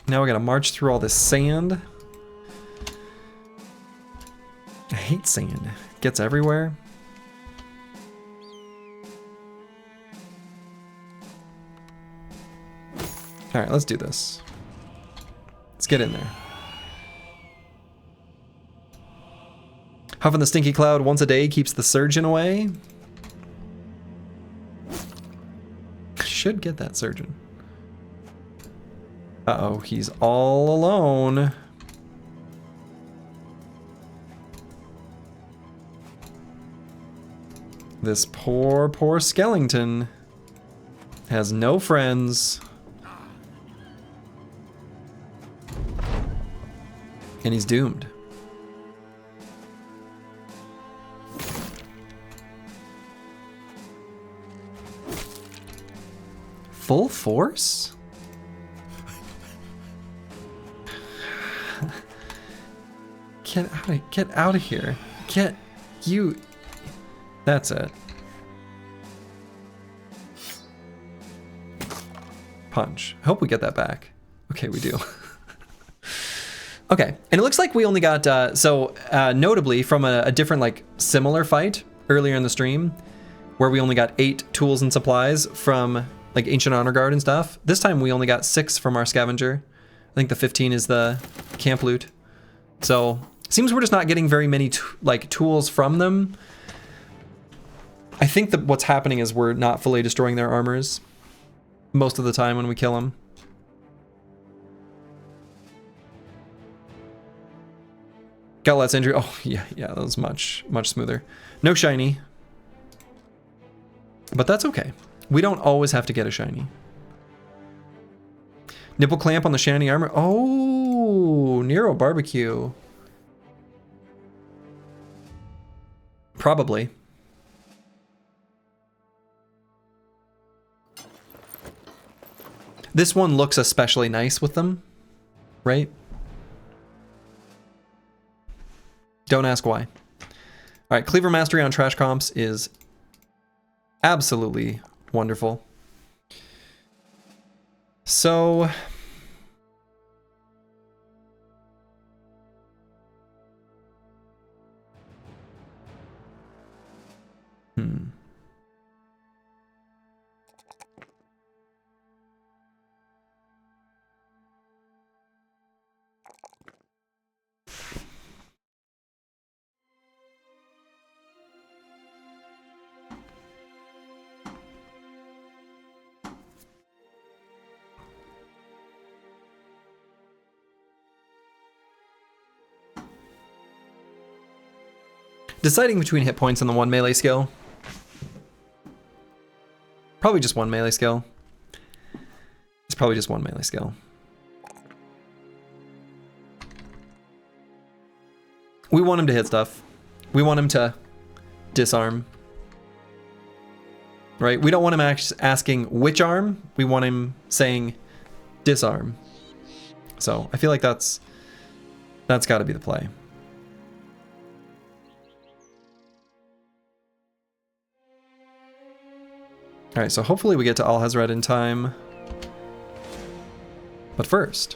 [SPEAKER 1] Now we gotta march through all this sand. I hate sand. It gets everywhere. Alright, let's do this. Let's get in there. Huffing the stinky cloud once a day keeps the surgeon away. should get that surgeon. Uh-oh, he's all alone. This poor, poor skeleton has no friends. And he's doomed. Full force? Get out of here. Get you. That's it. Punch. I hope we get that back. Okay, we do. Okay, and it looks like we only got, notably from a different, like, similar fight earlier in the stream, where we only got 8 tools and supplies from, like, Ancient Honor Guard and stuff. This time we only got 6 from our scavenger. I think the 15 is the camp loot. So, seems we're just not getting very many, tools from them. I think that what's happening is we're not fully destroying their armors most of the time when we kill them. Got less injury. Oh, yeah, that was much smoother. No shiny. But that's okay. We don't always have to get a shiny. Nipple clamp on the shiny armor. Oh, Nero barbecue. Probably. This one looks especially nice with them, right? Don't ask why. All right, Cleaver Mastery on trash comps is absolutely wonderful. So... Deciding between hit points and the 1 melee skill. Probably just 1 melee skill. It's probably just 1 melee skill. We want him to hit stuff. We want him to disarm. Right? We don't want him asking which arm. We want him saying disarm. So I feel like that's got to be the play. All right, so hopefully we get to Al-Hazred in time. But first...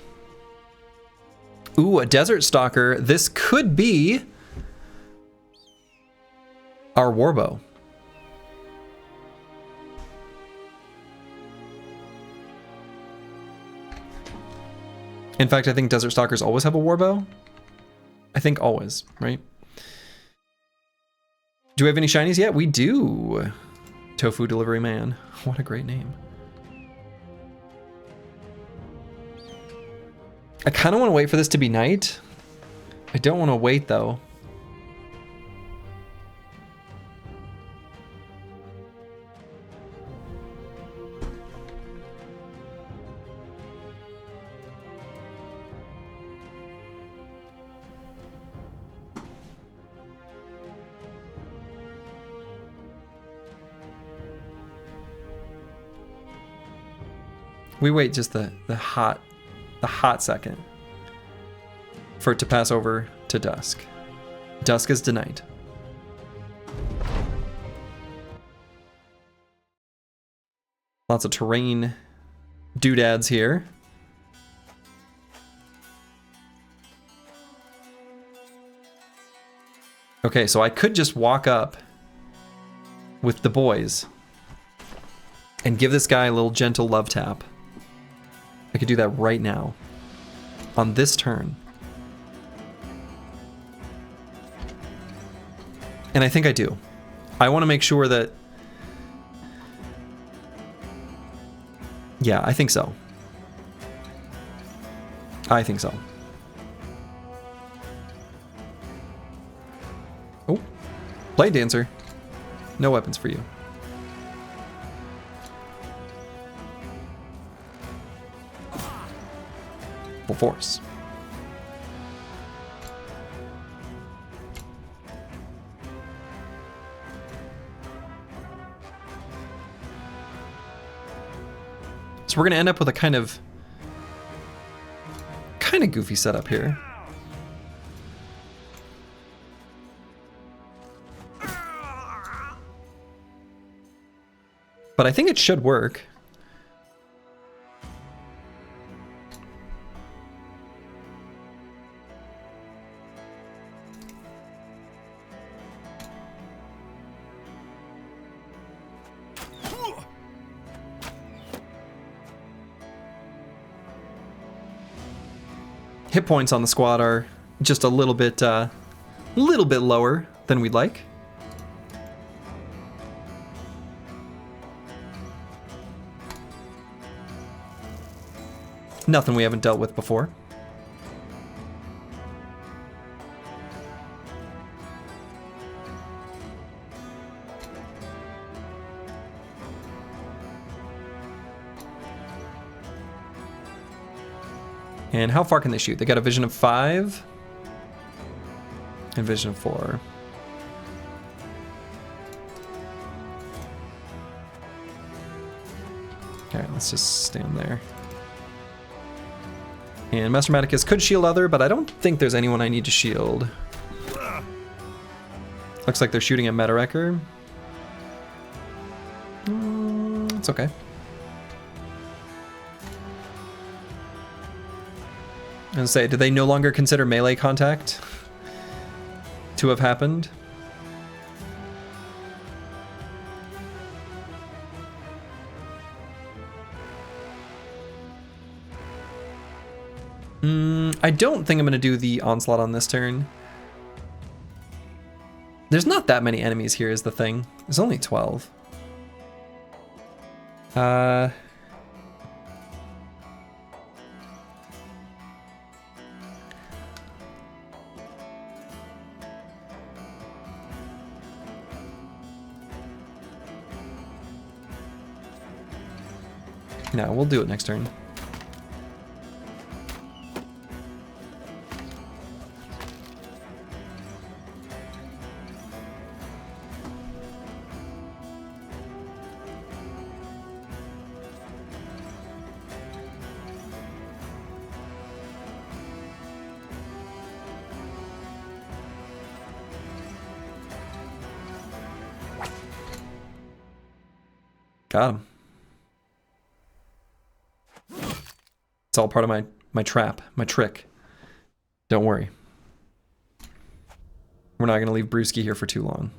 [SPEAKER 1] Ooh, a Desert Stalker. This could be our warbow. In fact, I think Desert Stalkers always have a warbow. I think always, right? Do we have any shinies yet? We do. Tofu Delivery Man. What a great name. I kind of want to wait for this to be night. I don't want to wait though. We wait just the hot second for it to pass over to dusk. Dusk is denied. Lots of terrain doodads here. Okay, so I could just walk up with the boys and give this guy a little gentle love tap. I could do that right now, on this turn. And I think I do. I want to make sure that Yeah, I think so. I think so. Oh, Blade Dancer. No weapons for you. Full force. So we're gonna end up with a kind of goofy setup here. But I think it should work. Hit points on the squad are just a little bit lower than we'd like. Nothing we haven't dealt with before. And how far can they shoot? They got a vision of 5 and vision of 4. Okay, let's just stand there. And Master Maticus could shield other, but I don't think there's anyone I need to shield. Looks like they're shooting at Meta-Wrecker. It's okay. I was gonna say, do they no longer consider melee contact to have happened? I don't think I'm gonna do the onslaught on this turn. There's not that many enemies here is the thing. There's only 12. No, we'll do it next turn. Got him. It's all part of my trap, my trick. Don't worry. We're not going to leave Brewski here for too long.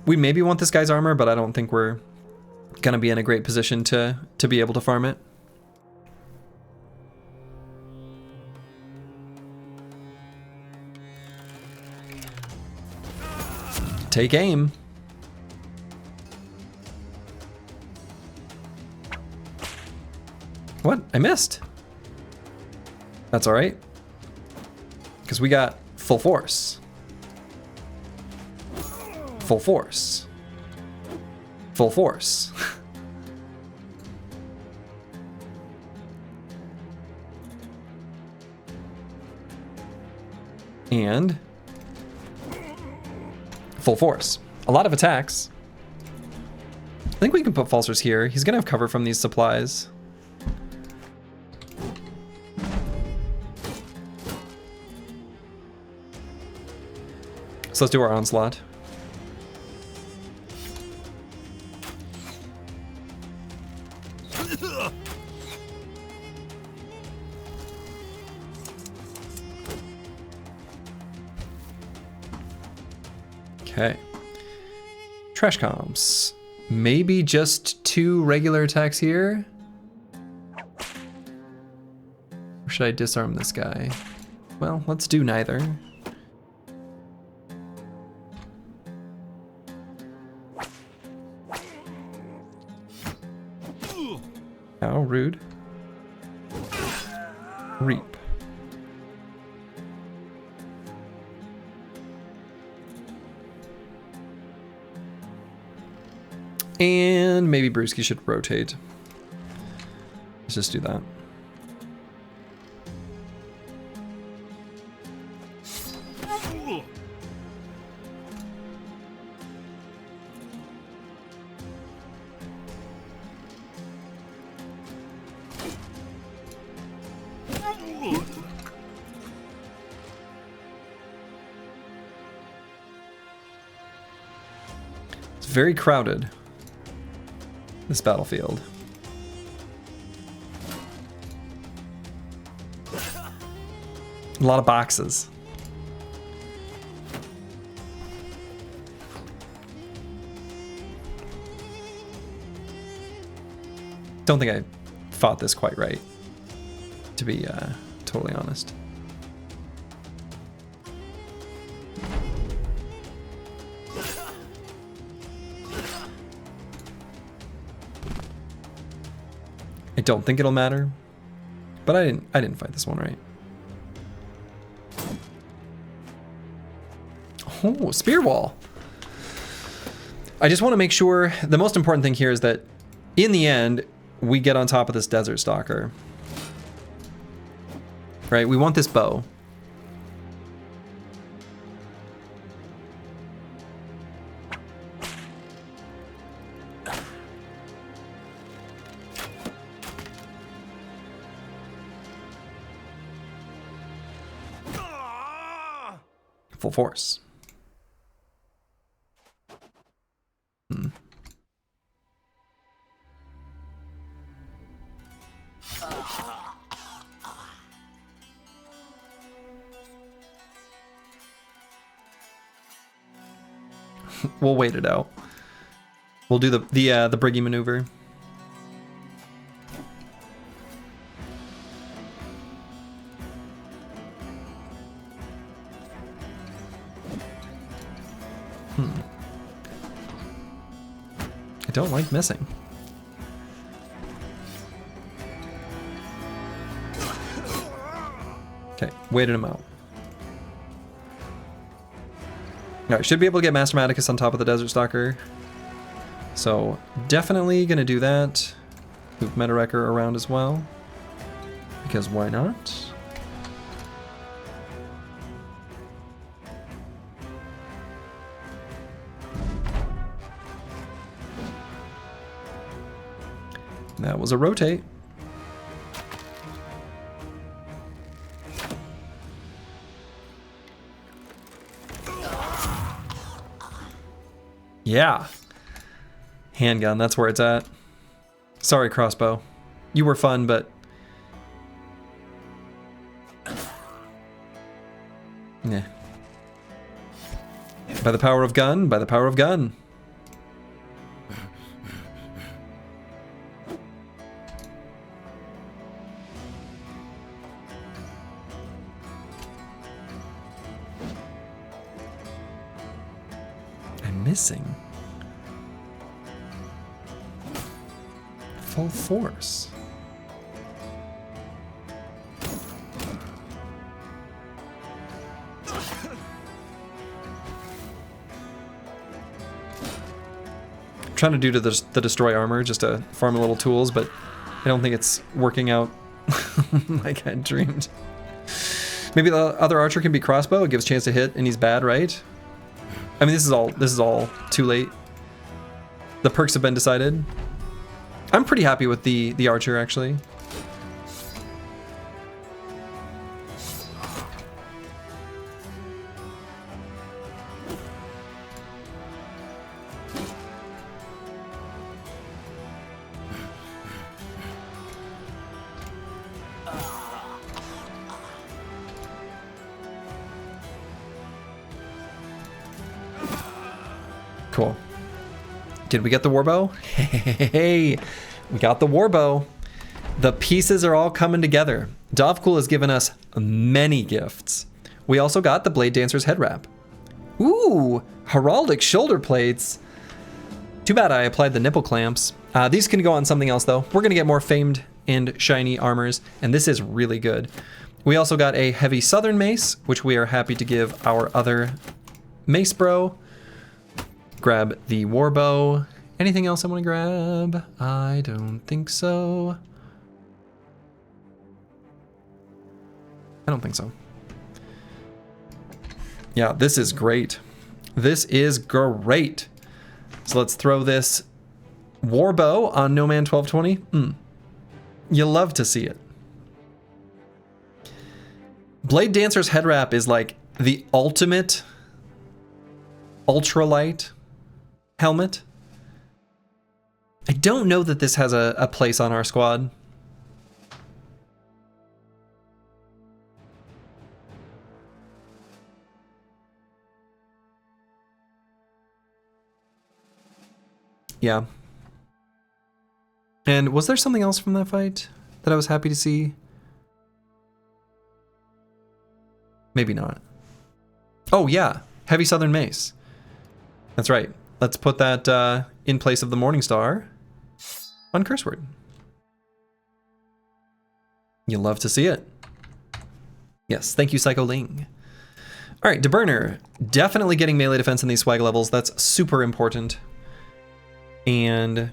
[SPEAKER 1] We maybe want this guy's armor, but I don't think we're going to be in a great position to be able to farm it. Take aim. What? I missed. That's all right. Because we got full force. Full force. Full force. And full force. A lot of attacks. I think we can put Falsers here. He's gonna have cover from these supplies. So let's do our onslaught. Okay. Trash comps. Maybe just 2 regular attacks here? Or should I disarm this guy? Well, let's do neither. How rude. Reap. And maybe Brewski should rotate. Let's just do that. It's very crowded, this battlefield. A lot of boxes. Don't think I fought this quite right, to be totally honest. I don't think it'll matter, but I didn't fight this one right. Oh, spear wall. I just want to make sure, the most important thing here is that in the end, we get on top of this Desert Stalker. Right, we want this bow. Full force. We'll wait it out. We'll do the Briggy maneuver. I don't like missing. Okay, waited him out. Alright, should be able to get Master Maticus on top of the Desert Stalker. So, definitely gonna do that. Move Meta Wrecker around as well. Because why not? That was a rotate. Yeah. Handgun, that's where it's at. Sorry, crossbow. You were fun, but... Nah. By the power of gun, by the power of gun. Missing. Full force. I'm trying to do to the destroy armor just to farm a little tools, but I don't think it's working out like I dreamed. Maybe the other archer can be crossbow. It gives a chance to hit, and he's bad, right? I mean, this is all too late. The perks have been decided. I'm pretty happy with the archer, actually. Cool. Did we get the warbow? Hey, we got the warbow. The pieces are all coming together. Dovcool has given us many gifts. We also got the Blade Dancer's head wrap. Ooh, heraldic shoulder plates. Too bad I applied the nipple clamps. These can go on something else, though. We're going to get more famed and shiny armors, and this is really good. We also got a heavy southern mace, which we are happy to give our other mace bro. Grab the warbow. Anything else I want to grab? I don't think so. I don't think so. Yeah, this is great. This is great. So let's throw this warbow on No Man 1220. You love to see it. Blade Dancer's head wrap is like the ultimate ultralight helmet. I don't know that this has a place on our squad. Yeah. And was there something else from that fight that I was happy to see? Maybe not. Oh yeah, heavy southern mace. That's right. Let's put that in place of the Morningstar on curse word. You love to see it. Yes, thank you, Psycho Ling. All right, DeBurner, definitely getting melee defense in these swag levels. That's super important. And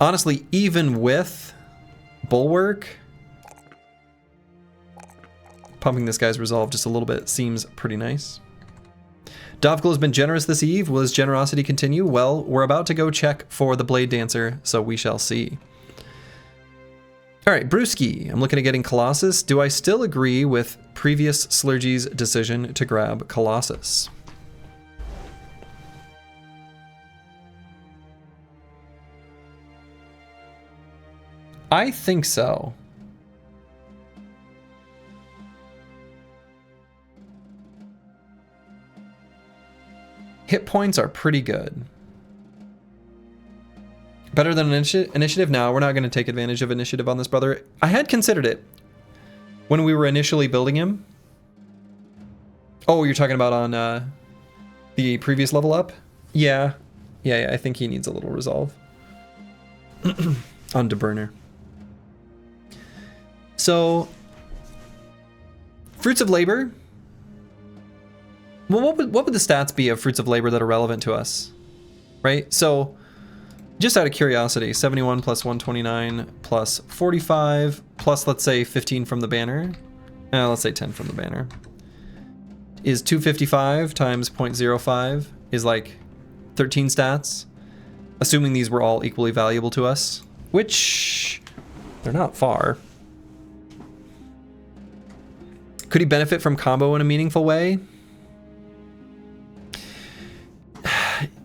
[SPEAKER 1] honestly, even with Bulwark, pumping this guy's resolve just a little bit seems pretty nice. Dovgul has been generous this eve. Will his generosity continue? Well, we're about to go check for the Blade Dancer, so we shall see. All right, Brewski, I'm looking at getting Colossus. Do I still agree with previous Slurgy's decision to grab Colossus? I think so. Hit points are pretty good. Better than initiative? No, we're not going to take advantage of initiative on this brother. I had considered it when we were initially building him. Oh, you're talking about on the previous level up? Yeah. Yeah, I think he needs a little resolve. On DeBurner. So, Fruits of Labor. Well, what would the stats be of Fruits of Labor that are relevant to us? Right? So, just out of curiosity, 71 plus 129 plus 45 plus, let's say, 15 from the banner. Let's say 10 from the banner. Is 255 times 0.05 is like 13 stats. Assuming these were all equally valuable to us, which they're not far. Could he benefit from combo in a meaningful way?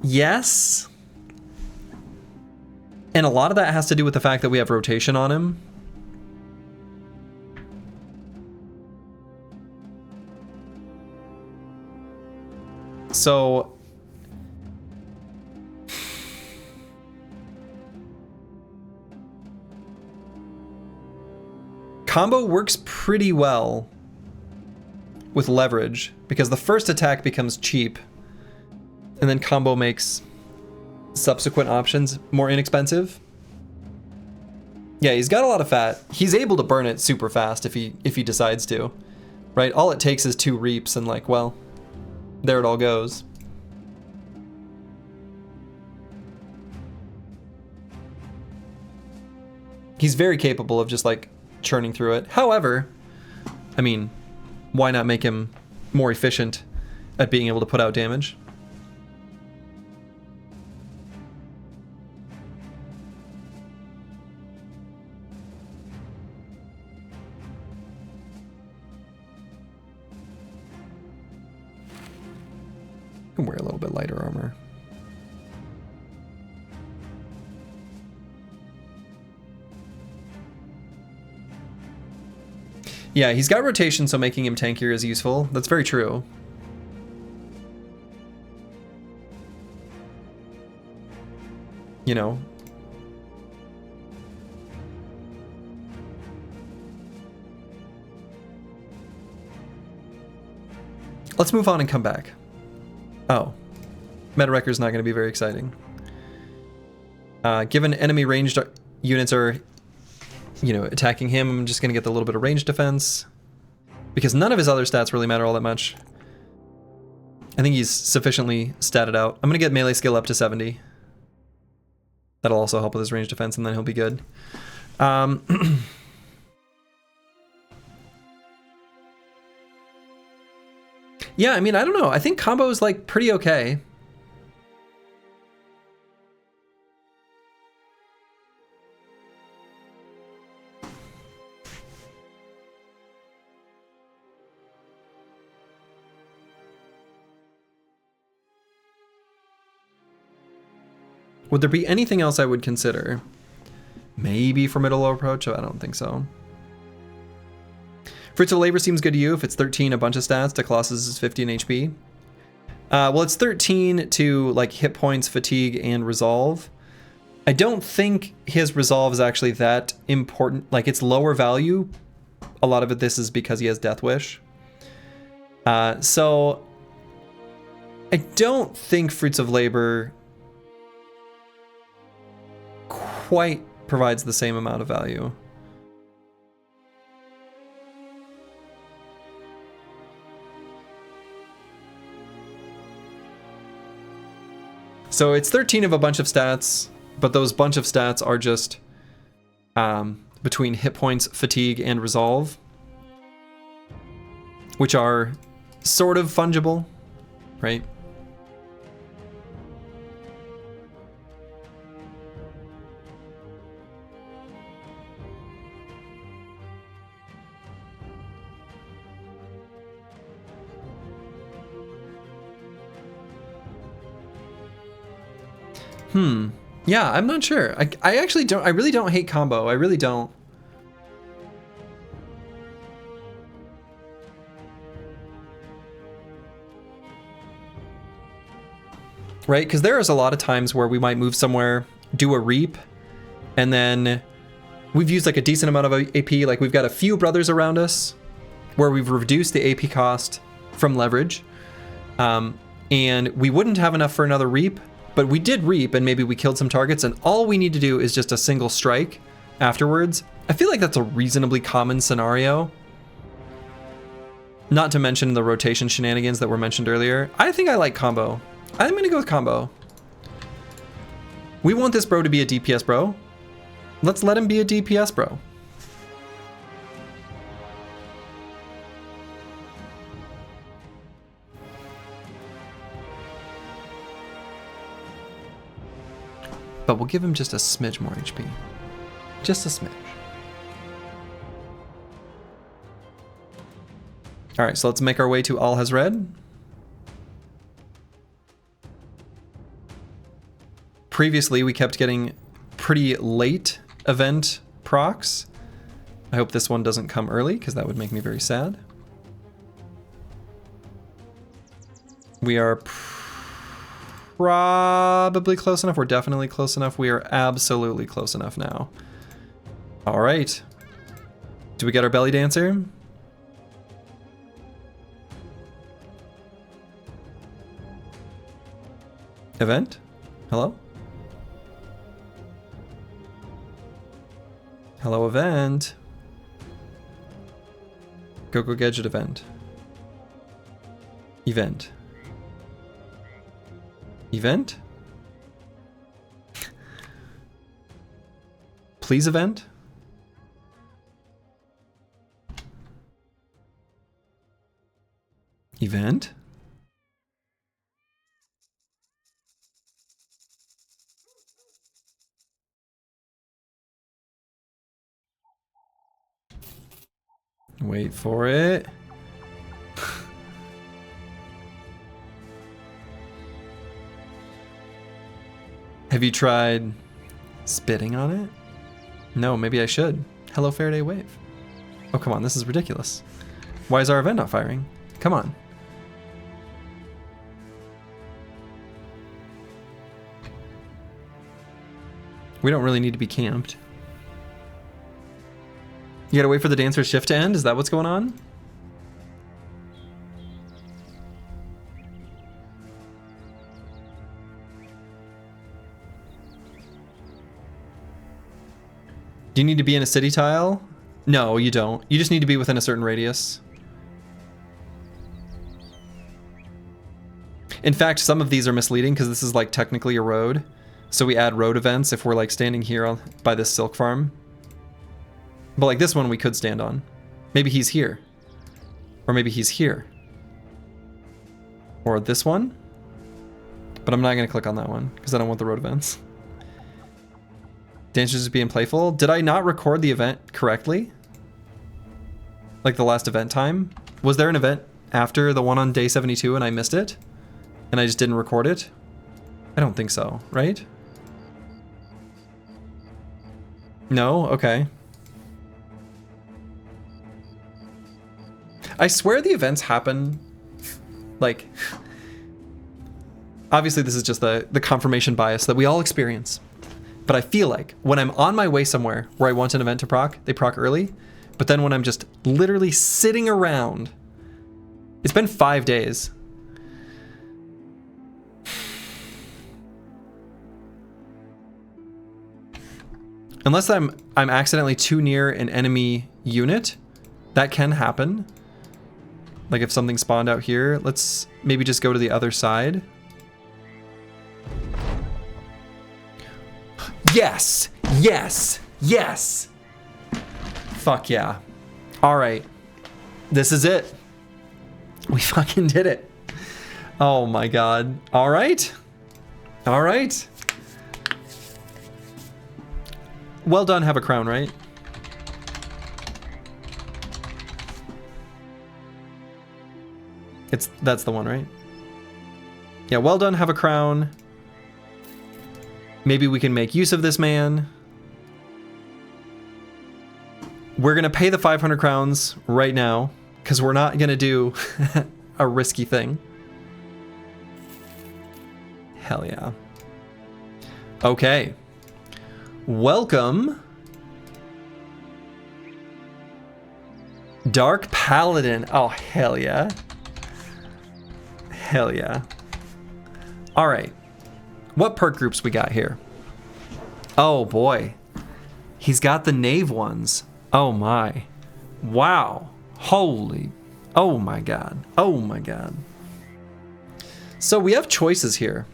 [SPEAKER 1] Yes. And a lot of that has to do with the fact that we have rotation on him. So combo works pretty well with leverage because the first attack becomes cheap and then combo makes subsequent options more inexpensive. Yeah, he's got a lot of fat. He's able to burn it super fast if he decides to. Right? All it takes is 2 reaps and like, well, there it all goes. He's very capable of just like churning through it. However, I mean, why not make him more efficient at being able to put out damage? Can wear a little bit lighter armor. Yeah, he's got rotation, so making him tankier is useful. That's very true. You know. Let's move on and come back. Oh. Meta Wrecker's not going to be very exciting. Given enemy ranged units are, attacking him, I'm just going to get the little bit of range defense. Because none of his other stats really matter all that much. I think he's sufficiently statted out. I'm going to get melee skill up to 70. That'll also help with his range defense, and then he'll be good. Yeah, I mean, I don't know. I think combo is like pretty okay. Would there be anything else I would consider? Maybe formidable approach? I don't think so. Fruits of Labor seems good to you if it's 13, a bunch of stats. To Colossus is 50 in HP. Well, it's 13 to like hit points, fatigue, and resolve. I don't think his resolve is actually that important. Like, it's lower value. A lot of this is because he has Death Wish. So I don't think Fruits of Labor quite provides the same amount of value. So it's 13 of a bunch of stats, but those bunch of stats are just between hit points, fatigue, and resolve, which are sort of fungible, right? Yeah, I'm not sure. I actually don't. I really don't hate combo. I really don't. Right? Because there is a lot of times where we might move somewhere, do a reap, and then we've used like a decent amount of AP. Like we've got a few brothers around us where we've reduced the AP cost from leverage. And we wouldn't have enough for another reap. But we did reap, and maybe we killed some targets, and all we need to do is just a single strike afterwards. I feel like that's a reasonably common scenario. Not to mention the rotation shenanigans that were mentioned earlier. I think I like combo. I'm gonna go with combo. We want this bro to be a DPS bro. Let's let him be a DPS bro. But we'll give him just a smidge more HP. Just a smidge. All right, so let's make our way to Al Hazred. Previously, we kept getting pretty late event procs. I hope this one doesn't come early, because that would make me very sad. We are probably close enough. We're definitely close enough. We are absolutely close enough now. All right. Do we get our belly dancer? Event? Hello? Hello, event. Go Gadget event. Event. Event? Please event? Event? Wait for it. Have you tried spitting on it? No, maybe I should. Hello, Faraday Wave. Oh, come on, this is ridiculous. Why is our event not firing? Come on. We don't really need to be camped. You gotta wait for the dancer's shift to end? Is that what's going on? Do you need to be in a city tile? No, you don't. You just need to be within a certain radius. In fact, some of these are misleading because this is like technically a road. So we add road events if we're like standing here by this silk farm. But like this one we could stand on. Maybe he's here. Or maybe he's here. Or this one. But I'm not going to click on that one because I don't want the road events. Dancers is being playful. Did I not record the event correctly? Like the last event time? Was there an event after the one on day 72 and I missed it? And I just didn't record it? I don't think so, right? No? Okay. I swear the events happen, like... Obviously this is just the confirmation bias that we all experience. But I feel like when I'm on my way somewhere where I want an event to proc, they proc early. But then when I'm just literally sitting around... It's been 5 days. Unless I'm accidentally too near an enemy unit, that can happen. Like if something spawned out here, let's maybe just go to the other side. Yes! Yes! Yes! Fuck yeah. All right. This is it. We fucking did it. Oh my god. All right. All right. Well done, have a crown, right? That's the one, right? Yeah, well done, have a crown. Maybe we can make use of this man. We're gonna pay the 500 crowns right now, because we're not gonna do a risky thing. Hell yeah. Okay. Welcome. Dark Paladin. Oh, hell yeah. Hell yeah. All right. What perk groups we got here? Oh boy. He's got the knave ones. Oh my. Wow. Holy. Oh my god. Oh my god. So we have choices here.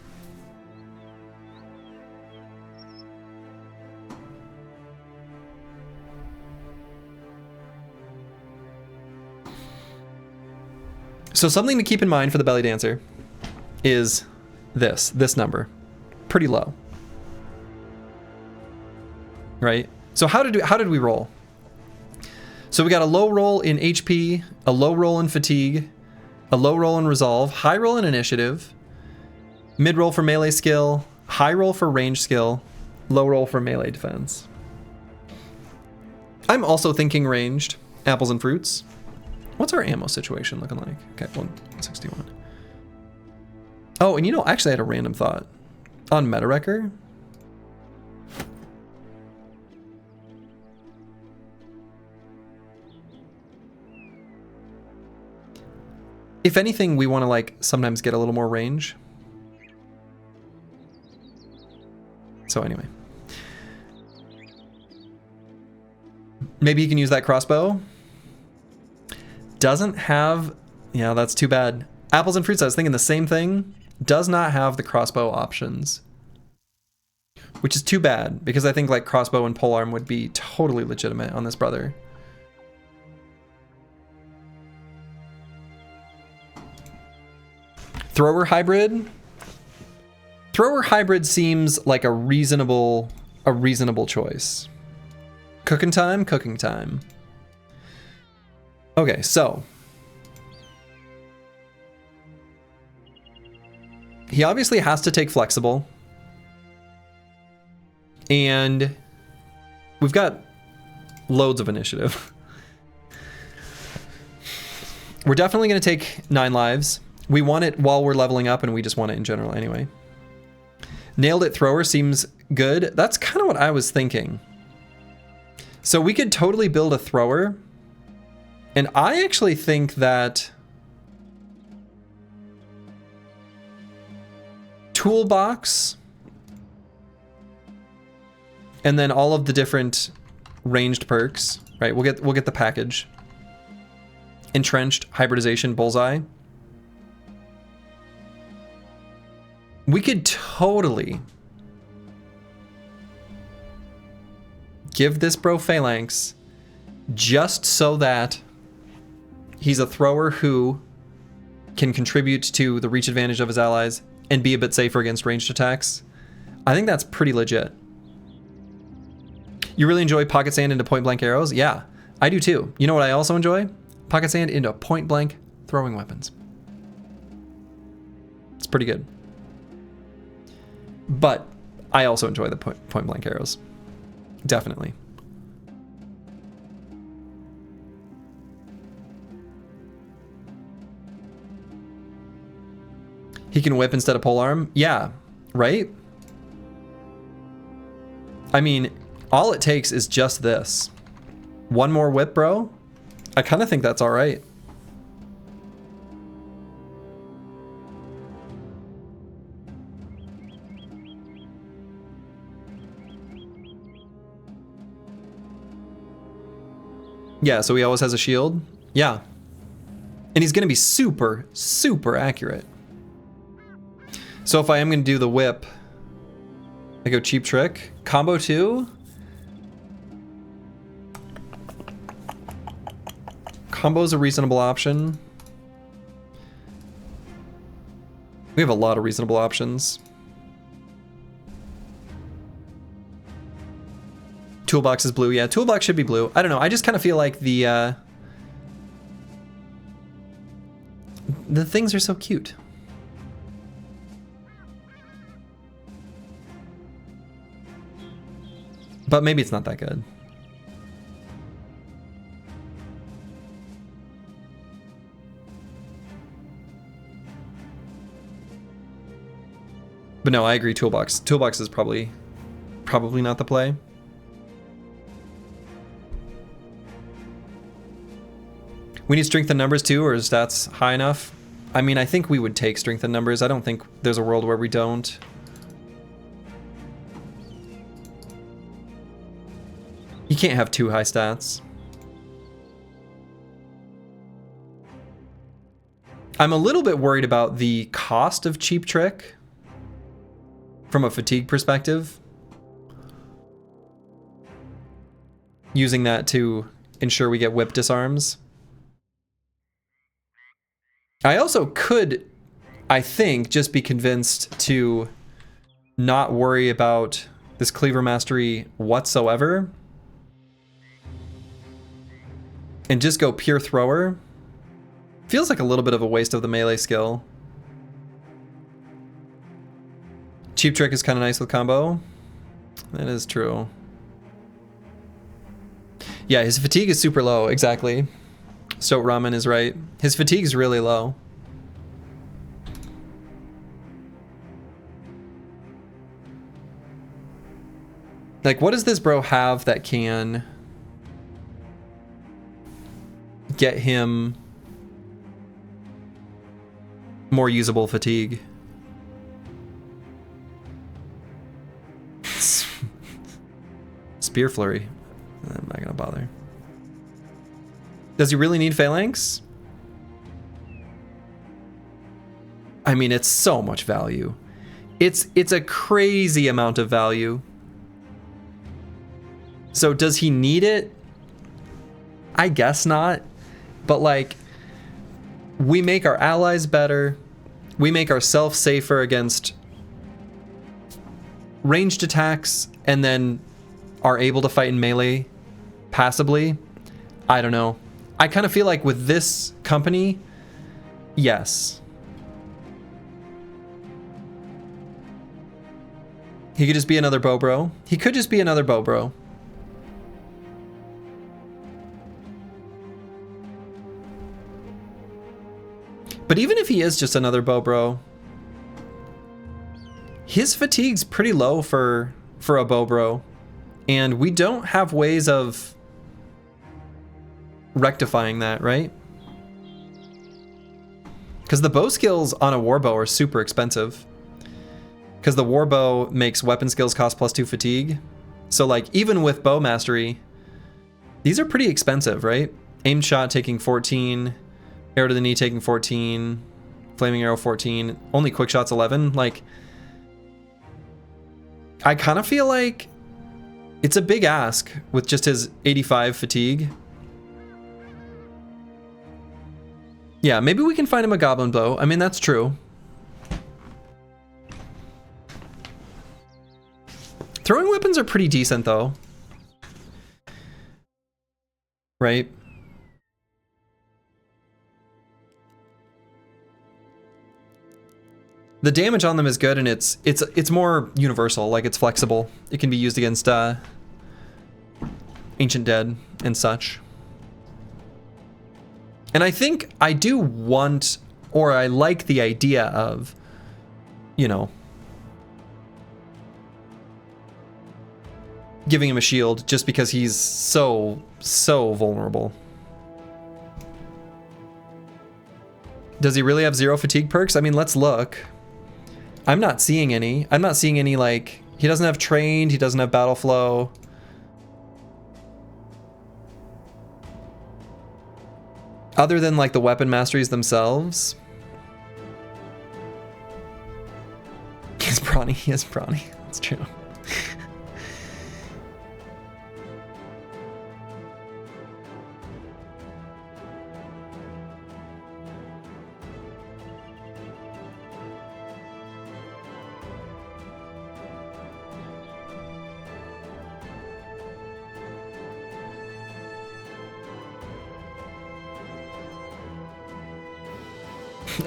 [SPEAKER 1] So something to keep in mind for the belly dancer is this number. Pretty low. Right? So how did we roll? So we got a low roll in HP, a low roll in fatigue, a low roll in resolve, high roll in initiative, mid roll for melee skill, high roll for range skill, low roll for melee defense. I'm also thinking ranged, apples and fruits. What's our ammo situation looking like? Okay, 161. Oh, and you know, actually I had a random thought. On MetaWrecker, if anything, we want to like sometimes get a little more range. So anyway. Maybe you can use that crossbow. Doesn't have, yeah, that's too bad. Apples and fruits, I was thinking the same thing. Does not have the crossbow options. Which is too bad, because I think like crossbow and polearm would be totally legitimate on this brother. Thrower hybrid. Thrower hybrid seems like a reasonable choice. Cooking time, cooking time. Okay, so he obviously has to take flexible. And we've got loads of initiative. We're definitely going to take 9 lives. We want it while we're leveling up, and we just want it in general anyway. Nailed it thrower seems good. That's kind of what I was thinking. So we could totally build a thrower. And I actually think that toolbox and then all of the different ranged perks, right? We'll get the package. Entrenched, hybridization, bullseye. We could totally give this bro phalanx just so that he's a thrower who can contribute to the reach advantage of his allies and be a bit safer against ranged attacks. I think that's pretty legit. You really enjoy pocket sand into point blank arrows? Yeah, I do too. You know what I also enjoy? Pocket sand into point blank throwing weapons. It's pretty good. But I also enjoy the point blank arrows. Definitely. He can whip instead of polearm? Yeah, right? I mean, all it takes is just this. One more whip, bro. I kind of think that's all right. Yeah, so he always has a shield. Yeah. And he's going to be super, super accurate. So if I am going to do the whip, I go cheap trick. Combo 2. Combo's a reasonable option. We have a lot of reasonable options. Toolbox is blue. Yeah, toolbox should be blue. I don't know. I just kind of feel like the things are so cute. But maybe it's not that good. But no, I agree, toolbox. Toolbox is probably not the play. We need strength in numbers too, or is stats high enough? I mean, I think we would take strength in numbers. I don't think there's a world where we don't. You can't have too high stats. I'm a little bit worried about the cost of cheap trick from a fatigue perspective. Using that to ensure we get whip disarms. I also could, I think, just be convinced to not worry about this cleaver mastery whatsoever. And just go pure thrower. Feels like a little bit of a waste of the melee skill. Cheap trick is kind of nice with combo. That is true. Yeah, his fatigue is super low, exactly. Stoat Ramen is right. His fatigue is really low. Like, what does this bro have that can get him more usable fatigue? Spear flurry. I'm not gonna bother. Does he really need phalanx? I mean, it's so much value. It's a crazy amount of value. So does he need it? I guess not. But like, we make our allies better. We make ourselves safer against ranged attacks, and then are able to fight in melee passably. I don't know. I kind of feel like with this company, yes. He could just be another bow bro. He could just be another bow bro. But even if he is just another bow bro, his fatigue's pretty low for a bow bro. And we don't have ways of rectifying that, right? Because the bow skills on a warbow are super expensive. Because the warbow makes weapon skills cost +2 fatigue. So like, even with bow mastery, These are pretty expensive, right? Aimed shot taking 14, arrow to the knee taking 14, flaming arrow 14, only quick shots 11. Like, I kind of feel like it's a big ask with just his 85 fatigue. Yeah, maybe we can find him a goblin bow. I mean, that's true. Throwing weapons are pretty decent though. Right? The damage on them is good, and it's more universal, like it's flexible. It can be used against Ancient Dead and such. And I think I do want, or I like the idea of, you know, giving him a shield just because he's so vulnerable. Does he really have 0 fatigue perks? I mean, let's look. I'm not seeing any. I'm not seeing any, like, he doesn't have trained, he doesn't have battle flow. Other than, like, the weapon masteries themselves. He's brawny, he is brawny. That's true.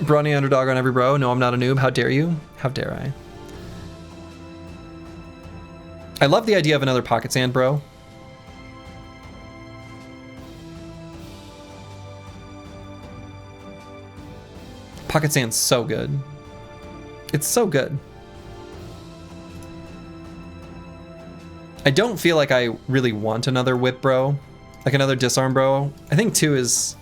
[SPEAKER 1] Brawny underdog on every bro. No, I'm not a noob. How dare you? How dare I? I love the idea of another pocket sand bro. Pocket sand's so good. It's so good. I don't feel like I really want another whip bro. Like another disarm bro. I think 2 is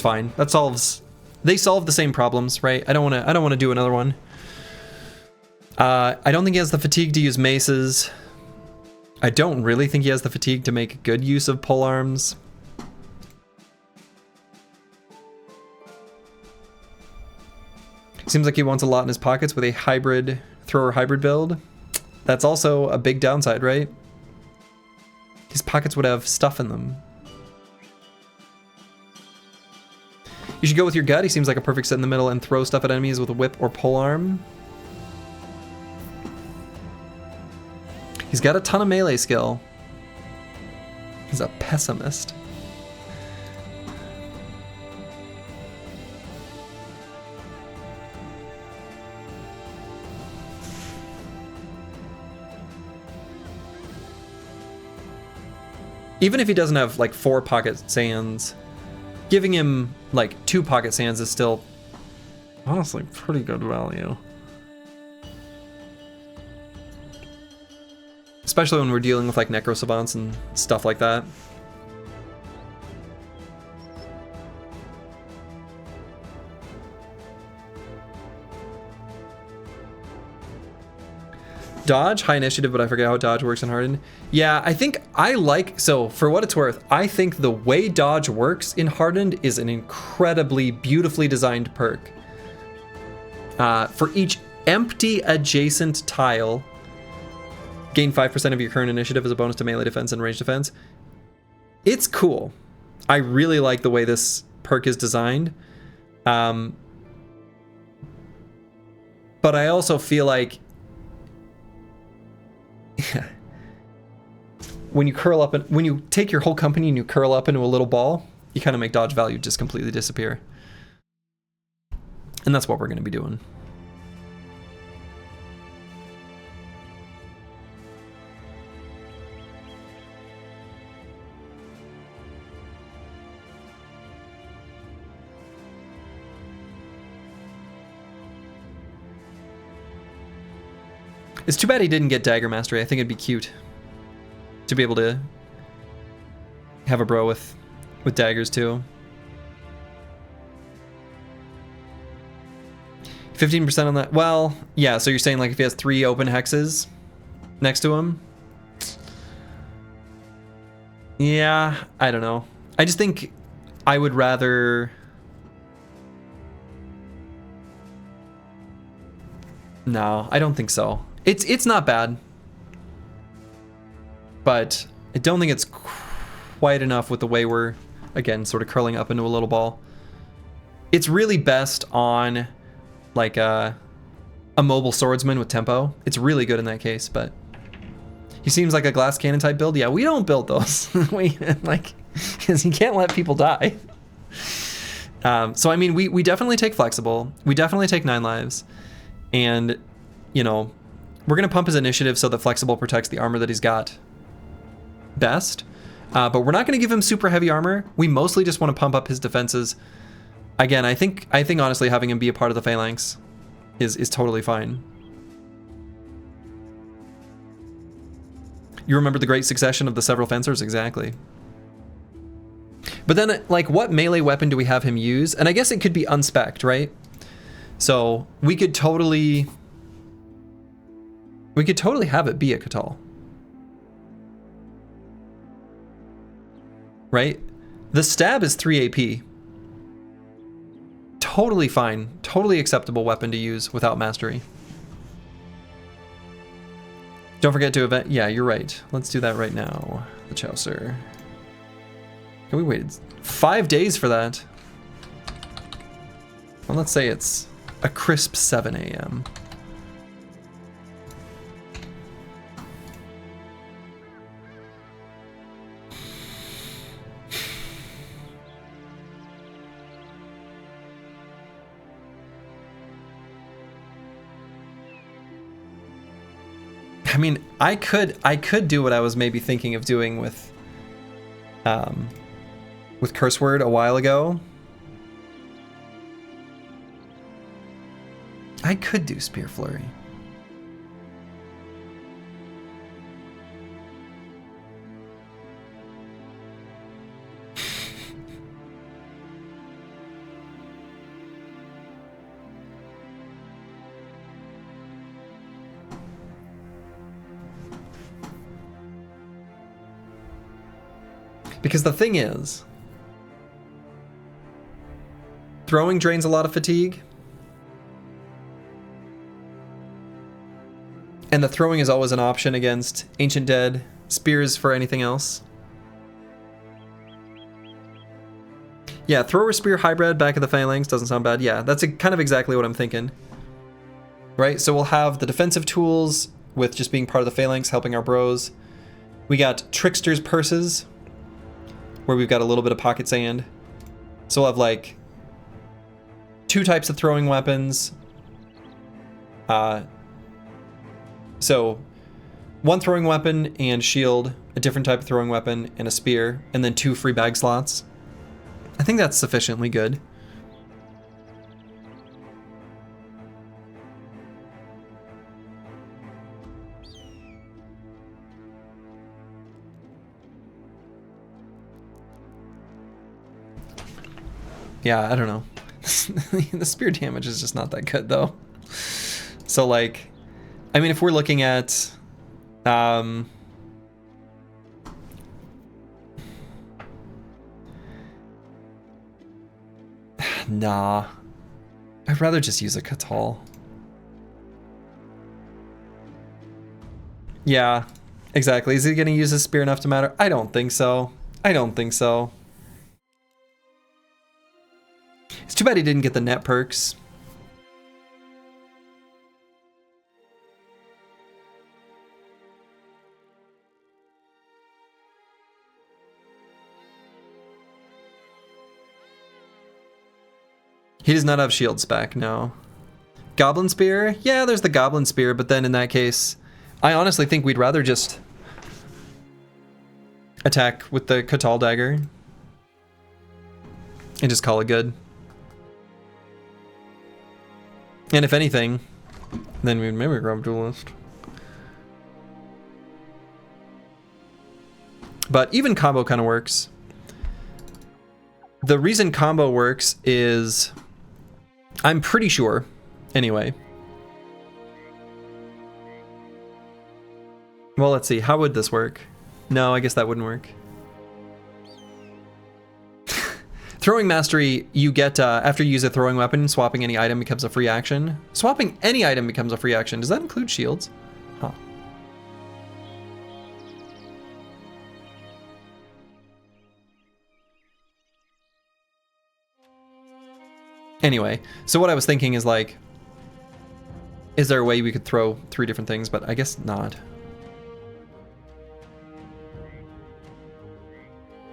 [SPEAKER 1] fine. That solves, they solve the same problems, right? I don't want to do another one. I don't think he has the fatigue to use maces. I don't really think he has the fatigue to make good use of pole arms. Seems like he wants a lot in his pockets with a hybrid thrower hybrid build. That's also a big downside, right? His pockets would have stuff in them. You should go with your gut. He seems like a perfect sit in the middle and throw stuff at enemies with a whip or pole arm. He's got a ton of melee skill. He's a pessimist. Even if he doesn't have like 4 pocket sands, giving him like 2 pocket sands is still honestly pretty good value. Especially when we're dealing with like necro savants and stuff like that. Dodge, high initiative, but I forget how dodge works in Hardened. Yeah, I think I like, so for what it's worth, I think the way dodge works in Hardened is an incredibly beautifully designed perk. For each empty adjacent tile, gain 5% of your current initiative as a bonus to melee defense and range defense. It's cool. I really like the way this perk is designed. But I also feel like when you curl up and when you take your whole company and you curl up into a little ball, you kind of make dodge value just completely disappear. And that's what we're going to be doing. It's too bad he didn't get Dagger Mastery. I think it'd be cute to be able to have a bro with daggers too. 15% on that. Well, yeah, so you're saying like if he has 3 open hexes next to him? Yeah, I don't know. I just think I would rather... No, I don't think so. It's not bad. But I don't think it's quite enough with the way we're, again, sort of curling up into a little ball. It's really best on, like, a mobile swordsman with tempo. It's really good in that case, but... He seems like a glass cannon type build. Yeah, we don't build those. Because you can't let people die. So, I mean, we definitely take flexible. We definitely take 9 lives. And, you know, we're going to pump his initiative so that flexible protects the armor that he's got best. But we're not going to give him super heavy armor. We mostly just want to pump up his defenses. Again, I think honestly having him be a part of the phalanx is totally fine. You remember the great succession of the several fencers? Exactly. But then, like, what melee weapon do we have him use? And I guess it could be unspec'd, right? So we could totally have it be a Catal. Right? The stab is 3 AP. Totally fine. Totally acceptable weapon to use without mastery. Don't forget to event. Yeah, you're right. Let's do that right now. The Chaucer. Okay, we waited 5 days for that. Well, let's say it's a crisp 7 a.m. I mean, I could do what I was maybe thinking of doing with Curse Word a while ago. I could do Spear Flurry. Because the thing is, throwing drains a lot of fatigue. And the throwing is always an option against Ancient Dead, spears for anything else. Yeah, thrower spear hybrid back of the phalanx doesn't sound bad. Yeah, that's kind of exactly what I'm thinking. Right, so we'll have the defensive tools with just being part of the phalanx, helping our bros. We got Trickster's Purses, where we've got a little bit of pocket sand. So we'll have like 2 types of throwing weapons. So 1 throwing weapon and shield, a different type of throwing weapon, and a spear, and then 2 free bag slots. I think that's sufficiently good. Yeah, I don't know. The spear damage is just not that good, though. So, like, I mean, if we're looking at... nah. I'd rather just use a Catal. Yeah, exactly. Is he going to use his spear enough to matter? I don't think so. I don't think so. It's too bad he didn't get the net perks. He does not have shield spec, no. Goblin Spear? Yeah, there's the Goblin Spear, but then in that case, I honestly think we'd rather just attack with the Catal Dagger and just call it good. And if anything, then we'd maybe grab Duelist. But even combo kind of works. The reason combo works is, I'm pretty sure, anyway. Well, let's see, how would this work? No, I guess that wouldn't work. Throwing Mastery, you get, after you use a throwing weapon, swapping any item becomes a free action. Swapping any item becomes a free action. Does that include shields? Huh. Anyway, so what I was thinking is like, is there a way we could throw 3 different things? But I guess not.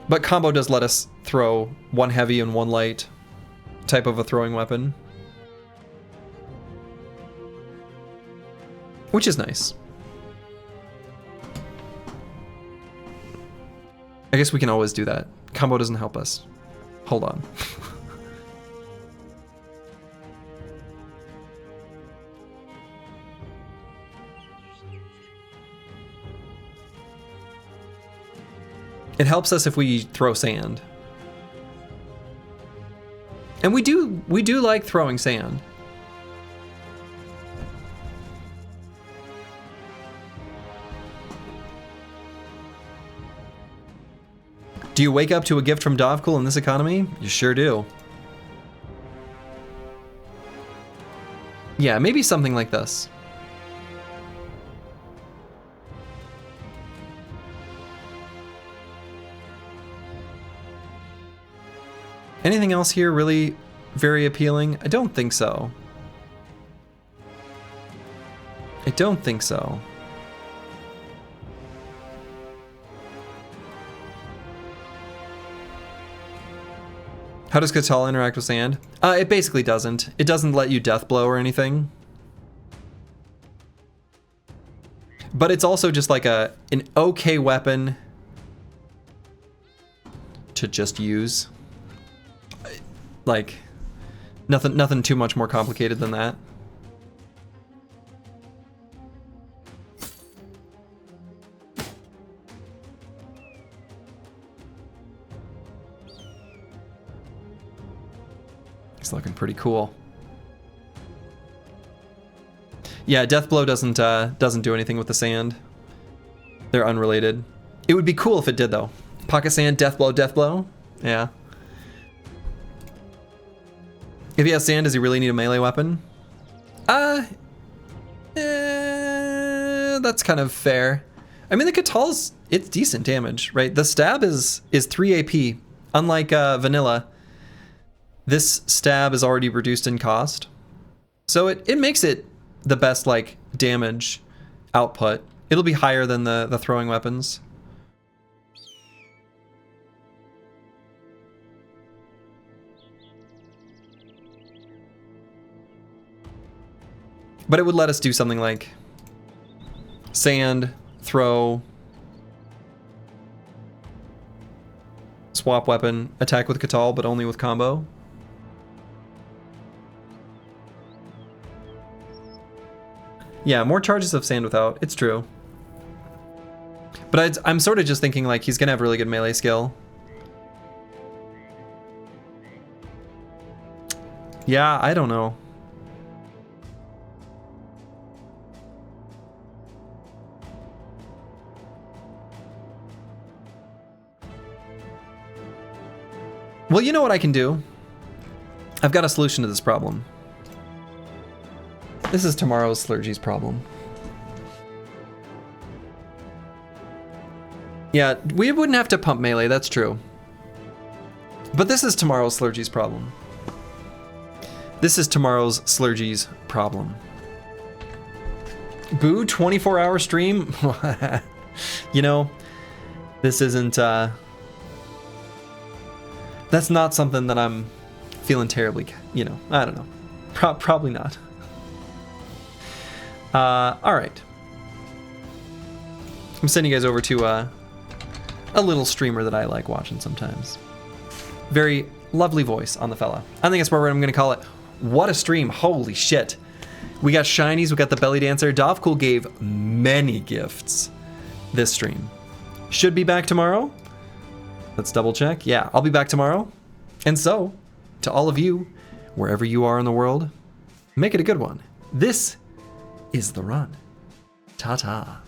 [SPEAKER 1] But combo does let us throw 1 heavy and 1 light type of a throwing weapon. Which is nice. I guess we can always do that. Combo doesn't help us. Hold on. It helps us if we throw sand. And we do like throwing sand. Do you wake up to a gift from Dovcool in this economy? You sure do. Yeah, maybe something like this. Anything else here really very appealing? I don't think so. I don't think so. How does Katal interact with sand? It basically doesn't. It doesn't let you death blow or anything. But it's also just like an okay weapon to just use. Like, nothing too much more complicated than that. It's looking pretty cool. Yeah, Death Blow doesn't do anything with the sand. They're unrelated. It would be cool if it did though. Pocket Sand, Death Blow, Death Blow. Yeah. If he has sand, does he really need a melee weapon? That's kind of fair. I mean, the Katal's, it's decent damage, right? The stab is 3 AP. Unlike vanilla, this stab is already reduced in cost. So it makes it the best, like, damage output. It'll be higher than the throwing weapons. But it would let us do something like sand, throw, swap weapon, attack with Katal, but only with combo. Yeah, more charges of sand without. It's true. But I'm sort of just thinking like he's gonna have really good melee skill. Yeah, I don't know. Well, you know what I can do? I've got a solution to this problem. This is tomorrow's Slurgy's problem. Yeah, we wouldn't have to pump melee, that's true. But this is tomorrow's Slurgy's problem. This is tomorrow's Slurgy's problem. Boo, 24-hour stream? You know, this isn't, that's not something that I'm feeling terribly, you know, I don't know. Probably not. All right. I'm sending you guys over to a little streamer that I like watching sometimes. Very lovely voice on the fella. I think that's where I'm going to call it. What a stream. Holy shit. We got shinies, we got the belly dancer. Dovcool gave many gifts this stream. Should be back tomorrow. Let's double check. Yeah, I'll be back tomorrow. And so, to all of you, wherever you are in the world, make it a good one. This is the run. Ta-ta.